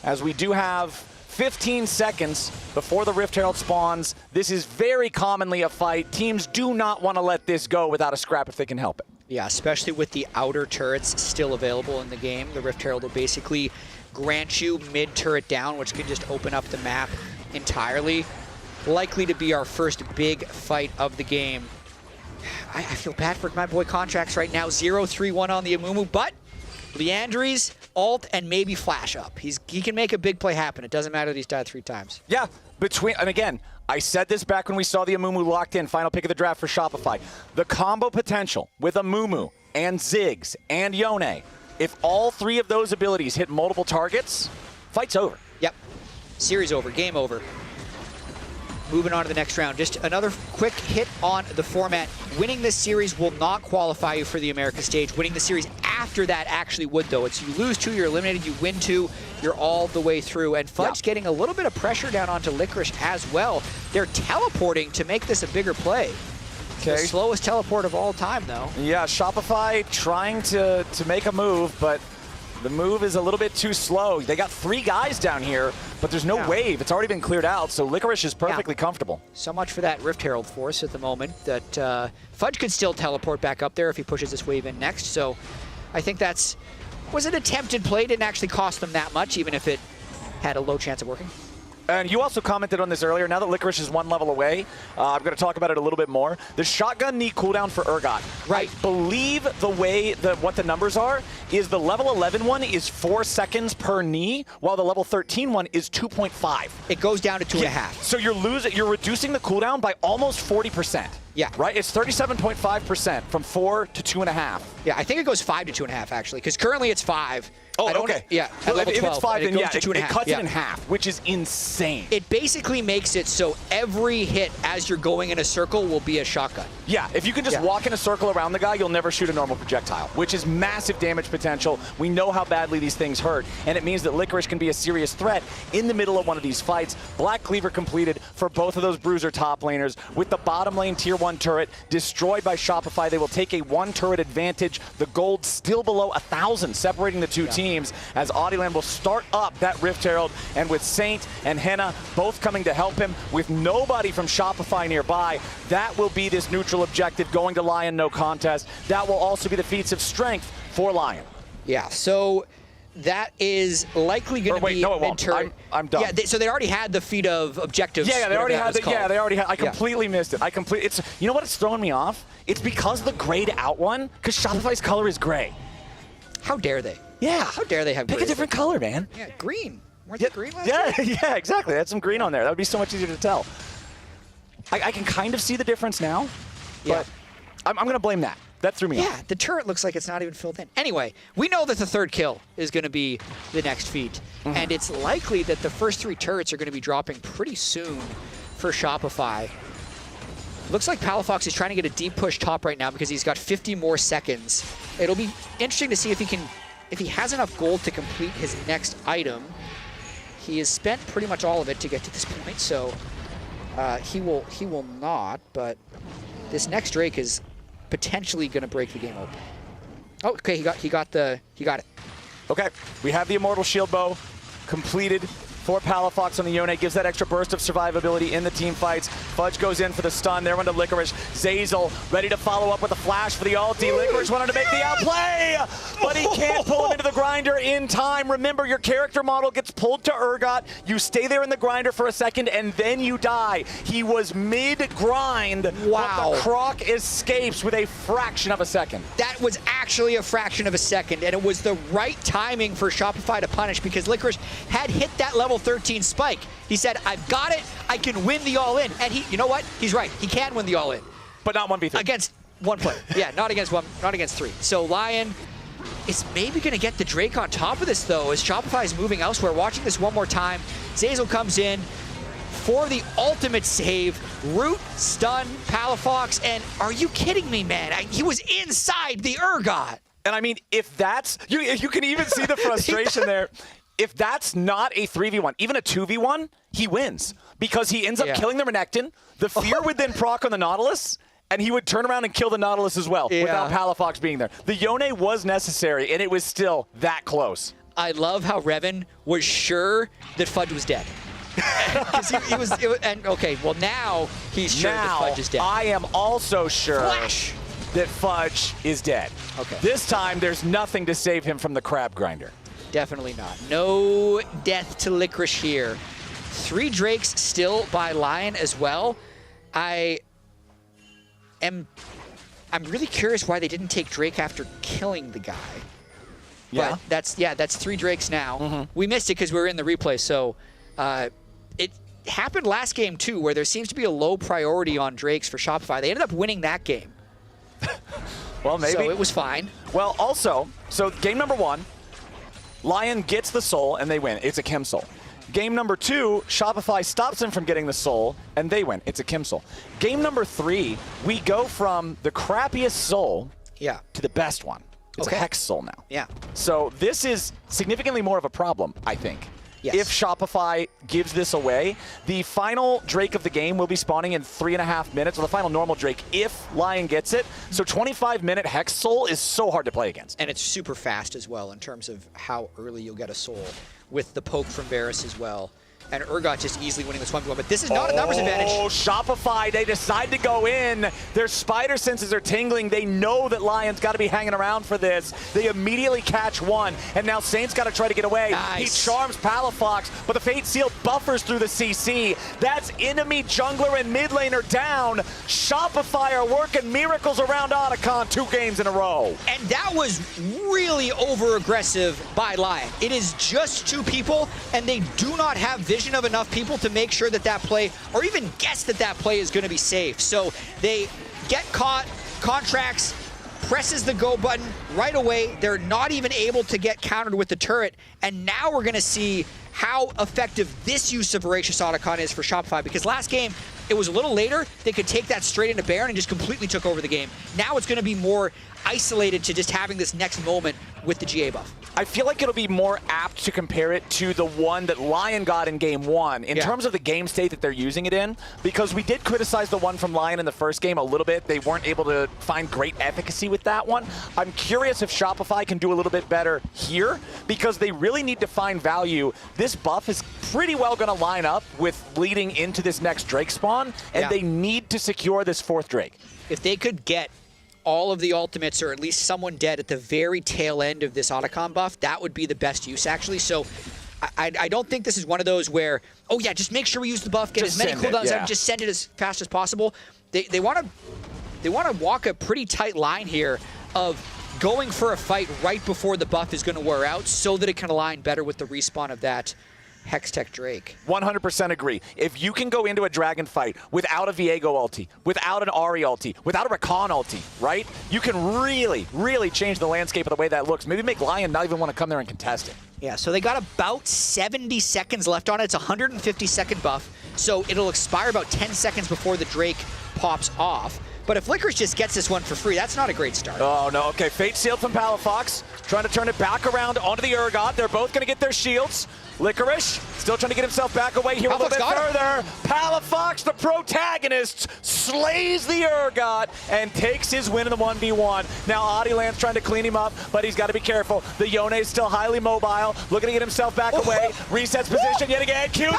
as we do have 15 seconds before the Rift Herald spawns. This is very commonly a fight. Teams do not want to let this go without a scrap if they can help it. Yeah, especially with the outer turrets still available in the game. The Rift Herald will basically grant you mid-turret down, which can just open up the map entirely. Likely to be our first big fight of the game. I feel bad for my boy Contracts right now. 0-3-1 on the Amumu, but Leandry's ult and maybe flash up. He can make a big play happen. It doesn't matter that he's died 3 times. Yeah, and again, I said this back when we saw the Amumu locked in, final pick of the draft for Shopify. The combo potential with Amumu and Ziggs and Yone, if all 3 of those abilities hit multiple targets, fight's over. Yep, series over, game over. Moving on to the next round. Just another quick hit on the format. Winning this series will not qualify you for the America stage. Winning the series after that actually would, though. It's you lose 2, you're eliminated. You win 2, you're all the way through. And Fudge getting a little bit of pressure down onto Licorice as well. They're teleporting to make this a bigger play. Okay. The slowest teleport of all time, though. Yeah, Shopify trying to make a move, but the move is a little bit too slow. They got 3 guys down here, but there's no wave. It's already been cleared out, so Licorice is perfectly comfortable. So much for that Rift Herald force at the moment that Fudge could still teleport back up there if he pushes this wave in next. So I think was an attempted play. Didn't actually cost them that much, even if it had a low chance of working. And you also commented on this earlier. Now that Licorice is 1 level away, I'm going to talk about it a little bit more. The shotgun knee cooldown for Urgot. Right. I believe the way what the numbers are is the level 11 one is 4 seconds per knee, while the level 13 one is 2.5. It goes down to 2.5. So you're reducing the cooldown by almost 40%. Yeah. Right? It's 37.5% from 4 to 2.5. Yeah, I think it goes 5 to 2.5 actually, because currently it's 5. Oh, okay. Yeah, well, at level 12, if it's 5, then it goes to 2.5. It cuts it in half, which is insane. It basically makes it so every hit as you're going in a circle will be a shotgun. Yeah, if you can just walk in a circle around the guy, you'll never shoot a normal projectile, which is massive damage potential. We know how badly these things hurt, and it means that Licorice can be a serious threat in the middle of one of these fights. Black Cleaver completed for both of those Bruiser top laners. With the bottom lane tier 1 turret destroyed by Shopify, they will take a 1 turret advantage. The gold still below 1,000, separating the two teams, as Audieland will start up that Rift Herald, and with Saint and Henna both coming to help him, with nobody from Shopify nearby, that will be this neutral objective going to Lyon, no contest. That will also be the feats of strength for Lyon. Yeah, so that is likely going to be mid-turret. I'm done. Yeah, so they already had the feed of objectives. Yeah, they already had the. Yeah, they already had. I completely missed it. It's you know what? It's throwing me off. It's because the grayed out one. Because Shopify's color is gray. How dare they? Yeah. How dare they have? Pick a different color, man. Yeah, green. Weren't they green last year? Yeah, exactly. That's some green on there. That would be so much easier to tell. I can kind of see the difference now, but I'm going to blame that. That threw me off. Yeah, the turret looks like it's not even filled in. Anyway, we know that the third kill is going to be the next feat, and it's likely that the first 3 turrets are going to be dropping pretty soon for Shopify. Looks like Palafox is trying to get a deep push top right now because he's got 50 more seconds. It'll be interesting to see if he has enough gold to complete his next item. He has spent pretty much all of it to get to this point, so he will not. But this next Drake is potentially going to break the game open. Oh, okay, he got it. Okay, we have the Immortal Shield Bow completed for Palafox on the Yone. Gives that extra burst of survivability in the team fights. Fudge goes in for the stun. There went to Licorice. Zazel ready to follow up with a flash for the ulti. Licorice wanted to make the outplay, but he can't pull him into the grinder in time. Remember, your character model gets pulled to Urgot. You stay there in the grinder for a second, and then you die. He was mid-grind. Wow. But the Croc escapes with a fraction of a second. That was actually a fraction of a second, and it was the right timing for Shopify to punish because Licorice had hit that level 13 spike. He said, I've got it. I can win the all-in. And you know what? He's right. He can win the all-in. But not 1v3. Against one player. Yeah, not against 3. So Lyon is maybe going to get the Drake on top of this, though, as Shopify is moving elsewhere. Watching this one more time. Zazel comes in for the ultimate save. Root, stun, Palafox, and are you kidding me, man? He was inside the Urgot. And I mean, if that's... You can even see the frustration there. If that's not a 3v1, even a 2v1, he wins. Because he ends up killing the Renekton, the fear would then proc on the Nautilus, and he would turn around and kill the Nautilus as well without Palafox being there. The Yone was necessary, and it was still that close. I love how Revan was sure that Fudge was dead. Okay, well now he's sure that Fudge is dead. I am also sure that Fudge is dead. Okay. This time, there's nothing to save him from the crab grinder. Definitely not. No death to Licorice here. 3 Drakes still by Lyon as well. I'm really curious why they didn't take Drake after killing the guy. Yeah. But that's 3 Drakes now. We missed it because we were in the replay, so it happened last game too, where there seems to be a low priority on Drakes for Shopify. They ended up winning that game. Well, maybe. So it was fine. Well, also, so game number 1, Lyon gets the soul and they win. It's a Kim soul. Game number 2, Shopify stops them from getting the soul and they win. It's a Kim soul. Game number 3, we go from the crappiest soul to the best one. It's a Hex soul now. Yeah. So this is significantly more of a problem, I think. Yes. If Shopify gives this away, the final Drake of the game will be spawning in 3.5 minutes, or the final normal Drake, if Lyon gets it. So 25-minute Hex Soul is so hard to play against. And it's super fast as well in terms of how early you'll get a soul with the poke from Varus as well. And Urgot just easily winning this 1v1, but this is not a numbers advantage. Oh, Shopify, they decide to go in. Their spider senses are tingling. They know that Lyon's got to be hanging around for this. They immediately catch one, and now Saint's got to try to get away. Nice. He charms Palafox, but the Fate Seal buffers through the CC. That's enemy jungler and mid laner down. Shopify are working miracles around Otacon 2 games in a row. And that was really over-aggressive by Lyon. It is just 2 people, and they do not have vision of enough people to make sure that that play, or even guess that that play is going to be safe. So they get caught, Contracts presses the go button right away. They're not even able to get countered with the turret. And now we're going to see how effective this use of Voracious Otacon is for Shopify, because last game, it was a little later. They could take that straight into Baron and just completely took over the game. Now it's going to be more isolated to just having this next moment with the GA buff. I feel like it'll be more apt to compare it to the one that Lyon got in game 1 in terms of the game state that they're using it in, because we did criticize the one from Lyon in the first game a little bit. They weren't able to find great efficacy with that one. I'm curious if Shopify can do a little bit better here, because they really need to find value. This buff is pretty well going to line up with leading into this next Drake spawn, and they need to secure this 4th Drake. If they could get all of the ultimates, or at least someone dead at the very tail end of this Otacon buff, that would be the best use, actually. So I don't think this is one of those where, oh yeah, just make sure we use the buff, get as many cooldowns out, just send it as fast as possible. They want to walk a pretty tight line here of going for a fight right before the buff is going to wear out so that it can align better with the respawn of that Hextech Drake. 100% agree. If you can go into a Dragon fight without a Viego ulti, without an Ahri ulti, without a Rakan ulti, right? You can really, really change the landscape of the way that looks. Maybe make Lyon not even want to come there and contest it. Yeah, so they got about 70 seconds left on it. It's a 150-second buff, so it'll expire about 10 seconds before the Drake pops off. But if Licorice just gets this one for free, that's not a great start. Oh, no. Okay, Fate Sealed from Palafox, trying to turn it back around onto the Urgot. They're both going to get their shields. Licorice still trying to get himself back away here a little bit further. Palafox, the protagonist, slays the Urgot and takes his win in the 1v1. Now Adilan's trying to clean him up, but he's got to be careful. The Yone is still highly mobile, looking to get himself back away. Resets position yet again. Q3,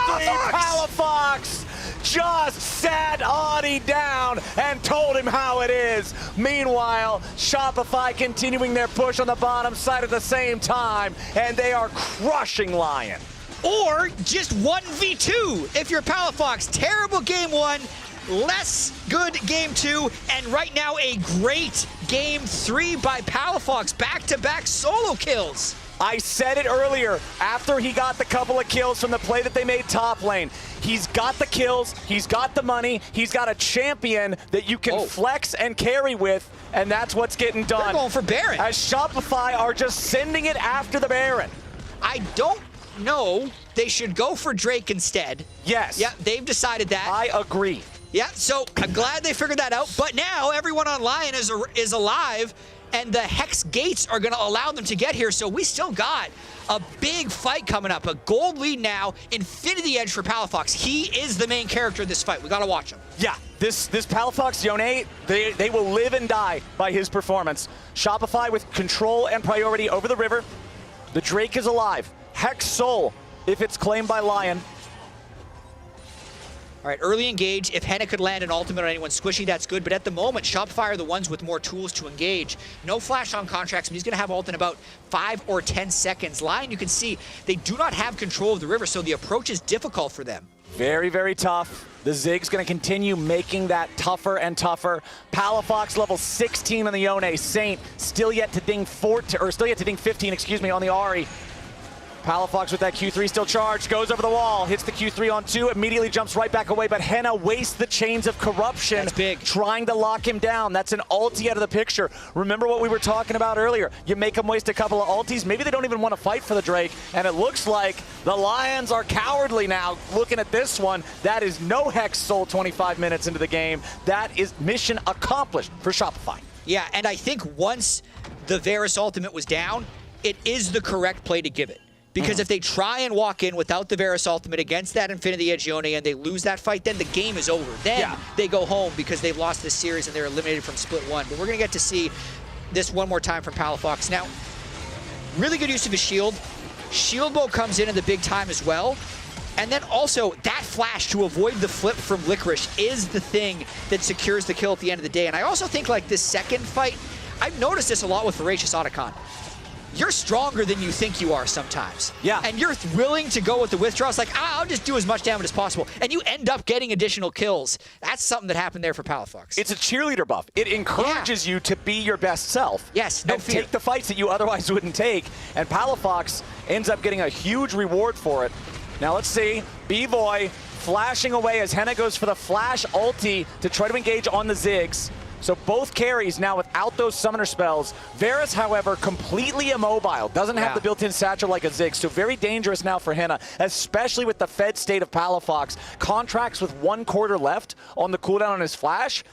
Palafox just sat Adi down and told him how it is. Meanwhile, Shopify continuing their push on the bottom side at the same time, and they are crushing Lyon. Or just 1v2 if you're Palafox. Terrible game 1, less good game 2, and right now a great game 3 by Palafox. Back-to-back solo kills. I said it earlier, after he got the couple of kills from the play that they made top lane. He's got the kills, he's got the money, he's got a champion that you can flex and carry with, and that's what's getting done. They're going for Baron. As Shopify are just sending it after the Baron. I don't know. They should go for Drake instead. Yes. Yeah, they've decided that. I agree. Yeah, so I'm glad they figured that out, but now everyone on Lyon is alive, and the Hex gates are going to allow them to get here, so we still got a big fight coming up. A gold lead now, Infinity Edge for Palafox. He is the main character of this fight. We got to watch him. Yeah, this Palafox Yone, they will live and die by his performance. Shopify with control and priority over the river. The Drake is alive. Hex Soul, if it's claimed by Lyon. All right, early engage. If Henna could land an ultimate on anyone squishy, that's good. But at the moment, Shopify are the ones with more tools to engage. No flash on contracts, but he's going to have ult in about 5 or 10 seconds. Lyon, you can see, they do not have control of the river, so the approach is difficult for them. Very, very tough. The Zig's going to continue making that tougher and tougher. Palafox level 16 on the Yone. Saint still yet to ding 15, excuse me, on the Ahri. Palafox with that Q3 still charged, goes over the wall, hits the Q3 on 2, immediately jumps right back away, but Henna wastes the chains of corruption. That's big. Trying to lock him down. That's an ulti out of the picture. Remember what we were talking about earlier. You make them waste a couple of ultis, maybe they don't even want to fight for the Drake, and it looks like the Lions are cowardly now. Looking at this one, that is no Hex Soul 25 minutes into the game. That is mission accomplished for Shopify. Yeah, and I think once the Varus ultimate was down, it is the correct play to give it. Because if they try and walk in without the Varus ultimate against that Infinity Edge Yone and they lose that fight, then the game is over. Then they go home because they've lost this series and they're eliminated from Split 1. But we're going to get to see this one more time from Palafox. Now, really good use of his shield. Shield Bow comes in the big time as well. And then also, that flash to avoid the flip from Licorice is the thing that secures the kill at the end of the day. And I also think, like, this second fight, I've noticed this a lot with Voracious Otacon. You're stronger than you think you are sometimes. Yeah. And you're willing to go with the withdrawal. It's like, I'll just do as much damage as possible. And you end up getting additional kills. That's something that happened there for Palafox. It's a cheerleader buff. It encourages you to be your best self. Yes, no and fear. take the fights that you otherwise wouldn't take. And Palafox ends up getting a huge reward for it. Now let's see. B-Boy flashing away as Henna goes for the flash ulti to try to engage on the Ziggs. So both carries now without those summoner spells. Varus, however, completely immobile. Doesn't have the built-in satchel like a Ziggs. So very dangerous now for Henna, especially with the fed state of Palafox. Contracts with 1 quarter left on the cooldown on his flash.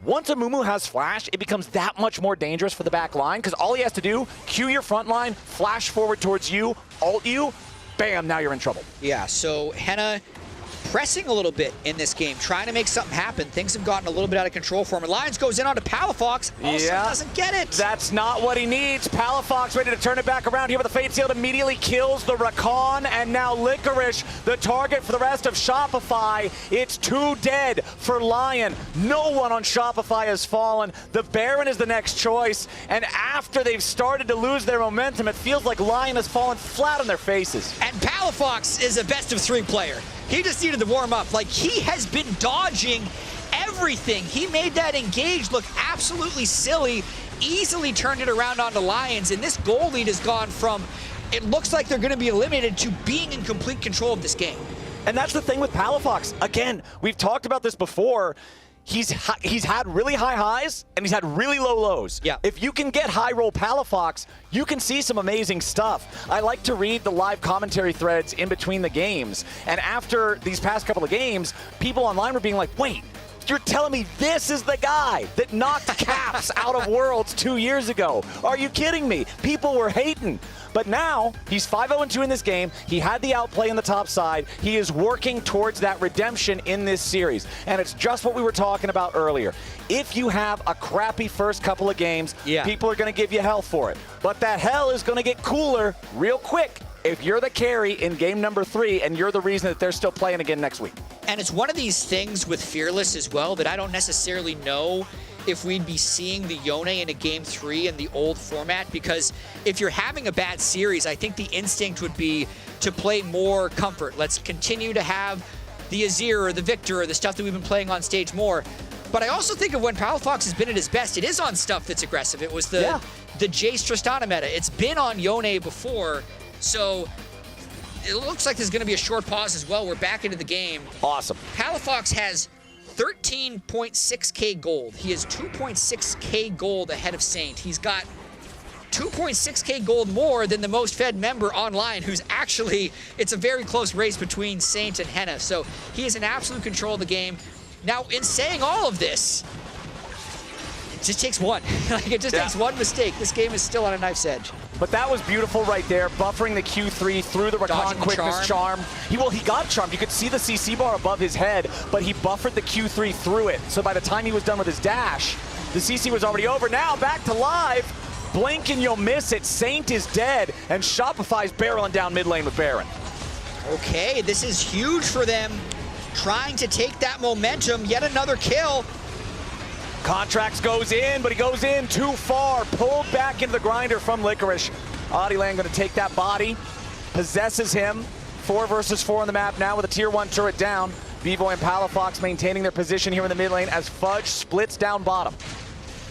Once a Mumu has flash, it becomes that much more dangerous for the back line because all he has to do, Q your front line, flash forward towards you, ult you, bam, now you're in trouble. Yeah, so Henna pressing a little bit in this game, trying to make something happen. Things have gotten a little bit out of control for him. And Lions goes in onto Palafox, also doesn't get it. That's not what he needs. Palafox ready to turn it back around here with the Fate Sealed, immediately kills the Rakan, and now Licorice, the target for the rest of Shopify. It's 2 dead for Lion. No one on Shopify has fallen. The Baron is the next choice, and after they've started to lose their momentum, it feels like Lion has fallen flat on their faces. And Palafox is a best-of-3 player. He just needed to warm up. Like, he has been dodging everything. He made that engage look absolutely silly, easily turned it around onto Lions, and this goal lead has gone from, it looks like they're going to be eliminated, to being in complete control of this game. And that's the thing with Palafox. Again, we've talked about this before. He's had really high highs and he's had really low lows. Yeah. If you can get high roll Palafox, you can see some amazing stuff. I like to read the live commentary threads in between the games. And after these past couple of games, people online were being like, wait, you're telling me this is the guy that knocked Caps out of Worlds 2 years ago? Are you kidding me? People were hating. But now, he's 5-0-2 in this game. He had the outplay in the top side. He is working towards that redemption in this series. And it's just what we were talking about earlier. If you have a crappy first couple of games, people are going to give you hell for it. But that hell is going to get cooler real quick if you're the carry in game number 3 and you're the reason that they're still playing again next week. And it's one of these things with Fearless as well that I don't necessarily know if we'd be seeing the Yone in a game 3 in the old format, because if you're having a bad series, I think the instinct would be to play more comfort. Let's continue to have the Azir or the Victor or the stuff that we've been playing on stage more. But I also think of when Palafox has been at his best, it is on stuff that's aggressive. It was the Jace Tristana meta. It's been on Yone before, so it looks like there's going to be a short pause as well. We're back into the game. Awesome. Palafox has 13.6k gold. He has 2.6k gold ahead of Saint. He's got 2.6k gold more than the most fed member online, who's actually, it's a very close race between Saint and Henna. So he is in absolute control of the game. Now, in saying all of this, it just takes one. It just takes one mistake. This game is still on a knife's edge. But that was beautiful right there, buffering the Q3 through the Rakan quickness charm. He got charmed. You could see the CC bar above his head, but he buffered the Q3 through it. So by the time he was done with his dash, the CC was already over. Now back to live. Blink and you'll miss it. Saint is dead, and Shopify's barreling down mid lane with Baron. Okay, this is huge for them. Trying to take that momentum. Yet another kill. Contracts goes in, but he goes in too far. Pulled back into the grinder from Licorice. Adilan going to take that body. Possesses him. 4 versus 4 on the map now with a tier 1 turret down. Vivo and Palafox maintaining their position here in the mid lane as Fudge splits down bottom.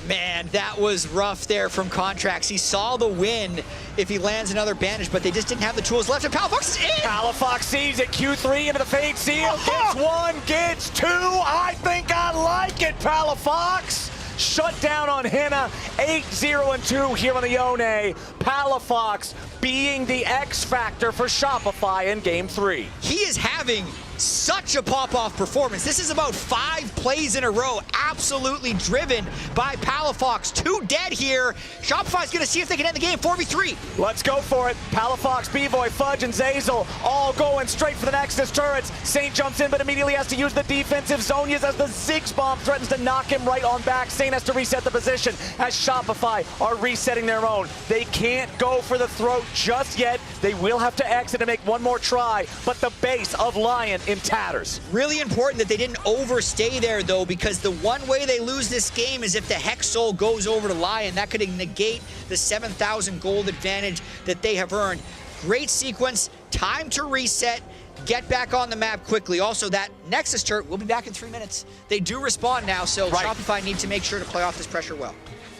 Man, that was rough there from Contracts. He saw the win if he lands another bandage, but they just didn't have the tools left. And Palafox is in! Palafox sees it. Q3 into the Fate Seal. Gets 1, gets 2. I think I like it, Palafox. Shut down on Henna. 8-0-2 here on the Yone. Palafox being the X factor for Shopify in game 3. He is having such a pop-off performance. This is about 5 plays in a row, absolutely driven by Palafox. 2 dead here. Shopify's gonna see if they can end the game. 4v3. Let's go for it. Palafox, B-Boy, Fudge, and Zazel all going straight for the Nexus turrets. Saint jumps in, but immediately has to use the defensive Zonias as the Ziggs bomb threatens to knock him right on back. Saint has to reset the position as Shopify are resetting their own. They can't go for the throat just yet. They will have to exit and make one more try, but the base of Lyon in tatters. Really important that they didn't overstay there, though, because the one way they lose this game is if the Hex Soul goes over to Lyon. That could negate the 7,000 gold advantage that they have earned. Great sequence, time to reset, get back on the map quickly. Also, that Nexus turret will be back in 3 minutes. They do respawn now, so Shopify need to make sure to play off this pressure well.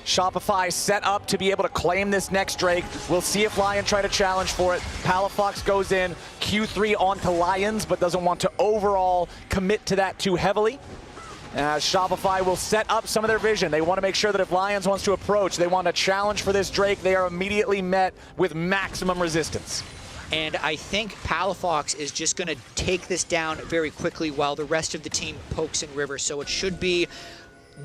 Shopify set up to be able to claim this next Drake. We'll see if Lyon try to challenge for it. Palafox goes in, Q3 onto Lions, but doesn't want to overall commit to that too heavily. Shopify will set up some of their vision. They want to make sure that if Lions wants to approach, they want a challenge for this Drake, they are immediately met with maximum resistance. And I think Palafox is just going to take this down very quickly while the rest of the team pokes in river. So it should be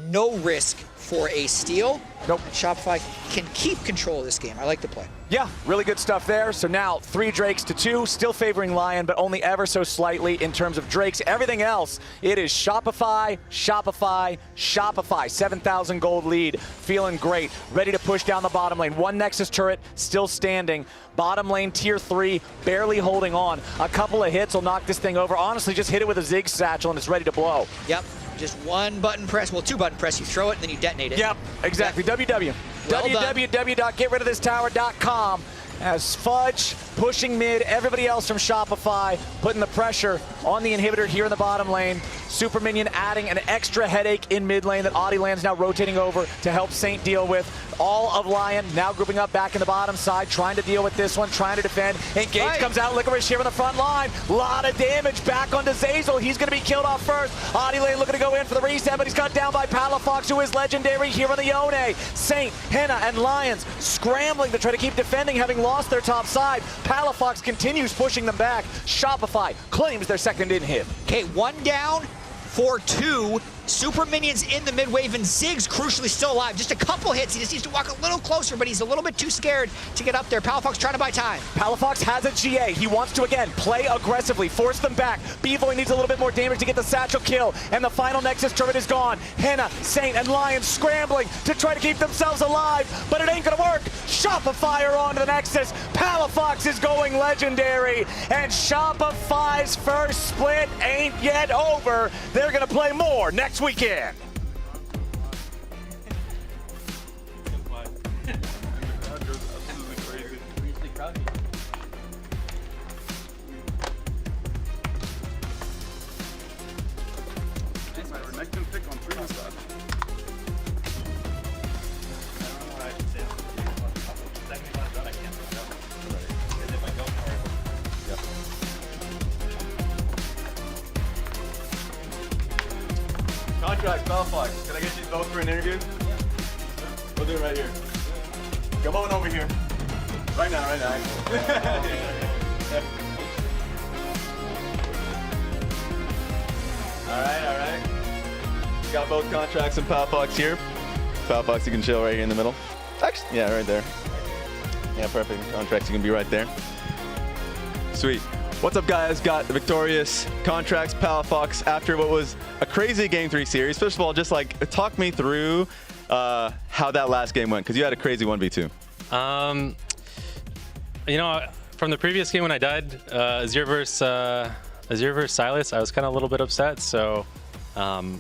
no risk for a steal. Nope. Shopify can keep control of this game. I like the play. Yeah, really good stuff there. So now 3 Drakes to 2, still favoring Lyon, but only ever so slightly in terms of Drakes. Everything else, it is Shopify, Shopify, Shopify. 7,000 gold lead, feeling great, ready to push down the bottom lane. 1 Nexus turret still standing. Bottom lane tier 3, barely holding on. A couple of hits will knock this thing over. Honestly, just hit it with a Zig satchel and it's ready to blow. Yep. Just 1 button press, well 2 button press, you throw it and then you detonate it. Yep, exactly. Yep. WW. Well www.getridofThistower.com as Fudge pushing mid, everybody else from Shopify putting the pressure on the inhibitor here in the bottom lane. Super Minion adding an extra headache in mid lane that Audieland's now rotating over to help Saint deal with. All of Lyon now grouping up back in the bottom side, trying to deal with this one, trying to defend. Engage comes out, Licorice here on the front line. Lot of damage back onto Zazel. He's going to be killed off first. Audieland looking to go in for the reset, but he's cut down by Palafox, who is legendary here on the Yone. Saint, Henna, and Lions scrambling to try to keep defending, having lost their top side. Palafox continues pushing them back. Shopify claims their second inhib. Okay, 1 down for 2. Super Minions in the mid wave, and Ziggs crucially still alive. Just a couple hits. He just needs to walk a little closer, but he's a little bit too scared to get up there. Palafox trying to buy time. Palafox has a GA. He wants to, again, play aggressively, force them back. B-Boy needs a little bit more damage to get the satchel kill, and the final Nexus turret is gone. Henna, Saint, and Lion scrambling to try to keep themselves alive, but it ain't gonna work. Shopify are onto the Nexus. Palafox is going legendary, and Shopify's first split ain't yet over. They're gonna play more next weekend. Contract, Belfast. Can I get you both for an interview? We'll do it right here. Come on over here. Right now, right now. All right. Got both contracts and Palfox here. Palfox, you can chill right here in the middle. Actually, yeah, right there. Yeah, perfect. Contracts, you can be right there. Sweet. What's up, guys? Got the victorious Contracts Palafox after what was a crazy Game 3 series. First of all, just like talk me through how that last game went, because you had a crazy 1v2. You know, from the previous game when I died, Azure versus Silas, I was kind of a little bit upset, so kind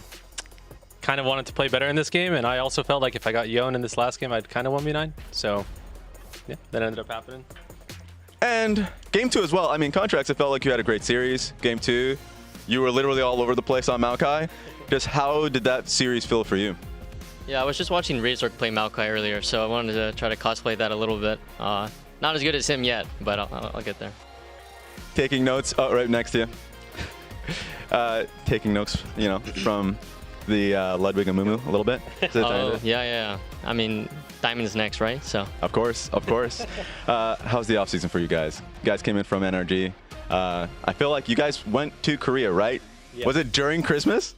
of wanted to play better in this game, and I also felt like if I got Yone in this last game, I'd kind of 1v9, so yeah, that ended up happening. And Game 2 as well. I mean, Contracts, it felt like you had a great series. Game 2, you were literally all over the place on Maokai. Just how did that series feel for you? Yeah, I was just watching Razork play Maokai earlier, so I wanted to try to cosplay that a little bit. Not as good as him yet, but I'll get there. Taking notes, right next to you. Taking notes, you know, from the Ludwig and Mumu a little bit. Oh, yeah. I mean, Diamond's next, right? So. Of course. How's the offseason for you guys? You guys came in from NRG. I feel like you guys went to Korea, right? Yeah. Was it during Christmas?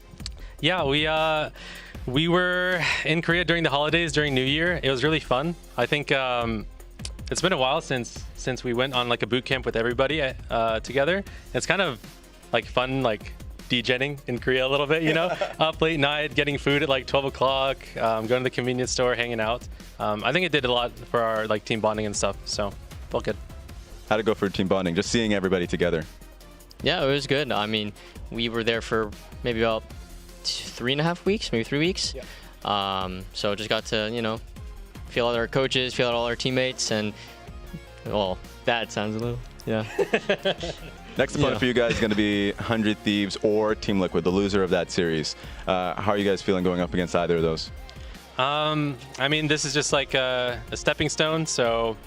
Yeah, we were in Korea during the holidays, during New Year. It was really fun. I think it's been a while since we went on like a boot camp with everybody together. It's kind of like fun, like degenning in Korea a little bit, you know, up late night, getting food at like 12 o'clock, going to the convenience store, hanging out. I think it did a lot for our like team bonding and stuff, so felt good. How'd it go for team bonding, just seeing everybody together? Yeah, it was good. I mean, we were there for maybe about 3.5 weeks, maybe 3 weeks. Yeah. So just got to, you know, feel all our coaches, feel out all our teammates, and well, that sounds a little, yeah. Next opponent for you guys is going to be 100 Thieves or Team Liquid, the loser of that series. How are you guys feeling going up against either of those? I mean, this is just like a stepping stone, so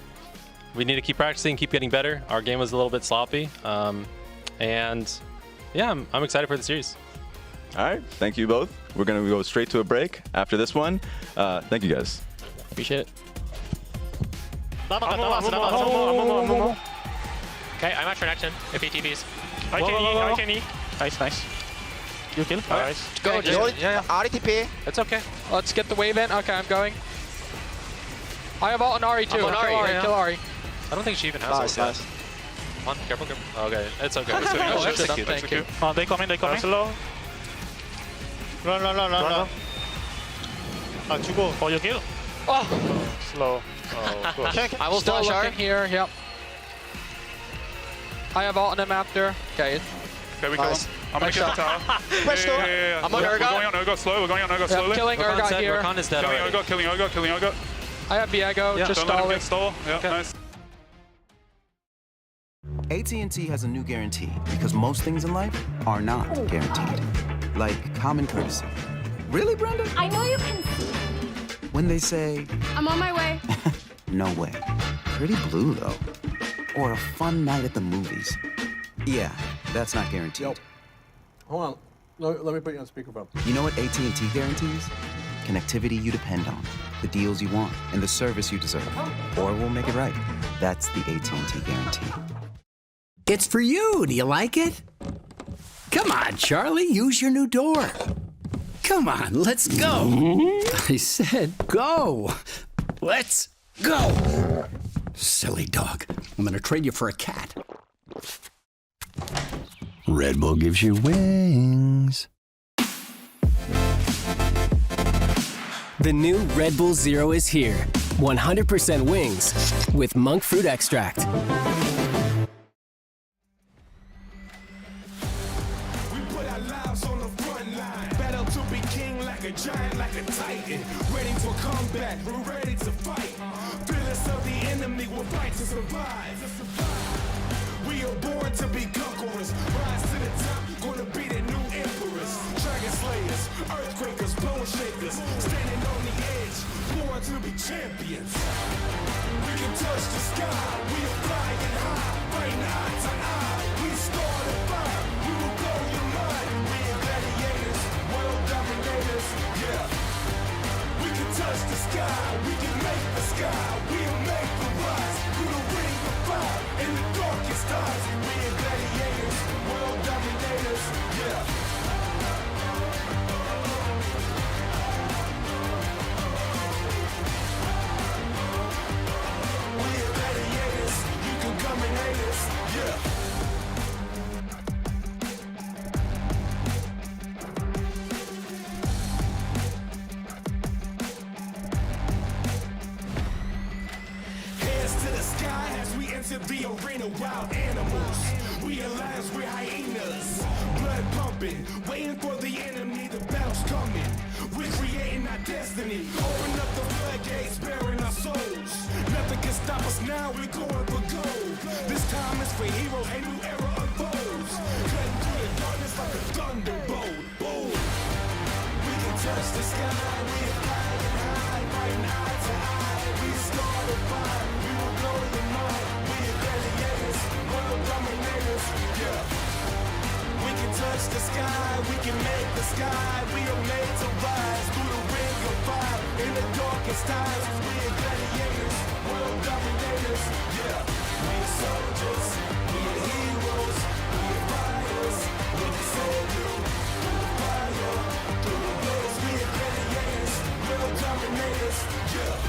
we need to keep practicing, keep getting better. Our game was a little bit sloppy, and yeah, I'm excited for the series. All right, thank you both. We're going to go straight to a break after this one. Thank you guys. Appreciate it. Okay, I'm at connection. If he TVs. I can E. Nice. You kill? Alright. Go, just yeah. RTP. It's okay. Let's get the wave in. Okay, I'm going. I have ult on Ari too. I'm on Ari, Kill yeah. Ari. I don't think she even has ult yet. Come on, careful. Okay, it's okay. Oh, execute, Thank you. Oh, they coming. Slow. Run. 아, 주고. Oh, you kill? Oh! Slow. Oh, good. I will still looking here, yep. I have ult on him after. Okay. Okay, we kill him. I'm gonna get the tower. Yeah. I'm on Urgot. We're going on Urgot slow. We're going on Urgot slowly. I'm killing Urgot here. Rakan is dead already. Killing Urgot. I have Viego, Yeah, just don't let him stall get it. stall. Yeah, Okay. nice. AT&T has a new guarantee because most things in life are not guaranteed. Like common courtesy. Really, Brenda? I know you can see. When they say, I'm on my way. no way. Pretty blue, though. Or a fun night at the movies. Yeah, that's not guaranteed. Hold on. Let me put you on speakerphone. You know what AT&T guarantees? Connectivity you depend on, the deals you want, and the service you deserve. Or we'll make it right. That's the AT&T guarantee. It's for you. Do you like it? Come on, Charlie. Use your new door. Come on, let's go. I said go. Let's go. Silly dog. I'm gonna trade you for a cat. Red Bull gives you wings. The new Red Bull Zero is here. 100% wings with monk fruit extract. Giant like a titan, ready for combat, we're ready to fight. Fearless of the enemy, we'll fight to survive. We are born to be conquerors, rise to the top, gonna be the new emperors. Dragon slayers, earthquakers, bone shakers, standing on the edge, born to be champions. We can touch the sky, we are flying high, fighting eye to eye. We start a fire, we will blow your mind. We are gladiators, world dominators. Yeah, we can touch the sky, we can make the sky, we'll make the rise through the ring of fire in the darkest times. We are gladiators, world dominators. Yeah. We are gladiators, you can come and hate us. Yeah. The arena, wild animals. We alliance with hyenas. Blood pumping, waiting for the enemy. The battle's coming. We're creating our destiny. Open up the floodgates, bearing our souls. Nothing can stop us now. We're going for gold. This time is for heroes. A new era unfolds. Cutting through the darkness like a thunderbolt. Boom. We can touch the sky. We are flying high, fighting eye to eye. We start a fire. We will blow your mind. World dominators, yeah. We can touch the sky, we can make the sky. We are made to rise through the ring of fire in the darkest times. We are gladiators, world dominators, yeah. We are soldiers, we are heroes, we are fighters. We can save you through the fire, through the blaze. We are gladiators, world dominators, yeah.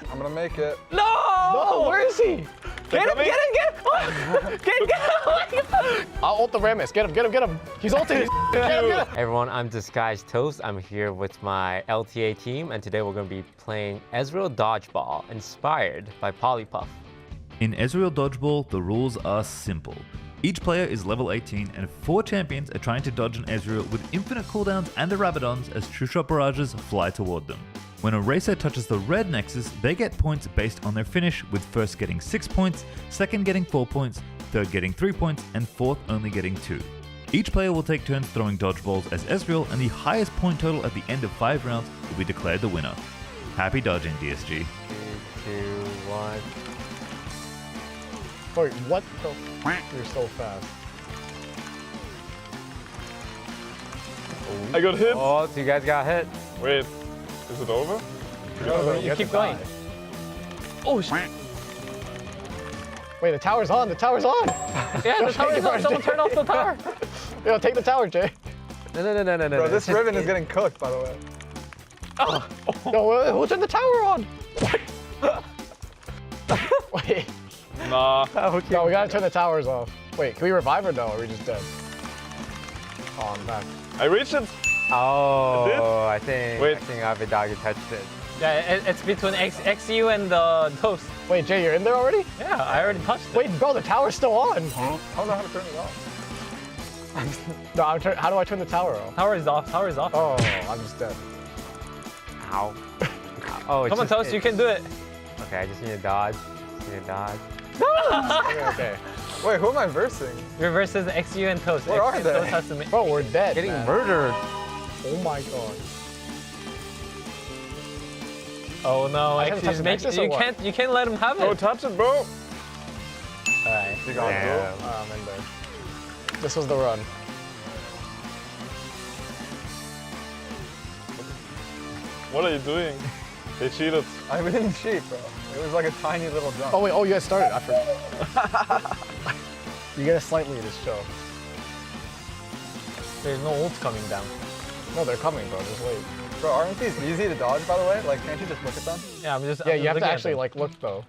I'm gonna make it. No! No, where is he? Get him! Oh, get him! I'll ult the Rammus. Get him! He's ulting! Get him! Hey everyone, I'm Disguised Toast. I'm here with my LTA team, and today we're going to be playing Ezreal Dodgeball, inspired by Polypuff. In Ezreal Dodgeball, the rules are simple. Each player is level 18 and 4 champions are trying to dodge an Ezreal with infinite cooldowns and the Rabadons as True Shot barrages fly toward them. When a racer touches the red nexus, they get points based on their finish, with first getting 6 points, second getting 4 points, third getting 3 points, and fourth only getting 2. Each player will take turns throwing dodgeballs as Ezreal, and the highest point total at the end of 5 rounds will be declared the winner. Happy dodging, DSG. 3, 2, 1. Wait, what the You're so fast. I got hit. Oh, so you guys got hit. Wait, is it over? No, you keep going. Oh, shit. Wait, the tower's on. The tower's on. Yeah, the tower's on. Someone turn off the tower. Yo, take the tower, Jay. No. Bro, this Riven is getting cooked, by the way. Oh. No, who turned the tower on? Wait. Nah. No, we gotta turn the towers off. Wait, can we revive or no? Or are we just dead? Oh, I'm back. I reached it. Oh, I think Avidagi touched it. Yeah, it's between XU and the Toast. Wait, Jay, you're in there already? Yeah, I already touched it. Wait, bro, the tower's still on. Huh? I don't know how to turn it off. No, how do I turn the tower off? Tower is off. Tower is off. Oh, I'm just dead. Ow. Oh, come on, Toast, you can do it. Okay, I just need to dodge. Okay. Wait, who am I versing? You're versus XU and Toast. Where are they? Toast has to make... Bro, we're dead. Getting murdered. Oh my god. Oh no, XU's making you can't let him have it. Don't touch it, bro. Alright. You got it, bro. Oh, I'm in there. This was the run. What are you doing? They cheated. I didn't cheat, bro. It was like a tiny little jump. Oh wait, you guys started. I forgot. You get a slight lead, this show. There's no ult coming down. No, they're coming, bro. Just wait. Bro, aren't these easy to dodge, by the way? Like, can't you just look at them? Yeah, Yeah, you have to actually like look though.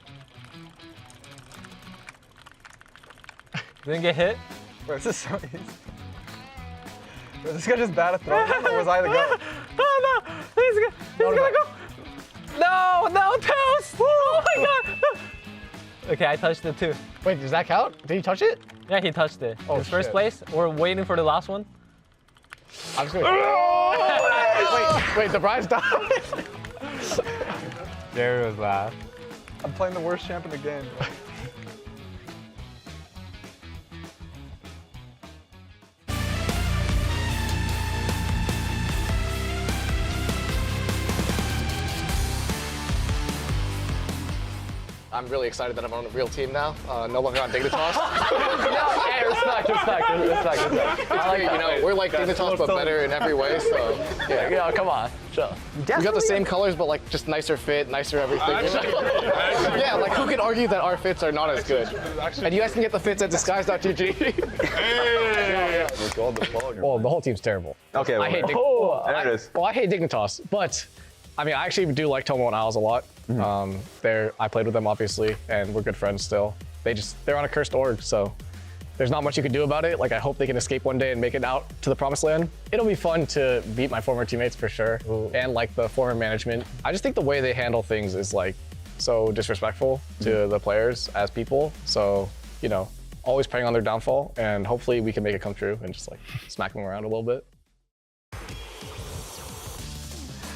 Didn't get hit? Bro, this is so easy. Was this guy just bad at throwing them, or was I the guy? Oh no! He's gonna go! No, Toast! Oh my god! Okay, I touched it too. Wait, does that count? Did he touch it? Yeah, he touched it. Oh, His first place. We're waiting for the last one. I'm just gonna. Wait, the bride's died. There was last. I'm playing the worst champ in the game. I'm really excited that I'm on a real team now. No longer on Dignitas. We're like Dignitas, but better in every way. So yeah, come on, chill. We got the same colors, but like just nicer fit, nicer everything. Yeah, like who can argue that our fits are not as good? And you guys can get the fits at disguise.gg. Hey! Well, the whole team's terrible. Okay, I hate there it is. Well, I hate Dignitas, but I mean, I actually do like Tomo and Owls a lot. I played with them obviously, and we're good friends still. They're on a cursed org, so there's not much you can do about it. Like, I hope they can escape one day and make it out to the promised land. It'll be fun to beat my former teammates for sure, and like the former management. I just think the way they handle things is like so disrespectful to the players as people. So, you know, always preying on their downfall, and hopefully we can make it come true and just like smack them around a little bit.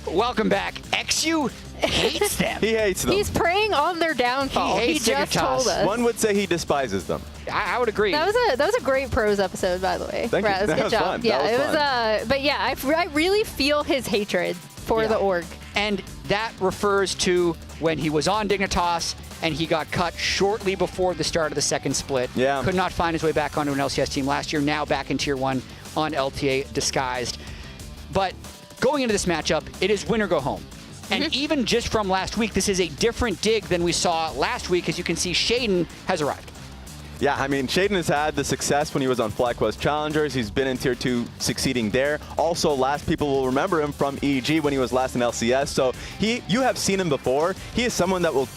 Welcome back. XU hates them. He hates them. He's preying on their downfall. He just told us. One would say he despises them. I would agree. That was a great pros episode, by the way. Thank you. Raz, That good was job. fun. Yeah, That was it was. But yeah, I really feel his hatred for the org. And that refers to when he was on Dignitas and he got cut shortly before the start of the second split. Yeah. Could not find his way back onto an LCS team last year. Now back in Tier 1 on LTA Disguised. But going into this matchup, it is win or go home. And even just from last week, this is a different Dig than we saw last week. As you can see, Shaden has arrived. Yeah, I mean, Shaden has had the success when he was on FlyQuest Challengers. He's been in Tier 2 succeeding there. Also, last people will remember him from EG when he was last in LCS. So you have seen him before. He is someone that will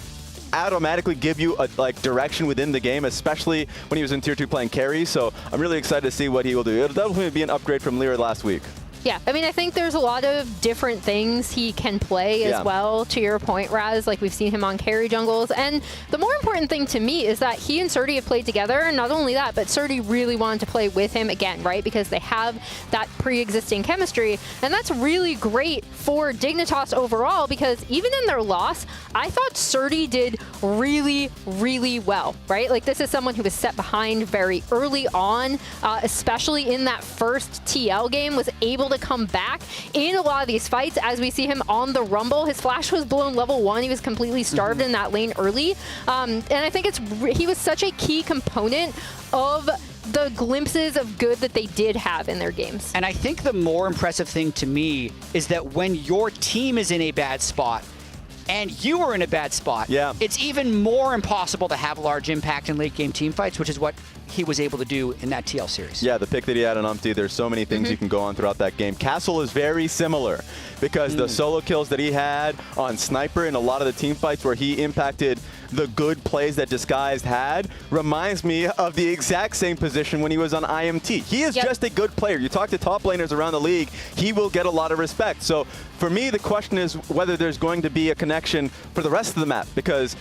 automatically give you a direction within the game, especially when he was in Tier 2 playing carry. So I'm really excited to see what he will do. It'll definitely be an upgrade from Lyra last week. Yeah, I mean, I think there's a lot of different things he can play as well, to your point, Raz. Like, we've seen him on carry jungles. And the more important thing to me is that he and Surdy have played together. And not only that, but Surdy really wanted to play with him again, right? Because they have that pre-existing chemistry. And that's really great for Dignitas overall, because even in their loss, I thought Surdy did really, really well, right? Like, this is someone who was set behind very early on, especially in that first TL game, was able to come back in a lot of these fights. As we see him on the Rumble, his flash was blown level 1. He was completely starved in that lane early. And I think he was such a key component of the glimpses of good that they did have in their games. And I think the more impressive thing to me is that when your team is in a bad spot, and you are in a bad spot, it's even more impossible to have large impact in late game team fights, which is what he was able to do in that TL series. Yeah, the pick that he had on Umpty, there's so many things you can go on throughout that game. Castle is very similar because the solo kills that he had on Sniper in a lot of the team fights where he impacted the good plays that Disguised had reminds me of the exact same position when he was on IMT. He is just a good player. You talk to top laners around the league, he will get a lot of respect. So for me, the question is whether there's going to be a connection for the rest of the map, because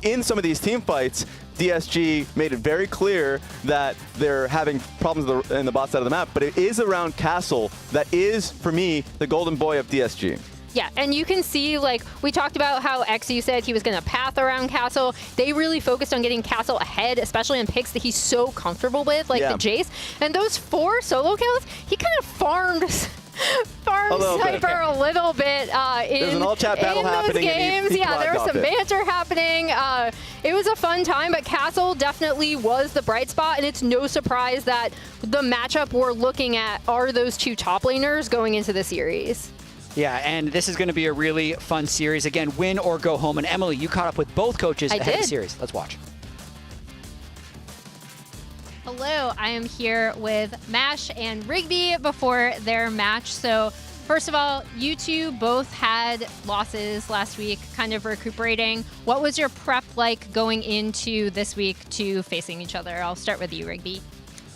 in some of these team fights, DSG made it very clear that they're having problems in the bot side of the map, but it is around Castle that is, for me, the golden boy of DSG. Yeah, and you can see, like, we talked about how XU said he was going to path around Castle. They really focused on getting Castle ahead, especially in picks that he's so comfortable with, like the Jace. And those 4 solo kills, he kind of farmed Sniper a little bit There's an all-chat battle in those happening games. He There was some banter happening. It was a fun time, but Castle definitely was the bright spot, and it's no surprise that the matchup we're looking at are those 2 top laners going into the series. Yeah, and this is going to be a really fun series. Again, win or go home. And Emily, you caught up with both coaches ahead of the series. Let's watch. Hello, I am here with Mash and Rigby before their match. So first of all, you two both had losses last week, kind of recuperating. What was your prep like going into this week to facing each other? I'll start with you, Rigby.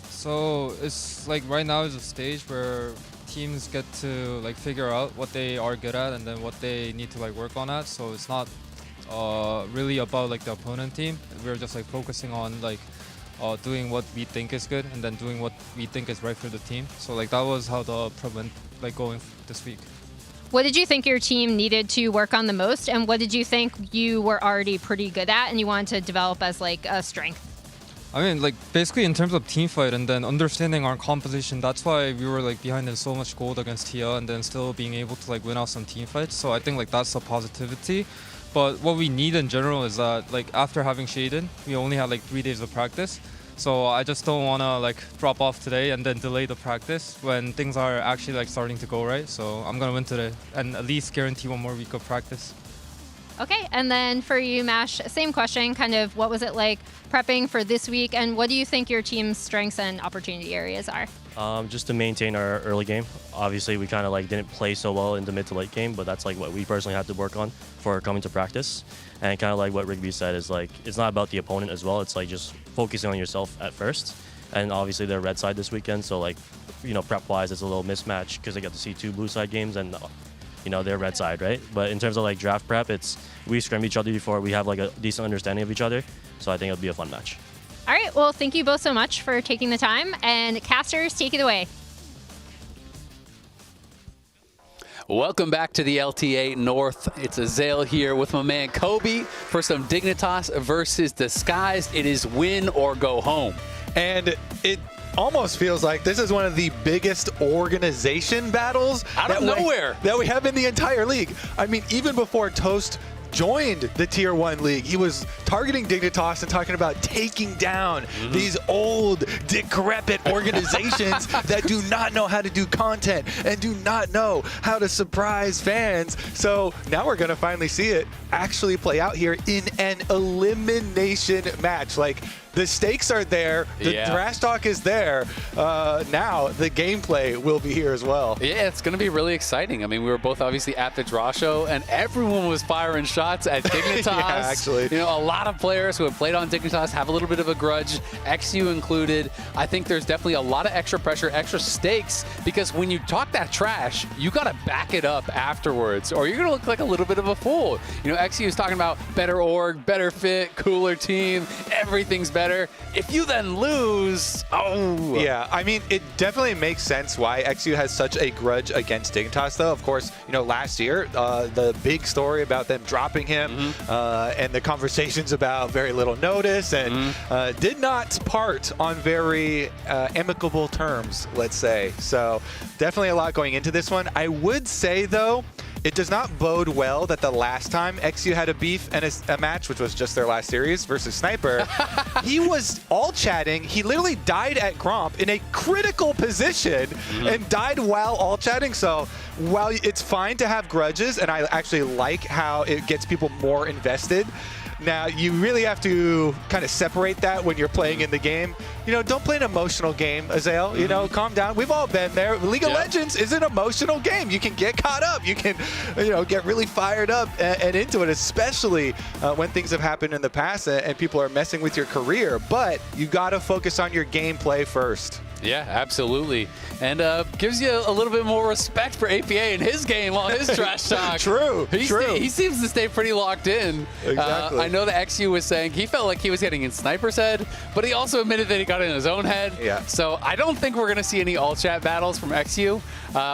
So it's like right now is a stage where teams get to like figure out what they are good at and then what they need to like work on at. So it's not really about like the opponent team. We're just like focusing on like doing what we think is good and then doing what we think is right for the team. So like that was how the prep went like going this week. What did you think your team needed to work on the most, and what did you think you were already pretty good at and you wanted to develop as like a strength? I mean, like basically in terms of team fight and then understanding our composition, that's why we were like behind in so much gold against Tia and then still being able to like win out some team fights. So I think like that's the positivity. But what we need in general is that like after having Shaden, we only had like 3 days of practice. So I just don't want to like drop off today and then delay the practice when things are actually like starting to go right. So I'm going to win today and at least guarantee 1 more week of practice. Okay, and then for you, Mash, same question, kind of what was it like prepping for this week, and what do you think your team's strengths and opportunity areas are? Just to maintain our early game. Obviously, we kind of like didn't play so well in the mid to late game, but that's like what we personally had to work on for coming to practice. And kind of like what Rigby said is like, it's not about the opponent as well. It's like just focusing on yourself at first. And obviously they're red side this weekend, so like, you know, prep wise, it's a little mismatch because they get to see 2 blue side games and you know, they're red side, right? But in terms of like draft prep, we scrim each other before, we have like a decent understanding of each other. So I think it'll be a fun match. All right, well, thank you both so much for taking the time, and casters, take it away. Welcome back to the LTA North. It's Ezreal here with my man Kobe for some Dignitas versus Disguised. It is win or go home. And it almost feels like this is one of the biggest organization battles out of nowhere that we have in the entire league. I mean, even before Toast joined the Tier 1 league, he was targeting Dignitas and talking about taking down these old, decrepit organizations that do not know how to do content and do not know how to surprise fans. So now we're going to finally see it actually play out here in an elimination match. Like, the stakes are there. The trash talk is there. Now the gameplay will be here as well. Yeah, it's going to be really exciting. I mean, we were both obviously at the draw show, and everyone was firing shots at Dignitas. Yeah, actually. You know, a lot of players who have played on Dignitas have a little bit of a grudge, XU included. I think there's definitely a lot of extra pressure, extra stakes, because when you talk that trash, you got to back it up afterwards, or you're going to look like a little bit of a fool. You know, XU is talking about better org, better fit, cooler team, everything's better. If you then lose, Yeah, I mean, it definitely makes sense why XU has such a grudge against Dignitas, though. Of course, you know, last year, the big story about them dropping him and the conversations about very little notice and did not part on very amicable terms, let's say. So definitely a lot going into this one. I would say, though, it does not bode well that the last time XU had a beef and a match, which was just their last series versus Sniper, he was all chatting. He literally died at Gromp in a critical position and died while all chatting. So while it's fine to have grudges, and I actually like how it gets people more invested, now, you really have to kind of separate that when you're playing in the game. You know, don't play an emotional game, Ezreal. You know, calm down. We've all been there. League of Legends is an emotional game. You can get caught up. You can, you know, get really fired up and into it, especially when things have happened in the past and people are messing with your career. But you got to focus on your gameplay first. Yeah, absolutely. And gives you a little bit more respect for APA in his game on his trash talk. True. He seems to stay pretty locked in. Exactly. I know that XU was saying he felt like he was getting in Sniper's head, but he also admitted that he got in his own head. Yeah. So I don't think we're going to see any all chat battles from XU.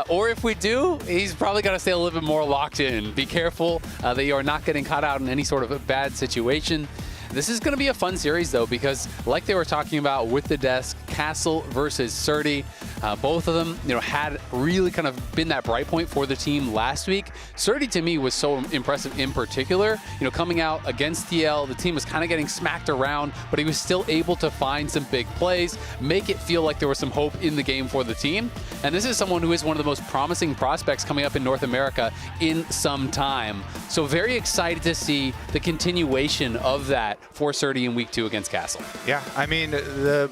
Or if we do, he's probably got to stay a little bit more locked in. Be careful that you are not getting caught out in any sort of a bad situation. This is going to be a fun series, though, because like they were talking about with the desk, Castle versus Surdy, both of them, you know, had really kind of been that bright point for the team last week. Surdy, to me, was so impressive in particular. You know, coming out against TL, the team was kind of getting smacked around, but he was still able to find some big plays, make it feel like there was some hope in the game for the team. And this is someone who is one of the most promising prospects coming up in North America in some time. So very excited to see the continuation of that for Surdy in week 2 against Castle. Yeah, I mean,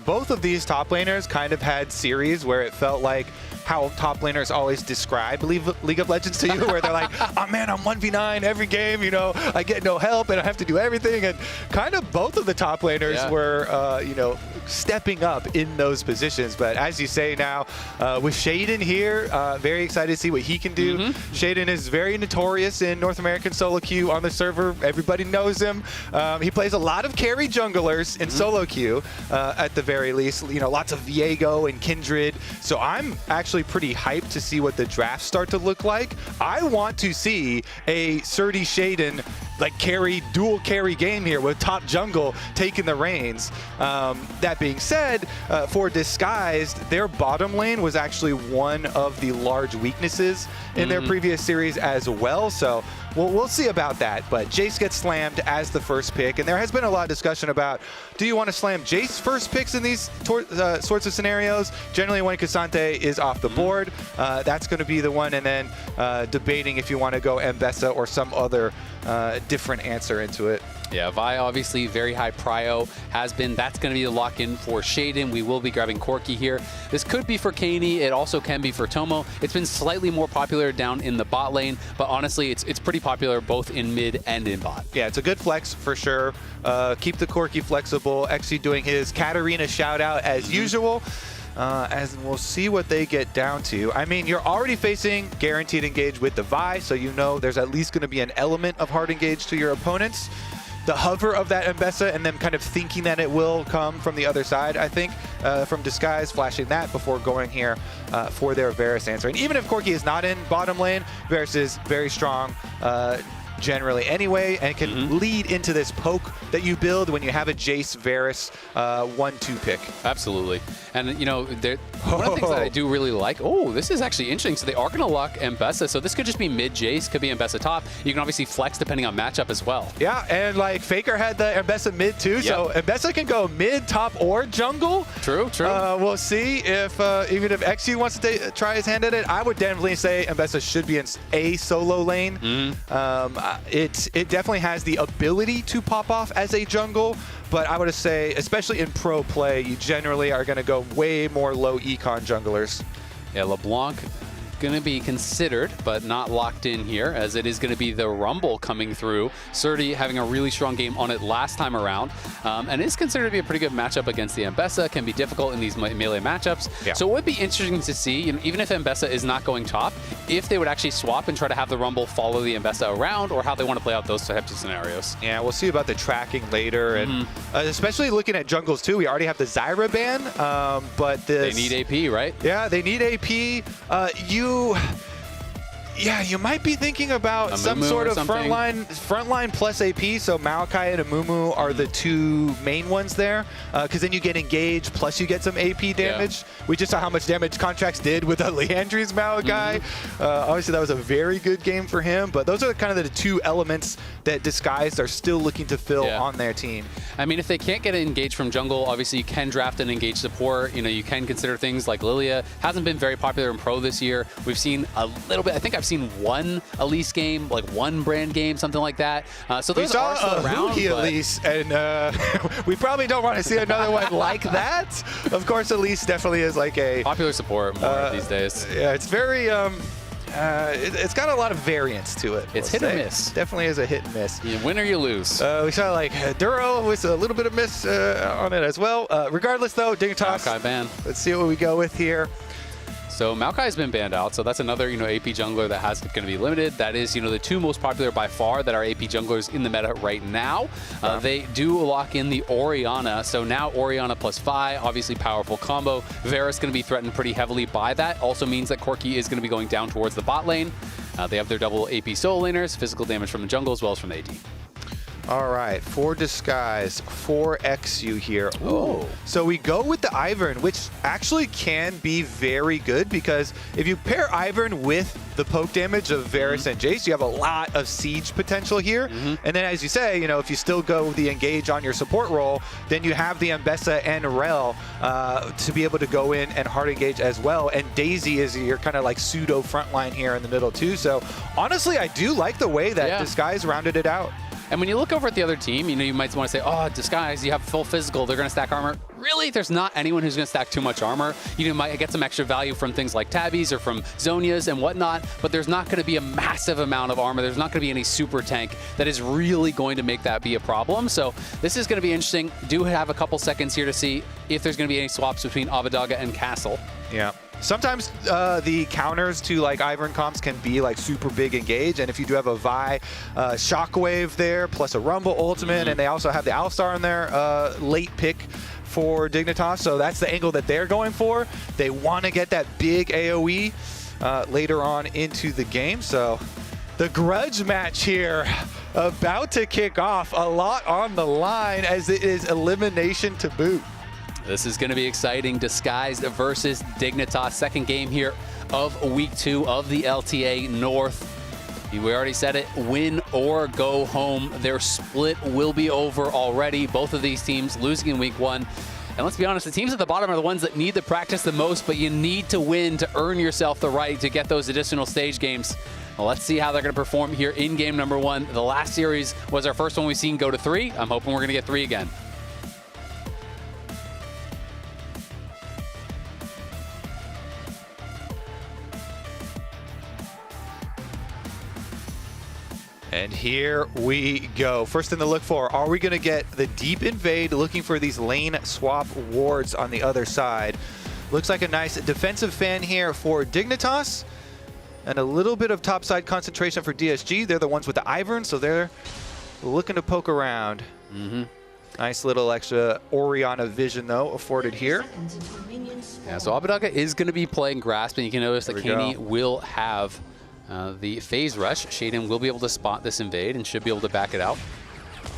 both of these top laners kind of had series where it felt like how top laners always describe League of Legends to you, where they're like, oh man, I'm 1v9 every game, you know, I get no help and I have to do everything. And kind of both of the top laners were, you know, stepping up in those positions. But as you say now, with Shaden here, very excited to see what he can do. Shaden is very notorious in North American solo queue on the server. Everybody knows him. He plays a lot of carry junglers in solo queue, at the very least. You know, lots of Viego and Kindred. So I'm actually pretty hyped to see what the drafts start to look like. I want to see a Surdy Shaden like dual carry game here with top jungle taking the reins. That being said, for Disguised, their bottom lane was actually one of the large weaknesses in their previous series as well. So we'll see about that. But Jace gets slammed as the first pick, and there has been a lot of discussion about, do you want to slam Jace first picks in these sorts of scenarios? Generally, when Cassante is off the board, that's going to be the one, and then debating if you want to go Mbessa or some other different answer into it. Yeah, Vi obviously very high prio has been. That's going to be the lock-in for Shaden. We will be grabbing Corki here. This could be for Kani. It also can be for Tomo. It's been slightly more popular down in the bot lane, but honestly, it's pretty popular both in mid and in bot. Yeah, it's a good flex for sure. Keep the Corki flexible. Actually doing his Katarina shout out as usual. As we'll see what they get down to. I mean, you're already facing guaranteed engage with the Vi, so you know there's at least going to be an element of hard engage to your opponents. The hover of that Mbessa and them kind of thinking that it will come from the other side, I think, from Disguise, flashing that before going here for their Varus answer. And even if Corki is not in bottom lane, Varus is very strong generally anyway, and can lead into this poke that you build when you have a Jace Varus 1-2 pick. Absolutely. And, you know, one of the things that I do really like, this is actually interesting. So they are going to lock Mbessa. So this could just be mid Jace, could be Mbessa top. You can obviously flex depending on matchup as well. Yeah, and like Faker had the Mbessa mid too, so Mbessa can go mid, top, or jungle. True. We'll see if even if XU wants to try his hand at it. I would definitely say Mbessa should be in a solo lane. it definitely has the ability to pop off as a jungle, but I would say, especially in pro play, you generally are going to go way more low econ junglers. Yeah, LeBlanc going to be considered, but not locked in here, as it is going to be the Rumble coming through. Surdy having a really strong game on it last time around, and is considered to be a pretty good matchup against the Mbessa. Can be difficult in these melee matchups. Yeah. So it would be interesting to see, even if Mbessa is not going top, if they would actually swap and try to have the Rumble follow the Mbessa around, or how they want to play out those types of scenarios. Yeah, we'll see about the tracking later, and especially looking at jungles too. We already have the Zyra ban, but they need AP, right? Yeah, they need AP. You might be thinking about some sort of frontline plus AP. So Maokai and Amumu are the two main ones there, because then you get engaged plus you get some AP damage. Yeah. We just saw how much damage Contracts did with Leandri's Maokai. Obviously, that was a very good game for him. But those are kind of the two elements that Disguised are still looking to fill on their team. I mean, if they can't get engaged from jungle, obviously you can draft an engaged support. You can consider things like Lilia. Hasn't been very popular in pro this year. We've seen a little bit. I think I've seen one Elise game, like one brand game, something like that. So those are still around. Elise, and we probably don't want to see another one like that. Of course, Elise definitely is like a popular support more these days. Yeah, it's very. It's got a lot of variance to it. It's hit or miss. Definitely is a hit and miss. You win or you lose. We saw like Duro with a little bit of miss on it as well. Regardless, though, Dignitas. Maokai ban. Let's see what we go with here. So Maokai's been banned out, so that's another AP jungler that has going to be limited. That is the two most popular by far that are AP junglers in the meta right now. They do lock in the Orianna, so now Orianna plus Vi, obviously powerful combo. Varus going to be threatened pretty heavily by that. Also means that Corki is going to be going down towards the bot lane. They have their double AP solo laners, physical damage from the jungle as well as from the AD. All right, for Disguise, for XU here. Ooh. So we go with the Ivern, which actually can be very good, because if you pair Ivern with the poke damage of Varus and Jace, you have a lot of siege potential here. And then, as you say, if you still go the engage on your support role, then you have the Mbessa and Rel to be able to go in and hard engage as well. And Daisy is your kind of like pseudo frontline here in the middle too. So honestly, I do like the way that Disguise rounded it out. And when you look over at the other team, you might want to say, oh, Disguise, you have full physical, they're going to stack armor. Really, there's not anyone who's going to stack too much armor. You might get some extra value from things like Tabbies or from Zonias and whatnot, but there's not going to be a massive amount of armor. There's not going to be any super tank that is really going to make that be a problem. So this is going to be interesting. Do have a couple seconds here to see if there's going to be any swaps between Avadaga and Castle. Yeah. Sometimes the counters to like Ivern comps can be like super big engage, and if you do have a Vi Shockwave there, plus a Rumble ultimate, and they also have the Alistar in there, late pick for Dignitas, so that's the angle that they're going for. They want to get that big AoE later on into the game, so the Grudge match here about to kick off. A lot on the line, as it is elimination to boot. This is going to be exciting. Disguised versus Dignitas. Second game here of week 2 of the LTA North. We already said it, win or go home. Their split will be over already. Both of these teams losing in week 1. And let's be honest, the teams at the bottom are the ones that need the practice the most, but you need to win to earn yourself the right to get those additional stage games. Well, let's see how they're going to perform here in game number 1. The last series was our first one we've seen go to 3. I'm hoping we're going to get 3 again. And here we go. First thing to look for, are we going to get the deep invade, looking for these lane swap wards on the other side? Looks like a nice defensive fan here for Dignitas, and a little bit of topside concentration for DSG. They're the ones with the Ivern, so they're looking to poke around. Nice little extra Orianna vision, though, afforded here. Yeah, so Avadaga is going to be playing Grasp, and you can notice that Kenny will have the phase rush. Shaden will be able to spot this invade and should be able to back it out,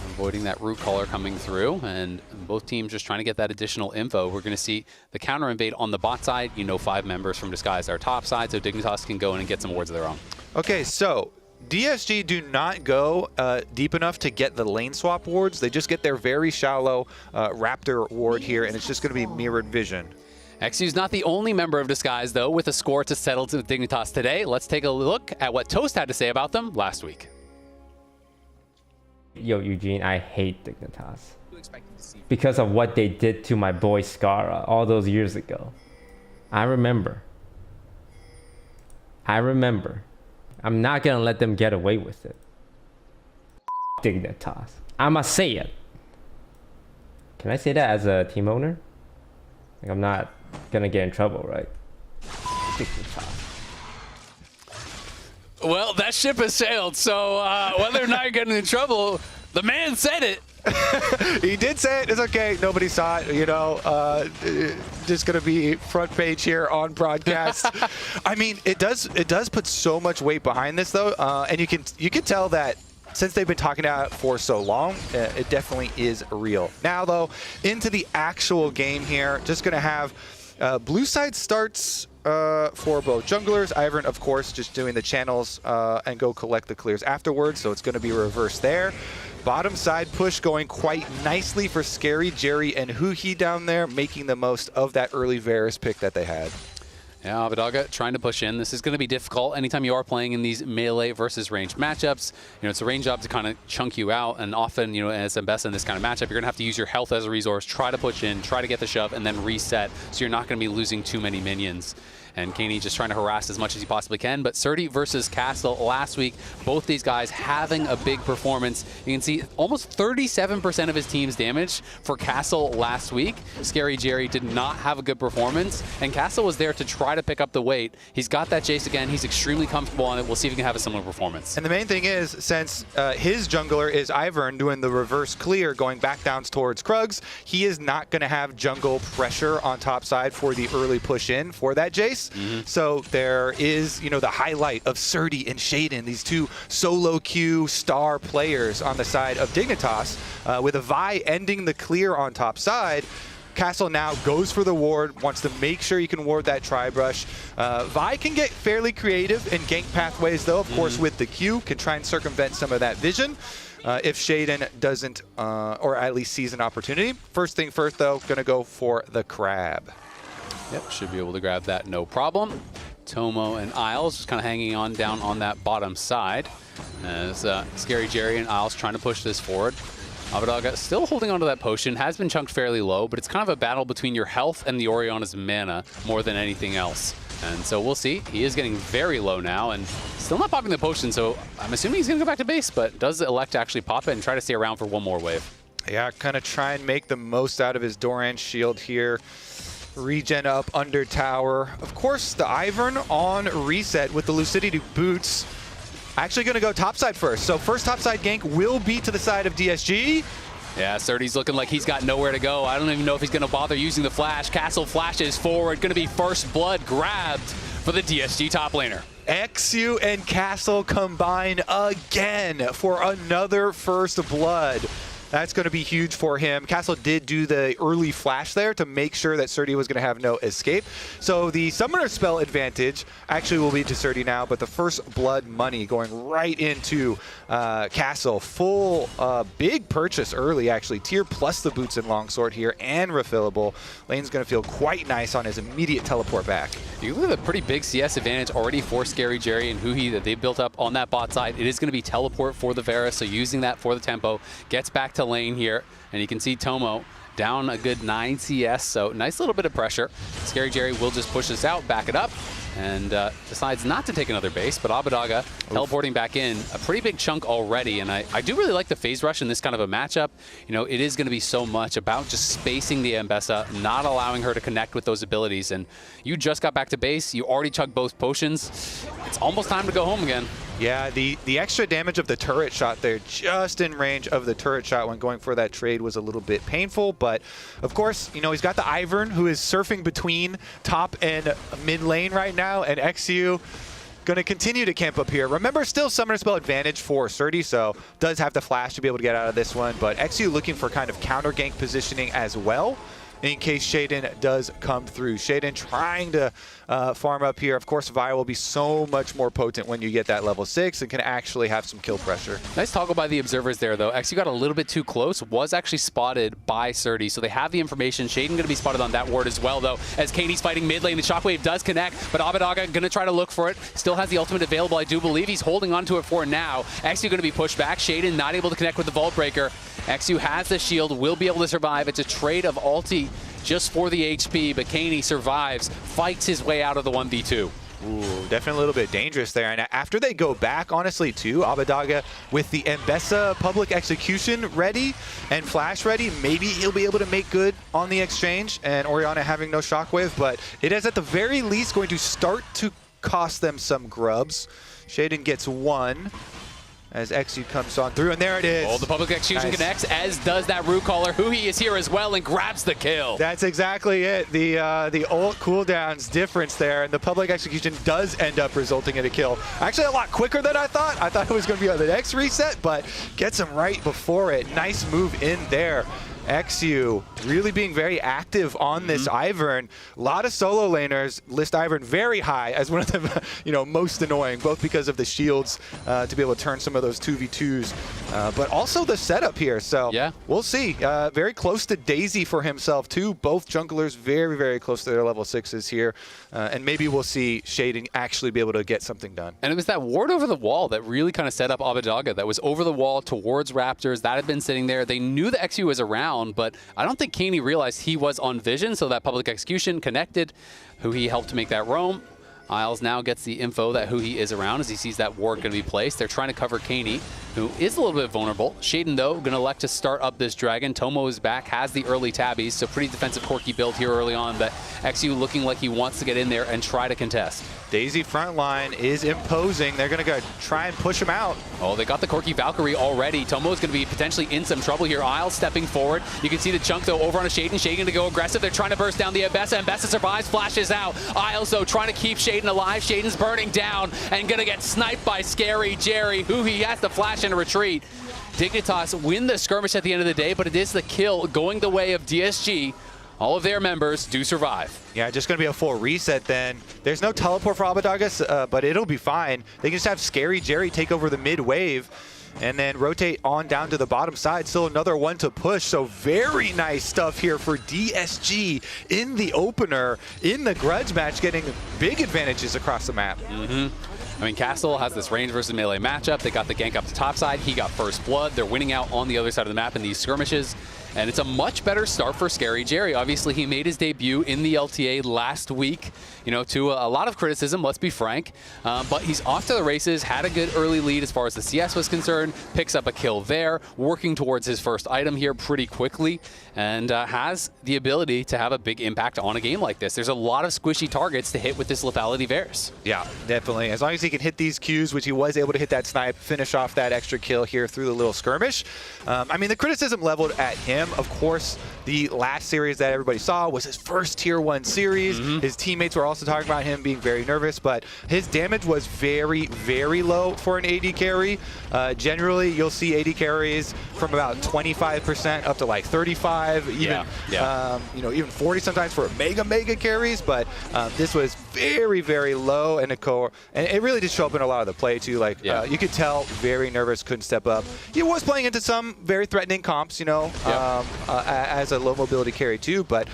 avoiding that root caller coming through. And both teams just trying to get that additional info. We're going to see the counter invade on the bot side. 5 members from Disguise are top side, so Dignitas can go in and get some wards of their own. Okay, so DSG do not go deep enough to get the lane swap wards. They just get their very shallow Raptor ward here, and it's just going to be mirrored vision. XU's not the only member of Disguise, though, with a score to settle to Dignitas today. Let's take a look at what Toast had to say about them last week. Yo, Eugene, I hate Dignitas. Because of what they did to my boy Scara all those years ago. I remember. I'm not gonna let them get away with it. Dignitas. I'ma say it. Can I say that as a team owner? Like, I'm not gonna get in trouble, right? Dignitas. Well, that ship has sailed, so whether or not you're getting in trouble, the man said it. He did say it. It's okay. Nobody saw it. You know, just gonna be front page here on broadcast. I mean, it does put so much weight behind this though, and you can tell that since they've been talking about it for so long, it definitely is real. Now though, into the actual game here, just gonna have blue side starts for both junglers. Ivern, of course, just doing the channels and go collect the clears afterwards, so it's going to be reversed there. Bottom side push going quite nicely for Scary, Jerry, and Huhi down there, making the most of that early Varus pick that they had. Yeah, Abadaga trying to push in. This is going to be difficult anytime you are playing in these melee versus ranged matchups. You know, it's a range job to kind of chunk you out, and often, you know, as Mbessa in this kind of matchup, you're going to have to use your health as a resource, try to push in, try to get the shove, and then reset, so you're not going to be losing too many minions. And Canids just trying to harass as much as he possibly can. But Surdy versus Castle last week, both these guys having a big performance. You can see almost 37% of his team's damage for Castle last week. Scary Jerry did not have a good performance, and Castle was there to try to pick up the weight. He's got that Jace again. He's extremely comfortable on it. We'll see if he can have a similar performance. And the main thing is, since his jungler is Ivern doing the reverse clear, going back down towards Krugs, he is not going to have jungle pressure on top side for the early push in for that Jace. So there is, you know, the highlight of Surdy and Shaden, these two solo queue star players on the side of Dignitas, with a Vi ending the clear on top side. Castle now goes for the ward, wants to make sure you can ward that Tri-Brush. Vi can get fairly creative in gank pathways though, of course with the Q, can try and circumvent some of that vision. If Shaden doesn't, or at least sees an opportunity. First thing first though, gonna go for the crab. Yep, should be able to grab that, no problem. Tomo and Isles just kind of hanging on down on that bottom side as Scary Jerry and Isles trying to push this forward. Abadaga still holding onto that potion, has been chunked fairly low, but it's kind of a battle between your health and the Orianna's mana more than anything else. And so we'll see. He is getting very low now and still not popping the potion, so I'm assuming he's going to go back to base, but does elect to actually pop it and try to stay around for one more wave. Yeah, kind of try and make the most out of his Doran shield here. Regen up under tower. Of course, the Ivern on reset with the Lucidity boots. Actually going to go topside first. So first topside gank will be to the side of DSG. Yeah, Surdy's looking like he's got nowhere to go. I don't even know if he's going to bother using the flash. Castle flashes forward. Going to be first blood grabbed for the DSG top laner. XU and Castle combine again for another first blood. That's going to be huge for him. Castle did do the early flash there to make sure that Surdy was going to have no escape. So the summoner spell advantage actually will be to Surdy now, but the first blood money going right into Castle. Full big purchase early, actually. Tier plus the boots and longsword here and refillable. Lane's going to feel quite nice on his immediate teleport back. You look at a pretty big CS advantage already for Scary Jerry and Huhi that they've built up on that bot side. It is going to be teleport for the Varus, so using that for the tempo. Gets back to lane here, and you can see Tomo down a good 9 CS, so nice little bit of pressure. Scary Jerry will just push this out, back it up, and decides not to take another base, but Abadaga teleporting back in a pretty big chunk already, and I do really like the phase rush in this kind of a matchup. You know, it is going to be so much about just spacing the Mbessa, not allowing her to connect with those abilities, and you just got back to base, you already chugged both potions. It's almost time to go home again. Yeah, the extra damage of the turret shot there, just in range of the turret shot when going for that trade, was a little bit painful. But of course, you know, he's got the Ivern who is surfing between top and mid lane right now, and XU going to continue to camp up here. Remember, still summoner spell advantage for Surdy, so does have the flash to be able to get out of this one. But XU looking for kind of counter gank positioning as well. in case Shaden does come through. Shaden trying to farm up here. Of course, Vi will be so much more potent when you get that level 6 and can actually have some kill pressure. Nice toggle by the observers there, though. XU got a little bit too close, was actually spotted by Surdy, so they have the information. Shaden going to be spotted on that ward as well, though, as Katie's fighting mid lane. The shockwave does connect, but Abadaga going to try to look for it. Still has the ultimate available, I do believe. He's holding on to it for now. XU going to be pushed back. Shaden not able to connect with the Vault Breaker. XU has the shield, will be able to survive. It's a trade of ulti just for the HP, but Kani survives, fights his way out of the 1v2. Ooh, definitely a little bit dangerous there. And after they go back, honestly, too, Abadaga with the Mbessa public execution ready and flash ready, maybe he'll be able to make good on the exchange, and Orianna having no shockwave, but it is at the very least going to start to cost them some grubs. Shaden gets one as XU comes on through, and there it is. Oh, the public execution connects, as does that root caller. Huhi is here as well and grabs the kill. That's exactly it. The ult cooldowns difference there, and the public execution does end up resulting in a kill. Actually, a lot quicker than I thought. I thought it was going to be on the next reset, but gets him right before it. Nice move in there. XU really being very active on this Ivern. A lot of solo laners list Ivern very high as one of the most annoying, both because of the shields to be able to turn some of those 2v2s, but also the setup here. So yeah, we'll see. Very close to Daisy for himself too. Both junglers very, very close to their level 6s here. And maybe we'll see Shaden actually be able to get something done. And it was that ward over the wall that really kind of set up Abadaga. That was over the wall towards Raptors. That had been sitting there. They knew the XU was around, but I don't think Kani realized he was on vision, so that public execution connected. Huhi helped to make that roam. Isles now gets the info that Huhi is around as he sees that ward going to be placed. They're trying to cover Kani, who is a little bit vulnerable. Shaden, though, going to elect to start up this dragon. Tomo is back, has the early tabbies, so pretty defensive Corki build here early on, but XU looking like he wants to get in there and try to contest. Daisy front line is imposing. They're going to go try and push him out. Oh, they got the Corki Valkyrie already. Tomo is going to be potentially in some trouble here. Isles stepping forward. You can see the chunk, though, over on a Shaden. Shaden to go aggressive. They're trying to burst down the Mbessa. Mbessa survives, flashes out. Isles, though, trying to keep Shaden alive. Shaden's burning down and going to get sniped by Scary Jerry, who he has to flash and retreat. Dignitas win the skirmish at the end of the day, but it is the kill going the way of DSG. All of their members do survive. Yeah, just going to be a full reset then. There's no teleport for Abadaga, but it'll be fine. They can just have Scary Jerry take over the mid wave and then rotate on down to the bottom side. Still another one to push, so very nice stuff here for DSG in the opener, in the Grudge match, getting big advantages across the map. I mean, Castle has this range versus melee matchup. They got the gank up the top side. He got first blood. They're winning out on the other side of the map in these skirmishes. And it's a much better start for Scary Jerry. Obviously, he made his debut in the LTA last week, to a lot of criticism, let's be frank. But he's off to the races, had a good early lead as far as the CS was concerned, picks up a kill there, working towards his first item here pretty quickly, and has the ability to have a big impact on a game like this. There's a lot of squishy targets to hit with this lethality Varus. Yeah, definitely. As long as he can hit these Qs, which he was able to hit that snipe, finish off that extra kill here through the little skirmish. I mean, the criticism leveled at him, of course, the last series that everybody saw was his first tier 1 series. His teammates were also talking about him being very nervous, but his damage was very, very low for an AD carry. Generally, you'll see AD carries from about 25% up to like 35, even even 40 sometimes for mega carries. But this was very, very low, and it really did show up in a lot of the play too. Like you could tell, very nervous, couldn't step up. He was playing into some very threatening comps, as a low mobility carry too, but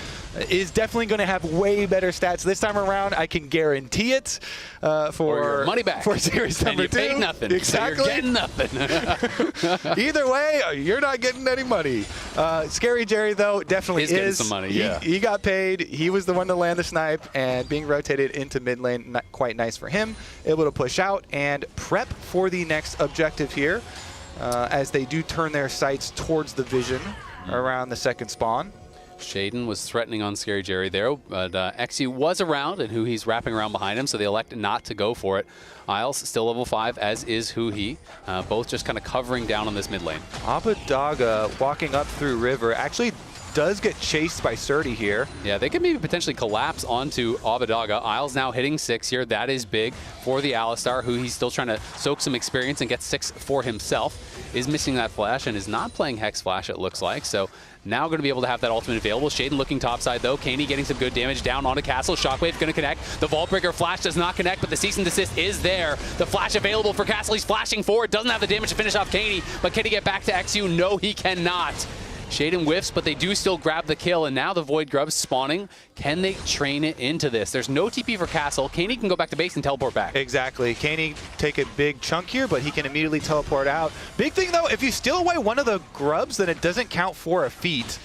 is definitely going to have way better stats this time around. I can guarantee it. For your money back for series number 2. And you paid nothing. Exactly. So you're getting nothing. Either way, you're not getting any money. Scary Jerry, though, definitely is getting some money. He got paid. He was the one to land the snipe, and being rotated into mid lane, not quite nice for him. Able to push out and prep for the next objective here, as they do turn their sights towards the vision around the second spawn. Shaden was threatening on Scary Jerry there, but XU was around, and Huhi's wrapping around behind him, so they elect not to go for it. Isles still level 5, as is Huhi. Both just kind of covering down on this mid lane. Abadaga walking up through river. Actually, does get chased by Surdy here. Yeah, they could maybe potentially collapse onto Abadaga. Isles now hitting 6 here. That is big for the Alistar, who he's still trying to soak some experience and get 6 for himself. Is missing that flash and is not playing Hex Flash, it looks like. So now going to be able to have that ultimate available. Shaden looking topside though. Caney getting some good damage down onto Castle. Shockwave going to connect. The Vault Breaker flash does not connect, but the cease and desist is there. The flash available for Castle. He's flashing forward. Doesn't have the damage to finish off Caney, but can he get back to XU? No, he cannot. Shaden whiffs, but they do still grab the kill, and now the Void Grub's spawning. Can they train it into this? There's no TP for Castle. Caney can go back to base and teleport back. Exactly. Caney take a big chunk here, but he can immediately teleport out. Big thing though, if you steal away one of the grubs, then it doesn't count for a feat.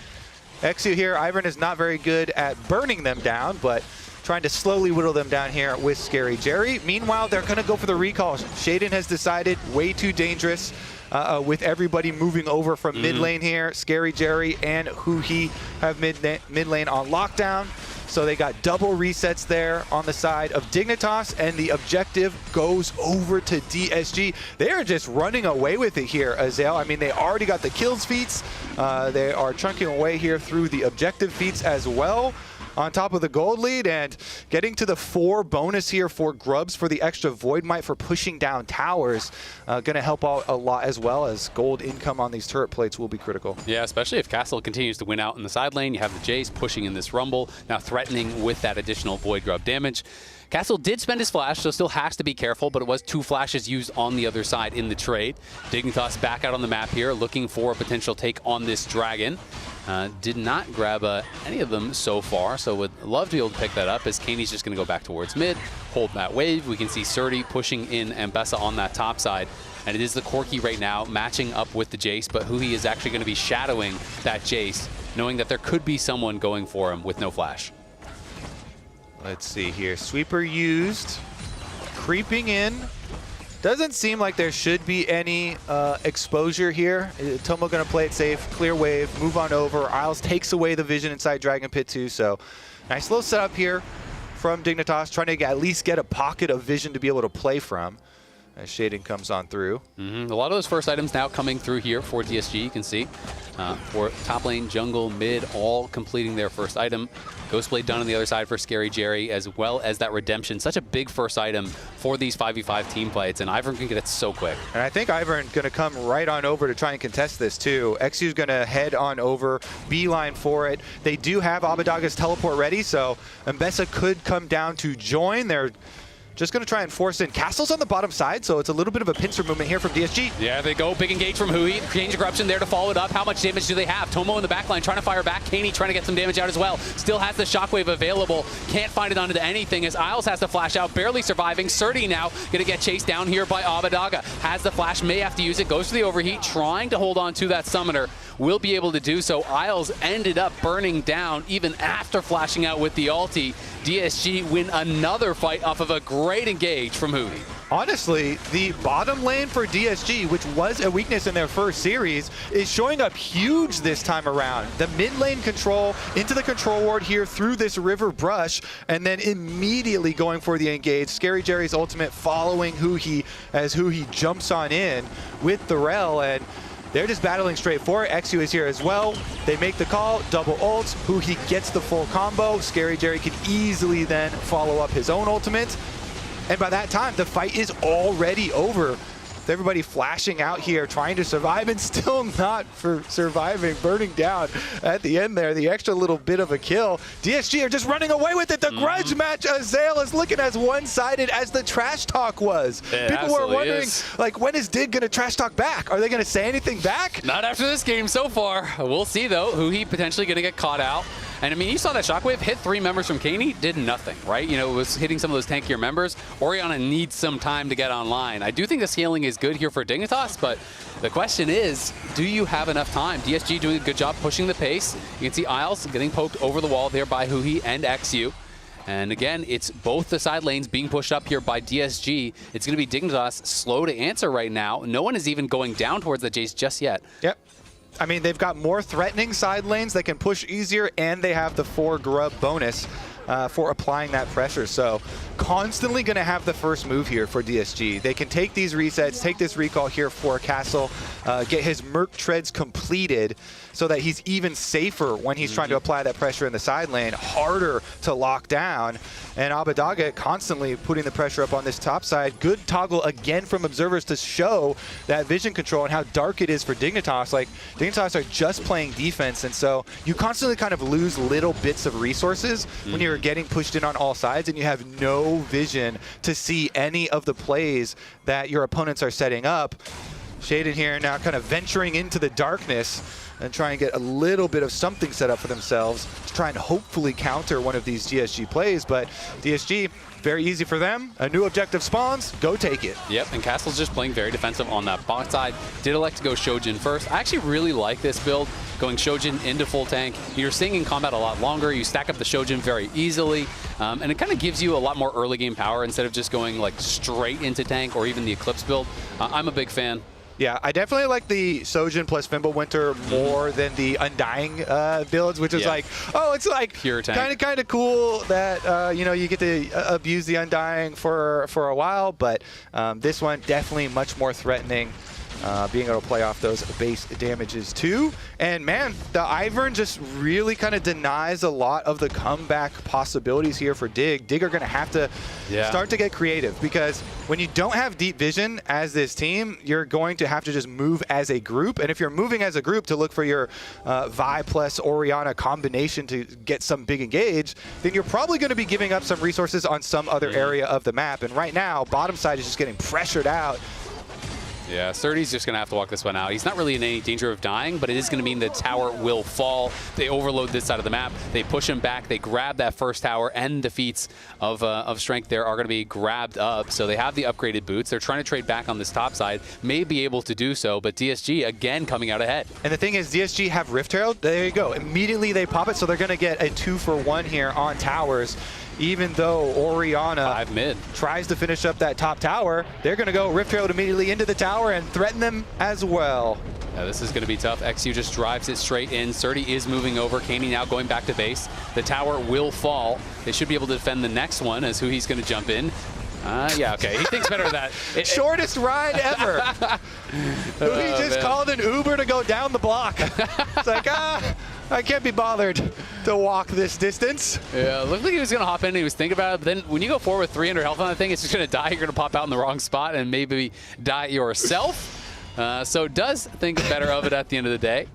XU here, Ivern is not very good at burning them down, but trying to slowly whittle them down here with Scary Jerry. Meanwhile, they're going to go for the recall. Shaden has decided way too dangerous with everybody moving over from mid lane here. Scary Jerry and Huhi have mid lane on lockdown. So they got double resets there on the side of Dignitas, and the objective goes over to DSG. They are just running away with it here, Ezreal. I mean, they already got the kills feats. They are chunking away here through the objective feats as well, on top of the gold lead, and getting to the 4 bonus here for Grubs for the extra Void Might for pushing down towers. Going to help out a lot, as well as gold income on these turret plates will be critical. Yeah, especially if Castle continues to win out in the side lane. You have the Jace pushing in this Rumble, now threatening with that additional Void Grub damage. Castle did spend his flash, so still has to be careful, but it was 2 flashes used on the other side in the trade. Dignitas back out on the map here, looking for a potential take on this dragon. Did not grab any of them so far, so would love to be able to pick that up, as Caney's just going to go back towards mid, hold that wave. We can see Surdy pushing in Ambessa on that top side, and it is the Corki right now matching up with the Jace, but Huhi is actually going to be shadowing that Jace, knowing that there could be someone going for him with no flash. Let's see here. Sweeper used. Creeping in. Doesn't seem like there should be any exposure here. Tomo going to play it safe. Clear wave. Move on over. Isles takes away the vision inside Dragon Pit 2. So nice little setup here from Dignitas. Trying to at least get a pocket of vision to be able to play from as Shaden comes on through. A lot of those first items now coming through here for DSG. You can see for top lane, jungle, mid, all completing their first item. Ghostblade done on the other side for Scary Jerry, as well as that Redemption. Such a big first item for these 5v5 team fights, and Ivern can get it so quick. And I think Ivern going to come right on over to try and contest this too. XU's going to head on over, beeline for it. They do have Abadaga's teleport ready, so Ambessa could come down to join. They're just going to try and force in. Castle's on the bottom side, so it's a little bit of a pincer movement here from DSG. Yeah, they go. Big engage from Hui. Change of Corruption there to follow it up. How much damage do they have? Tomo in the backline trying to fire back. Caney trying to get some damage out as well. Still has the Shockwave available. Can't find it onto anything as Isles has to flash out. Barely surviving. Surdy now going to get chased down here by Abadaga. Has the flash. May have to use it. Goes for the overheat. Trying to hold on to that summoner. Will be able to do so. Isles ended up burning down even after flashing out with the ulti. DSG win another fight off of a great engage from Hui. Honestly, the bottom lane for DSG, which was a weakness in their first series, is showing up huge this time around. The mid lane control into the control ward here through this river brush, and then immediately going for the engage. Scary Jerry's ultimate following Huhi as Huhi jumps on in with the rel, and they're just battling straight for it. XU is here as well. They make the call, double ults. Huhi gets the full combo. Scary Jerry can easily then follow up his own ultimate. And by that time, the fight is already over. With everybody flashing out here, trying to survive, and still not for surviving, burning down at the end there. The extra little bit of a kill. DSG are just running away with it. The grudge match, Ezreal is looking as one-sided as the trash talk was. People were wondering, like, when is Dig going to trash talk back? Are they going to say anything back? Not after this game so far. We'll see, though. Huhi potentially going to get caught out. And I mean, you saw that Shockwave hit 3 members from Caney, did nothing, right? You know, it was hitting some of those tankier members. Orianna needs some time to get online. I do think the scaling is good here for Dignitas, but the question is, do you have enough time? DSG doing a good job pushing the pace. You can see Isles getting poked over the wall there by Huhi and XU. And again, it's both the side lanes being pushed up here by DSG. It's going to be Dignitas slow to answer right now. No one is even going down towards the Jace just yet. Yep. I mean, they've got more threatening side lanes that can push easier, and they have the 4 grub bonus. for applying that pressure. So constantly going to have the first move here for DSG. They can take these resets, take this recall here for Castle, get his Merc Treads completed so that he's even safer when he's trying to apply that pressure in the side lane, harder to lock down. And Abadaga constantly putting the pressure up on this top side. Good toggle again from observers to show that vision control and how dark it is for Dignitas. Like, Dignitas are just playing defense, and so you constantly kind of lose little bits of resources when you're getting pushed in on all sides and you have no vision to see any of the plays that your opponents are setting up. Shaden here now kind of venturing into the darkness and try and get a little bit of something set up for themselves to try and hopefully counter one of these DSG plays. But DSG, very easy for them. A new objective spawns, go take it. Yep, and Castle's just playing very defensive on that bot side. Did elect to go Shojin first. I actually really like this build, going Shojin into full tank. You're staying in combat a lot longer. You stack up the Shojin very easily, and it kind of gives you a lot more early game power instead of just going like straight into tank or even the Eclipse build. I'm a big fan. Yeah, I definitely like the Shojin plus Fimbulwinter more than the Undying builds, which is like, oh, it's like pure tank. kind of cool that you know, you get to abuse the Undying for a while, but this one definitely much more threatening. Being able to play off those base damages too. And man, the Ivern just really kind of denies a lot of the comeback possibilities here for Dig. Dig are going to have to start to get creative, because when you don't have deep vision as this team, you're going to have to just move as a group. And if you're moving as a group to look for your Vi plus Orianna combination to get some big engage, then you're probably going to be giving up some resources on some other area of the map. And right now, bottom side is just getting pressured out. Yeah, Surdy's just going to have to walk this one out. He's not really in any danger of dying, but it is going to mean the tower will fall. They overload this side of the map. They push him back. They grab that first tower, and the feats of strength there are going to be grabbed up. So they have the upgraded boots. They're trying to trade back on this top side. May be able to do so, but DSG, again, coming out ahead. And the thing is, DSG have Rift Herald. There you go. Immediately they pop it, so they're going to get a 2-for-1 here on towers. Even though Orianna tries to finish up that top tower, they're going to go Rift Herald immediately into the tower and threaten them as well. Yeah, this is going to be tough. XU just drives it straight in. Surdy is moving over. Caney now going back to base. The tower will fall. They should be able to defend the next one as who he's going to jump in. Yeah, okay. He thinks better of that. Shortest ride ever. He just called an Uber to go down the block. It's like, I can't be bothered to walk this distance. Yeah, looked like he was going to hop in. He was thinking about it. But then when you go forward with 300 health on that thing, it's just going to die. You're going to pop out in the wrong spot and maybe die yourself. So does think better of it at the end of the day.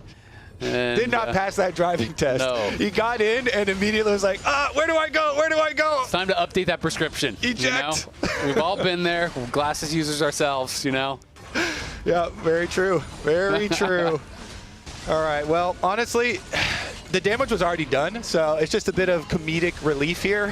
And, did not pass that driving test. No. He got in and immediately was like, where do I go? Where do I go? It's time to update that prescription. Eject. You know? We've all been there. We're glasses users ourselves, you know? Yeah, very true. Very true. All right, well, honestly, the damage was already done, so it's just a bit of comedic relief here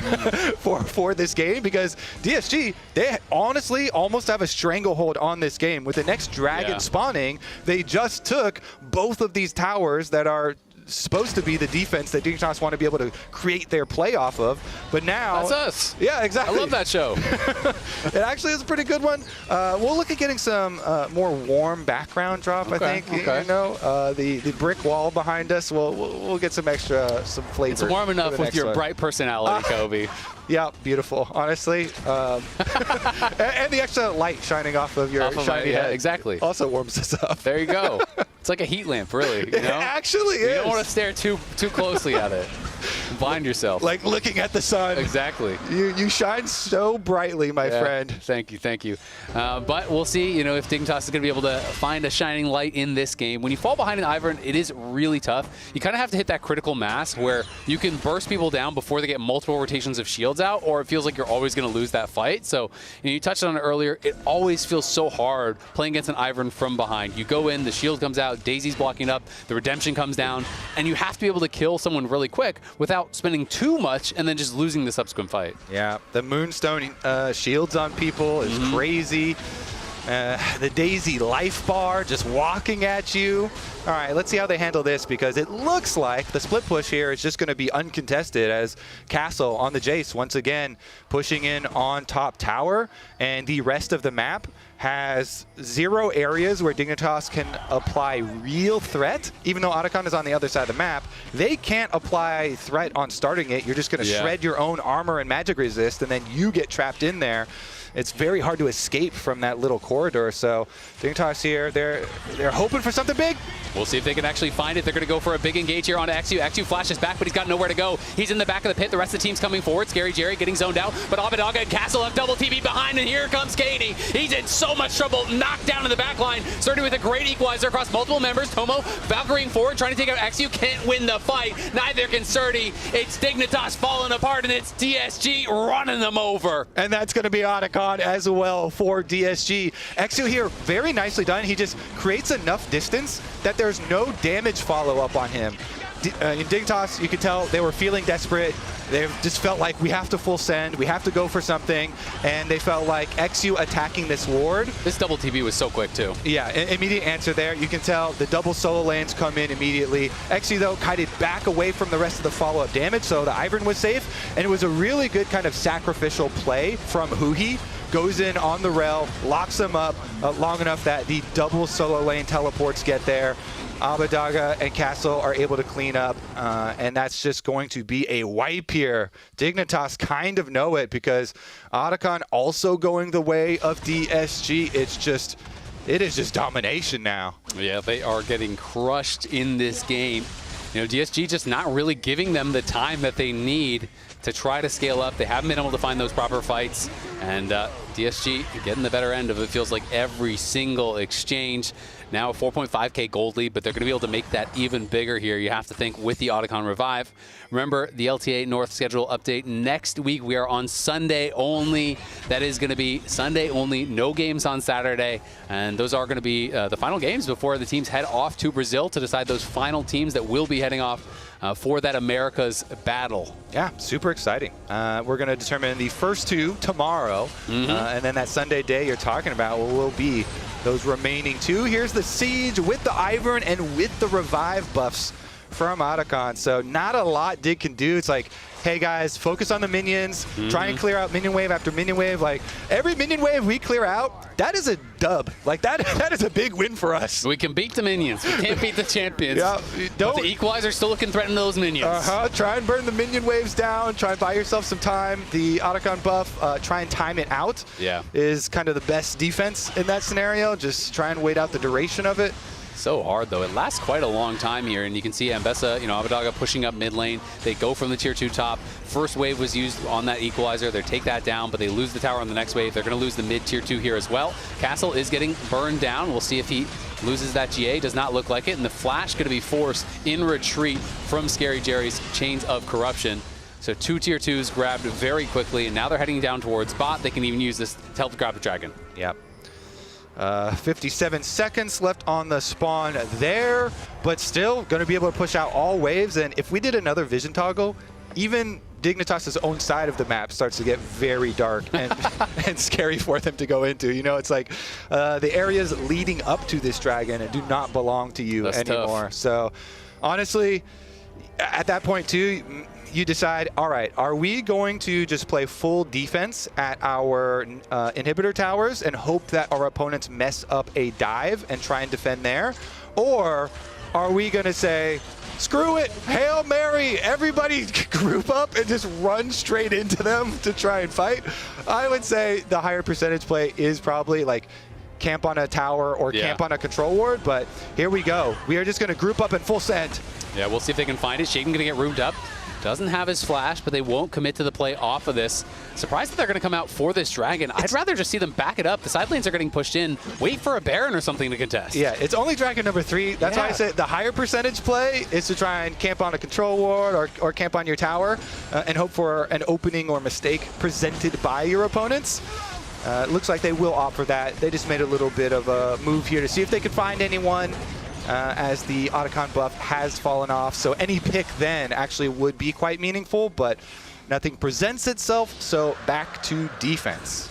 for this game, because DSG, they honestly almost have a stranglehold on this game. With the next dragon spawning, they just took both of these towers that are supposed to be the defense that Dignitas want to be able to create their play off of, but now that's us. Yeah, exactly. I love that show. It actually is a pretty good one. We'll look at getting some more warm background drop. I think you know, the brick wall behind us. We'll get some extra flavor. It's warm enough with your bright personality, Kobe. Yeah, beautiful. Honestly, and the extra light shining off of your shiny head. Exactly. Also warms us up. There you go. It's like a heat lamp, really. You know? It actually is. You don't want to stare too closely at it. Blind yourself. Like looking at the sun. Exactly. You shine so brightly, my friend. Thank you. But we'll see, you know, if Dignitas is going to be able to find a shining light in this game. When you fall behind an Ivern, it is really tough. You kind of have to hit that critical mass where you can burst people down before they get multiple rotations of shields out, or it feels like you're always going to lose that fight. So, you touched on it earlier. It always feels so hard playing against an Ivern from behind. You go in, the shield comes out, Daisy's blocking up, the redemption comes down, and you have to be able to kill someone really quick without spending too much and then just losing the subsequent fight. Yeah, the Moonstone shields on people is crazy. The Daisy life bar just walking at you. All right, let's see how they handle this, because it looks like the split push here is just going to be uncontested as Castle on the Jace once again pushing in on top tower, and the rest of the map has 0 areas where Dignitas can apply real threat. Even though Otacon is on the other side of the map, they can't apply threat on starting it. You're just going to shred your own armor and magic resist, and then you get trapped in there. It's very hard to escape from that little corridor. So Dignitas here, they're hoping for something big. We'll see if they can actually find it. They're going to go for a big engage here on XU. XU flashes back, but he's got nowhere to go. He's in the back of the pit. The rest of the team's coming forward. Scary Jerry getting zoned out, but Abadaga and Castle have double TV behind, and here comes Katie. He's in so much trouble, knocked down in the back line. Starting with a great equalizer across multiple members. Tomo Valkyrie forward, trying to take out XU. Can't win the fight. Neither can Surdy. It's Dignitas falling apart, and it's DSG running them over. And that's going to be Otacon as well for DSG. XU here, very nicely done. He just creates enough distance that there's no damage follow-up on him. In Dignitas, you could tell they were feeling desperate. They just felt like we have to full send, we have to go for something, and they felt like XU attacking this ward. This double TB was so quick too. Yeah, immediate answer there. You can tell the double solo lanes come in immediately. XU though kited back away from the rest of the follow-up damage, so the Ivern was safe, and it was a really good kind of sacrificial play from Huhi. Goes in on the rail, locks them up long enough that the double solo lane teleports get there. Abadaga and Castle are able to clean up, and that's just going to be a wipe here. Dignitas kind of know it, because Otacon also going the way of DSG. It is just domination now. Yeah, they are getting crushed in this game. You know, DSG just not really giving them the time that they need to try to scale up. They haven't been able to find those proper fights, and DSG getting the better end of it, feels like every single exchange. Now a 4.5k gold lead, but they're going to be able to make that even bigger here, you have to think, with the Otacon revive. Remember, the LTA North schedule update next week. We are on Sunday only. That is going to be Sunday only, no games on Saturday. And those are going to be the final games before the teams head off to Brazil to decide those final teams that will be heading off for that America's battle. Yeah, super exciting. We're going to determine the first 2 tomorrow, and then that Sunday day you're talking about will be those remaining 2. Here's the Siege with the Ivern and with the Revive buffs from Otacon. So not a lot Dig can do. It's like, hey guys, focus on the minions, try and clear out minion wave after minion wave. Like, every minion wave we clear out, that is a dub. Like, that is a big win for us. We can beat the minions. We can't beat the champions. Yeah, but the equalizer still looking threaten those minions. Try and burn the minion waves down. Try and buy yourself some time. The Otacon buff, try and time it out. Is kind of the best defense in that scenario. Just try and wait out the duration of it. So hard, though. It lasts quite a long time here, and you can see Ambessa, Abadaga pushing up mid lane. They go from the tier 2 top. First wave was used on that equalizer. They take that down, but they lose the tower on the next wave. They're going to lose the mid tier 2 here as well. Castle is getting burned down. We'll see if he loses that GA. Does not look like it, and the flash going to be forced in retreat from Scary Jerry's Chains of Corruption. So 2 tier 2s grabbed very quickly, and now they're heading down towards bot. They can even use this to help grab the dragon. Yep. 57 seconds left on the spawn there, but still going to be able to push out all waves. And if we did another vision toggle, even Dignitas' own side of the map starts to get very dark and, and scary for them to go into. It's like the areas leading up to this dragon do not belong to you anymore. Tough. So honestly, at that point too, you decide, all right, are we going to just play full defense at our inhibitor towers and hope that our opponents mess up a dive and try and defend there? Or are we going to say, screw it, Hail Mary, everybody group up and just run straight into them to try and fight? I would say the higher percentage play is probably like camp on a tower or camp on a control ward, but here we go. We are just going to group up and full send. Yeah, we'll see if they can find it. Shaden going to get roomed up. Doesn't have his flash, but they won't commit to the play off of this. Surprised that they're going to come out for this dragon. I'd rather just see them back it up. The side lanes are getting pushed in. Wait for a Baron or something to contest. Yeah, it's only dragon number 3. That's why I said the higher percentage play is to try and camp on a control ward or camp on your tower and hope for an opening or mistake presented by your opponents. It looks like they will opt for that. They just made a little bit of a move here to see if they could find anyone. As the Otacon buff has fallen off. So any pick then actually would be quite meaningful, but nothing presents itself, so back to defense.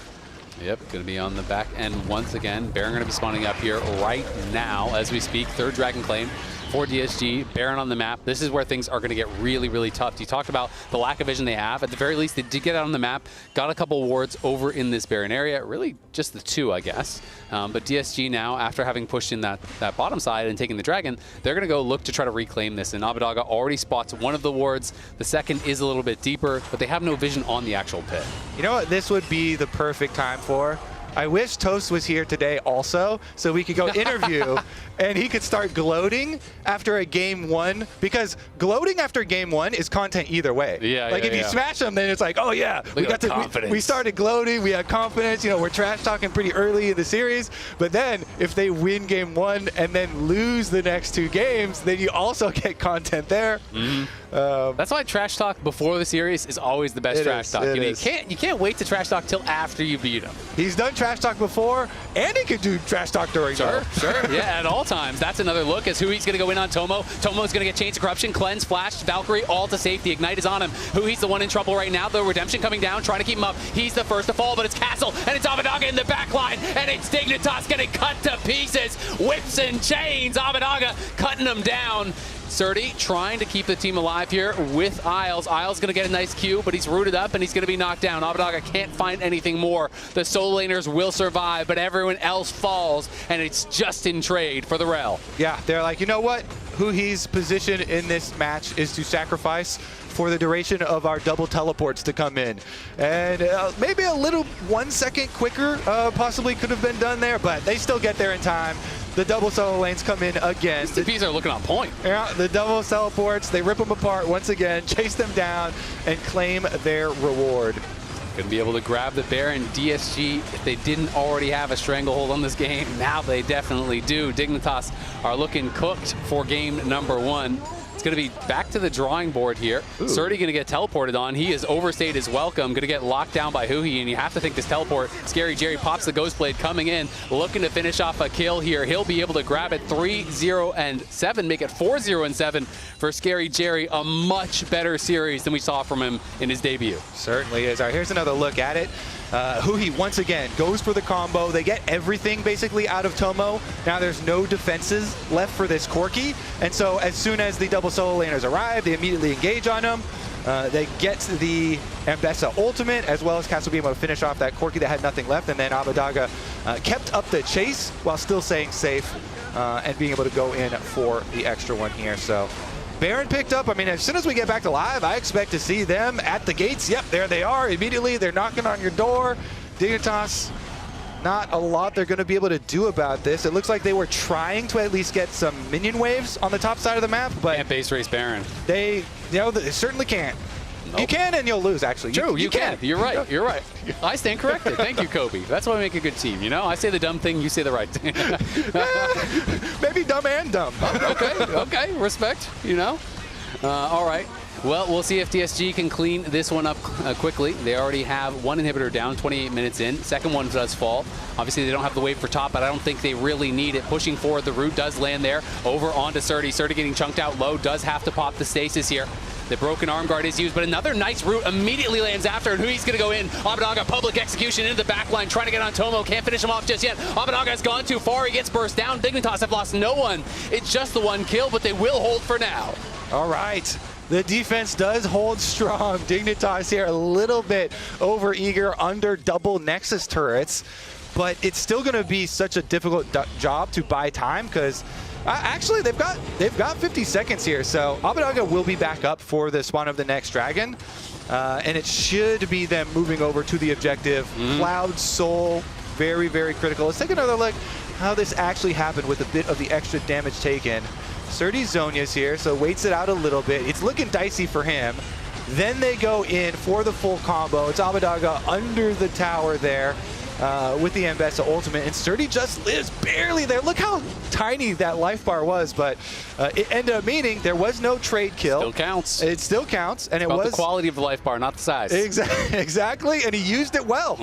Yep, going to be on the back end once again. Baron going to be spawning up here right now as we speak. Third Dragon Claim for DSG. Baron on the map. This is where things are going to get really, really tough. You talked about the lack of vision they have. At the very least, they did get out on the map, got a couple wards over in this Baron area. Really just the 2, I guess. But DSG now, after having pushed in that bottom side and taking the Dragon, they're going to go look to try to reclaim this. And Abadaga already spots one of the wards. The second is a little bit deeper, but they have no vision on the actual pit. You know what this would be the perfect time for? I wish Toast was here today also, so we could go interview and he could start gloating after a game 1, because gloating after game 1 is content either way. Yeah, like if you smash them, then it's like, oh yeah, we started gloating, we had confidence, you know, we're trash talking pretty early in the series. But then if they win game 1 and then lose the next 2 games, then you also get content there. That's why trash talk before the series is always the best trash talk. You can't wait to trash talk till after you beat him. He's done trash talk before, and he could do trash talk during. Sure. Yeah, at all times. That's another look as Hui's going to go in on Tomo. Tomo's going to get Chains of Corruption, Cleanse, Flash, Valkyrie, all to safety. Ignite is on him. Hui's the one in trouble right now. The Redemption coming down, trying to keep him up. He's the first to fall, but it's Castle, and it's Abadaga in the back line, and it's Dignitas getting cut to pieces. Whips and chains. Abadaga cutting him down. Surdy trying to keep the team alive here with Isles. Isles going to get a nice Q, but he's rooted up and he's going to be knocked down. Abadaga can't find anything more. The solo laners will survive, but everyone else falls, and it's just in trade for the Rel. Yeah, they're like, you know what? Hui's position in this match is to sacrifice for the duration of our double teleports to come in. And maybe a little 1 second quicker possibly could have been done there, but they still get there in time. The double solo lanes come in again. The TPs are looking on point. Yeah, the double teleports, they rip them apart once again, chase them down, and claim their reward. Going to be able to grab the Baron. DSG, if they didn't already have a stranglehold on this game, now they definitely do. Dignitas are looking cooked for game number 1. It's going to be back to the drawing board here. Surdy going to get teleported on. He has overstayed his welcome. Going to get locked down by Hui, and you have to think this teleport. Scary Jerry pops the Ghost Blade coming in, looking to finish off a kill here. He'll be able to grab it 3-0-7, make it 4-0-7 for Scary Jerry. A much better series than we saw from him in his debut. Certainly is. All right, here's another look at it. Hui once again goes for the combo. They get everything basically out of Tomo. Now there's no defenses left for this Corki. And so as soon as the double solo laners arrive, they immediately engage on them. They get the Ambessa ultimate, as well as Castle being able to finish off that Corki that had nothing left. And then Abadaga kept up the chase while still staying safe and being able to go in for the extra one here. So Baron picked up. I mean, as soon as we get back to live, I expect to see them at the gates. Yep, there they are. Immediately, they're knocking on your door. Dignitas, not a lot they're going to be able to do about this. It looks like they were trying to at least get some minion waves on the top side of the map, but can't base race Baron. They certainly can't. Nope. You can and you'll lose, actually. True, you can. You're right. You're right. I stand corrected. Thank you, Kobe. That's why we make a good team, you know? I say the dumb thing, you say the right thing. Maybe dumb and dumb. Okay, respect, you know? All right. Well, we'll see if DSG can clean this one up quickly. They already have one inhibitor down, 28 minutes in. Second one does fall. Obviously, they don't have the wave for top, but I don't think they really need it. Pushing forward, the root does land there. Over onto Surdy. Surdy getting chunked out low, does have to pop the stasis here. The broken arm guard is used, but another nice root immediately lands after, and Hui's going to go in. Abadaga, public execution into the back line, trying to get on Tomo. Can't finish him off just yet. Abadaga has gone too far. He gets burst down. Dignitas have lost no one. It's just the one kill, but they will hold for now. All right. The defense does hold strong. Dignitas here a little bit over-eager under double Nexus turrets, but it's still going to be such a difficult job to buy time because actually they've got 50 seconds here. So Abadaga will be back up for the spawn of the next dragon, and it should be them moving over to the objective. Cloud Soul, very, very critical. Let's take another look how this actually happened with a bit of the extra damage taken. Surdy Zonia's here, so waits it out a little bit. It's looking dicey for him. Then they go in for the full combo. It's Abadaga under the tower there with the Ambessa ultimate, and Surdy just lives barely there. Look how tiny that life bar was, but it ended up meaning there was no trade kill. Still counts. It still counts, and it's it was the quality of the life bar, not the size. Exactly, and he used it well.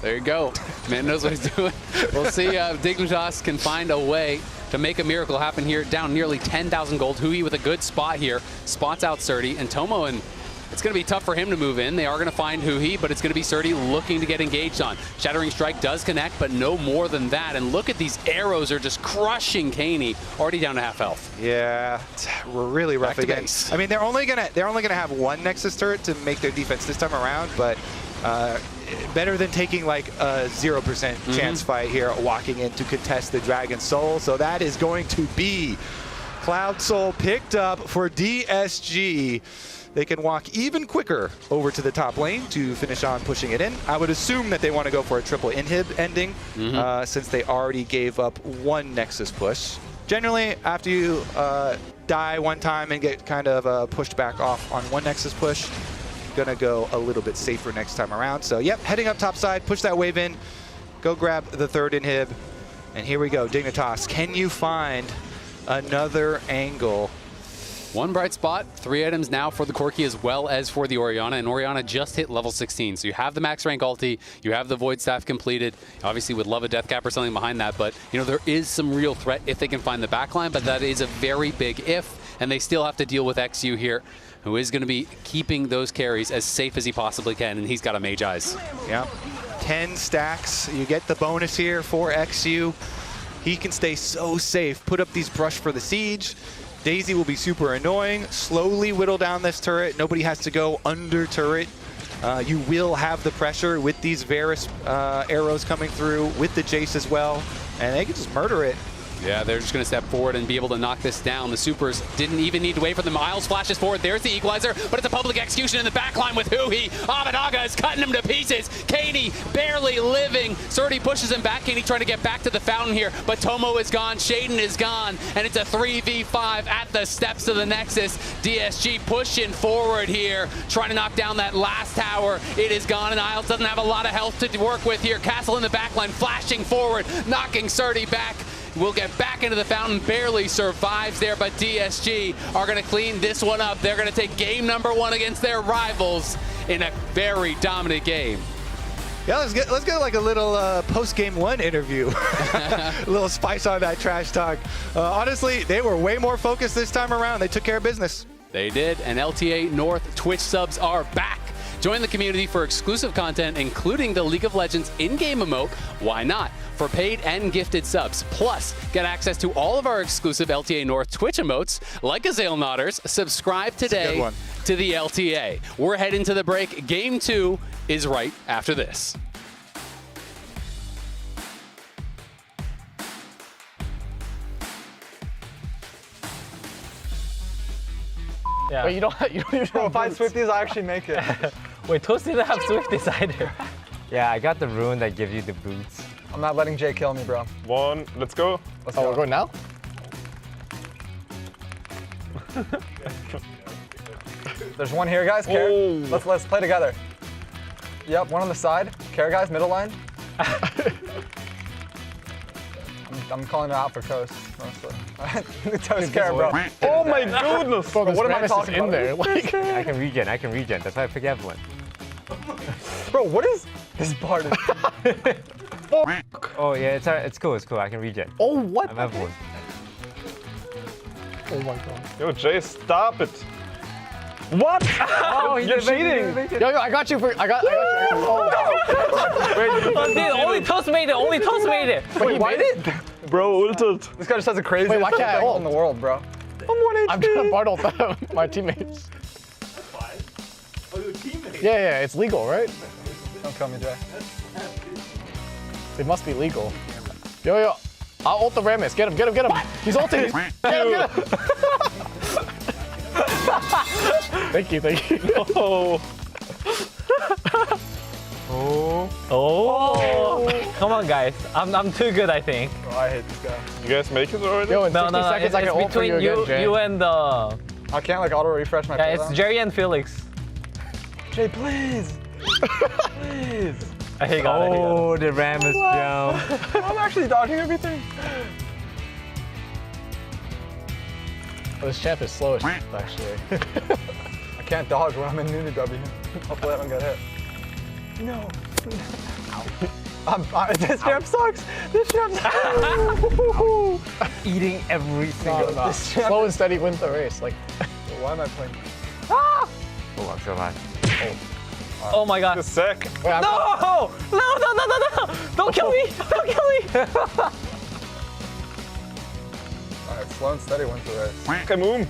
There you go. Man knows what he's doing. We'll see if Dignitas can find a way to make a miracle happen here. Down nearly 10,000 gold. Hui with a good spot here. Spots out Surdy. And Tomo and It's going to be tough for him to move in. They are going to find Huhi, but it's going to be Surdy looking to get engaged on. Shattering Strike does connect, but no more than that. And look at these arrows are just crushing Caney, already down to half health. Yeah, we're really rough Back to again. base. I mean, they're only gonna have one Nexus turret to make their defense this time around, but better than taking like a 0% chance fight here, walking in to contest the Dragon Soul. So that is going to be Cloud Soul picked up for DSG. They can walk even quicker over to the top lane to finish on pushing it in. I would assume that they want to go for a triple inhib ending since they already gave up one Nexus push. Generally, after you die one time and get kind of pushed back off on one Nexus push, gonna go a little bit safer next time around. So yep, heading up top side, push that wave in, go grab the third inhib, and here we go. Dignitas, can you find another angle? One bright spot, 3 items now for the Corki as well as for the Orianna, and Orianna just hit level 16. So you have the max rank ulti, you have the Void Staff completed, obviously would love a Death Cap or something behind that, but you know there is some real threat if they can find the backline, but that is a very big if, and they still have to deal with XU here, who is going to be keeping those carries as safe as he possibly can, and he's got a Mage Eyes. Yeah, 10 stacks, you get the bonus here for XU. He can stay so safe, put up these Brush for the Siege. Daisy will be super annoying, slowly whittle down this turret. Nobody has to go under turret. You will have the pressure with these Varus arrows coming through, with the Jace as well, and they can just murder it. Yeah, they're just going to step forward and be able to knock this down. The Supers didn't even need to wait for the Miles flashes forward. There's the Equalizer, but it's a public execution in the backline with Huhi. Abanaga is cutting him to pieces. Caney barely living. Surdy pushes him back. Caney trying to get back to the fountain here, but Tomo is gone. Shaden is gone, and it's a 3v5 at the steps of the Nexus. DSG pushing forward here, trying to knock down that last tower. It is gone, and Isles doesn't have a lot of health to work with here. Castle in the backline, flashing forward, knocking Surdy back. Will get back into the fountain, barely survives there, but DSG are going to clean this one up. They're going to take game number 1 against their rivals in a very dominant game. Yeah, let's get like a little post-game 1 interview. A little spice on that trash talk. Honestly, they were way more focused this time around. They took care of business. They did, and LTA North Twitch subs are back. Join the community for exclusive content, including the League of Legends in-game emote, Why Not?, for paid and gifted subs. Plus, get access to all of our exclusive LTA North Twitch emotes, like Ezreal Nodders. Subscribe today to the LTA. We're heading to the break. Game 2 is right after this. Yeah. Wait, you don't even Bro, if I have Swifties, I actually make it. Wait, Toast didn't have Swifties either. Yeah, I got the rune that gives you the boots. I'm not letting Jay kill me, bro. Let's go. Let's go. We're going now? There's one here, guys. Care. Let's play together. Yep, one on the side. Care, guys, middle line. I'm calling it out for Toast, mostly. Toast care, bro. Oh my goodness! Bro, what am I talking about? in there? Like, I can regen. That's why I pick Evelyn. Bro, what is this part? Oh yeah, it's cool. I can regen. Oh, what? I'm Evelyn. Oh my god. Yo, Jay, stop it. What? Oh, you're cheating. Yo, I got you. I got you. Oh, only Toast made it. Wait, he made it? Bro, ulted. This guy just has a crazy Wait, why can't I ult? in the world, bro. I'm 1 HP. I'm trying to Bartle my teammates. Oh, your teammates? Yeah, it's legal, right? Don't kill me, Jay. It must be legal. Yo, I'll ult the Rammus. Get him. He's ulting. Get him. Thank you. Oh. Come on, guys. I'm too good, I think. Oh, I hate this guy. You guys make it already? Yo, in 60 seconds, I can ult for you again, Jay. You and the... I can't like auto refresh my Yeah, it's Jerry and Felix. Jay, please. Please. I got it. Oh, the Rammus jump. I'm actually dodging everything. Oh, this champ is slow as shit, actually. I can't dodge when I'm in Nunu W. Hopefully I don't get hit. No. This champ sucks. This champ sucks. Eating every single. Slow and steady wins the race. Like, why am I playing? Ah! Oh, I'm so bad. Oh my god. Just sick. No! No! No! Don't kill me! Don't kill me! Alright, slow and steady wins the race. Kamoom.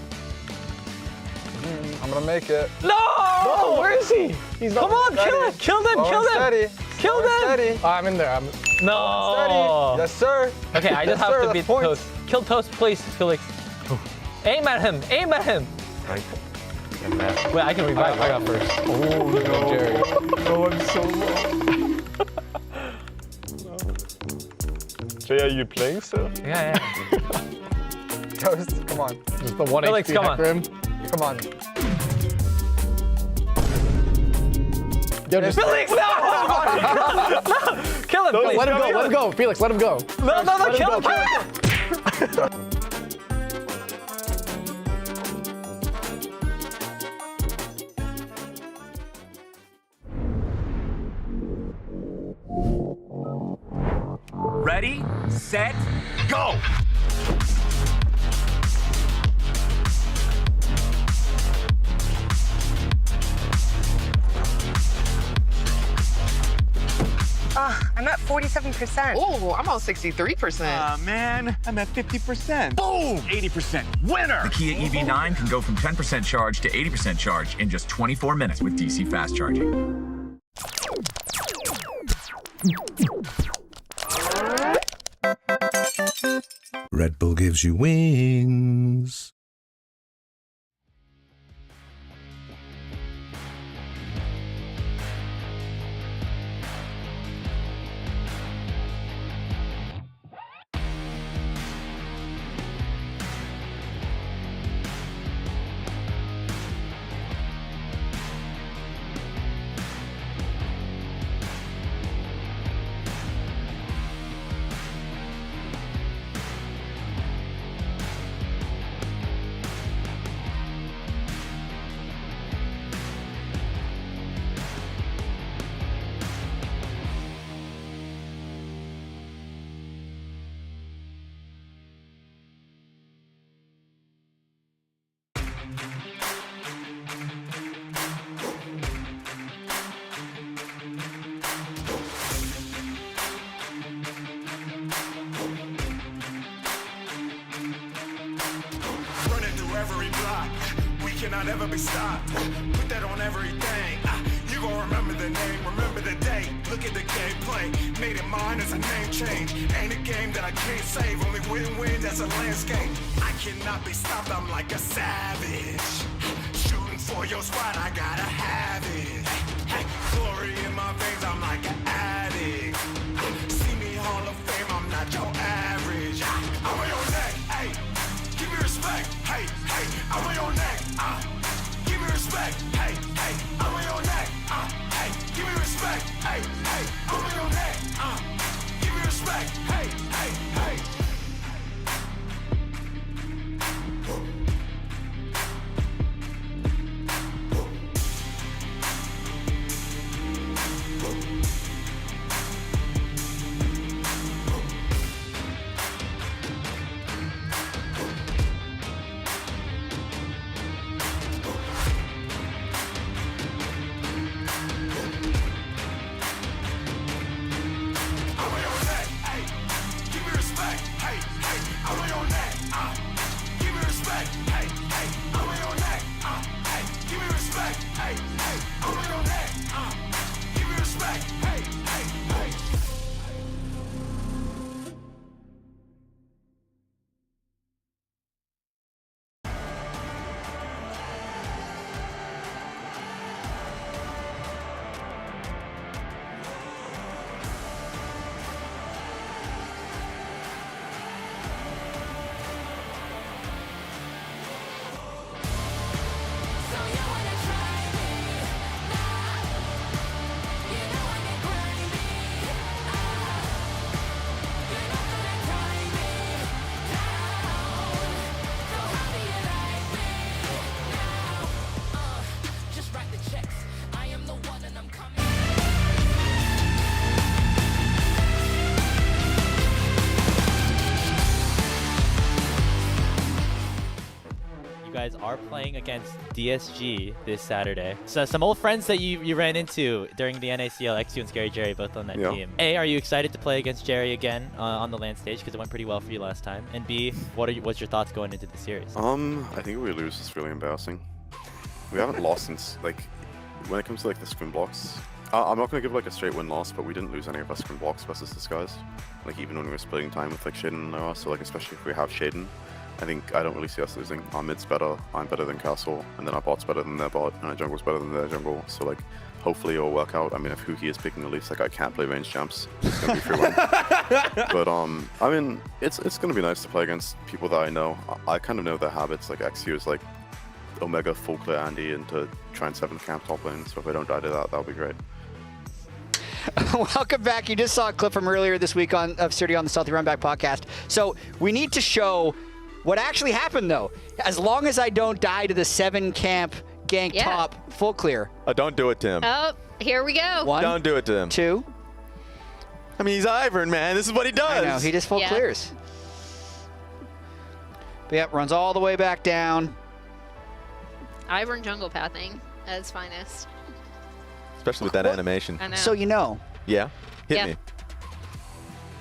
I'm gonna make it. No! No! Where is he? He's not. Come on, kill him! Kill them! Kill them! Kill them! I'm in there. No! Steady. Yes, sir. Okay, I just Yes, have sir. to beat Toast. Kill Toast, please, Felix. Aim at him! Aim at him! Right. Wait, I can revive. I got first. Oh no. Jerry. Oh, I'm so low. Jay, are you playing still? Yeah. Toast, come on. Just the 1 Felix, HP come hack on. rim. Come on. Yo, just Felix, no! Kill him, please. Let him go, let him go. Felix, let him go. No, kill him. Ready, set, go! I'm at 47%. Oh, I'm on 63%. Man, I'm at 50%. Boom! 80%. Winner! The Kia EV9 can go from 10% charge to 80% charge in just 24 minutes with DC fast charging. Red Bull gives you wings. Running through every block, we cannot ever be stopped. Put that on everything. You gon' remember the name, remember the date. Look at the gameplay, made it mine as a name change. Ain't a game that I can't save, only win-win, that's a landscape. I cannot be stopped, I'm like a savage. Shooting for your spot, I gotta have it. Hey, glory in my veins, I'm like an addict. See me Hall of Fame, I'm not your average. I'm on your neck, hey. Give me respect, hey, hey, I'm on your neck, give me respect, hey, hey, I'm on your neck, hey, give me respect, hey, hey, I'm on your neck, give me respect, hey, hey, hey. you guys are playing against DSG this Saturday. So some old friends that you ran into during the NACL, XU and Scary Jerry, both on that team. A, are you excited to play against Jerry again on the LAN stage because it went pretty well for you last time? And B, what's your thoughts going into the series? I think if we lose, it's really embarrassing. We haven't lost since, like, when it comes to like the scrim blocks. I'm not going to give like a straight win-loss, but we didn't lose any of our scrim blocks versus this guys. Like even when we were splitting time with like Shaden and Noah, so like especially if we have Shaden, I don't really see us losing. Our mid's better, I'm better than Castle, and then our bot's better than their bot, and our jungle's better than their jungle. So like hopefully it'll work out. I mean, if Huki is picking Elise, like I can't play range jumps, it's going to be free win. But I mean, it's going to be nice to play against people that I know. I kind of know their habits. Like XU is like Omega full clear Andy and to try and 7th camp top lane. So if I don't die to that, that'll be great. Welcome back. You just saw a clip from earlier this week of Sturdy on the Salty Runback podcast. So we need to show what actually happened, though. As long as I don't die to the 7 camp gank top full clear. Don't do it to him. Oh, here we go. 1. Don't do it to him. 2. I mean, he's Ivern, man. This is what he does. I know. He just full clears. But yep, runs all the way back down. Ivern jungle pathing at its finest. Especially with that animation. I know. So you know. Yeah. Hit me.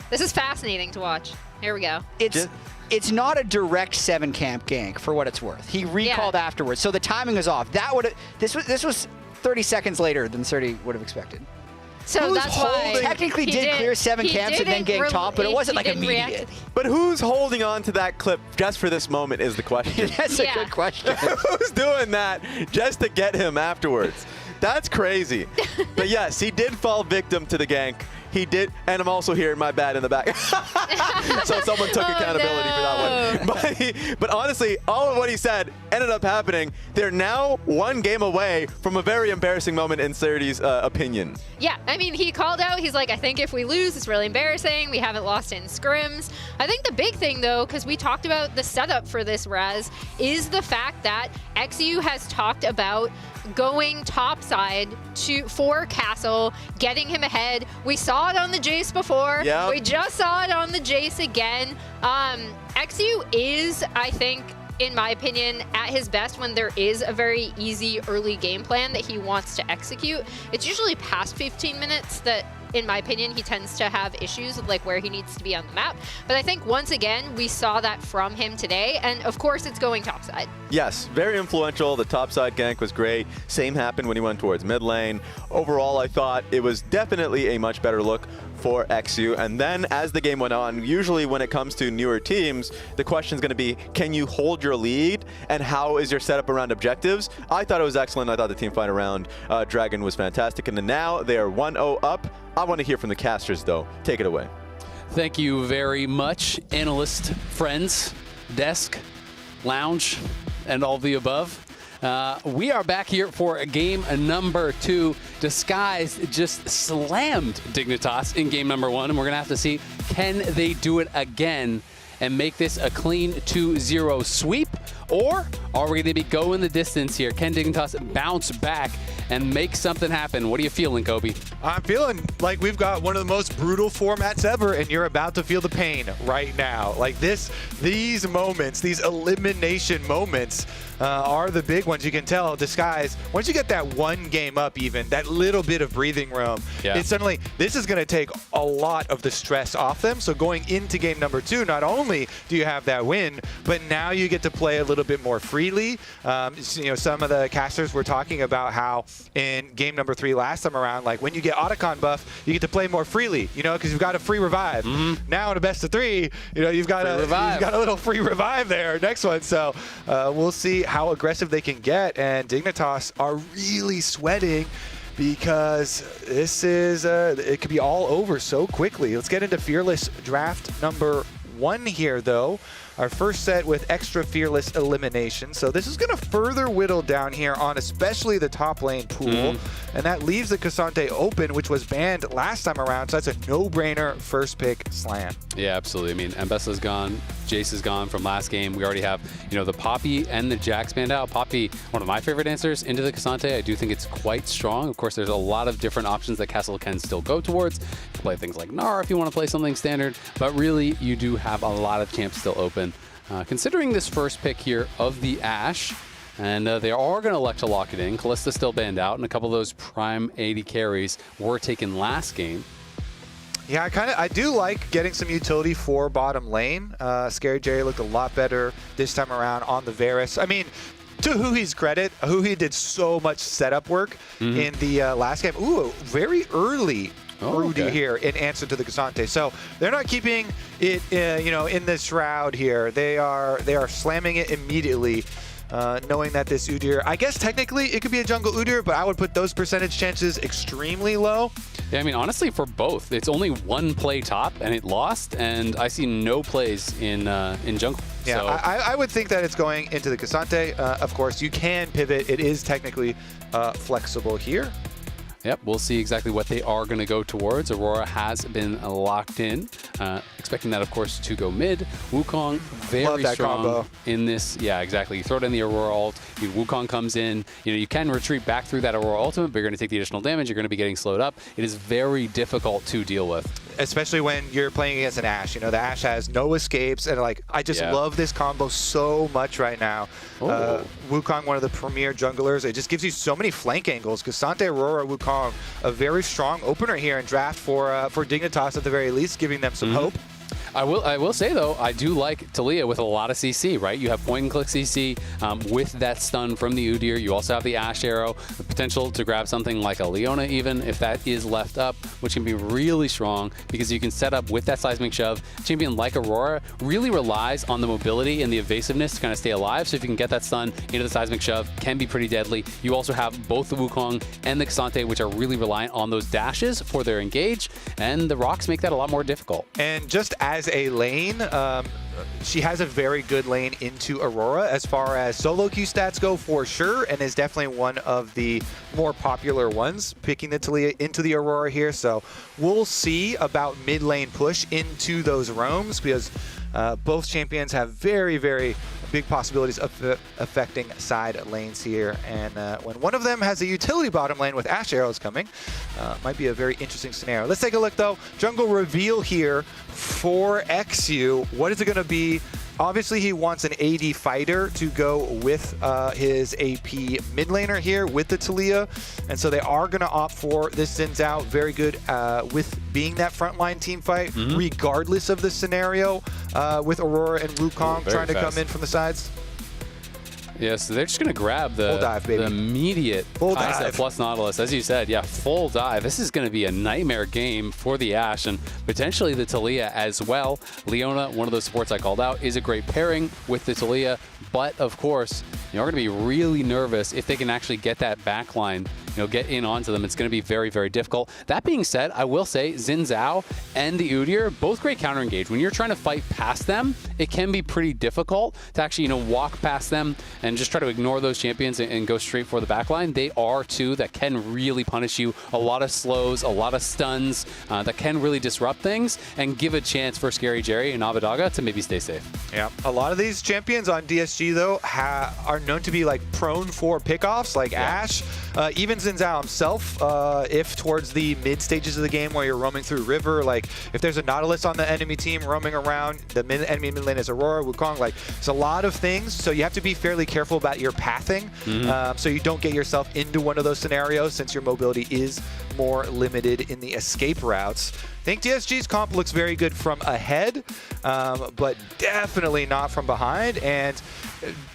This is fascinating to watch. Here we go. It's not a direct 7 camp gank for what it's worth. He recalled afterwards, so the timing is off. This was 30 seconds later than 30 would have expected. So that's why he technically did clear 7 camps and then gank top, but it wasn't like immediate. But who's holding on to that clip just for this moment is the question. That's a good question. Who's doing that just to get him afterwards? That's crazy. But yes, he did fall victim to the gank. He did, and I'm also hearing my bad in the back. So someone took accountability for that one. But honestly, all of what he said ended up happening. They're now 1 game away from a very embarrassing moment in Sturdy's opinion. Yeah, I mean, he called out, he's like, I think if we lose, it's really embarrassing. We haven't lost in scrims. I think the big thing, though, because we talked about the setup for this, Raz, is the fact that XU has talked about going topside for Castle, getting him ahead. We saw it on the Jace before. Yep. We just saw it on the Jace again. XU is, I think, in my opinion, at his best when there is a very easy early game plan that he wants to execute. It's usually past 15 minutes that, in my opinion, he tends to have issues with like where he needs to be on the map. But I think once again, we saw that from him today. And of course, it's going topside. Yes, very influential. The topside gank was great. Same happened when he went towards mid lane. Overall, I thought it was definitely a much better look for XU. And then as the game went on, usually when it comes to newer teams, the question is going to be, can you hold your lead? And how is your setup around objectives? I thought it was excellent. I thought the team fight around Dragon was fantastic. And then now they are 1-0 up. I want to hear from the casters, though. Take it away. Thank you very much, analyst friends, desk, lounge, and all the above. We are back here for game number 2. Disguise just slammed Dignitas in game number 1, and we're going to have to see, can they do it again and make this a clean 2-0 sweep? Or are we going to be going the distance here? Can Dignitas bounce back and make something happen? What are you feeling, Kobe? I'm feeling like we've got one of the most brutal formats ever, and you're about to feel the pain right now. Like these moments, these elimination moments are the big ones. You can tell Disguise, once you get that 1 game up even, that little bit of breathing room, it's suddenly, this is going to take a lot of the stress off them. So going into game number 2, not only do you have that win, but now you get to play a little bit more freely. Some of the casters were talking about how in game number 3 last time around, like when you get Otacon buff, you get to play more freely, because you've got a free revive. Now in a best of 3, you've got a little free revive there next one. So we'll see how aggressive they can get, and Dignitas are really sweating because this is it could be all over so quickly. Let's get into Fearless draft number 1 here, though. Our first set with extra Fearless elimination. So this is going to further whittle down here on especially the top lane pool. And that leaves the Cassante open, which was banned last time around. So that's a no-brainer first pick slam. Yeah, absolutely. I mean, Mbessa's gone. Jace is gone from last game. We already have, the Poppy and the Jax banned out. Poppy, one of my favorite answers into the Cassante. I do think it's quite strong. Of course, there's a lot of different options that Castle can still go towards. Play things like Gnar if you want to play something standard. But really, you do have a lot of champs still open. considering this first pick here of the Ashe. And they are going to elect to lock it in. Kalista still banned out, and a couple of those prime 80 carries were taken last game. Yeah, I do like getting some utility for bottom lane. Scary Jerry looked a lot better this time around on the Varus. I mean, to Huhi's credit, Huhi did so much setup work in the last game. Ooh, very early Rudy here in answer to the Cassante. So they're not keeping it, in the shroud here. They are slamming it immediately. Knowing that this Udyr, I guess technically it could be a jungle Udyr, but I would put those percentage chances extremely low. Yeah, I mean, honestly, for both, it's only one play top, and it lost, and I see no plays in jungle. Yeah, so. I would think that it's going into the Cassante. Of course, you can pivot. It is technically flexible here. Yep, we'll see exactly what they are going to go towards. Aurora has been locked in. Expecting that, of course, to go mid. Wukong very strong combo in this. Yeah, exactly. You throw it in the Aurora ult. Wukong comes in. You can retreat back through that Aurora ultimate, but you're going to take the additional damage. You're going to be getting slowed up. It is very difficult to deal with. Especially when you're playing against an Ashe. The Ashe has no escapes, and I just love this combo so much right now. Wukong, one of the premier junglers. It just gives you so many flank angles. Cassante, Aurora, Wukong, a very strong opener here in draft for Dignitas at the very least, giving them some hope. I will say, though, I do like Taliyah with a lot of CC, right? You have point-and-click CC with that stun from the Udyr. You also have the Ashe Arrow, the potential to grab something like a Leona even, if that is left up, which can be really strong because you can set up with that Seismic Shove. A champion like Aurora really relies on the mobility and the evasiveness to kind of stay alive, so if you can get that stun into the Seismic Shove, can be pretty deadly. You also have both the Wukong and the Cassante, which are really reliant on those dashes for their engage, and the rocks make that a lot more difficult. And just as a lane, she has a very good lane into Aurora as far as solo queue stats go, for sure, and is definitely one of the more popular ones, picking the Taliyah into the Aurora here. So we'll see about mid lane push into those roams, because both champions have very, very big possibilities of affecting side lanes here. And when one of them has a utility bottom lane with Ashe Arrows coming, might be a very interesting scenario. Let's take a look, though. Jungle reveal here for XU. What is it going to be? Obviously, he wants an AD fighter to go with his AP mid laner here with the Taliyah. And so they are going to opt for this Xin Zhao. Very good with being that frontline team fight, regardless of the scenario, with Aurora and Wukong trying to come in from the sides. Yeah, so they're just going to grab the immediate Kai'Sa plus Nautilus. As you said, yeah, full dive. This is going to be a nightmare game for the Ashe and potentially the Taliyah as well. Leona, one of those supports I called out, is a great pairing with the Taliyah. But, of course, you're going to be really nervous if they can actually get that backline, get in onto them. It's going to be very, very difficult. That being said, I will say Xin Zhao and the Udyr, both great counter engage. When you're trying to fight past them, it can be pretty difficult to actually, walk past them and just try to ignore those champions and go straight for the backline. They are two that can really punish you. A lot of slows, a lot of stuns that can really disrupt things and give a chance for Scary Jerry and Abadaga to maybe stay safe. Yeah, a lot of these champions on DSG, though, are known to be prone for pickoffs, like Ashe. Even Xin Zhao himself, if towards the mid stages of the game where you're roaming through river, if there's a Nautilus on the enemy team roaming around, the enemy mid lane is Aurora, Wukong, it's a lot of things. So you have to be fairly careful about your pathing, so you don't get yourself into one of those scenarios, since your mobility is more limited in the escape routes. I think DSG's comp looks very good from ahead, but definitely not from behind. And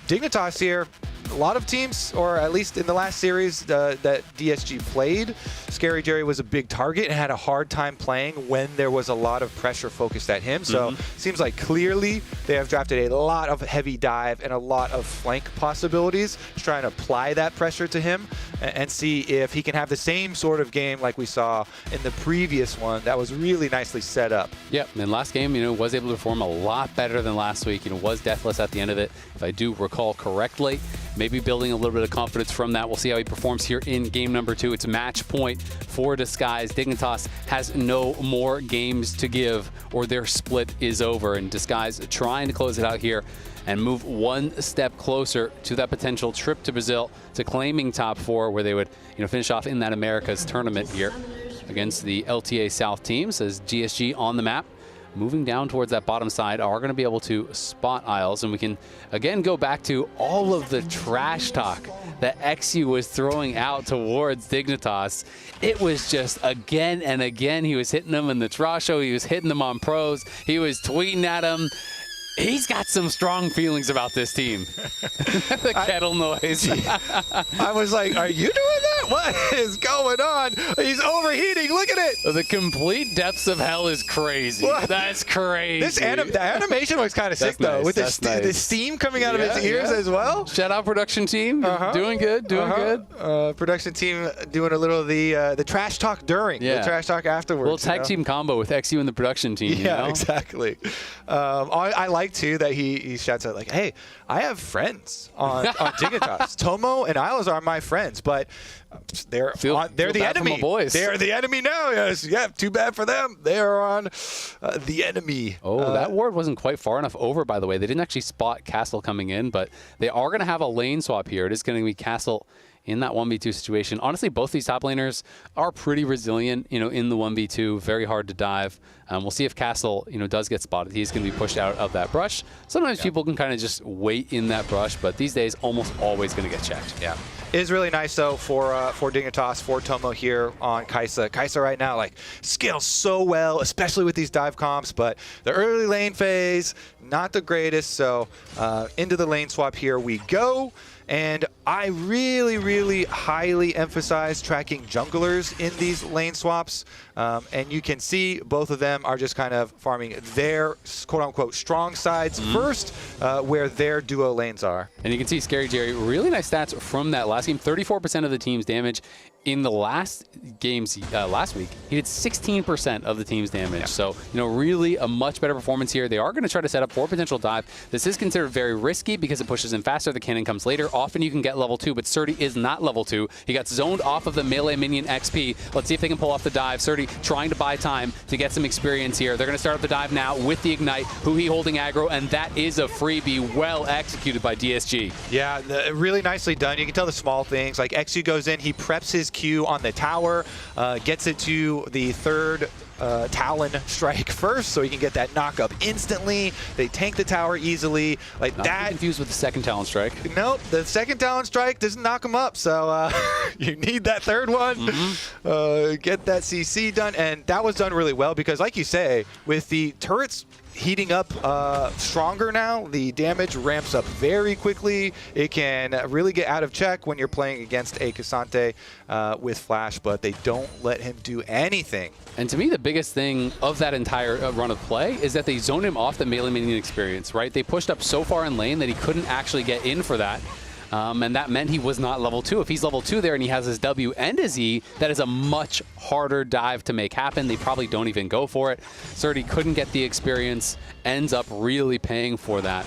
Dignitas here, a lot of teams, or at least in the last series that DSG played, Scary Jerry was a big target and had a hard time playing when there was a lot of pressure focused at him. So seems like clearly they have drafted a lot of heavy dive and a lot of flank possibilities to try and apply that pressure to him and see if he can have the same sort of game like we saw in the previous one that was really nicely set up. Yep, and last game, was able to perform a lot better than last week. Was deathless at the end of it, if I do recall correctly. Maybe building a little bit of confidence from that. We'll see how he performs here in game number 2. It's match point for Disguise. Dignitas has no more games to give, or their split is over. And Disguise trying to close it out here and move one step closer to that potential trip to Brazil, to claiming top 4, where they would finish off in that Americas tournament here against the LTA South teams, as DSG on the map. moving down towards that bottom side are going to be able to spot Isles. And we can, again, go back to all of the trash talk that XU was throwing out towards Dignitas. It was just again and again. He was hitting them in the Trasho. He was hitting them on pros. He was tweeting at them. He's got some strong feelings about this team. The kettle noise. I was like, are you doing that? What is going on? He's overheating. Look at it. The complete depths of hell is crazy. What? That's crazy. The animation looks kind of sick, though, nice. with the steam coming out of his ears as well. Shout out production team. Doing good, doing good. Production team doing a little of the trash talk during, the trash talk afterwards. Little tag team combo with XU and the production team. Yeah, you know? exactly. I like, too, that he shouts out, like, hey, I have friends on Dignitas. Tomo and Isles are my friends, but they're the enemy. Boys. They're the enemy now. Yes, yeah. Too bad for them. They are on the enemy. Oh, that ward wasn't quite far enough over. By the way, they didn't actually spot Castle coming in, but they are going to have a lane swap here. It is going to be Castle in that 1v2 situation. Honestly, both these top laners are pretty resilient, in the 1v2, very hard to dive. We'll see if Castle, does get spotted. He's going to be pushed out of that brush. Sometimes people can kind of just wait in that brush, but these days, almost always going to get checked. Yeah. It is really nice, though, for Dignitas, for Tomo here on Kai'Sa. Kai'Sa right now, scales so well, especially with these dive comps, but the early lane phase, not the greatest. So into the lane swap here we go. And I really, really highly emphasize tracking junglers in these lane swaps. And you can see both of them are just kind of farming their quote-unquote strong sides first, where their duo lanes are. And you can see Scary Jerry, really nice stats from that last game. 34% of the team's damage. In the last games last week, he did 16% of the team's damage. Yeah. So, really a much better performance here. They are going to try to set up for a potential dive. This is considered very risky because it pushes him faster. The cannon comes later. Often you can get level 2, but Surdy is not level 2. He got zoned off of the melee minion XP. Let's see if they can pull off the dive. Surdy trying to buy time to get some experience here. They're going to start up the dive now with the Ignite. Huhi holding aggro, and that is a freebie well executed by DSG. Yeah, really nicely done. You can tell the small things. Like XU goes in, he preps his Q on the tower, gets it to the third Talon strike first, so he can get that knock up instantly. They tank the tower easily. Not that confused with the second Talon strike. Nope, the second Talon strike doesn't knock him up, so you need that third one. Get that CC done, and that was done really well because, like you say, with the turrets heating up stronger now, the damage ramps up very quickly. It can really get out of check when you're playing against a Cassante with Flash, but they don't let him do anything. And to me, the biggest thing of that entire run of play is that they zoned him off the melee minion experience, right? They pushed up so far in lane that he couldn't actually get in for that. And that meant he was not level 2. If he's level 2 there and he has his W and his E, that is a much harder dive to make happen. They probably don't even go for it. Surdy couldn't get the experience, ends up really paying for that.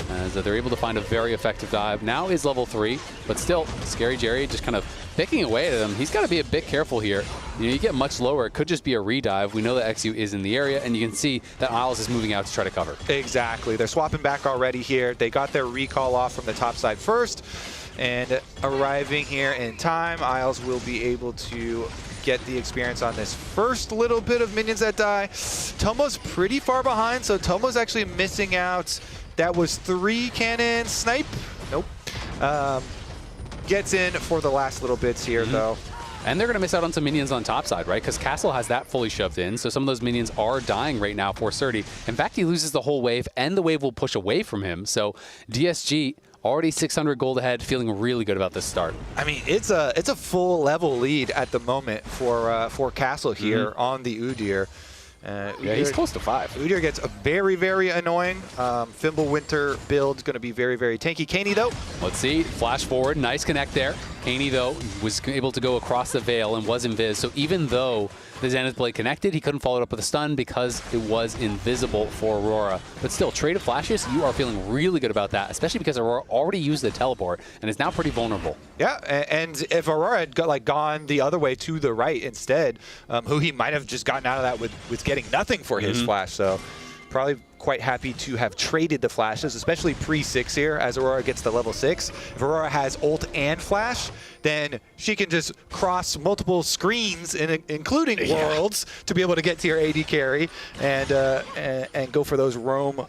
As they're able to find a very effective dive. Now is level 3, but still, Scary Jerry just kind of picking away at him. He's got to be a bit careful here. You get much lower, it could just be a redive. We know that XU is in the area, and you can see that Isles is moving out to try to cover. Exactly. They're swapping back already here. They got their recall off from the top side first, and arriving here in time, Isles will be able to get the experience on this first little bit of minions that die. Tomo's pretty far behind, so Tomo's actually missing out. That was 3 cannons. Snipe? Nope. Gets in for the last little bits here, though. And they're going to miss out on some minions on top side, right? Because Castle has that fully shoved in, so some of those minions are dying right now for Surdy. In fact, he loses the whole wave, and the wave will push away from him. So DSG already 600 gold ahead, feeling really good about this start. I mean, it's a full level lead at the moment for Castle here on the Udyr. Yeah, he's close to 5. Udyr gets a very, very annoying. Fimbulwinter build going to be very, very tanky. Caney, though. Let's see. Flash forward. Nice connect there. Caney, though, was able to go across the veil and was invis. So even though the Zenith Blade connected, he couldn't follow it up with a stun because it was invisible for Aurora. But still, trade of flashes, you are feeling really good about that, especially because Aurora already used the teleport and is now pretty vulnerable. Yeah, and if Aurora had gone the other way to the right instead, who he might have just gotten out of that with getting nothing for his flash. So probably quite happy to have traded the flashes, especially pre-6 here as Aurora gets to level 6. If Aurora has ult and flash, then she can just cross multiple screens, including worlds, to be able to get to your AD carry and go for those roam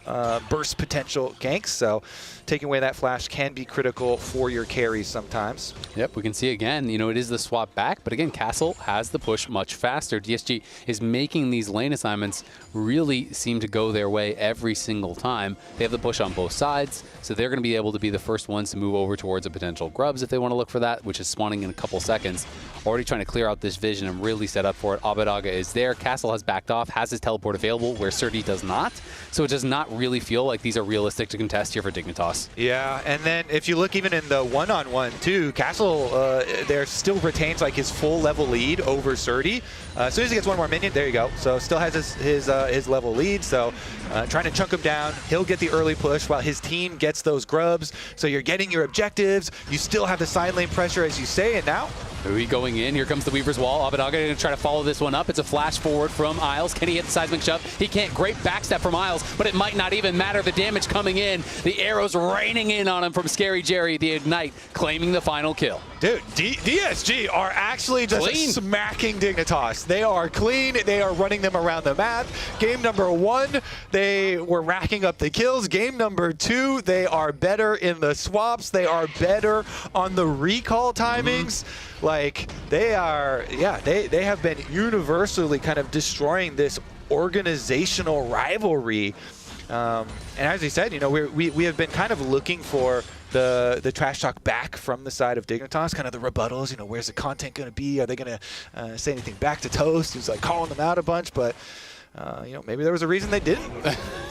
burst potential ganks. So taking away that flash can be critical for your carries sometimes. Yep, we can see again, you know, it is the swap back, but again, Castle has the push much faster. DSG is making these lane assignments really seem to go their way every single time. They have the push on both sides, so they're going to be able to be the first ones to move over towards a potential Grubs if they want to look for that, which is spawning in a couple seconds. Already trying to clear out this vision and really set up for it. Abadaga is there. Castle has backed off, has his teleport available, where Surdy does not. So it does not really feel like these are realistic to contest here for Dignitas. Yeah, and then if you look even in the one-on-one too, Castle there still retains like his full level lead over Surdy. As soon as he gets one more minion, there you go. So still has his level lead. So trying to chunk him down. He'll get the early push while his team gets those grubs. So you're getting your objectives. You still have the side lane pressure, as you say, and now Ui going in. Here comes the Weaver's Wall. Abadaga going to try to follow this one up. It's a flash forward from Isles. Can he hit the seismic shove? He can't. Great backstep from Isles, but it might not even matter. The damage coming in. The arrows raining in on him from Scary Jerry. The Ignite claiming the final kill. Dude, DSG are actually just smacking Dignitas. They are clean. They are running them around the map. Game number 1, they were racking up the kills. Game number 2, they are better in the swaps. They are better on the recall timings. Like, they are, yeah, they have been universally kind of destroying this organizational rivalry. And as he said, you know, we have been kind of looking for the trash talk back from the side of Dignitas, kind of the rebuttals, you know, where's the content going to be? Are they going to say anything back to Toast? Who's like calling them out a bunch, but you know, maybe there was a reason they didn't.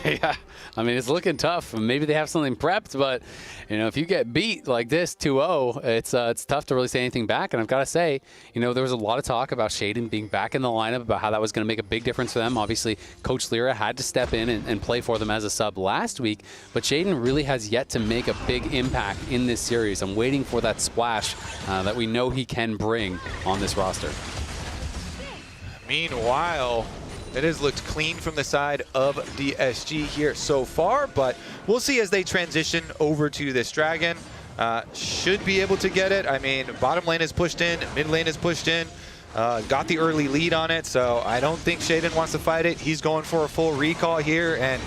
Yeah, I mean, it's looking tough. Maybe they have something prepped, but you know, if you get beat like this 2-0, it's tough to really say anything back. And I've got to say, you know, there was a lot of talk about Shaden being back in the lineup, about how that was going to make a big difference for them. Obviously, Coach Lyra had to step in and play for them as a sub last week, but Shaden really has yet to make a big impact in this series. I'm waiting for that splash that we know he can bring on this roster. Meanwhile, it has looked clean from the side of DSG here so far, but we'll see as they transition over to this Dragon. Should be able to get it. I mean, bottom lane is pushed in, mid lane is pushed in, got the early lead on it, so I don't think Shaden wants to fight it. He's going for a full recall here, and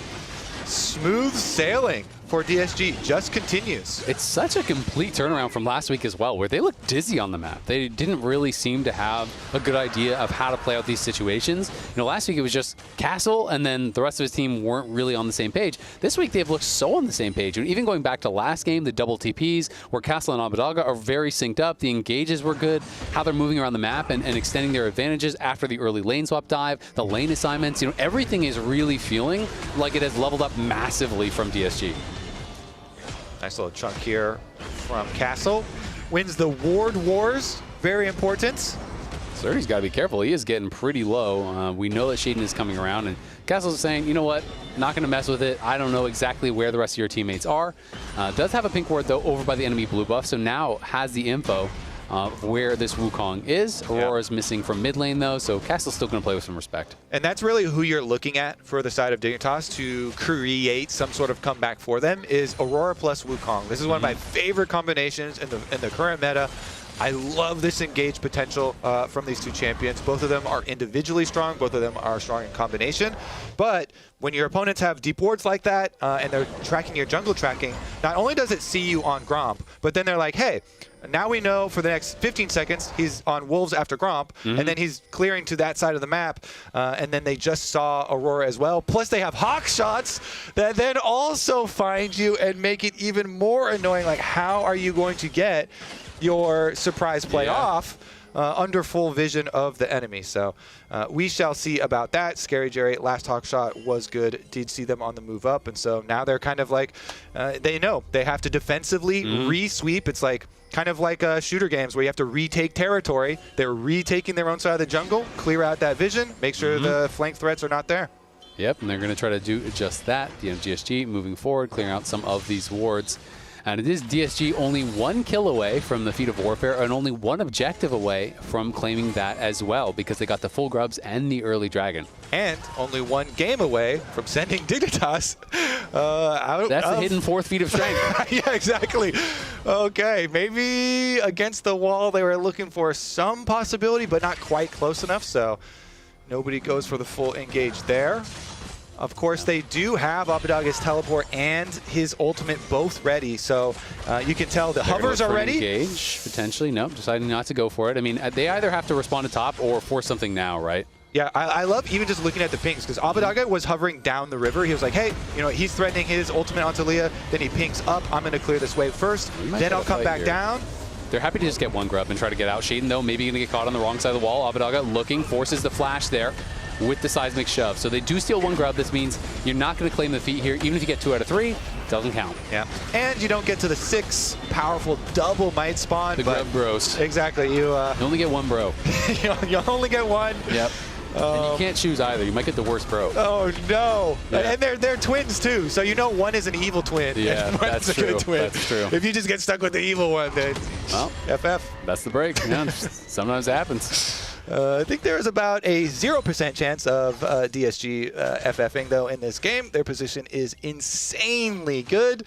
smooth sailing for DSG just continues. It's such a complete turnaround from last week as well, where they looked dizzy on the map. They didn't really seem to have a good idea of how to play out these situations. You know, last week it was just Castle, and then the rest of his team weren't really on the same page. This week they've looked so on the same page. And even going back to last game, the double TPs, where Castle and Abadaga are very synced up. The engages were good, how they're moving around the map and extending their advantages after the early lane swap dive, the lane assignments. You know, everything is really feeling like it has leveled up massively from DSG. Nice little chunk here from Castle. Wins the Ward Wars, very important. Surdy's got to be careful. He is getting pretty low. We know that Shaden is coming around, and Castle's saying, you know what, not going to mess with it. I don't know exactly where the rest of your teammates are. Does have a pink ward, though, over by the enemy blue buff, so now has the info where this Wukong is. Aurora's missing from mid lane, though, so Castle's still going to play with some respect. And that's really who you're looking at for the side of Dignitas to create some sort of comeback for them, is Aurora plus Wukong. This is one of my favorite combinations in the current meta. I love this engaged potential from these two champions. Both of them are individually strong. Both of them are strong in combination. But when your opponents have deep wards like that and they're tracking your jungle tracking, not only does it see you on Gromp, but then they're like, hey, now we know for the next 15 seconds he's on Wolves after Gromp, and then he's clearing to that side of the map, and then they just saw Aurora as well. Plus they have hawk shots that then also find you and make it even more annoying. Like, how are you going to get your surprise play off under full vision of the enemy? So we shall see about that. Scary Jerry, last hawk shot was good. Did see them on the move up, and so now they're kind of like, they know they have to defensively re-sweep. It's like kind of like shooter games where you have to retake territory. They're retaking their own side of the jungle, clear out that vision, make sure the flank threats are not there. Yep, and they're going to try to do just that. You know, DSG moving forward, clearing out some of these wards. And it is DSG only 1 kill away from the Feat of Warfare and only 1 objective away from claiming that as well, because they got the full grubs and the early dragon. And only 1 game away from sending Dignitas out. That's the hidden 4th feat of strength. Yeah, exactly. Okay, maybe against the wall they were looking for some possibility, but not quite close enough, so nobody goes for the full engage there. Of course, they do have Abadaga's teleport and his ultimate both ready, so you can tell the hovers are ready. Engage, potentially. Nope, deciding not to go for it. I mean, they either have to respond to top or force something now, right? Yeah, I love even just looking at the pings, because Abadaga was hovering down the river. He was like, hey, you know, he's threatening his ultimate onto Leah, then he pings up. I'm going to clear this wave first, then I'll come back down. They're happy to just get 1 grub and try to get out. Shaden, though, maybe going to get caught on the wrong side of the wall. Abadaga looking, forces the flash there with the seismic shove. So they do steal 1 grub. This means you're not going to claim the feat here. Even if you get 2 out of 3, doesn't count. Yeah, and you don't get to the 6 powerful double might spawn. The grub bros. Exactly. You only get 1 bro. you only get 1. Yep. And you can't choose either. You might get the worst bro. Oh no! Yeah. And they're twins too, so you know one is an evil twin. Yeah, and one's that's a good true. twin. That's true. If you just get stuck with the evil one, then well, FF. That's the break. Yeah, sometimes it happens. I think there is about a 0% chance of DSG FFing though in this game. Their position is insanely good.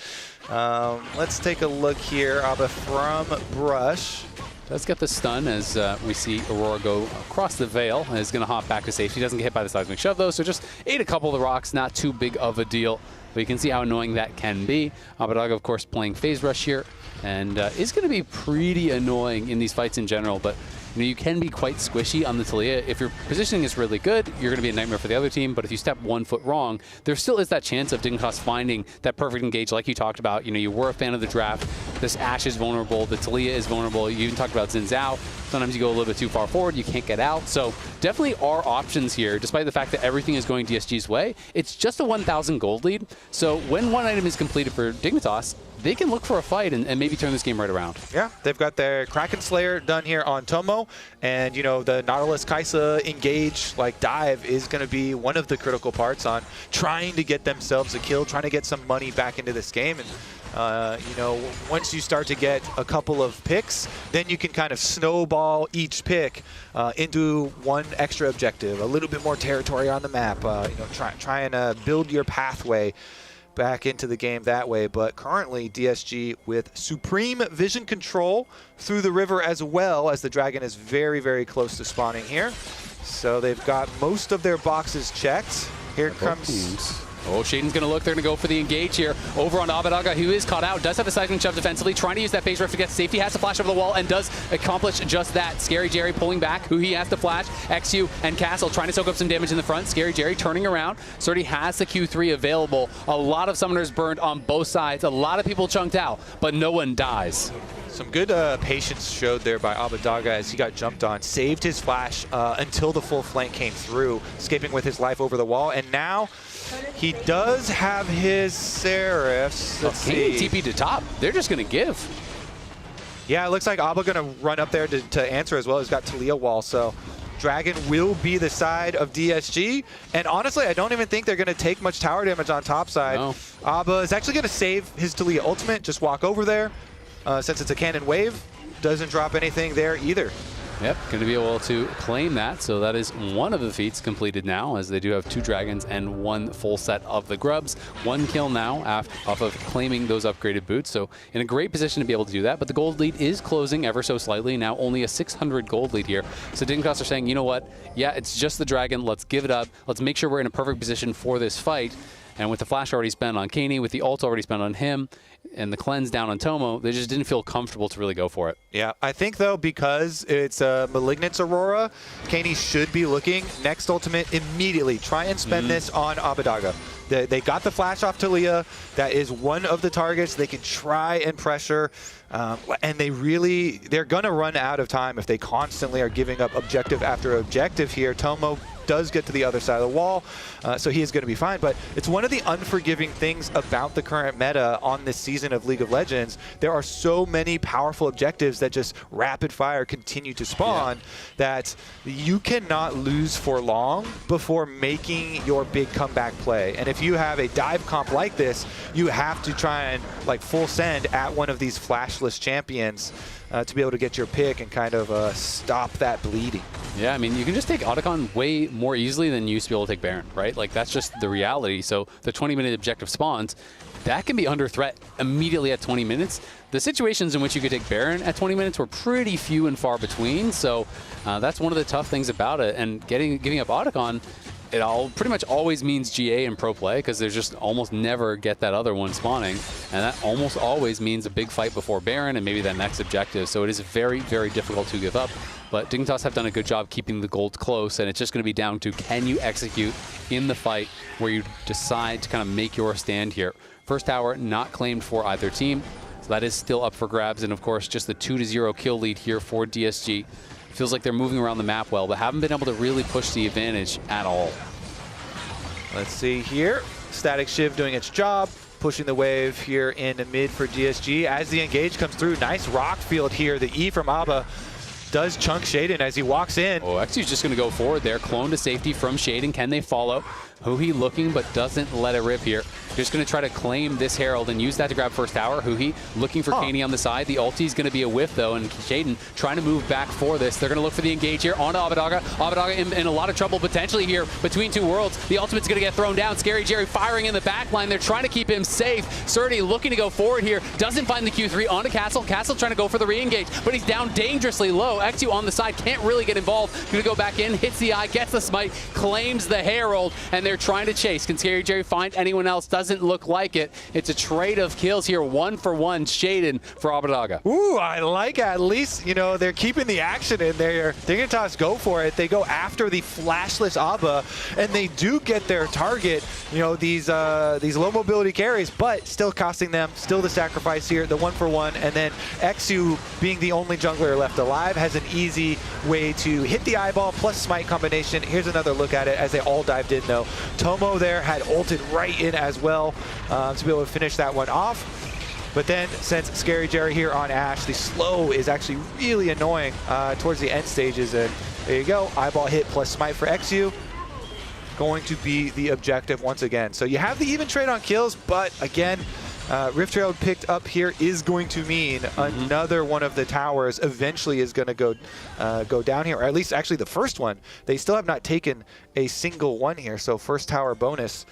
Let's take a look here. Abba from Brush. Does get the stun as we see Aurora go across the veil and is going to hop back to safety. Doesn't get hit by the seismic shove though, so just ate a couple of the rocks. Not too big of a deal, but you can see how annoying that can be. Abadaga, of course, playing phase rush here, and is going to be pretty annoying in these fights in general, but you know, you can be quite squishy on the Talia. If your positioning is really good, you're going to be a nightmare for the other team, but if you step 1 foot wrong, there still is that chance of Dignitas finding that perfect engage like you talked about. You know, you were a fan of the draft. This Ashe is vulnerable. The Talia is vulnerable. You even talked about Xin Zhao. Sometimes you go a little bit too far forward. You can't get out. So definitely are options here, despite the fact that everything is going DSG's way. It's just a 1,000 gold lead. So when 1 item is completed for Dignitas, they can look for a fight and maybe turn this game right around. Yeah, they've got their Kraken Slayer done here on Tomo, and you know the Nautilus Kaisa engage like dive is going to be one of the critical parts on trying to get themselves a kill, trying to get some money back into this game. And you know, once you start to get a couple of picks, then you can kind of snowball each pick into 1 extra objective, a little bit more territory on the map. You know, try and build your pathway back into the game that way. But currently DSG with supreme vision control through the river, as well as the dragon is very, very close to spawning here. So they've got most of their boxes checked. Here comes... Oh, Shaden's going to look. They're going to go for the engage here. Over on Abadaga, who is caught out. Does have the seismic shove defensively. Trying to use that phase rift to get safety. Has to flash over the wall and does accomplish just that. Scary Jerry pulling back. Who he has to flash. XU and Castle trying to soak up some damage in the front. Scary Jerry turning around. So already has the Q3 available. A lot of summoners burned on both sides. A lot of people chunked out, but no one dies. Some good patience showed there by Abadaga as he got jumped on. Saved his flash until the full flank came through, escaping with his life over the wall. And now he does have his Seraphs. Let's see. TP to top. They're just going to give. Yeah, it looks like Abba going to run up there to answer as well. He's got Talia wall, so Dragon will be the side of DSG. And honestly, I don't even think they're going to take much tower damage on top side. No. Abba is actually going to save his Talia ultimate, just walk over there. Since it's a cannon wave, doesn't drop anything there either. Yep, going to be able to claim that. So that is 1 of the feats completed now, as they do have 2 dragons and 1 full set of the grubs. 1 kill now off of claiming those upgraded boots. So in a great position to be able to do that. But the gold lead is closing ever so slightly. Now only a 600 gold lead here. So Dignitas are saying, you know what? Yeah, it's just the dragon. Let's give it up. Let's make sure we're in a perfect position for this fight. And with the flash already spent on Cani, with the ult already spent on him, and the cleanse down on Tomo, they just didn't feel comfortable to really go for it. Yeah, I think though, because it's a Malignance Aurora, Cani should be looking next ultimate immediately. Try and spend this on Abadaga. They got the flash off Talia. That is 1 of the targets they can try and pressure. And they're going to run out of time if they constantly are giving up objective after objective here. Tomo does get to the other side of the wall, so he is going to be fine. But it's one of the unforgiving things about the current meta on this season of League of Legends. There are so many powerful objectives that just rapid fire continue to spawn that you cannot lose for long before making your big comeback play. And if you have a dive comp like this, you have to try and like full send at one of these flashless champions to be able to get your pick and kind of stop that bleeding. Yeah, I mean, you can just take Otacon way more easily than you used to be able to take Baron, right? Like, that's just the reality. So the 20-minute objective spawns, that can be under threat immediately at 20 minutes. The situations in which you could take Baron at 20 minutes were pretty few and far between, so that's one of the tough things about it. And giving up Otacon, it pretty much always means GA in pro play, because there's just almost never get that other one spawning, and that almost always means a big fight before Baron and maybe that next objective. So it is very, very difficult to give up. But Dignitas have done a good job keeping the gold close, and it's just going to be down to, can you execute in the fight where you decide to kind of make your stand here. First tower not claimed for either team, so that is still up for grabs. And of course, just the 2-0 kill lead here for DSG. Feels like they're moving around the map well, but haven't been able to really push the advantage at all. Let's see here. Static Shiv doing its job, pushing the wave here in the mid for DSG. As the engage comes through, nice rock field here. The E from Abba does chunk Shaden as he walks in. Oh, XU's just going to go forward there. Clone to safety from Shaden. Can they follow? Huhi looking, but doesn't let it rip here. Just going to try to claim this Herald and use that to grab first tower. Huhi looking for Kaney on the side. The ulti is going to be a whiff, though, and Shaden trying to move back for this. They're going to look for the engage here onto Abadaga. Abadaga in a lot of trouble potentially here between two worlds. The ultimate's going to get thrown down. Scary Jerry firing in the back line. They're trying to keep him safe. Surdy looking to go forward here. Doesn't find the Q3 onto Castle. Castle trying to go for the re-engage, but he's down dangerously low. XU on the side can't really get involved. Going to go back in, hits the eye, gets the smite, claims the Herald, and they're trying to chase. Can Scary Jerry find anyone else? Doesn't look like it. It's a trade of kills here, 1-for-1 Shaden for Abadaga. Ooh, I like at least, you know, they're keeping the action in there. Dignitas go for it. They go after the flashless Abba, and they do get their target, you know, these low mobility carries, but still costing them, still the sacrifice here, the 1-for-1, and then XU being the only jungler left alive has an easy way to hit the eyeball plus smite combination. Here's another look at it as they all dived in though. Tomo there had ulted right in as well to be able to finish that one off. But then, since Scary Jerry here on Ashe, the slow is actually really annoying towards the end stages. And there you go, eyeball hit plus smite for XU. Going to be the objective once again. So you have the even trade on kills, but again, Rift Herald picked up here is going to mean another one of the towers eventually is going to go down here, or at least actually the first one. They still have not taken a single one here, so first tower bonus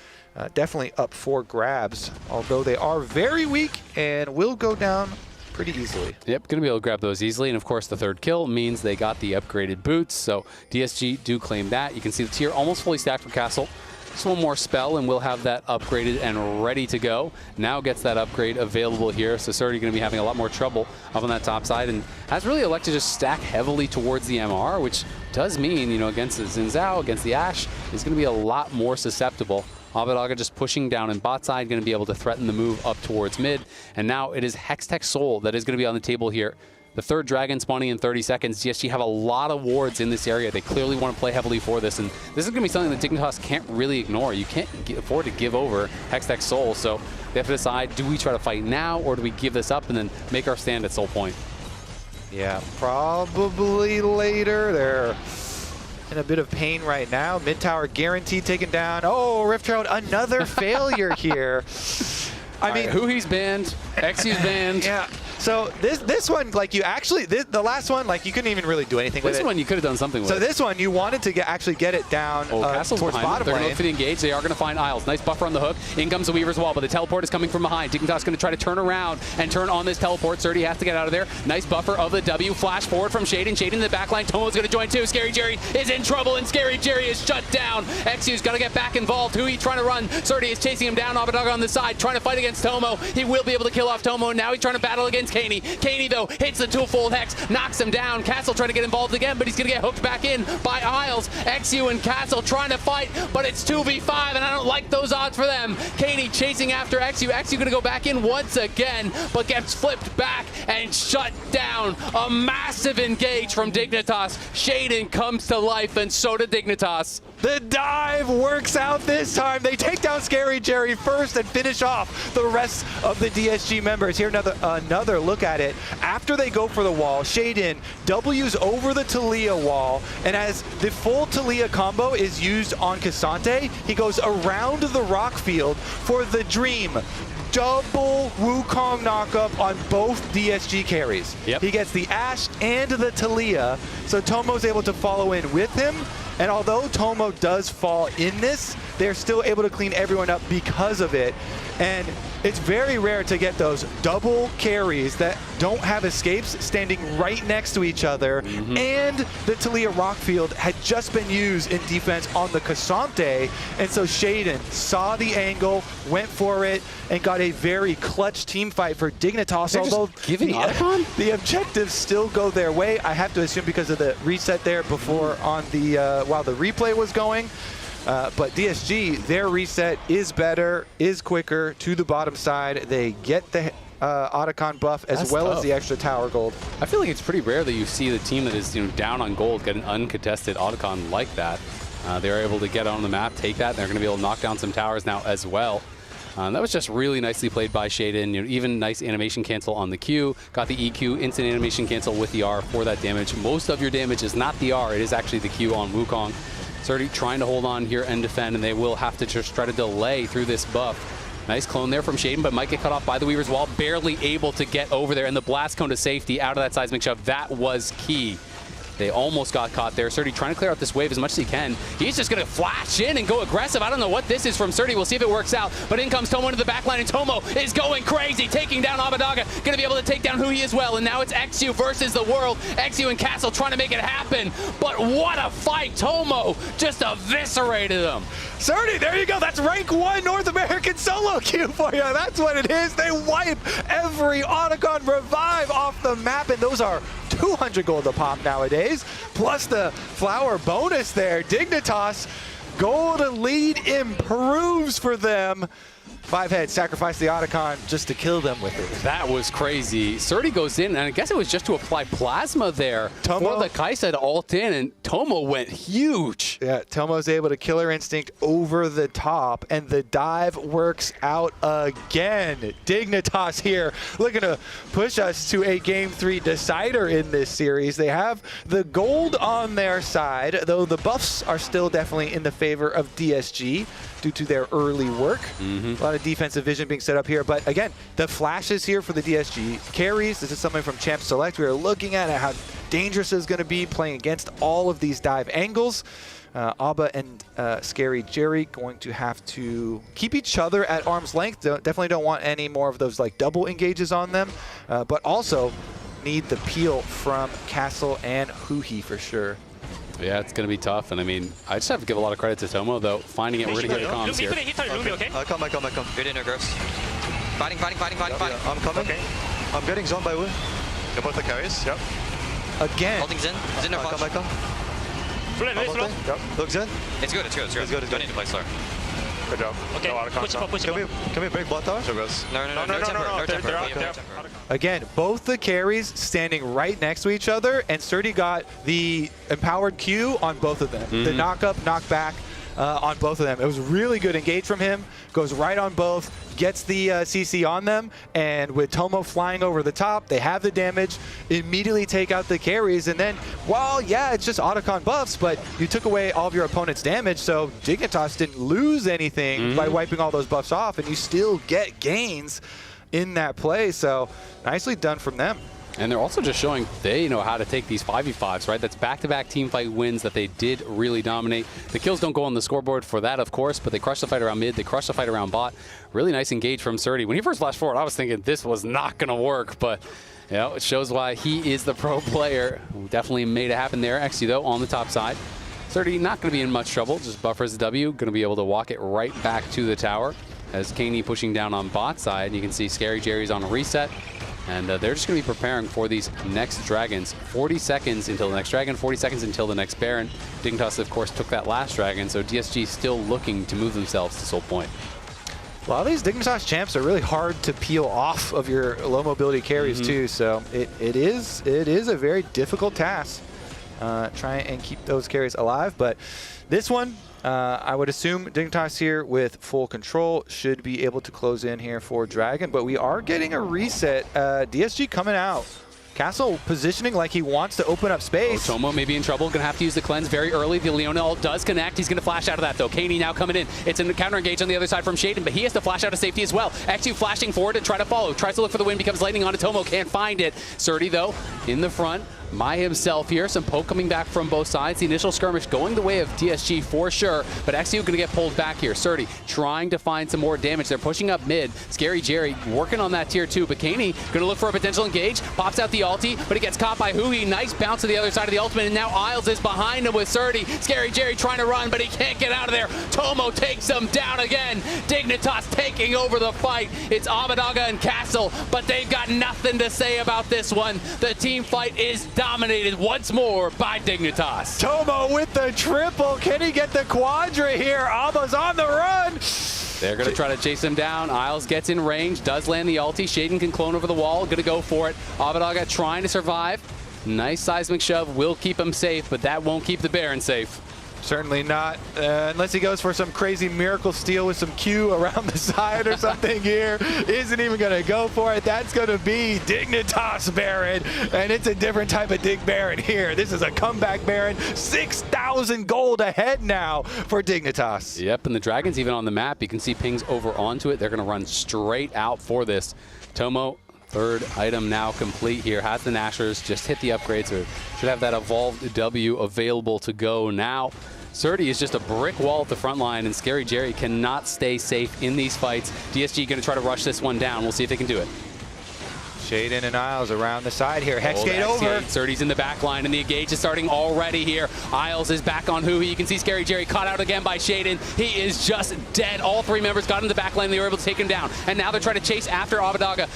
definitely up for grabs, although they are very weak and will go down pretty easily. Yep, going to be able to grab those easily, and of course the third kill means they got the upgraded boots, so DSG do claim that. You can see the tier almost fully stacked for Castle. Just one more spell and we'll have that upgraded and ready to go. Now gets that upgrade available here, so Surdy going to be having a lot more trouble up on that top side, and has really elected to just stack heavily towards the MR, which does mean, you know, against the Xin Zhao, against the Ashe, is going to be a lot more susceptible. Abadaga just pushing down in bot side, going to be able to threaten the move up towards mid, and now it is Hextech Soul that is going to be on the table here. The third dragon spawning in 30 seconds. DSG have a lot of wards in this area. They clearly want to play heavily for this, and this is going to be something that Dignitas can't really ignore. You can't afford to give over Hextech Soul, so they have to decide, do we try to fight now, or do we give this up and then make our stand at Soul Point? Yeah, probably later. They're in a bit of pain right now. Mid tower guaranteed taken down. Oh, Rift Herald, another failure here. I mean, Huhi's banned, XU's banned. Yeah. So this one, like you actually, the last one, like you couldn't even really do anything with it. This one you could have done something with. So this one, you wanted to actually get it down Castle's towards bottom They're lane. going to look for the engage. They are going to find Isles. Nice buffer on the hook. In comes the Weaver's Wall, but the teleport is coming from behind. Dignitas going to try to turn around and turn on this teleport. Surdy has to get out of there. Nice buffer of the W. Flash forward from Shaden. Shaden in the backline. Tomo's going to join too. Scary Jerry is in trouble, and Scary Jerry is shut down. XU's got to get back involved. Hui trying to run. Surdy is chasing him down. Abadaga on the side, trying to fight against Tomo. He will be able to kill off Tomo, and now he's trying to battle against Kaney. Kaney, though, hits the two-fold Hex, knocks him down. Castle trying to get involved again, but he's going to get hooked back in by Isles. XU and Castle trying to fight, but it's 2v5, and I don't like those odds for them. Kaney chasing after XU. XU going to go back in once again, but gets flipped back and shut down. A massive engage from Dignitas. Shaden comes to life, and so did Dignitas. The dive works out this time. They take down Scary Jerry first and finish off the rest of the DSG members. Here another look at it. After they go for the wall, Shaden W's over the Talia wall, and as the full Talia combo is used on Cassante, he goes around the rock field for the Dream. Double Wukong knockup on both DSG carries. Yep. He gets the Ashe and the Talia, so Tomo's able to follow in with him. And although Tomo does fall in this, they're still able to clean everyone up because of it. And it's very rare to get those double carries that don't have escapes standing right next to each other. And the Talia Rockfield had just been used in defense on the Cassante. And so Shaden saw the angle, went for it, and got a very clutch team fight for Dignitas. They're although just giving Otacon? the objectives still go their way. I have to assume because of the reset there before on the while the replay was going. But DSG, their reset is better, is quicker to the bottom side. They get the Otacon buff as well as the extra tower gold. I feel like it's pretty rare that you see the team that is down on gold get an uncontested Otacon like that. They're able to get on the map, take that, and they're going to be able to knock down some towers now as well. That was just really nicely played by Shaden. Even nice animation cancel on the Q. Got the EQ, instant animation cancel with the R for that damage. Most of your damage is not the R, it is actually the Q on Wukong. Surdy trying to hold on here and defend, and they will have to just try to delay through this buff. Nice clone there from Shaden, but might get cut off by the Weaver's Wall. Barely able to get over there, and the blast cone to safety out of that seismic shove. That was key. They almost got caught there. Surdy trying to clear out this wave as much as he can. He's just going to flash in and go aggressive. I don't know what this is from Surdy. We'll see if it works out. But in comes Tomo into the backline, and Tomo is going crazy, taking down Abadaga. Going to be able to take down Huhi as well. And now it's XU versus the world. XU and Castle trying to make it happen. But what a fight. Tomo just eviscerated them. Surdy, there you go. That's rank 1 North American solo queue for you. That's what it is. They wipe every Otacon revive off the map, and those are 200 gold a pop nowadays, plus the flower bonus there. Dignitas, gold lead improves for them. 5 heads sacrifice the Otacon just to kill them with it. That was crazy. Surdy goes in, and I guess it was just to apply plasma there for the Kaisa to ult in, and Tomo went huge. Yeah, Tomo's able to Killer Instinct over the top, and the dive works out again. Dignitas here looking to push us to a Game 3 decider in this series. They have the gold on their side, though the buffs are still definitely in the favor of DSG due to their early work. A lot of defensive vision being set up here, but again, the flashes here for the DSG carries. This is something from Champ Select. We are looking at how dangerous it's going to be playing against all of these dive angles. Abba and Scary Jerry going to have to keep each other at arm's length. Definitely don't want any more of those like double engages on them, but also need the peel from Castle and Huhi for sure. Yeah, it's going to be tough, and I mean, I just have to give a lot of credit to Tomo, though, finding it. We're going to get the comms here. Okay. I come. Good inner gross. Fighting. Yeah, I'm coming. Okay. I'm getting zoned by Wu. You're both the carries? Yep. Again. Holding Zen. Zen or flash. I come. Yep. Look, Zen. It's good. Don't need to play slower. Good job. Okay, no push him up. Can we break bot tower? No temper. Again, both the carries standing right next to each other, and Surdy got the empowered Q on both of them. The knock up, knock back on both of them. It was really good engage from him. Goes right on both, gets the CC on them, and with Tomo flying over the top, they have the damage, immediately take out the carries, and then, well, yeah, it's just Otacon buffs, but you took away all of your opponent's damage, so Dignitas didn't lose anything by wiping all those buffs off, and you still get gains in that play, so nicely done from them. And they're also just showing they know how to take these 5v5s, right? That's back-to-back team fight wins that they did really dominate. The kills don't go on the scoreboard for that, of course, but they crush the fight around mid, they crush the fight around bot. Really nice engage from Surdy. When he first flashed forward, I was thinking this was not going to work, but you know, it shows why he is the pro player. Definitely made it happen there. XU, though, on the top side. Surdy not going to be in much trouble, just buffers the W, going to be able to walk it right back to the tower. As Kaney pushing down on bot side, you can see Scary Jerry's on a reset. And they're just going to be preparing for these next dragons. 40 seconds until the next dragon, 40 seconds until the next Baron. Dignitas, of course, took that last dragon, so DSG still looking to move themselves to Soul Point. A lot of these Dignitas champs are really hard to peel off of your low mobility carries too, so it is a very difficult task. try and keep those carries alive. But this one, I would assume Dignitas here with full control should be able to close in here for Dragon. But we are getting a reset. DSG coming out. Castle positioning like he wants to open up space. Tomo may be in trouble. Going to have to use the cleanse very early. The Leona ult does connect. He's going to flash out of that, though. Kaney now coming in. It's a counter engage on the other side from Shaden, but he has to flash out of safety as well. XU flashing forward to try to follow. Tries to look for the win, becomes lightning onto Tomo. Can't find it. Surdy, though, in the front. by himself here. Some poke coming back from both sides. The initial skirmish going the way of DSG for sure, but XU going to get pulled back here. Surdy trying to find some more damage. They're pushing up mid. Scary Jerry working on that tier 2. Bikini going to look for a potential engage. Pops out the ulti, but he gets caught by Hui. Nice bounce to the other side of the ultimate, and now Isles is behind him with Surdy. Scary Jerry trying to run, but he can't get out of there. Tomo takes him down again. Dignitas taking over the fight. It's Abadaga and Castle, but they've got nothing to say about this one. The team fight is dominated once more by Dignitas. Tomo with the triple. Can he get the quadra here? Abba's on the run. They're going to try to chase him down. Isles gets in range, does land the ulti. Shaden can clone over the wall, going to go for it. Abadaga trying to survive. Nice seismic shove will keep him safe, but that won't keep the Baron safe. Certainly not, unless he goes for some crazy miracle steal with some Q around the side or something here. Isn't even going to go for it. That's going to be Dignitas Baron, and it's a different type of Dig Baron here. This is a comeback Baron. 6,000 gold ahead now for Dignitas. Yep, and the Dragon's even on the map. You can see pings over onto it. They're going to run straight out for this. Tomo, third item now complete here. Has the Nashers, just hit the upgrades, or should have that evolved W available to go now. Surdy is just a brick wall at the front line, and Scary Jerry cannot stay safe in these fights. DSG going to try to rush this one down. We'll see if they can do it. Shaden and Isles around the side here. Hexgate over. Surdy's in the back line, and the engage is starting already here. Isles is back on Hui. You can see Scary Jerry caught out again by Shaden. He is just dead. All three members got in the back line. They were able to take him down, and now they're trying to chase after Abadaga.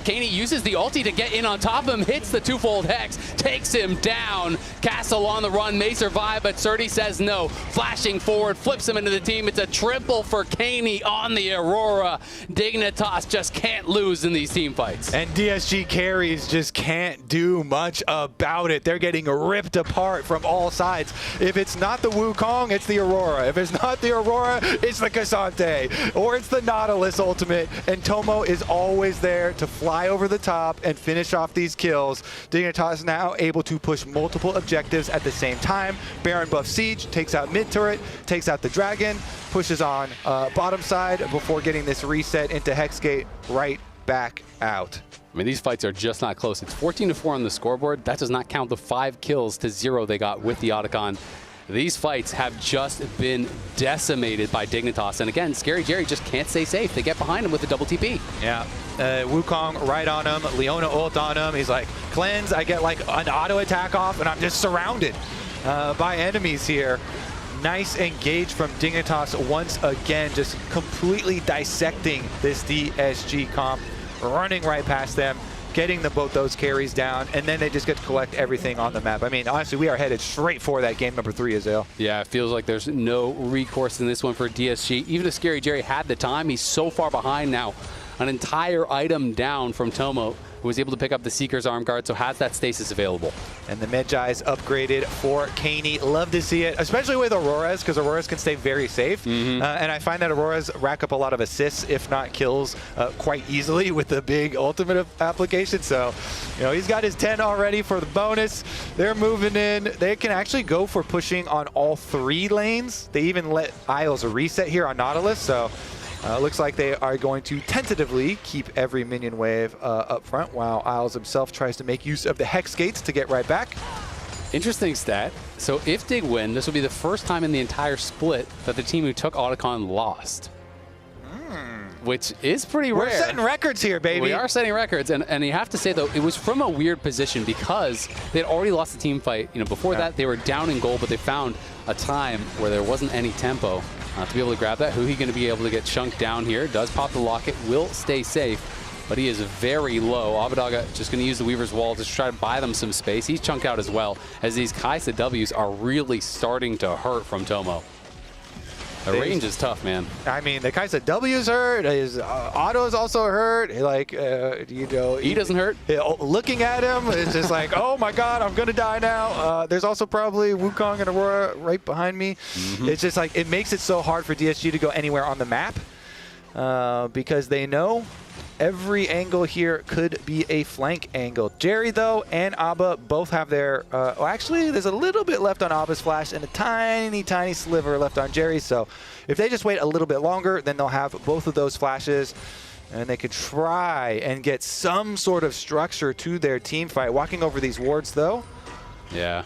Kaney uses the ulti to get in on top of him, hits the twofold hex, takes him down. Castle on the run, may survive, but Surdy says no. Flashing forward, flips him into the team. It's a triple for Kaney on the Aurora. Dignitas just can't lose in these team fights. And DSG carries just can't do much about it. They're getting ripped apart from all sides. If it's not the Wukong, it's the Aurora. If it's not the Aurora, it's the Cassante, or it's the Nautilus ultimate. And Tomo is always there to fly over the top and finish off these kills. Dignitas now able to push multiple objectives at the same time. Baron buff Siege, takes out mid turret, takes out the Dragon, pushes on bottom side before getting this reset into Hexgate right back out. I mean, these fights are just not close. It's 14-4 on the scoreboard. That does not count the 5 kills to 0 they got with the Otacon. These fights have just been decimated by Dignitas. And again, Scary Jerry just can't stay safe. They get behind him with a double TP. Yeah, Wukong right on him, Leona ult on him. He's like, cleanse, I get like an auto attack off, and I'm just surrounded by enemies here. Nice engage from Dignitas once again, just completely dissecting this DSG comp, running right past them, getting both those carries down, and then they just get to collect everything on the map. I mean, honestly, we are headed straight for that game number 3, Ezreal. Yeah, it feels like there's no recourse in this one for DSG. Even if Scary Jerry had the time, he's so far behind now. An entire item down from Tomo, who was able to pick up the Seeker's arm guard, so has that stasis available. And the Medjai's upgraded for Kaney. Love to see it, especially with Auroras, because Auroras can stay very safe. And I find that Auroras rack up a lot of assists, if not kills, quite easily with the big ultimate application. So, you know, he's got his 10 already for the bonus. They're moving in. They can actually go for pushing on all 3 lanes. They even let Isles reset here on Nautilus. So, looks like they are going to tentatively keep every minion wave up front, while Isles himself tries to make use of the Hex Gates to get right back. Interesting stat. So if Dig win, this will be the first time in the entire split that the team who took Otacon lost. Which is pretty rare. We're setting records here, baby. We are setting records, and you have to say, though, it was from a weird position because they had already lost the team fight. You know, before that, they were down in gold, but they found a time where there wasn't any tempo to be able to grab that. Who he going to be able to get chunked down here? Does pop the locket, will stay safe, but he is very low. Abadaga just going to use the Weaver's Wall to try to buy them some space. He's chunked out as well, as these Kaisa Ws are really starting to hurt from Tomo. The range is tough, man. I mean, the Kai'Sa W's hurt. His auto's also hurt. Like, you know, he doesn't hurt. Looking at him, it's just like, oh my God, I'm gonna die now. There's also probably Wukong and Aurora right behind me. It's just like, it makes it so hard for DSG to go anywhere on the map because they know every angle here could be a flank angle. Jerry, though, and Abba both have their... well, actually, there's a little bit left on Abba's flash and a tiny, tiny sliver left on Jerry. So if they just wait a little bit longer, then they'll have both of those flashes. And they could try and get some sort of structure to their team fight. Walking over these wards, though. Yeah.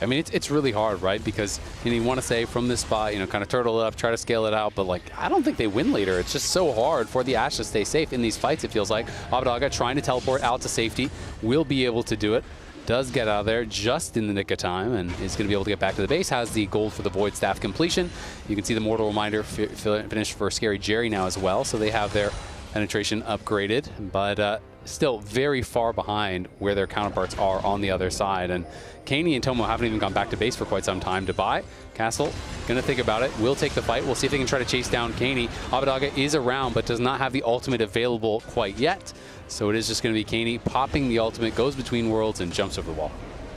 I mean, it's really hard, right? Because you want to say from this spot, kind of turtle it up, try to scale it out. But, like, I don't think they win later. It's just so hard for the Ashe to stay safe in these fights, it feels like. Abbedagga trying to teleport out to safety. Will be able to do it. Does get out of there just in the nick of time and is going to be able to get back to the base. Has the gold for the Void Staff completion. You can see the Mortal Reminder finished for Scary Jerry now as well. So they have their penetration upgraded. But still very far behind where their counterparts are on the other side. And Caney and Tomo haven't even gone back to base for quite some time. To buy. Castle, going to think about it. Will take the fight. We'll see if they can try to chase down Caney. Abbedagga is around, but does not have the ultimate available quite yet. So it is just going to be Caney popping the ultimate, goes between worlds, and jumps over the wall.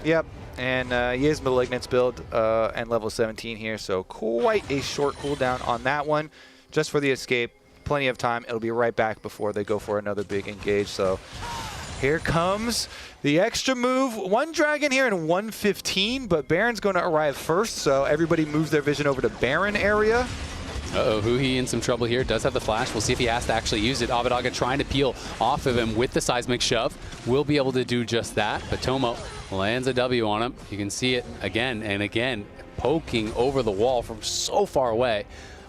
Yep, and he is Malignance build and level 17 here, so quite a short cooldown on that one. Just for the escape, plenty of time. It'll be right back before they go for another big engage. So here comes the extra move. One dragon here in 115, but Baron's going to arrive first, so everybody moves their vision over to Baron area. Uh-oh, Huhi in some trouble here. Does have the flash. We'll see if he has to actually use it. Abbedagga trying to peel off of him with the seismic shove. Will be able to do just that, but Tomo lands a W on him. You can see it again and again, poking over the wall from so far away.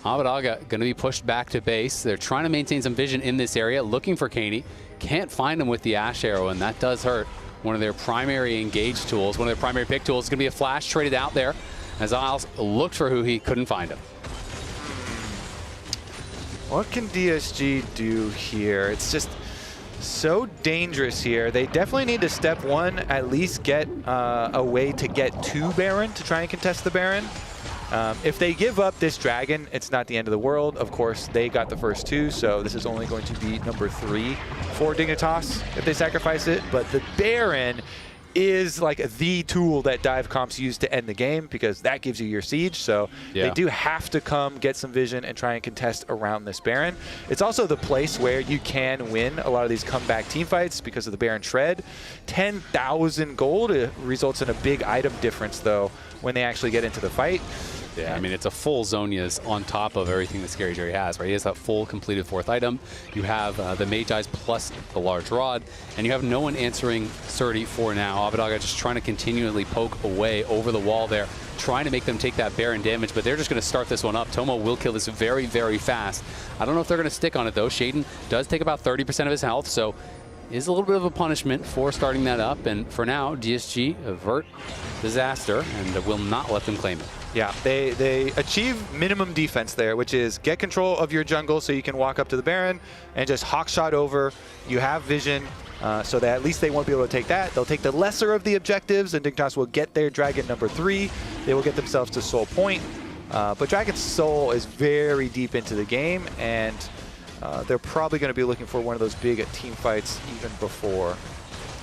Abbedagga going to be pushed back to base. They're trying to maintain some vision in this area, looking for Caney. Can't find him with the Ashe Arrow, and that does hurt. One of their primary engage tools, one of their primary pick tools is going to be a flash traded out there. As Isles looked for Huhi, couldn't find him. What can DSG do here? It's just so dangerous here. They definitely need to step one, at least get a way to get to Baron to try and contest the Baron. If they give up this dragon, it's not the end of the world. Of course, they got the first two, so this is only going to be number 3 for Dignitas if they sacrifice it. But the Baron is like the tool that dive comps use to end the game because that gives you your siege. So they do have to come get some vision and try and contest around this Baron. It's also the place where you can win a lot of these comeback team fights because of the Baron Shred. 10,000 gold results in a big item difference though when they actually get into the fight. Yeah, I mean, it's a full Zonia's on top of everything that Scary Jerry has, right? He has that full completed 4th item. You have the Mage Eyes plus the Large Rod, and you have no one answering Surdy for now. Abbedagga just trying to continually poke away over the wall there, trying to make them take that Baron damage, but they're just going to start this one up. Tomo will kill this very, very fast. I don't know if they're going to stick on it, though. Shaden does take about 30% of his health, so is a little bit of a punishment for starting that up. And for now, DSG avert disaster and will not let them claim it. Yeah, they achieve minimum defense there, which is get control of your jungle so you can walk up to the Baron and just hawkshot over. You have vision, so that at least they won't be able to take that. They'll take the lesser of the objectives, and Dignitas will get their dragon number 3. They will get themselves to Soul Point. But Dragon's Soul is very deep into the game, and they're probably going to be looking for one of those big team fights even before.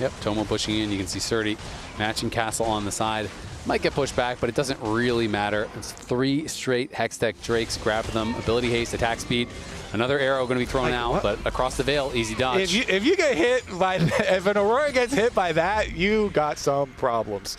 Yep, Tomo pushing in. You can see Surdy matching Castle on the side. Might get pushed back, but it doesn't really matter. It's 3 straight Hextech Drakes. Grab them. Ability haste, attack speed. Another arrow going to be thrown out, but across the veil, easy dodge. If you get hit by, if an Aurora gets hit by that, you got some problems.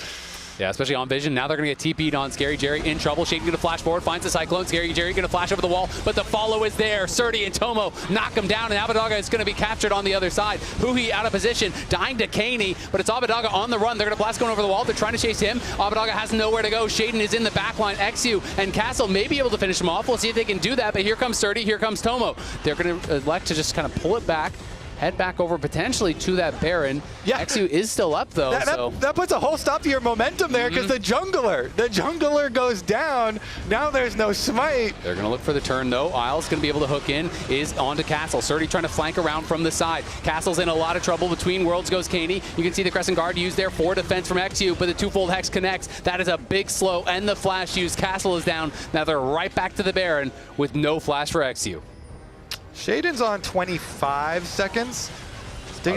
Yeah, especially on vision. Now they're going to get TP'd on Scary Jerry. In trouble. Shaden going to flash forward. Finds the Cyclone. Scary Jerry going to flash over the wall. But the follow is there. Surdy and Tomo knock him down. And Abbedagga is going to be captured on the other side. Huhi out of position. Dying to Caney. But it's Abbedagga on the run. They're going to blast going over the wall. They're trying to chase him. Abbedagga has nowhere to go. Shaden is in the backline. XU and Castle may be able to finish him off. We'll see if they can do that. But here comes Surdy. Here comes Tomo. They're going to elect to just kind of pull it back. head back over potentially to that Baron. Yeah. XU is still up though. That puts a whole stop to your momentum there because the jungler goes down. Now there's no smite. They're going to look for the turn though. Isles going to be able to hook in, is onto Castle. Surdy trying to flank around from the side. Castle's in a lot of trouble. Between worlds goes Caney. You can see the Crescent Guard used there for defense from XU, but the twofold Hex connects. That is a big slow, and the flash use. Castle is down. Now they're right back to the Baron with no flash for XU. Shaden's on 25 seconds.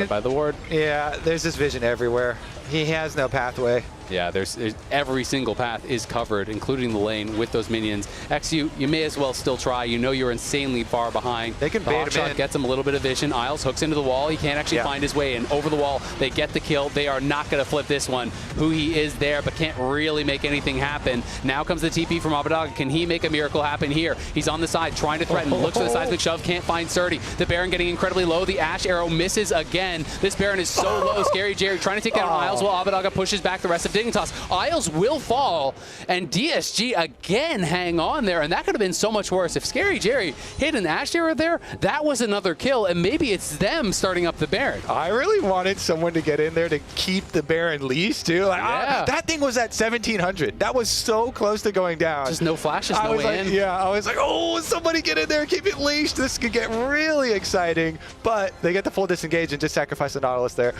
By the ward. Yeah, there's this vision everywhere. He has no pathway. Yeah, there's every single path is covered, including the lane with those minions. XU, you may as well still try. You know you're insanely far behind. They can bait him in. Gets him a little bit of vision. Isles hooks into the wall. He can't actually find his way in. Over the wall, they get the kill. They are not going to flip this one. Huhi is there, but can't really make anything happen. Now comes the TP from Abadaga. Can he make a miracle happen here? He's on the side, trying to threaten. Looks for the seismic shove, can't find Surdy. The Baron getting incredibly low. The Ash arrow misses again. This Baron is so low. Scary Jerry trying to take down Isles while Abadaga pushes back the rest of Dignitas. Isles will fall, and DSG again hang on there, and that could have been so much worse. If Scary Jerry hit an Ash arrow there, that was another kill, and maybe it's them starting up the Baron. I really wanted someone to get in there to keep the Baron leash, too. Like, that thing was at 1,700. That was so close to going down. Just no flashes, no way in. Yeah, I was like, oh, somebody get in there, keep it leashed. This could get really exciting, but they get the full disengage and just sacrifice the Nautilus there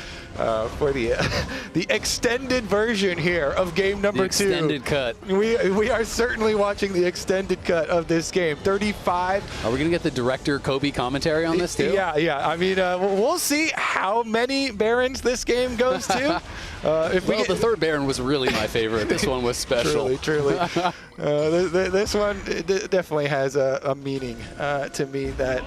for the extended version here of game number 2. Extended cut. We are certainly watching the extended cut of this game. 35. Are we going to get the director Kobe commentary on this too? Yeah. I mean, we'll see how many Barons this game goes to. The third Baron was really my favorite. This one was special. Truly. This one definitely has a meaning to me that,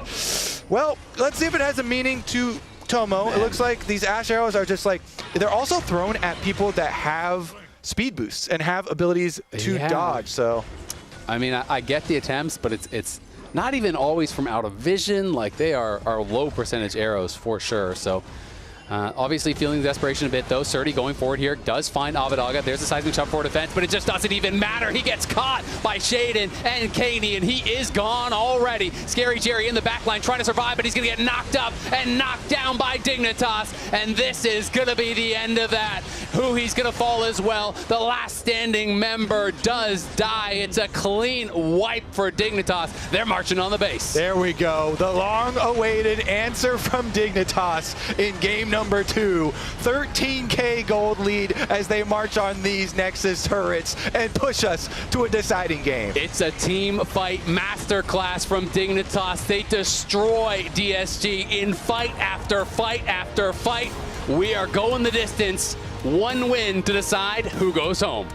well, let's see if it has a meaning to Tomo. It looks like these Ash arrows are just like, they're also thrown at people that have speed boosts and have abilities to dodge. So, I mean, I get the attempts, but it's not even always from out of vision. Like, they are low percentage arrows for sure. So obviously feeling the desperation a bit though. Surdy going forward here does find Abadaga. There's a seismic shot for defense, but it just doesn't even matter. He gets caught by Shaden and Caney, and he is gone already. Scary Jerry in the back line trying to survive, but he's going to get knocked up and knocked down by Dignitas, and this is going to be the end of that. He's going to fall as well. The last standing member does die. It's a clean wipe for Dignitas. They're marching on the base. There we go. The long-awaited answer from Dignitas in game number 2. 13K gold lead as they march on these Nexus turrets and push us to a deciding game. It's a team fight masterclass from Dignitas. They destroy DSG in fight after fight after fight. We are going the distance. One win to decide who goes home.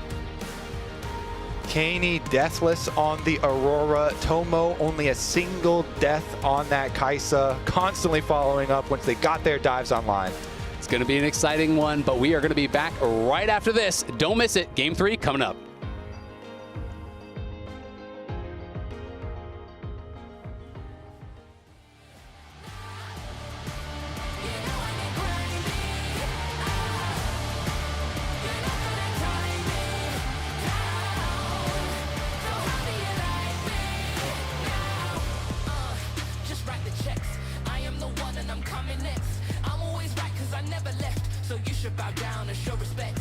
Caney deathless on the Aurora. Tomo only a single death on that Kaisa. Constantly following up once they got their dives online. It's going to be an exciting one, but we are going to be back right after this. Don't miss it. Game 3 coming up. Bow down and show respect.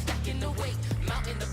Stacking the weight, mountain the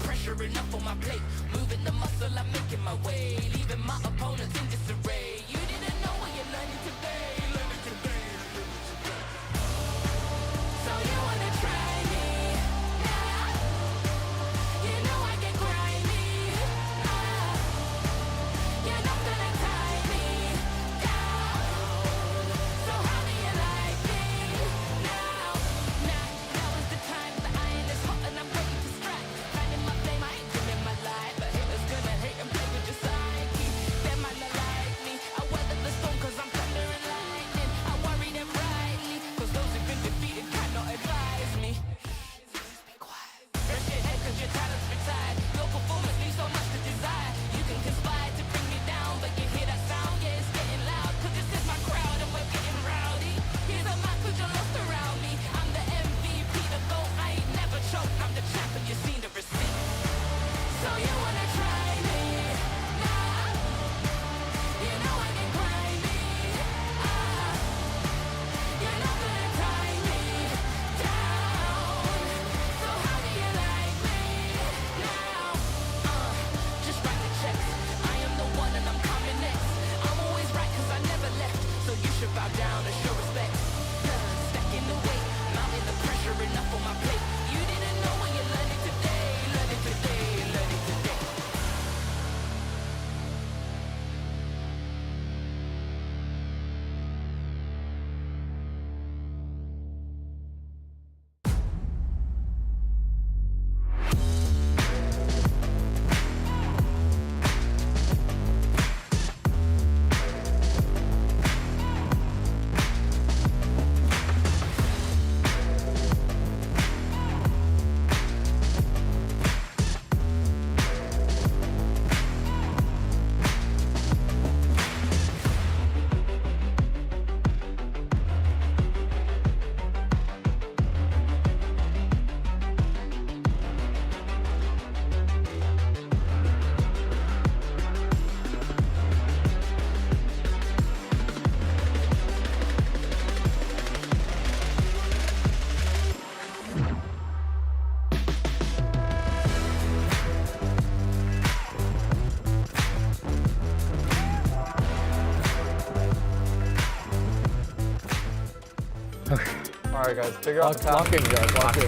Alright guys, figure out the path. Lock in, guys. Lock in.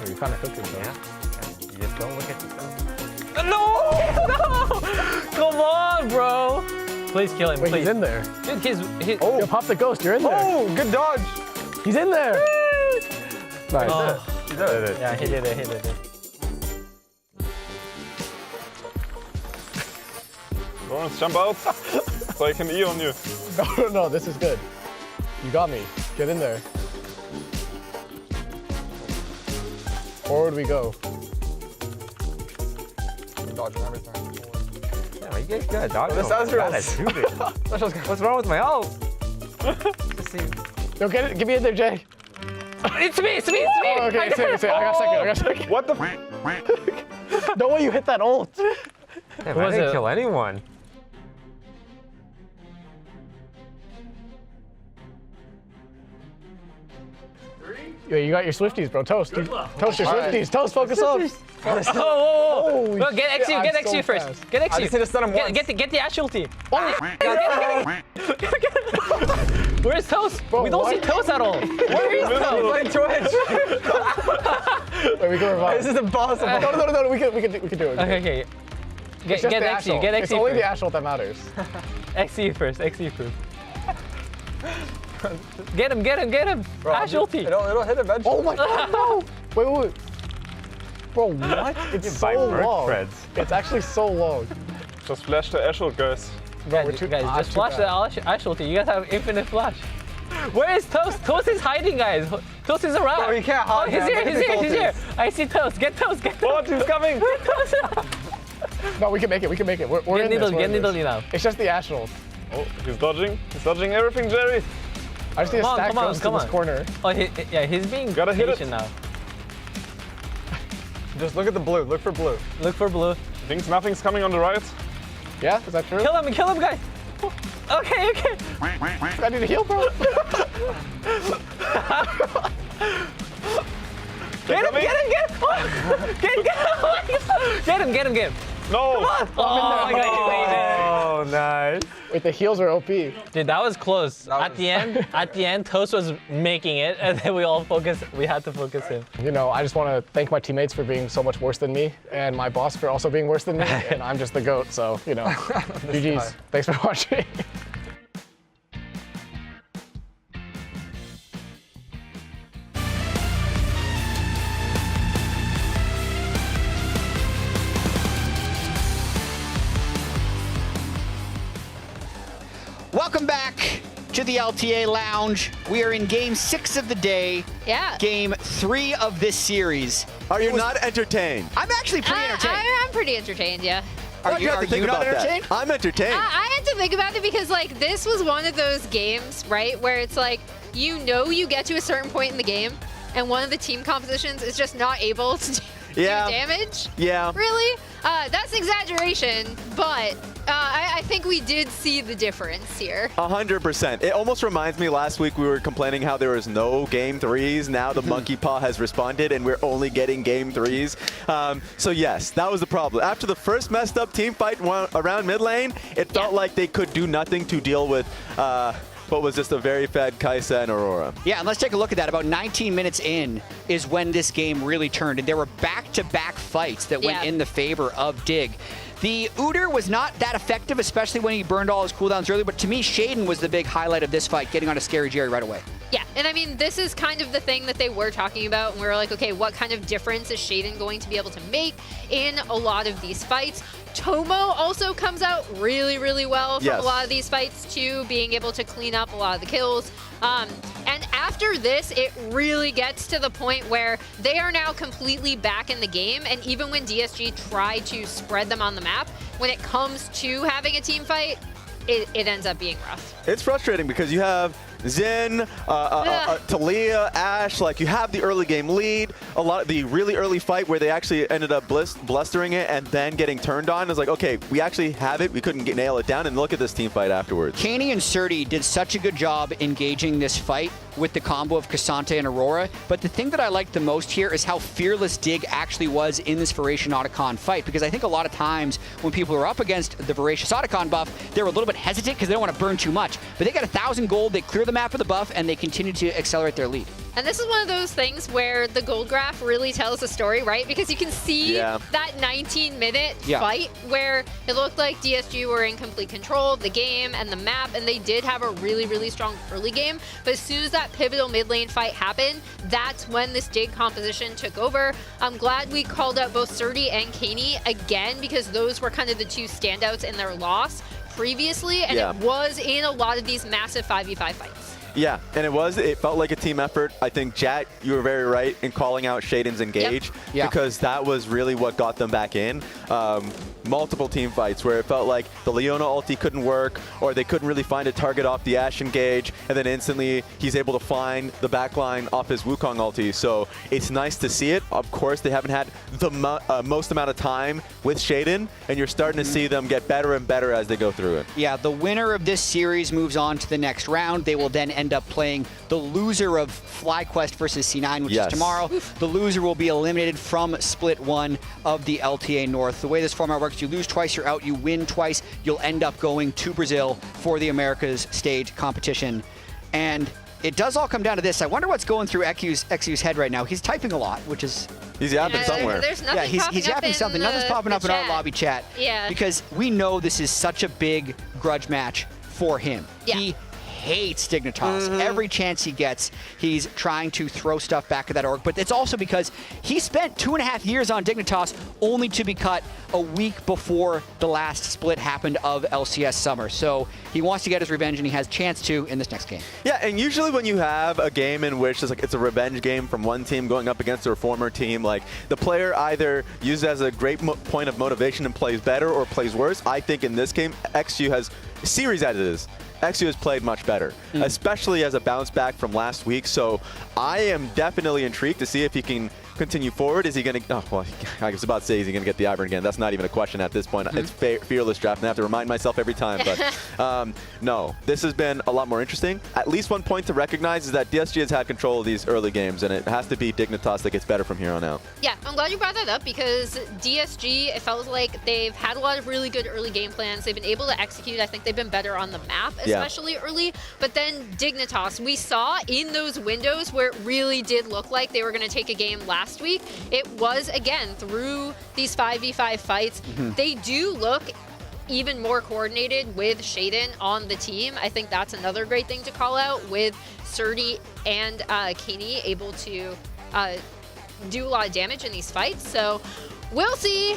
You're kind of cooking, though. Yeah. You just don't look at yourself. No! No! Come on, bro. Please kill him, Wait, please. he's in there. Dude, he's Oh, yo, pop the ghost. You're in there. Oh, good dodge. He's in there. Nice. Oh. He did it. Yeah, he did it. Lawrence, jump out so I can E on you. No, this is good. You got me. Get in there. Forward we go. I'm dodging everything. Yeah, you guys gotta dodge. This Ezreal. What's wrong with my ult? Yo, get me in there, Jay. It's me. Oh, okay, it's him. I got second. What the f? No way you hit that ult. Damn, I didn't kill anyone. Yeah, you got your Swifties, bro. Toast your Swifties. Toast, focus up. Oh, well, get XU, get XU so first. fast. Get XU. I just need to stun him once. Get the Astral team. Oh, Where's Toast? Bro, we don't what? see Toast at all. Where is Toast? Wait, we can revive. This is impossible. No, we can do it. Okay. It's Get just the XU, Astral. get XU It's only the first. Astral that matters. XU first. Get him. Bro, Astral team. It'll hit eventually. Oh my god, no! Wait. Bro, what? It's so long. It's actually so long. Just flash the Ezreal, guys. Guys, just flash the Astral team. You guys have infinite flash. Where is Toast? Toast is hiding, guys. Toast is around. Bro, he can't hide. Oh, he's here. I see Toast. Get Toast. Oh, he's coming. Get Toast. No, we can make it. We're in this. Get Needle now. It's just the Astral. Oh, he's dodging. He's dodging everything, Jerry. I just need to stack ghosts in this corner. Oh, he's being Gotta hit patient it. now. Just look at the blue. Look for blue. Look for blue. Thinks nothing's coming on the right. Yeah, is that true? Kill him, guys. Okay. I need to heal, bro. Get him. No. Come on. Oh my god. Oh, nice. Wait, the heals are OP. Dude, that was close. At the end, Toast was making it, and then we had to focus him. You know, I just want to thank my teammates for being so much worse than me, and my boss for also being worse than me, and I'm just the GOAT, so, you know, GG's. Thanks for watching. Welcome back to the LTA Lounge. We are in game 6 of the day. Yeah. Game 3 of this series. Are you not entertained? I'm actually pretty entertained. I'm pretty entertained, yeah. Why'd you have to think not about that? entertained? I'm entertained. I had to think about it because, like, this was one of those games, right, where it's like, you get to a certain point in the game, and one of the team compositions is just not able to do damage. Yeah. Really? That's an exaggeration, but I think we did see the difference here. 100%. It almost reminds me, last week we were complaining how there was no game 3s. Now the monkey paw has responded and we're only getting game 3s. So yes, that was the problem. After the first messed up team fight around mid lane, it felt like they could do nothing to deal with what was just a very fed Kai'Sa and Aurora. Yeah, and let's take a look at that. About 19 minutes in is when this game really turned, and there were back-to-back fights that went in the favor of Dig. The Udyr was not that effective, especially when he burned all his cooldowns early, but to me, Shaden was the big highlight of this fight, getting on a Scary Jerry right away. Yeah, and I mean, this is kind of the thing that they were talking about, and we were like, okay, what kind of difference is Shaden going to be able to make in a lot of these fights? Tomo also comes out really, really well from a lot of these fights too, being able to clean up a lot of the kills. And after this, it really gets to the point where they are now completely back in the game, and even when DSG tried to spread them on the map, when it comes to having a team fight, it ends up being rough. It's frustrating because you have Xin, Talia, Ashe, like you have the early game lead, a lot of the really early fight where they actually ended up blustering it and then getting turned on. It's like, okay, we actually have it. We couldn't nail it down, and look at this team fight afterwards. Kani and Surti did such a good job engaging this fight with the combo of Cassante and Aurora, but the thing that I liked the most here is how fearless Dig actually was in this Voracious Otacon fight, because I think a lot of times when people are up against the Voracious Otacon buff, they're a little bit hesitant because they don't want to burn too much, but they got 1,000 gold, they clear the map of the buff, and they continue to accelerate their lead. And this is one of those things where the gold graph really tells a story, right? Because you can see that 19-minute fight where it looked like DSG were in complete control of the game and the map, and they did have a really, really strong early game. But as soon as that pivotal mid lane fight happened, that's when this Dig composition took over. I'm glad we called out both Surti and Kani again, because those were kind of the two standouts in their loss previously, and it was in a lot of these massive 5v5 fights. Yeah, and it felt like a team effort. I think, Jack, you were very right in calling out Shaden's engage because that was really what got them back in. Multiple team fights where it felt like the Leona ulti couldn't work, or they couldn't really find a target off the Ashe engage, and then instantly he's able to find the backline off his Wukong ulti. So it's nice to see it. Of course, they haven't had the most amount of time with Shaden, and you're starting to see them get better and better as they go through it. Yeah, the winner of this series moves on to the next round. They will then end up playing the loser of FlyQuest versus C9, which is tomorrow. The loser will be eliminated from Split 1 of the LTA North. The way this format works, you lose twice, you're out, you win twice, you'll end up going to Brazil for the Americas stage competition. And it does all come down to this. I wonder what's going through XU's head right now. He's typing a lot, which is... He's yapping somewhere. There's nothing he's yapping something. Nothing's popping up in our lobby chat. Yeah. Because we know this is such a big grudge match for him. He hates Dignitas. Every chance he gets, he's trying to throw stuff back at that org. But it's also because he spent 2.5 years on Dignitas only to be cut a week before the last split happened of LCS Summer. So he wants to get his revenge, and he has a chance to in this next game. Yeah, and usually when you have a game in which it's a revenge game from one team going up against their former team, like the player either uses it as a great point of motivation and plays better or plays worse. I think in this game, XU has, series as it is, XU has played much better, especially as a bounce back from last week. So I am definitely intrigued to see if he can continue forward. Is he going to, I was about to say, is he going to get the Ivern again? That's not even a question at this point. It's fearless draft, and I have to remind myself every time. But no, this has been a lot more interesting. At least one point to recognize is that DSG has had control of these early games, and it has to be Dignitas that gets better from here on out. Yeah, I'm glad you brought that up, because DSG, it felt like they've had a lot of really good early game plans. They've been able to execute. I think they've been better on the map, especially early. But then Dignitas, we saw in those windows where it really did look like they were going to take a game last week, it was, again, through these 5v5 fights. They do look even more coordinated with Shaden on the team. I think that's another great thing to call out, with Surti and Kani able to do a lot of damage in these fights. So we'll see.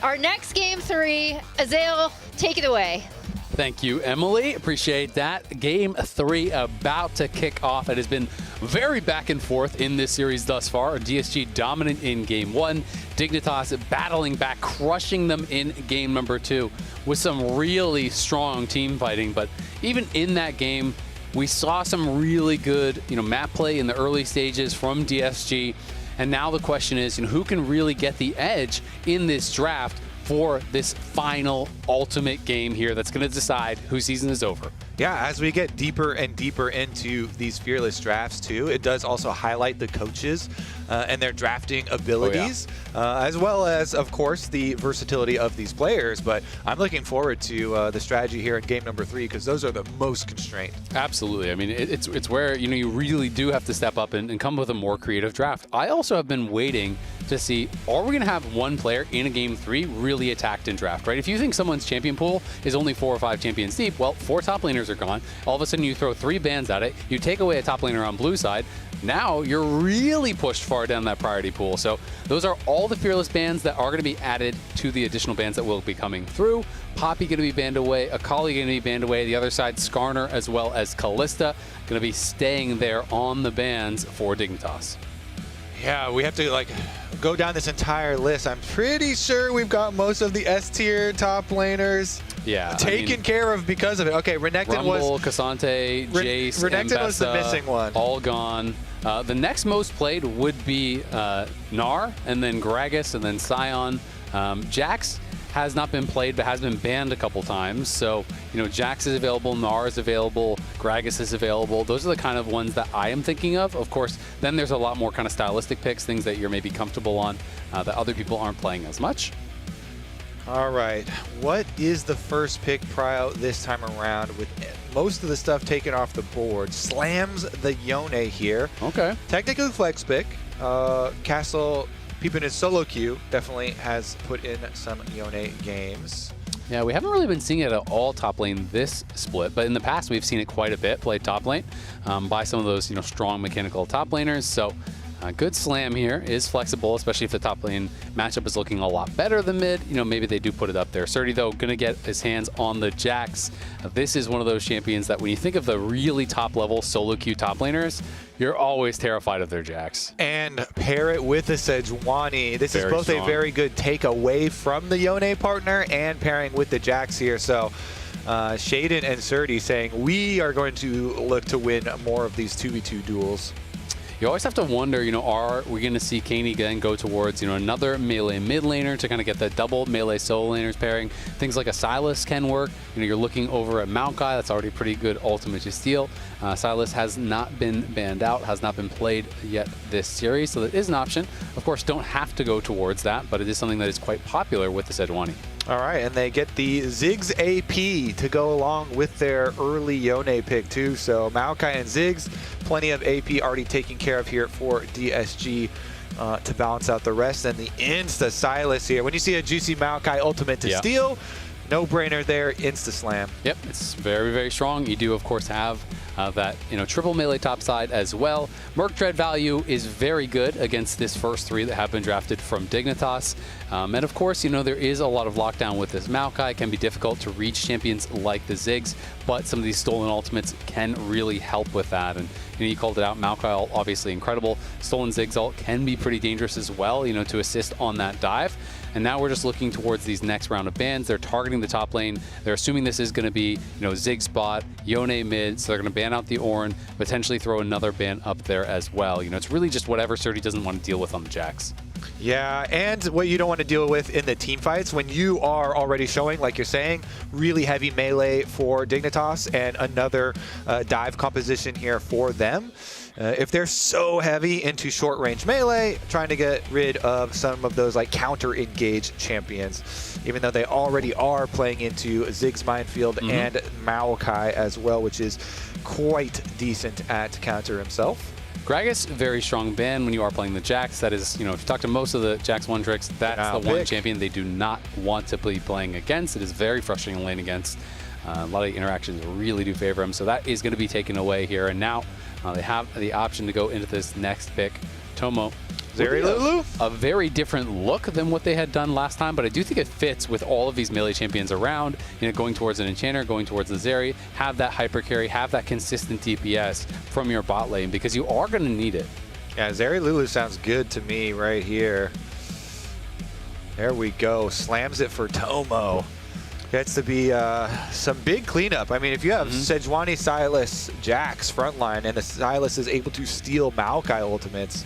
Our next game 3, Ezreal, take it away. Thank you, Emily. Appreciate that. Game 3 about to kick off. It has been very back and forth in this series thus far. DSG dominant in game 1. Dignitas battling back, crushing them in game number 2 with some really strong team fighting. But even in that game, we saw some really good, map play in the early stages from DSG. And now the question is, who can really get the edge in this draft for this final ultimate game here that's going to decide whose season is over. Yeah, as we get deeper and deeper into these fearless drafts too, it does also highlight the coaches and their drafting abilities, as well as, of course, the versatility of these players. But I'm looking forward to the strategy here in game number 3, because those are the most constrained. Absolutely. I mean, it's where you really do have to step up and come with a more creative draft. I also have been waiting to see, are we going to have one player in a game 3 really attacked in draft, right? If you think someone's champion pool is only 4 or 5 champions deep, well, 4 top laners are gone. All of a sudden you throw 3 bans at it, you take away a top laner on blue side, now you're really pushed far down that priority pool. So those are all the fearless bans that are going to be added to the additional bans that will be coming through. Poppy going to be banned away, Akali going to be banned away, the other side Skarner as well as Callista going to be staying there on the bans for Dignitas. Yeah, we have to go down this entire list. I'm pretty sure we've got most of the S tier top laners Yeah. taken care of because of it. Okay, Renekton Rumble, was... Cassante, Jace, Renekton was the missing one. All gone. The next most played would be Gnar, and then Gragas, and then Sion. Jax has not been played, but has been banned a couple times. So, you know, Jax is available, Gnar is available, Gragas is available. Those are the kind of ones that I am thinking of. Of course, then there's a lot more kind of stylistic picks, things that you're maybe comfortable on that other people aren't playing as much. All right, what is the first pick Pryo this time around with most of the stuff taken off the board? Slams the Yone here. Okay. Technically flex pick. Castle peeping his solo queue definitely has put in some Yone games. Yeah, we haven't really been seeing it at all top lane this split, but in the past we've seen it quite a bit played top lane by some of those, you know, strong mechanical top laners. So good slam here is flexible, especially if the top lane matchup is looking a lot better than mid. You know, maybe they do put it up there. Surdy, though, going to get his hands on the Jax. This is one of those champions that when you think of the really top-level solo queue top laners, you're always terrified of their Jax. And pair it with the Sejuani. This Very is both strong. a very good take away from the Yone partner and pairing with the Jax here. So Shaden and Surdy saying we are going to look to win more of these 2v2 duels. You always have to wonder, you know, are we going to see Canids then go towards, you know, another melee mid laner to kind of get that double melee solo laners pairing? Things like a Sylas can work. You know, you're looking over at Maokai. That's already pretty good ultimate to steal. Sylas has not been banned out, has not been played yet this series, so that is an option. Of course, don't have to go towards that, but it is something that is quite popular with the Sejuani. All right, and they get the Ziggs AP to go along with their early Yone pick too. So Maokai and Ziggs, plenty of AP already taken care of here for DSG to balance out the rest. And the insta Sylas here. When you see a juicy Maokai ultimate to steal, no brainer there, insta slam. Yep, it's very, very strong. You do, of course, have that, you know, triple melee top side as well. Merc Dread value is very good against this first three that have been drafted from Dignitas. And of course, you know, there is a lot of lockdown with this Maokai. It can be difficult to reach champions like the Ziggs, but some of these stolen ultimates can really help with that. And you know, you called it out, Maokai obviously incredible. Stolen Ziggs ult can be pretty dangerous as well, you know, to assist on that dive. And now we're just looking towards these next round of bans. They're targeting the top lane. They're assuming this is going to be, you know, Ziggs spot, Yone mid, so they're going to ban out the Ornn, potentially throw another ban up there as well. You know, it's really just whatever Surdy doesn't want to deal with on the Jax. Yeah, and what you don't want to deal with in the team fights when you are already showing, like you're saying, really heavy melee for Dignitas and another dive composition here for them. If they're so heavy into short range melee, trying to get rid of some of those like counter engaged champions, even though they already are playing into Ziggs Minefield and Maokai as well, which is quite decent at counter himself. Gragas, very strong ban when you are playing the Jax. That is, you know, if you talk to most of the Jax one tricks, that's the one champion they do not want to be playing against. It is very frustrating to lane against. A lot of the interactions really do favor him, so that is going to be taken away here. And now they have the option to go into this next pick. Tomo. A very different look than what they had done last time, but I do think it fits with all of these melee champions around. You know, going towards an Enchanter, going towards the Zeri, have that hyper carry, have that consistent DPS from your bot lane, because you are going to need it. Yeah, Zeri Lulu sounds good to me right here. There we go. Slams it for Tomo. Gets to be some big cleanup. I mean, if you have Sejuani, Sylas, Jax frontline, and the Sylas is able to steal Maokai ultimates,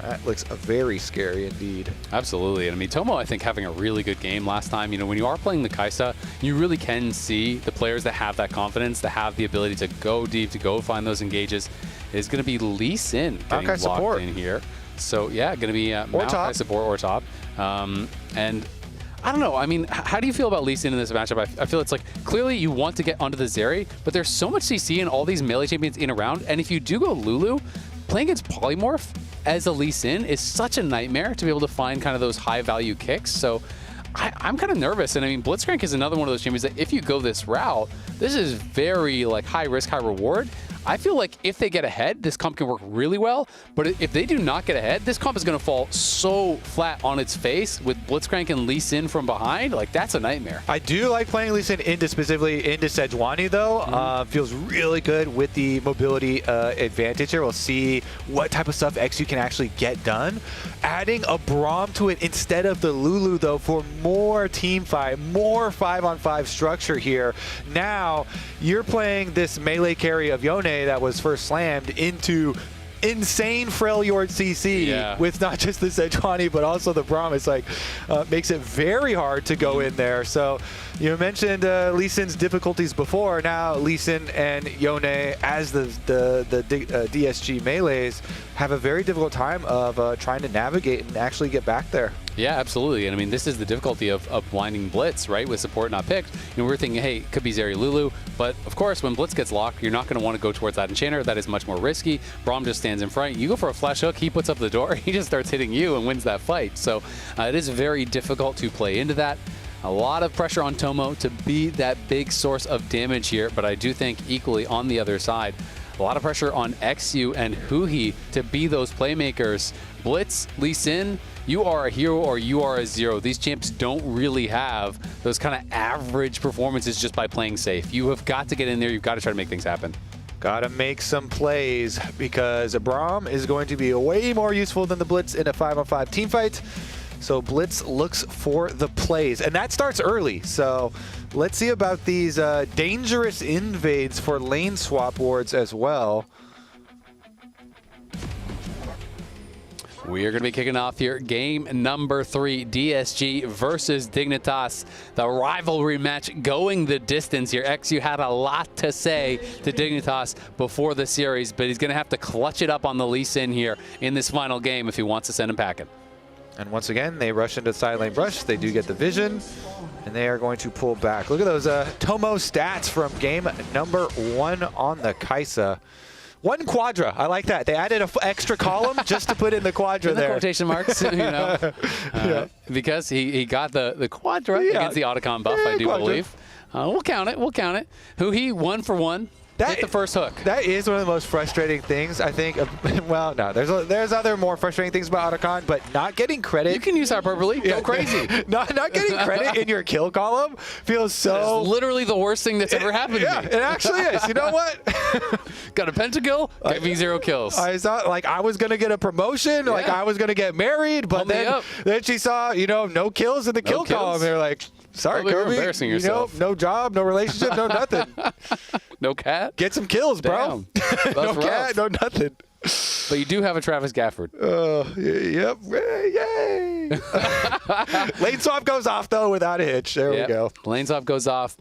that looks very scary indeed. Absolutely. And I mean, Tomo, I think, having a really good game last time. You know, when you are playing the Kai'Sa, you really can see the players that have that confidence, that have the ability to go deep, to go find those engages, is going to be Lee Sin getting locked support in here. So, yeah, going to be Maokai support or top. And I don't know. I mean, how do you feel about Lee Sin in this matchup? I feel it's like, clearly you want to get onto the Zeri, but there's so much CC in all these melee champions in around. And if you do go Lulu, playing against Polymorph as a Lee Sin is such a nightmare to be able to find kind of those high-value kicks. So I'm kind of nervous. And I mean, Blitzcrank is another one of those champions that if you go this route, this is very like high risk, high reward. I feel like if they get ahead, this comp can work really well. But if they do not get ahead, this comp is going to fall so flat on its face with Blitzcrank and Lee Sin from behind. Like, that's a nightmare. I do like playing Lee Sin specifically into Sejuani, though. Feels really good with the mobility advantage here. We'll see what type of stuff XU can actually get done. Adding a Braum to it instead of the Lulu, though, for more team fight, more 5-on-5 structure here. Now, you're playing this melee carry of Yone that was first slammed into insane Freljord CC with not just the Sejuani, but also the Braum. It's like, makes it very hard to go in there. So you mentioned Lee Sin's difficulties before. Now Lee Sin and Yone, as the DSG melees, have a very difficult time of trying to navigate and actually get back there. Yeah, absolutely. And I mean, this is the difficulty of blinding Blitz, right? With support not picked. You know, we're thinking, hey, it could be Zeri Lulu. But of course, when Blitz gets locked, you're not going to want to go towards that Enchanter. That is much more risky. Braum just stands in front. You go for a flash hook, he puts up the door, he just starts hitting you and wins that fight. So it is very difficult to play into that. A lot of pressure on Tomo to be that big source of damage here. But I do think equally on the other side, a lot of pressure on XU and Huhi to be those playmakers. Blitz, Lee Sin, you are a hero or you are a zero. These champs don't really have those kind of average performances just by playing safe. You have got to get in there. You've got to try to make things happen. Got to make some plays because Braum is going to be way more useful than the Blitz in a 5-on-5 team fight. So Blitz looks for the plays, and that starts early. So let's see about these dangerous invades for lane swap wards as well. We are going to be kicking off here game number 3, DSG versus Dignitas. The rivalry match going the distance here. XU had a lot to say to Dignitas before the series, but he's going to have to clutch it up on the Lee Sin here in this final game if he wants to send him packing. And once again, they rush into side lane brush. They do get the vision, and they are going to pull back. Look at those Tomo stats from game number 1 on the Kaisa. 1 quadra. I like that. They added an extra column just to put in the quadra in the there. Quotation marks, you know, because he got the quadra against the Otacon buff, I do believe. We'll count it. We'll count it. Huhi 1 for 1. Hit the first hook. That is one of the most frustrating things, I think. Well, no, there's other more frustrating things about Otacon, but not getting credit. You can use hyperbole. Go crazy. not getting credit in your kill column feels so... It's literally the worst thing that's ever happened to me. It actually is. You know what? Got a pentakill, gave me 0 kills. I thought like I was going to get a promotion, like I was going to get married, but then she saw, you know, no kills in the kill column. They're like... Sorry, Probably Kirby. Embarrassing yourself. You know, no job, no relationship, no nothing. No cat? Get some kills, bro. No cat, no nothing. But you do have a Travis Gafford. Yep. Yay. Lane swap goes off, though, without a hitch. There we go. Lane swap goes off.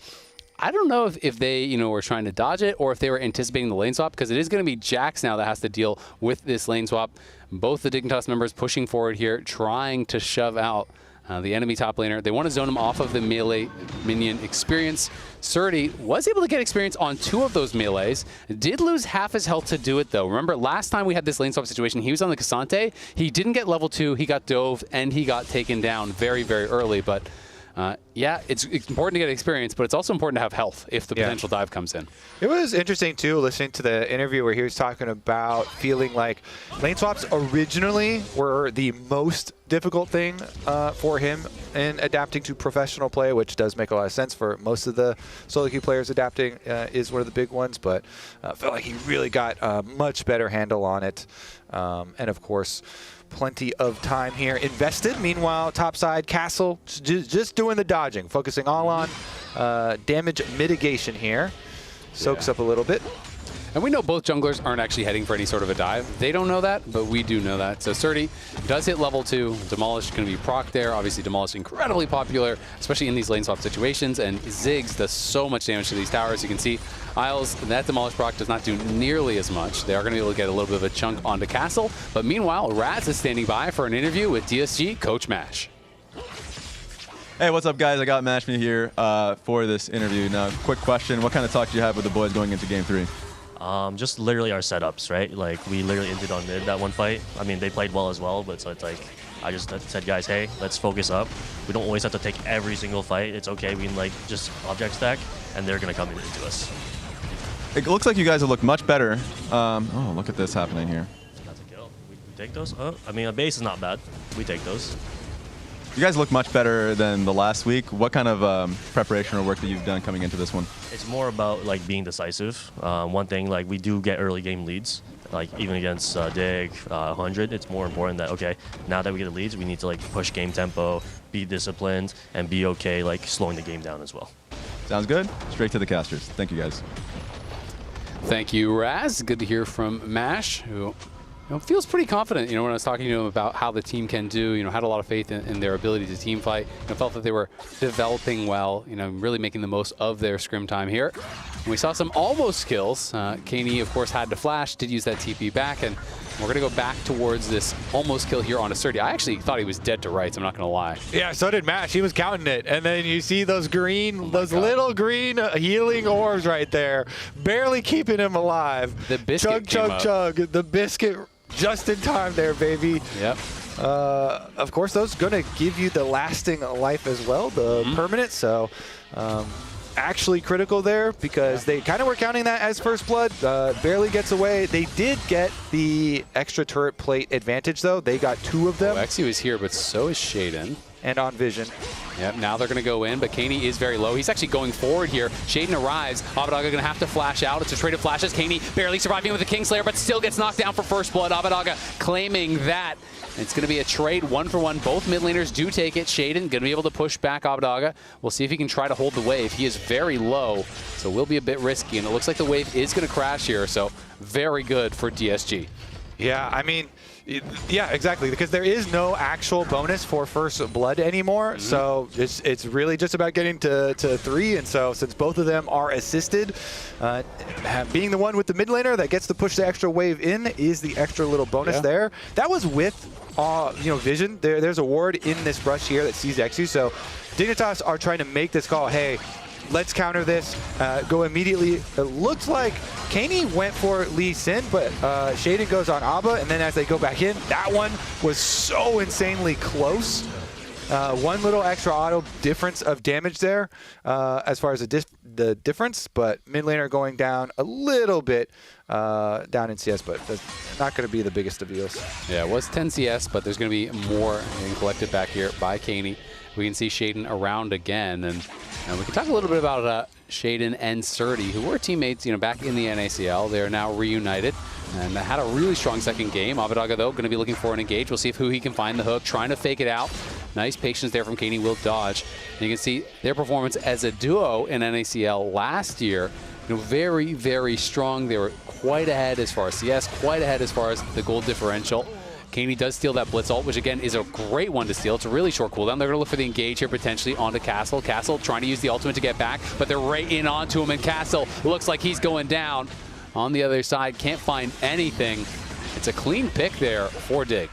I don't know if they, you know, were trying to dodge it or if they were anticipating the lane swap, because it is going to be Jax now that has to deal with this lane swap. Both the Dignitas members pushing forward here, trying to shove out the enemy top laner. They want to zone him off of the melee minion experience. Surdy was able to get experience on 2 of those melees. Did lose half his health to do it, though. Remember, last time we had this lane swap situation, he was on the Cassante. He didn't get level 2. He got dove, and he got taken down very, very early. But yeah, it's important to get experience, but it's also important to have health if the potential dive comes in. It was interesting, too, listening to the interview where he was talking about feeling like lane swaps originally were the most difficult thing for him in adapting to professional play, which does make a lot of sense for most of the solo queue players. Adapting is one of the big ones, but I felt like he really got a much better handle on it. And, of course, plenty of time here invested. Meanwhile, topside, Castle just doing the dodging, focusing all on damage mitigation here. Soaks up a little bit. And we know both junglers aren't actually heading for any sort of a dive. They don't know that, but we do know that. So Surdy does hit level 2. Demolish going to be proc there. Obviously, Demolish incredibly popular, especially in these lane swap situations. And Ziggs does so much damage to these towers. You can see Isles, that Demolish proc does not do nearly as much. They are going to be able to get a little bit of a chunk onto Castle. But meanwhile, Raz is standing by for an interview with DSG Coach Mash. Hey, what's up, guys? I got Mashme here for this interview. Now, quick question. What kind of talk do you have with the boys going into Game 3? Just literally our setups, right? Like, we literally ended on mid that one fight. I mean, they played well as well, but so it's like, I just said, guys, hey, let's focus up. We don't always have to take every single fight. It's okay. We can, like, just object stack, and they're going to come into us. it looks like you guys have looked much better. Oh, look at this happening here. That's a kill. We take those? I mean, a base is not bad. We take those. You guys look much better than the last week. What kind of preparation or work that you've done coming into this one? It's more about like being decisive. One thing, like we do get early game leads. Like even against Dig 100, it's more important that okay, now that we get the leads, we need to like push game tempo, be disciplined, and be okay like slowing the game down as well. Sounds good. Straight to the casters. Thank you guys. Thank you, Raz. Good to hear from Mash, who feels pretty confident. When I was talking to him about how the team can do, had a lot of faith in their ability to team fight. Felt that they were developing well, really making the most of their scrim time here. And we saw some almost kills. Kaney, of course, had to flash, did use that TP back, and we're going to go back towards this almost kill here on Asserti. I actually thought he was dead to rights, I'm not going to lie. Yeah, so did Mash. He was counting it. And then you see those green, little green healing orbs right there, barely keeping him alive. The biscuit chug. The biscuit just in time there, baby. Yep. Of course, those going to give you the lasting life as well, the permanent. So actually critical there because they kind of were counting that as first blood. Barely gets away. They did get the extra turret plate advantage, though. They got 2 of them. Lexi is here, but so is Shaden. And on vision. Yep, now they're going to go in, but Kaney is very low. He's actually going forward here. Shaden arrives. Abadaga going to have to flash out. It's a trade of flashes. Kaney barely surviving with the Kingslayer, but still gets knocked down for first blood. Abadaga claiming that. It's going to be a trade 1-for-1. Both mid laners do take it. Shaden going to be able to push back Abadaga. We'll see if he can try to hold the wave. He is very low, so will be a bit risky, and it looks like the wave is going to crash here, so very good for DSG. Yeah, I mean, yeah, exactly, because there is no actual bonus for first blood anymore, so it's really just about getting to 3, and so since both of them are assisted, being the one with the mid laner that gets to push the extra wave in is the extra little bonus there. That was with vision. There's a ward in this rush here that sees Exu, so Dignitas are trying to make this call, hey, let's counter this, go immediately. It looks like Kaney went for Lee Sin, but Shaden goes on Abba, and then as they go back in, that one was so insanely close. One little extra auto difference of damage there as far as the difference, but mid laner going down a little bit down in CS, but that's not going to be the biggest of deals. Yeah, it was 10 CS, but there's going to be more getting collected back here by Kaney. We can see Shaden around again, and we can talk a little bit about Shaden and Surdy, who were teammates, back in the NACL. They are now reunited and had a really strong second game. Abadaga, though, going to be looking for an engage. We'll see if he can find the hook, trying to fake it out. Nice patience there from Kaney, will dodge. And you can see their performance as a duo in NACL last year. Very, very strong. They were quite ahead as far as CS, quite ahead as far as the gold differential. Kaney does steal that Blitz ult, which again is a great one to steal. It's a really short cooldown. They're going to look for the engage here potentially onto Castle. Castle trying to use the ultimate to get back, but they're right in onto him, and Castle looks like he's going down. On the other side, can't find anything. It's a clean pick there for Dig.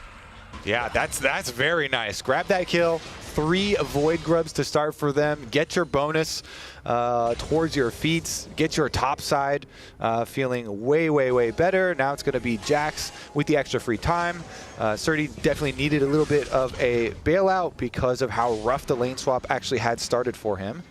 Yeah, that's very nice. Grab that kill. 3 Void Grubs to start for them. Get your bonus towards your feet. Get your top side feeling way, way, way better. Now it's going to be Jax with the extra free time. Surdy definitely needed a little bit of a bailout because of how rough the lane swap actually had started for him.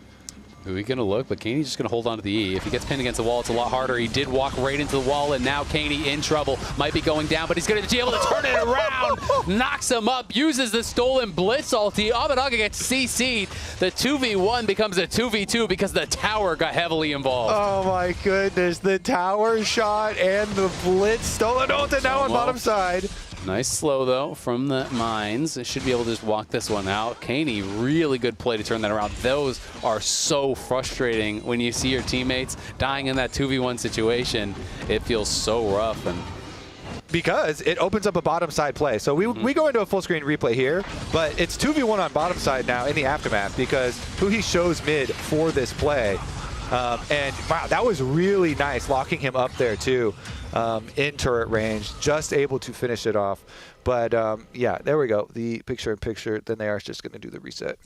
Who are we going to look? But Kaney's just going to hold on to the E. If he gets pinned against the wall, it's a lot harder. He did walk right into the wall, and now Kaney in trouble. Might be going down, but he's going to be able to turn it around. Knocks him up, uses the stolen Blitz ulti. Abadaga gets CC'd. The 2v1 becomes a 2v2 because the tower got heavily involved. Oh my goodness. The tower shot and the Blitz stolen ult, and now on bottom side. Nice slow, though, from the mines. It should be able to just walk this one out. Kaney, really good play to turn that around. Those are so frustrating when you see your teammates dying in that 2v1 situation. It feels so rough. And because it opens up a bottom side play. So we go into a full screen replay here, but it's 2v1 on bottom side now in the aftermath because Puhi shows mid for this play. And wow, that was really nice, locking him up there too, in turret range, just able to finish it off. But yeah, there we go. The picture-in-picture, then they are just going to do the reset.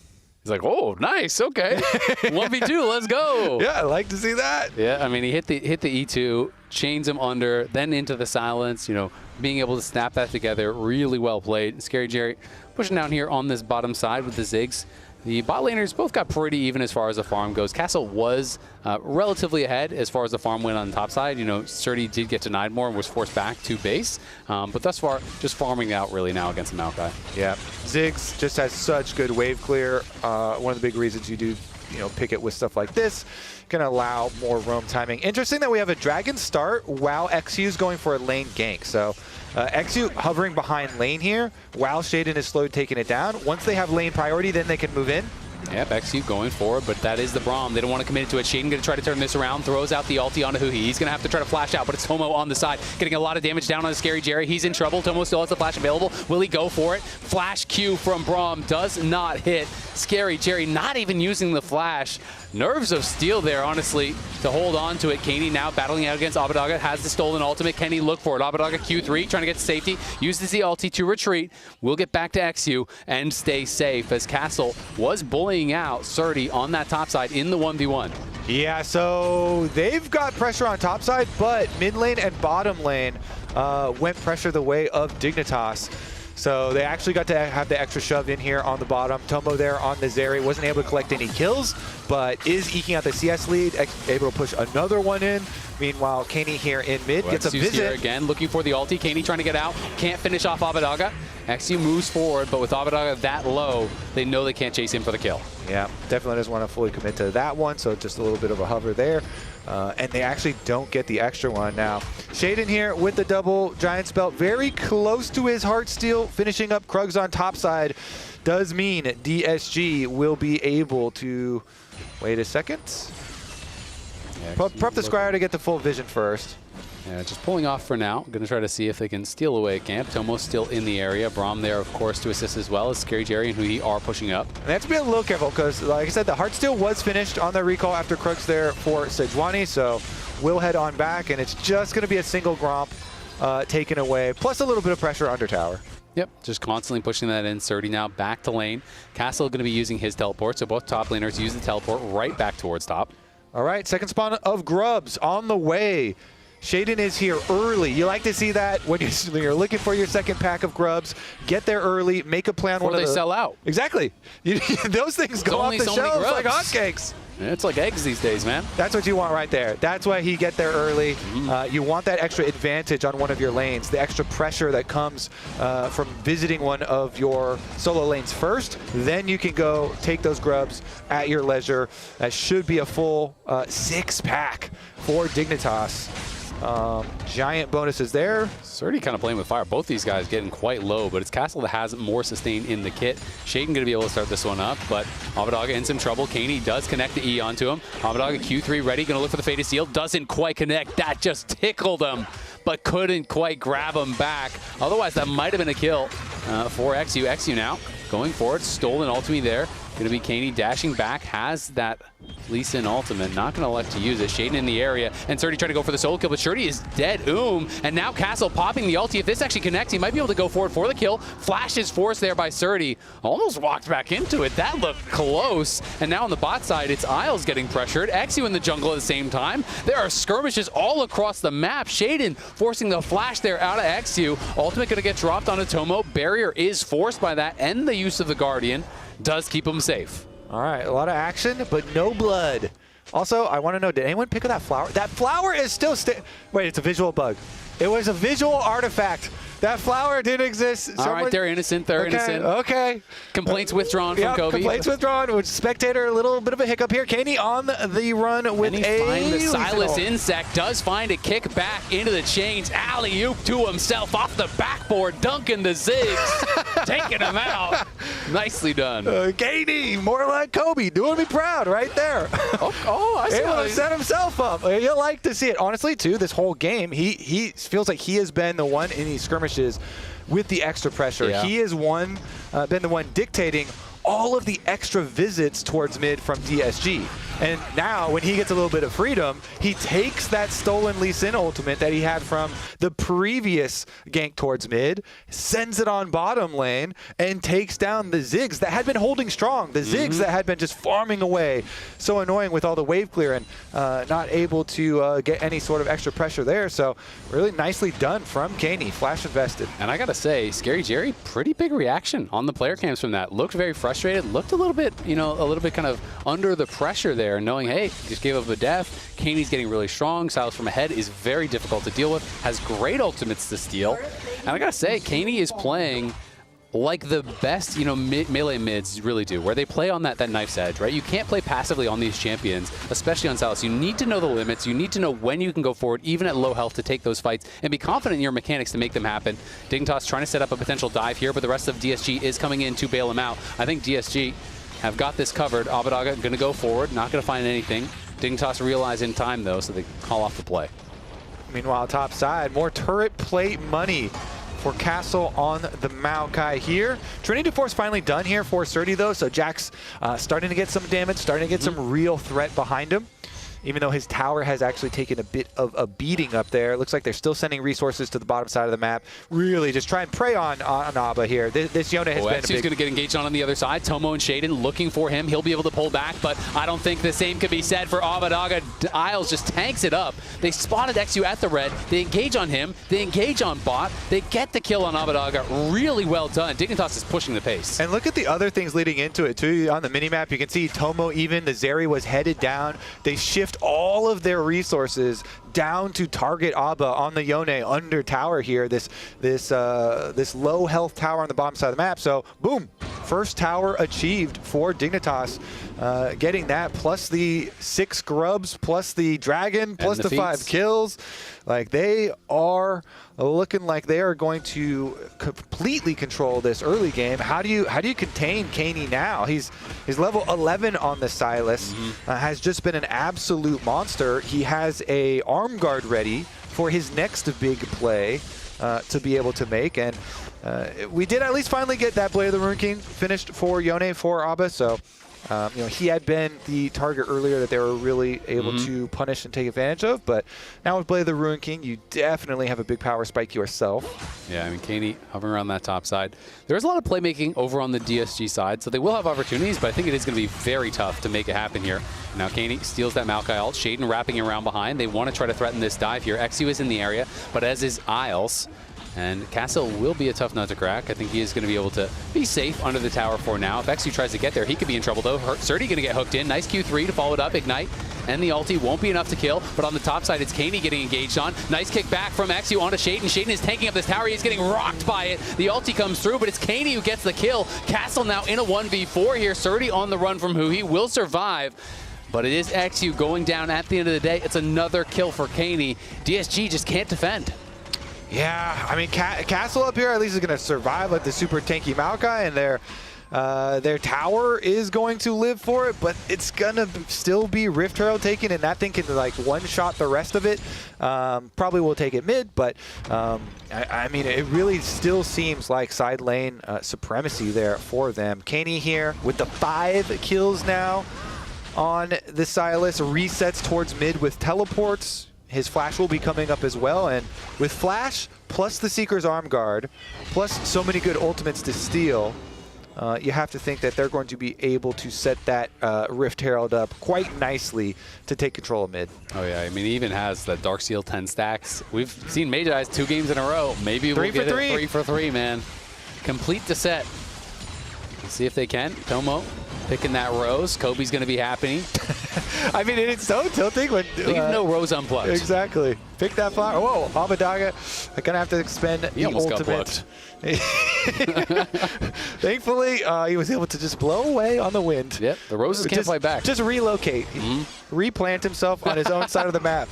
He's like, oh, nice, okay. 1v2, let's go. Yeah, I like to see that. Yeah, I mean, he hit the E2, chains him under, then into the silence, being able to snap that together, really well played. Scary Jerry pushing down here on this bottom side with the Ziggs. The bot laners both got pretty even as far as the farm goes. Castle was relatively ahead as far as the farm went on the top side. You know, Surdy did get denied more and was forced back to base. But thus far, just farming out really now against the Maokai. Yeah, Ziggs just has such good wave clear. One of the big reasons you do, you know, pick it with stuff like this can allow more roam timing. Interesting that we have a dragon start while XU's going for a lane gank. So XU hovering behind lane here while Shaden is slowly taking it down. Once they have lane priority, then they can move in. Yep, XU going for it, but that is the Braum. They don't want to commit to it. Shaden going to try to turn this around, throws out the ulti onto Huhi. He's going to have to try to flash out, but it's Tomo on the side, getting a lot of damage down on the Scary Jerry. He's in trouble. Tomo still has the flash available. Will he go for it? Flash Q from Braum does not hit. Scary Jerry not even using the flash. Nerves of steel there, honestly, to hold on to it. Kaney now battling out against Abadaga, has the stolen ultimate. Can he look for it? Abadaga Q3, trying to get to safety, uses the ulti to retreat. We'll get back to XU and stay safe as Castle was bullying out Surdy on that top side in the 1v1. Yeah, so they've got pressure on top side, but mid lane and bottom lane went pressure the way of Dignitas. So they actually got to have the extra shove in here on the bottom. Tomo there on the Zeri wasn't able to collect any kills, but is eking out the CS lead, able to push another one in. Meanwhile, Kaney here in mid gets a visit. Here again, looking for the ulti. Kaney trying to get out, can't finish off Abadaga. XU moves forward, but with Abadaga that low, they know they can't chase him for the kill. Yeah, definitely doesn't want to fully commit to that one, so just a little bit of a hover there. And they actually don't get the extra one now. Shaden here with the double Giant's Belt, very close to his Heartsteel, finishing up Krugs on top side. Does mean DSG will be able to, wait a second. Yeah, prep the Scryer to get the full vision first. Yeah, just pulling off for now. Going to try to see if they can steal away at camp. Tomo's still in the area. Braum there, of course, to assist as well as Scary Jerry and Huhi are pushing up. And they have to be a little careful because, like I said, the Heartsteel was finished on their recall after Krugs there for Sejuani, so we'll head on back, and it's just going to be a single Gromp taken away, plus a little bit of pressure under tower. Yep, just constantly pushing that in. Surdy now back to lane. Castle going to be using his teleport, so both top laners use the teleport right back towards top. All right, second spawn of Grubs on the way. Shaden is here early. You like to see that when you're looking for your second pack of Grubs. Get there early, make a plan. Before they sell out. Exactly. Those things go off the shelves like hotcakes. It's like eggs these days, man. That's what you want right there. That's why he get there early. You want that extra advantage on one of your lanes, the extra pressure that comes from visiting one of your solo lanes first. Then you can go take those Grubs at your leisure. That should be a full 6-pack for Dignitas. Giant bonuses there. Surdy kind of playing with fire. Both these guys getting quite low, but it's Castle that has more sustain in the kit. Shaden going to be able to start this one up, but Abadaga in some trouble. Kaney does connect the E onto him. Abadaga Q3 ready, going to look for the Fated Seal. Doesn't quite connect. That just tickled him, but couldn't quite grab him back. Otherwise, that might have been a kill for XU. XU now going for it. Stolen ultimate there. Going to be Kaney dashing back, has that Lee Sin ultimate, not going to elect to use it. Shaden in the area, and Surdy trying to go for the solo kill, but Surdy is dead. And now Castle popping the ulti. If this actually connects, he might be able to go for it for the kill. Flash is forced there by Surdy. Almost walked back into it. That looked close. And now on the bot side, it's Isles getting pressured. XU in the jungle at the same time. There are skirmishes all across the map. Shaden forcing the flash there out of XU. Ultimate going to get dropped onto Tomo. Barrier is forced by that, and the use of the Guardian does keep him safe. All right, a lot of action, but no blood. Also, I want to know, did anyone pick up that flower? That flower is still wait, it's a visual bug. It was a visual artifact. That flower didn't exist. All right, they're innocent. They're innocent. Okay. Complaints withdrawn from Kobe. Complaints withdrawn. With Spectator, a little bit of a hiccup here. Kaney on the run with the Silas Insect does find a kick back into the chains. Alley-oop to himself off the backboard, dunking the Ziggs, taking him out. Nicely done. Kaney, more like Kobe, doing me proud right there. I see. Able to set himself up. You like to see it. Honestly, too, this whole game, he feels like he has been the one in these skirmishes with the extra pressure. Yeah. He has been the one dictating all of the extra visits towards mid from DSG. And now, when he gets a little bit of freedom, he takes that stolen Lee Sin ultimate that he had from the previous gank towards mid, sends it on bottom lane, and takes down the Ziggs that had been holding strong. The Ziggs that had been just farming away. So annoying with all the wave clear and not able to get any sort of extra pressure there. So really nicely done from Caney. Flash invested. And I got to say, Scary Jerry, pretty big reaction on the player cams from that. Looked very frustrated. Looked a little bit, you know, a little bit kind of under the pressure there. Knowing, hey, just gave up a death. Caney's getting really strong. Silas from ahead is very difficult to deal with. Has great ultimates to steal. And I gotta say, Caney is playing like the best, you know, melee mids really do, where they play on that knife's edge, right? You can't play passively on these champions, especially on Silas. You need to know the limits. You need to know when you can go forward, even at low health, to take those fights and be confident in your mechanics to make them happen. Dignitas trying to set up a potential dive here, but the rest of DSG is coming in to bail him out. I think DSG have got this covered. Abadaga going to go forward, not going to find anything. Dignitas realize in time, though, so they call off the play. Meanwhile, top side, more turret plate money for Castle on the Maokai here. Trinity Force finally done here for Surdy, though, so Jack's starting to get some damage, starting to get some real threat behind him. Even though his tower has actually taken a bit of a beating up there. Looks like they're still sending resources to the bottom side of the map. Really just try and prey on Abba here. This Yone has been a big... He's going to get engaged on the other side. Tomo and Shaden looking for him. He'll be able to pull back, but I don't think the same could be said for Abadaga. Isles just tanks it up. They spotted XU at the red. They engage on him. They engage on bot. They get the kill on Abadaga. Really well done. Dignitas is pushing the pace. And look at the other things leading into it, too. On the minimap, you can see Tomo even. The Zeri was headed down. They shift all of their resources down to target Abba on the Yone under tower here, this low health tower on the bottom side of the map. So boom, first tower achieved for Dignitas, getting that plus the 6 grubs, plus the dragon, plus the 5 kills. Like, they are looking like they are going to completely control this early game. How do you contain Caney now? He's level 11 on the Silas, has just been an absolute monster. He has a arm guard ready for his next big play to be able to make, and we did at least finally get that Blade of the Ruin King finished for Yone for Abba. So you know, he had been the target earlier that they were really able to punish and take advantage of, but now with Blade of the Ruin King, you definitely have a big power spike yourself. Yeah, I mean, Caney hovering around that top side. There's a lot of playmaking over on the DSG side, so they will have opportunities, but I think it is going to be very tough to make it happen here. Now Caney steals that Maokai ult. Shaden wrapping around behind. They want to try to threaten this dive here. XU is in the area, but as is Isles. And Castle will be a tough nut to crack. I think he is going to be able to be safe under the tower for now. If XU tries to get there, he could be in trouble, though. Surdy going to get hooked in. Nice Q3 to follow it up. Ignite. And the ulti won't be enough to kill. But on the top side, it's Caney getting engaged on. Nice kick back from XU onto Shaden. Shaden is tanking up this tower. He's getting rocked by it. The ulti comes through, but it's Caney who gets the kill. Castle now in a 1v4 here. Surdy on the run from who he will survive. But it is XU going down at the end of the day. It's another kill for Caney. DSG just can't defend. Yeah, I mean, Castle up here at least is going to survive like the super tanky Maokai, and their tower is going to live for it, but it's going to still be Rift Herald taken, and that thing can like one-shot the rest of it. Probably will take it mid, but I mean, it really still seems like side lane supremacy there for them. Caney here with the 5 kills now on the Silas, resets towards mid with teleports. His flash will be coming up as well, and with flash plus the Seeker's arm guard plus so many good ultimates to steal, you have to think that they're going to be able to set that Rift Herald up quite nicely to take control of mid. Oh yeah, I mean, he even has that Darksteel 10 stacks. We've seen Magi's 2 games in a row. Maybe we'll get it 3 for 3, man. Complete the set. Let's see if they can. Tomo picking that Rose. Kobe's going to be happy. I mean, it's so tilting when... Leave no Rose unplugged. Exactly. Pick that flower. Whoa, Abadaga going to have to expend the ultimate. Thankfully, he was able to just blow away on the wind. Yep, the Roses can't fight back. Just relocate. Replant himself on his own side of the map.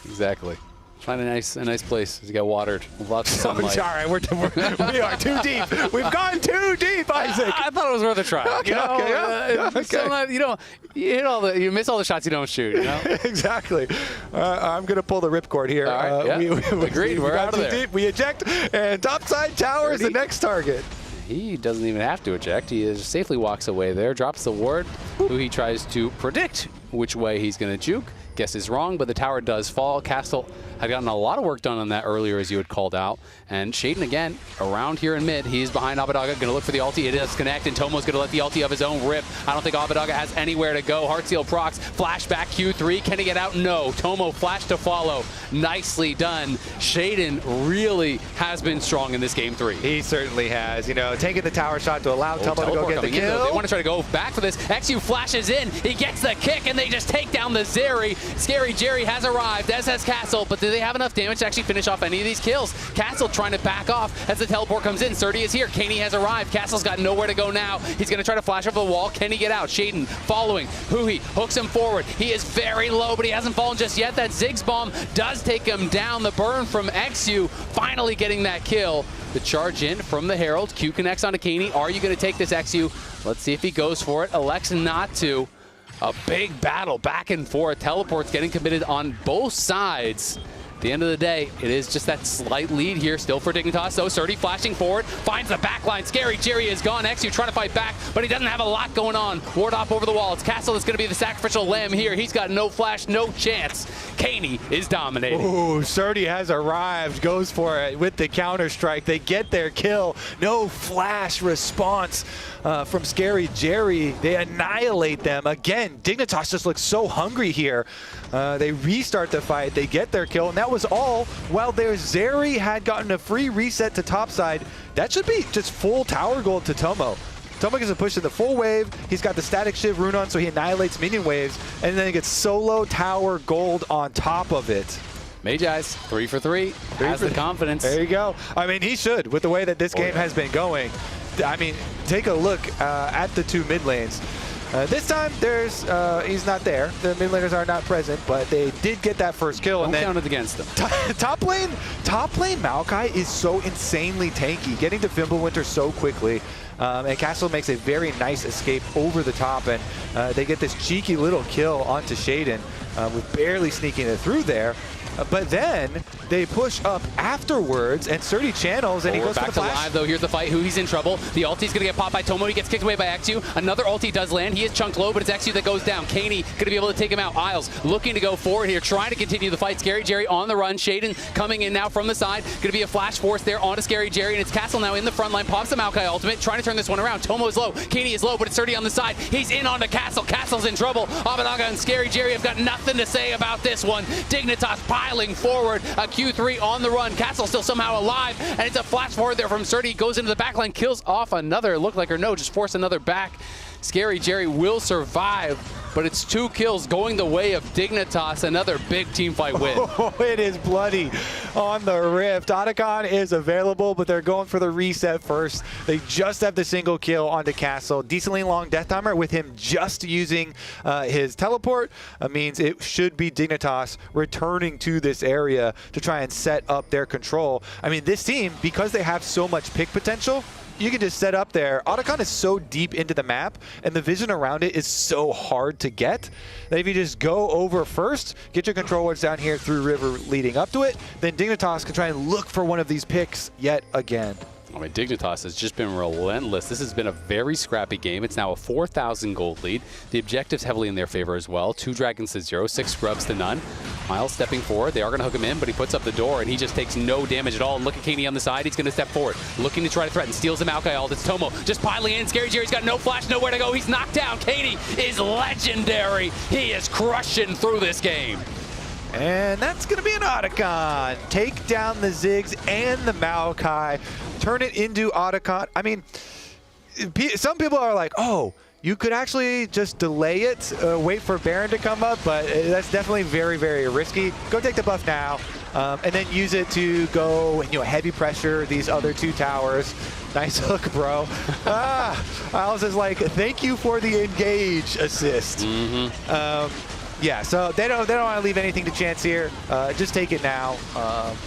Exactly. Find a nice place to get watered. Lots of sunlight. All right, we are too deep. We've gone too deep, Isaac. I thought it was worth a try. Okay, you miss all the shots you don't shoot. You know? Exactly. I'm gonna pull the ripcord here. All right, we agreed. We're out of there. Deep. We eject, and topside tower is the next target. he doesn't even have to eject. He just safely walks away there, drops the ward, who he tries to predict which way he's going to juke. Guess is wrong, but the tower does fall. Castle had gotten a lot of work done on that earlier, as you had called out. And Shaden again around here in mid. He's behind Abadaga, going to look for the ulti. It does connect, and Tomo's going to let the ulti of his own rip. I don't think Abadaga has anywhere to go. Heartseal procs, flashback Q3. Can he get out? No. Tomo flash to follow. Nicely done. Shaden really has been strong in this game 3. He certainly has. You know, taking the tower shot to allow Tomo to go get the kill. They want to try to go back for this. XU flashes in. He gets the kick, and they just take down the Zeri. Scary Jerry has arrived, as has Castle, but do they have enough damage to actually finish off any of these kills? Castle trying to back off as the teleport comes in. Surdy is here. Kaney has arrived. Castle's got nowhere to go now. He's going to try to flash over the wall. Can he get out? Shaden following. Huhi hooks him forward. He is very low, but he hasn't fallen just yet. That Ziggs bomb does take him down. The burn from XU finally getting that kill. The charge in from the Herald. Q connects onto Kaney. Are you going to take this XU? Let's see if he goes for it. Elects not to. A big battle back and forth. Teleports getting committed on both sides. At the end of the day, it is just that slight lead here still for Dignitas. So Surdy flashing forward, finds the backline. Scary Jerry is gone. XU trying to fight back, but he doesn't have a lot going on. Ward off over the wall. It's Castle that's going to be the sacrificial lamb here. He's got no flash, no chance. Kaney is dominating. Ooh, Surdy has arrived, goes for it with the counter strike. They get their kill. No flash response from Scary Jerry. They annihilate them. Again, Dignitas just looks so hungry here. They restart the fight. They get their kill, and that was all while their Zeri had gotten a free reset to topside. That should be just full tower gold to Tomo. Tomo gets a push in the full wave. He's got the static shiv rune on, so he annihilates minion waves, and then he gets solo tower gold on top of it. Magi's 3 for 3. Has the confidence. There you go. I mean, he should, with the way that this game has been going. I mean, take a look at the two mid lanes. This time, he's not there. The mid laners are not present, but they did get that first kill. Don't and then count it against them. Top lane Maokai is so insanely tanky, getting to Fimbulwinter so quickly. And Castle makes a very nice escape over the top, and they get this cheeky little kill onto Shaden with barely sneaking it through there. But then they push up afterwards, and Surdy channels, and he goes back for the flash. to live, though. Here's the fight. He's in trouble. The ulti's going to get popped by Tomo. He gets kicked away by XU. Another ulti does land. He is chunked low, but it's XU that goes down. Kaney going to be able to take him out. Isles looking to go forward here, trying to continue the fight. Scary Jerry on the run. Shaden coming in now from the side. Going to be a flash force there onto Scary Jerry, and it's Castle now in the front line. Pops the Maokai ultimate, trying to turn this one around. Tomo is low. Kaney is low, but it's Surdy on the side. He's in onto Castle. Castle's in trouble. Abadaga and Scary Jerry have got nothing to say about this one. Dignitas piling forward. A Q3 on the run. Castle still somehow alive, and it's a flash forward there from Surdy. Goes into the backline, kills off another, look like or no, just force another back. Scary Jerry will survive, but it's 2 kills going the way of Dignitas. Another big team fight win. Oh, it is bloody on the Rift. Otacon is available, but they're going for the reset first. They just have the single kill onto Castle. Decently long death timer with him just using his teleport means it should be Dignitas returning to this area to try and set up their control. I mean, this team, because they have so much pick potential, you can just set up there. Otacon is so deep into the map, and the vision around it is so hard to get, that if you just go over first, get your controllers down here through river leading up to it, then Dignitas can try and look for one of these picks yet again. I mean, Dignitas has just been relentless. This has been a very scrappy game. It's now a 4,000 gold lead. The objective's heavily in their favor as well. 2 dragons to 0, 6 scrubs to none. Miles stepping forward. They are going to hook him in, but he puts up the door, and he just takes no damage at all. And look at Kaney on the side. He's going to step forward, looking to try to threaten. Steals the Maokai ult. It's Tomo just piling in. Scary Jerry's got no flash, nowhere to go. He's knocked down. Kaney is legendary. He is crushing through this game. And that's going to be an Otacon. Take down the Ziggs and the Maokai. Turn it into Otacon. I mean, some people are like, oh, you could actually just delay it, wait for Baron to come up, but that's definitely very, very risky. Go take the buff now, and then use it to go, heavy pressure these other 2 towers. Nice hook, bro. Isles is like, thank you for the engage assist. Yeah, so they don't want to leave anything to chance here. Just take it now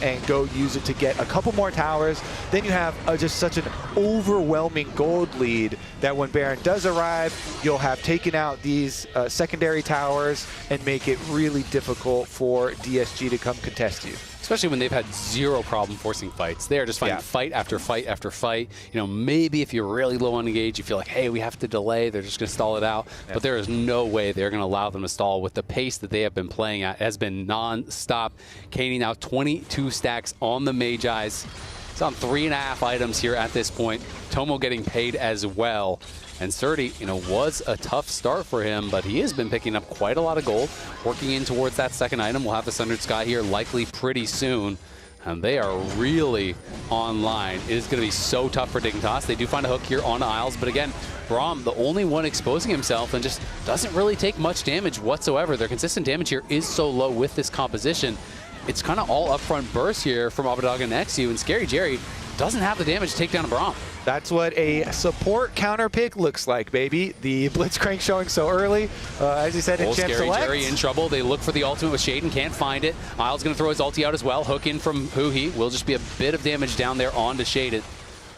and go use it to get a couple more towers. Then you have just such an overwhelming gold lead that when Baron does arrive, you'll have taken out these secondary towers and make it really difficult for DSG to come contest you. especially when they've had zero problem forcing fights. They are just finding fight after fight after fight. You know, maybe if you're really low on engage, you feel like, hey, we have to delay. They're just going to stall it out. But there is no way they're going to allow them to stall with the pace that they have been playing at. It has been non-stop. Katie now 22 stacks on the Magi's. It's on 3.5 items here at this point. Tomo getting paid as well. And Surdy, you know, was a tough start for him, but he has been picking up quite a lot of gold, working in towards that second item. We'll have the Sundered Sky here likely pretty soon. And they are really online. It is going to be so tough for Dignitas. They do find a hook here on Isles, but again, Braum, the only one exposing himself and just doesn't really take much damage whatsoever. Their consistent damage here is so low with this composition. It's kind of all upfront burst here from Abadag and XU, and Scary Jerry doesn't have the damage to take down a Braum. That's what a support counter pick looks like, baby. The Blitzcrank showing so early, as you said, in Champ Scary Select. Jerry in trouble. They look for the ultimate with Shaden, can't find it. Isles going to throw his ulti out as well. Hook in from Huhi. Will just be a bit of damage down there onto Shaden.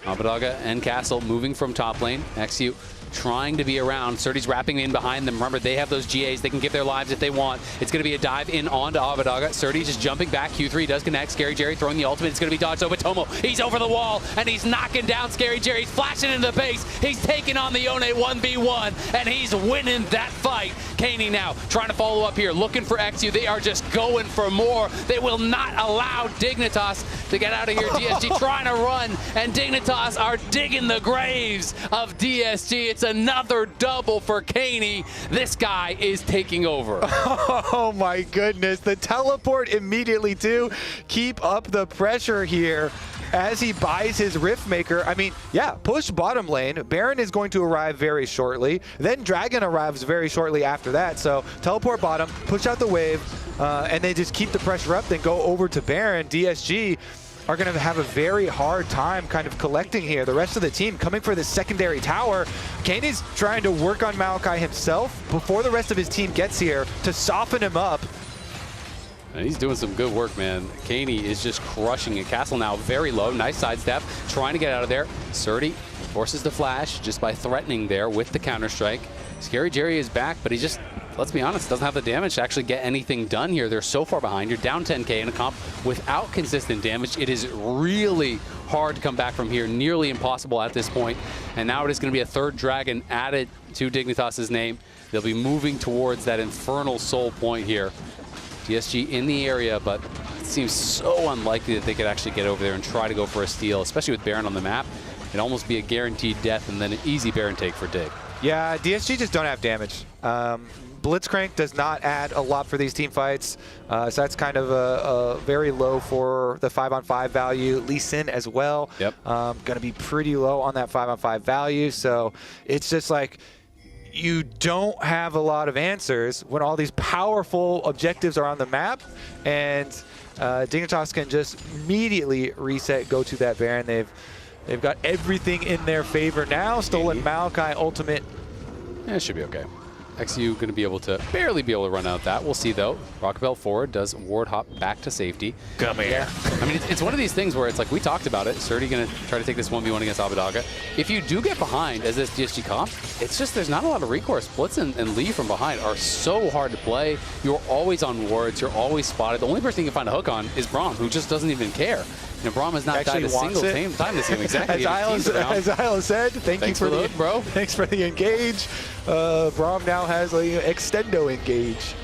Abadaga and Castle moving from top lane. XU trying to be around. Surdy's wrapping in behind them. Remember, they have those GAs. They can give their lives if they want. It's going to be a dive in onto Abadaga. Surdy just jumping back. Q3 does connect. Scary Jerry throwing the ultimate. It's going to be dodged over Tomo. He's over the wall, and he's knocking down Scary Jerry. He's flashing into the base. He's taking on the Yone 1v1, and he's winning that fight. Kaney now trying to follow up here, looking for XU. They are just going for more. They will not allow Dignitas to get out of here. DSG trying to run, and Dignitas are digging the graves of DSG. It's another double for Kaney. This guy is taking over. Oh my goodness. The teleport immediately too. Keep up the pressure here as he buys his Rift Maker. I mean, yeah, push bottom lane. Baron is going to arrive very shortly. Then Dragon arrives very shortly after that. So teleport bottom, push out the wave, and they just keep the pressure up, then go over to Baron. DSG are going to have a very hard time kind of collecting here. The rest of the team coming for the secondary tower. Kaney's trying to work on Maokai himself before the rest of his team gets here to soften him up. And he's doing some good work, man. Kaney is just crushing it. Castle now very low. Nice sidestep. Trying to get out of there. Surdy forces the flash just by threatening there with the counter-strike. Scary Jerry is back, but he just, let's be honest, doesn't have the damage to actually get anything done here. They're so far behind. You're down 10K in a comp without consistent damage. It is really hard to come back from here. Nearly impossible at this point. And now it is going to be a third dragon added to Dignitas' name. They'll be moving towards that Infernal Soul point here. DSG in the area, but it seems so unlikely that they could actually get over there and try to go for a steal, especially with Baron on the map. It'd almost be a guaranteed death and then an easy Baron take for Dig. Yeah, DSG just don't have damage. Blitzcrank does not add a lot for these team fights, so that's kind of a very low for the 5-on-5 value. Lee Sin as well, going to be pretty low on that 5-on-5 value, so it's just like you don't have a lot of answers when all these powerful objectives are on the map, and Dignitas can just immediately reset, go to that Baron. They've got everything in their favor now. Stolen Maokai ultimate. Yeah, it should be okay. XU going to be able to barely be able to run out that. We'll see though. Rockabelle forward does ward hop back to safety. Come here. I mean, it's one of these things where it's like we talked about it. Surdy going to try to take this 1v1 against Abadaga. If you do get behind as this DSG comp, it's just there's not a lot of recourse. Blitz and Lee from behind are so hard to play. You're always on wards. You're always spotted. The only person you can find a hook on is Braum, who just doesn't even care. You know, Braum has not died a single time this game. Exactly. As Isla said, thanks for the hook, bro. Thanks for the engage. Braum now has an extendo engage.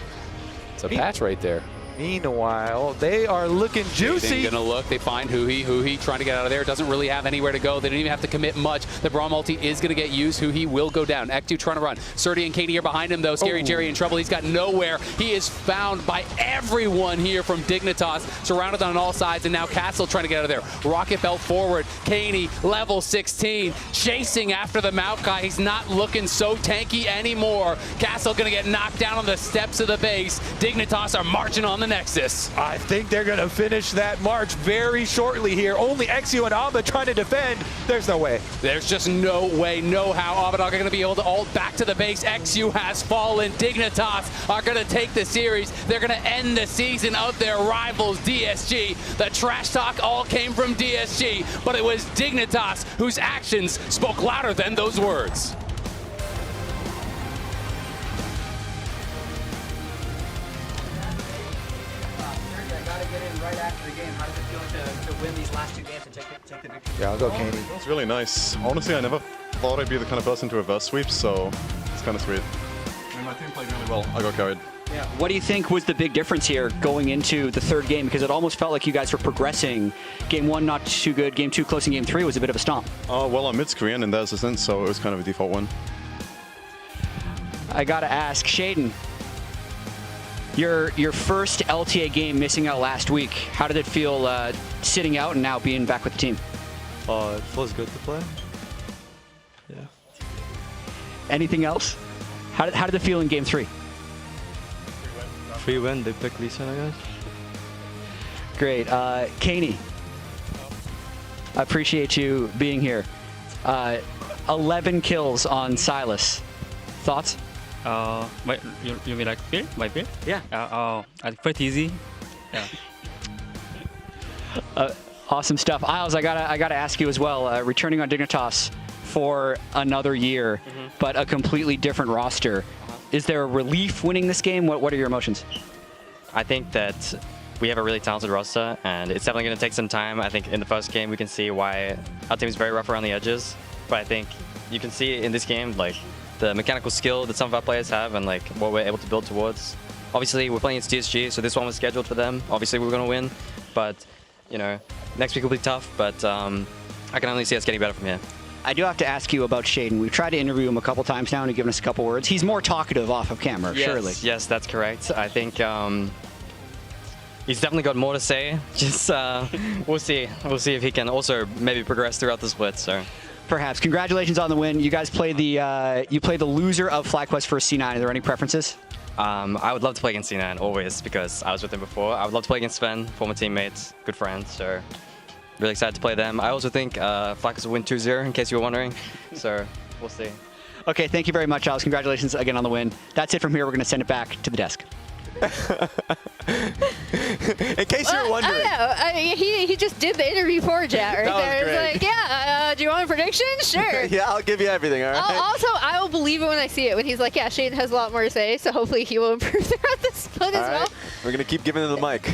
It's a patch right there. Meanwhile, they are looking juicy. Gonna look. They find Huhi trying to get out of there. Doesn't really have anywhere to go. They don't even have to commit much. The Braum ulti is gonna get used. Huhi will go down. Ektu trying to run. Surdy and Katie are behind him though. Scary Jerry in trouble. He's got nowhere. He is found by everyone here from Dignitas, surrounded on all sides, and now Castle trying to get out of there. Rocket Belt forward. Kaney, level 16, chasing after the Maokai. He's not looking so tanky anymore. Castle gonna get knocked down on the steps of the base. Dignitas are marching on the Nexus. I think they're going to finish that march very shortly here. Only XU and Aba trying to defend. There's no way. There's just no way, no how. Abadaga are going to be able to ult back to the base. XU has fallen. Dignitas are going to take the series. They're going to end the season of their rivals, DSG. The trash talk all came from DSG, but it was Dignitas whose actions spoke louder than those words. does it feel to win these last 2 games and take the victory? Yeah, I'll go Caney. It's really nice. Honestly, I never thought I'd be the kind of person to reverse sweep, so it's kind of sweet. I mean, my team played really well. I got carried. Yeah. What do you think was the big difference here going into the 3rd game? Because it almost felt like you guys were progressing. Game 1 not too good, Game 2 close, and Game 3 was a bit of a stomp. Well, I'm mid-Korean and theirs isn't, so it was kind of a default win. I gotta ask, Shaden, your first LTA game missing out last week, how did it feel sitting out and now being back with the team? It feels good to play. Yeah. Anything else? How did it feel in Game 3? Free win, they picked Lee Sin, I guess. Great. Caney, I appreciate you being here. 11 kills on Silas. Thoughts? You mean like build? My build? Yeah. Quite easy. Yeah. Awesome stuff. Isles, I gotta ask you as well. Returning on Dignitas for another year, but a completely different roster. Is there a relief winning this game? What are your emotions? I think that we have a really talented roster, and it's definitely going to take some time. I think in the first game we can see why our team is very rough around the edges, but I think you can see in this game like the mechanical skill that some of our players have and like what we're able to build towards. Obviously we're playing against DSG, so this one was scheduled for them. Obviously we're going to win, but you know, next week will be tough, but I can only see us getting better from here. I do have to ask you about Shaden. We've tried to interview him a couple times now and he's given us a couple words. He's more talkative off of camera, surely. Yes, that's correct. I think he's definitely got more to say. Just we'll see. We'll see if he can also maybe progress throughout the split. So perhaps. Congratulations on the win. You guys played the loser of FlyQuest versus C9. Are there any preferences? I would love to play against C9 always because I was with him before. I would love to play against Sven, former teammates, good friends. So really excited to play them. I also think FlyQuest will win 2-0 in case you were wondering. So we'll see. Okay, thank you very much, Alex. Congratulations again on the win. That's it from here. We're going to send it back to the desk. In case you're wondering. He just did the interview for Jet right there. It's like, yeah, do you want a prediction? Sure. Yeah, I'll give you everything, all right? Also, I will believe it when I see it. When he's like, yeah, Shaden has a lot more to say, so hopefully he will improve throughout the split as well. We're going to keep giving him the mic.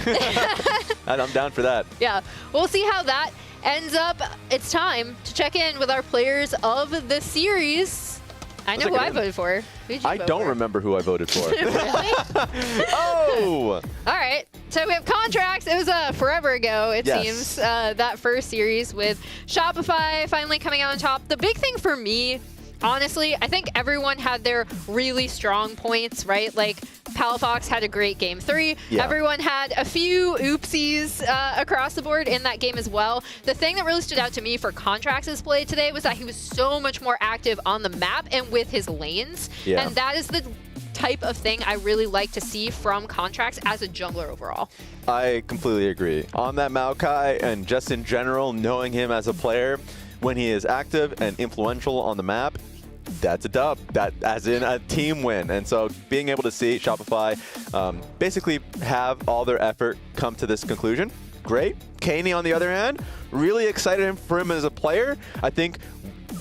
I'm down for that. Yeah, we'll see how that ends up. It's time to check in with our players of the series. I know who I voted for. I don't remember who I voted for. Really? Oh! All right. So we have contracts. It was forever ago, it Yes. seems, that first series with Shopify finally coming out on top. The big thing for me, honestly, I think everyone had their really strong points, right? Like, Palafox had a great game 3. Yeah. Everyone had a few oopsies across the board in that game as well. The thing that really stood out to me for Contracts' play today was that he was so much more active on the map and with his lanes. Yeah. And that is the type of thing I really like to see from Contracts as a jungler overall. I completely agree. On that Maokai and just in general, knowing him as a player, when he is active and influential on the map, that's a dub. That as in a team win. And so being able to see Shopify basically have all their effort come to this conclusion, great. Caney, on the other hand, really excited for him as a player. I think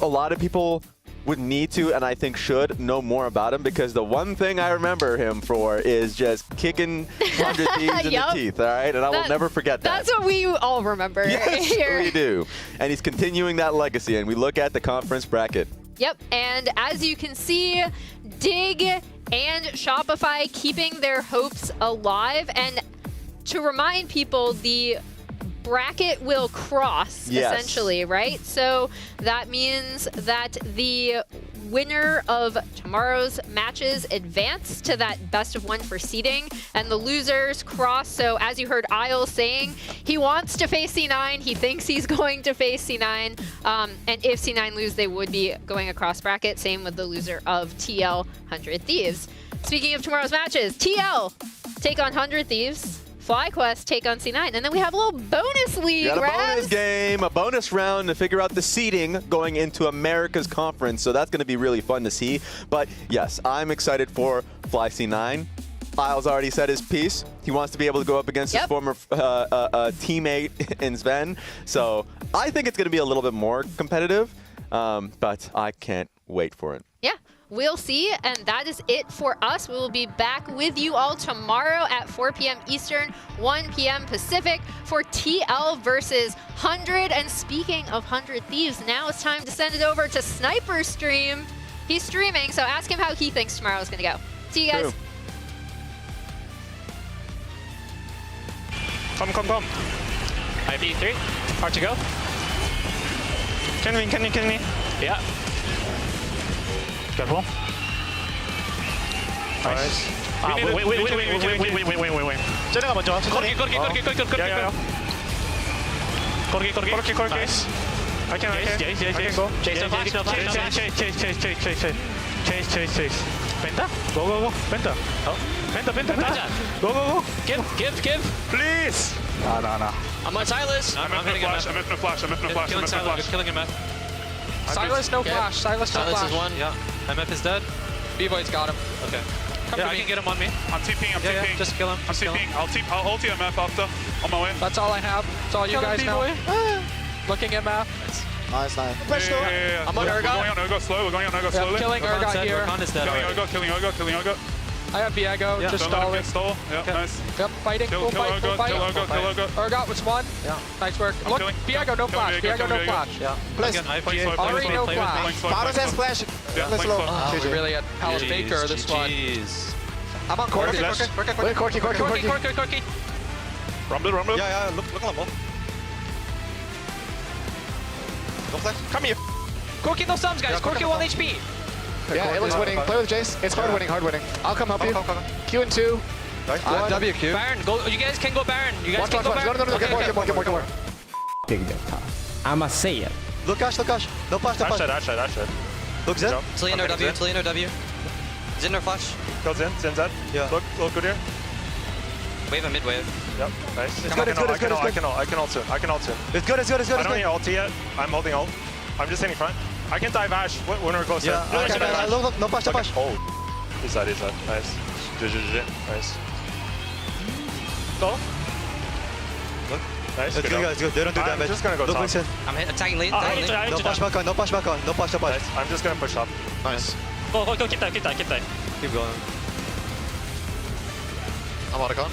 a lot of people would need to, and I think should, know more about him, because the one thing I remember him for is just kicking 100 Thieves in the teeth, all right? And I will never forget that. That's what we all remember here. We do. And he's continuing that legacy, and we look at the conference bracket. Yep, and as you can see, Dig and Shopify keeping their hopes alive. And to remind people, the bracket will cross, essentially, right? So that means that the winner of tomorrow's matches advance to that best of 1 for seeding, and the losers cross. So as you heard Isles saying, he wants to face C9. He thinks he's going to face C9. And if C9 lose, they would be going across bracket. Same with the loser of TL 100 Thieves. Speaking of tomorrow's matches, TL take on 100 Thieves. FlyQuest take on C9, and then we have a little bonus league. We got a bonus game, a bonus round to figure out the seeding going into America's conference, so that's going to be really fun to see. But yes, I'm excited for Fly C9. Isles already said his piece. He wants to be able to go up against his former teammate in Sven, so I think it's going to be a little bit more competitive, but I can't wait for it. Yeah. We'll see, and that is it for us. We will be back with you all tomorrow at 4 p.m. Eastern, 1 p.m. Pacific for TL versus 100. And speaking of 100 Thieves, now it's time to send it over to Sniper's stream. He's streaming, so ask him how he thinks tomorrow is going to go. See you guys. True. Come. IV3, hard to go. Can we? Yeah. Careful. Nice. Wait. 쟤네가 먼저. 거르기. Nice. I can go. Jason, Chase. Penta? Go. Penta. Oh. Penta. Go. Give. Please. No. I'm on Silas. I'm in no flash. Killing him, man. Silas, no flash. Silas is one. Yeah. MF is dead. Vivo's got him. Okay. Yeah, I can get him on me. I'm TPing. Just kill him. I'm TPing. I'll ult MF after. On my way. That's all I have. That's all you guys know. Looking at map. Nice. Yeah. I'm on Urgot. We're going on Urgot slowly. Killing Urgot here. Killing Urgot. I have Viego, Yeah, just don't let him stalling. get stall. Yeah, Okay. nice. Yep, fighting. Kill Full fight. Urgot. Urgot was one. Yeah. Nice work. I'm Look, killing. Viego, no flash. Viego, no flash. Yeah. Please. Already no flash. Bottom has flash. Yeah, Let's low. GG. We really had Palace Baker this one. I'm on Corky. Corky. Rumble. Yeah. Look on the No flash. Come here. Corky, no sums, guys. Corky 1 HP. Yeah, it looks winning. Play with Jace. It's hard winning. I'll come help you. Q and 2. WQ. Baron, go. You guys can go Baron. You guys can go Baron. No. Get more. I'ma say it. Look Ash. No flash. Dash. Look Zen. Tillion or W. Zen or flash. Go Zen. Zed. Yeah. Look good here. Wave and mid wave. Yep. Nice. It's good. I can ult soon. It's good. I don't need ulti yet. I'm holding ult. I'm just hitting front. I can dive Ash when we're close. Yeah. No flash. Oh. He's dead. Nice. GG. Nice. Go. Look. Nice. It's good. They don't do damage. I'm just gonna go Look, top. listen. I'm attacking late. No flash back on. No flash to push. I'm just gonna push up. Nice. Go. Keep that. Keep going. I'm out of gun.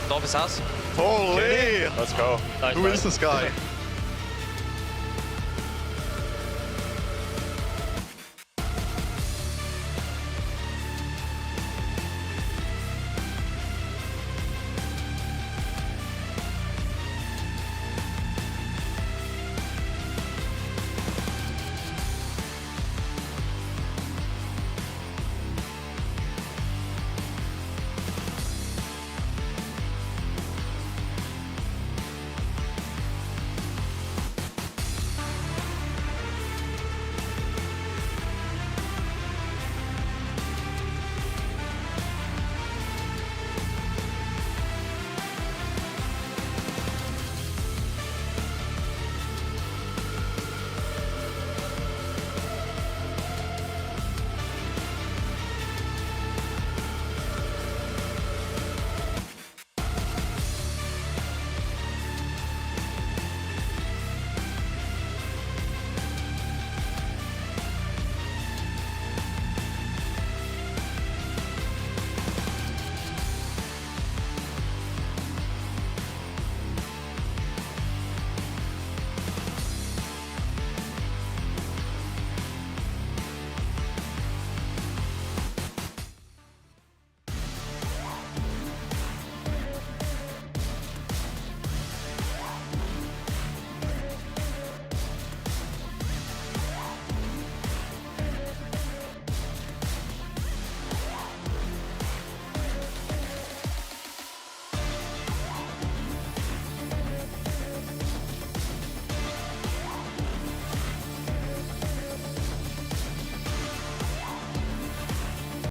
Dolphus house. Holy! Let's go. Nice. Who is this guy?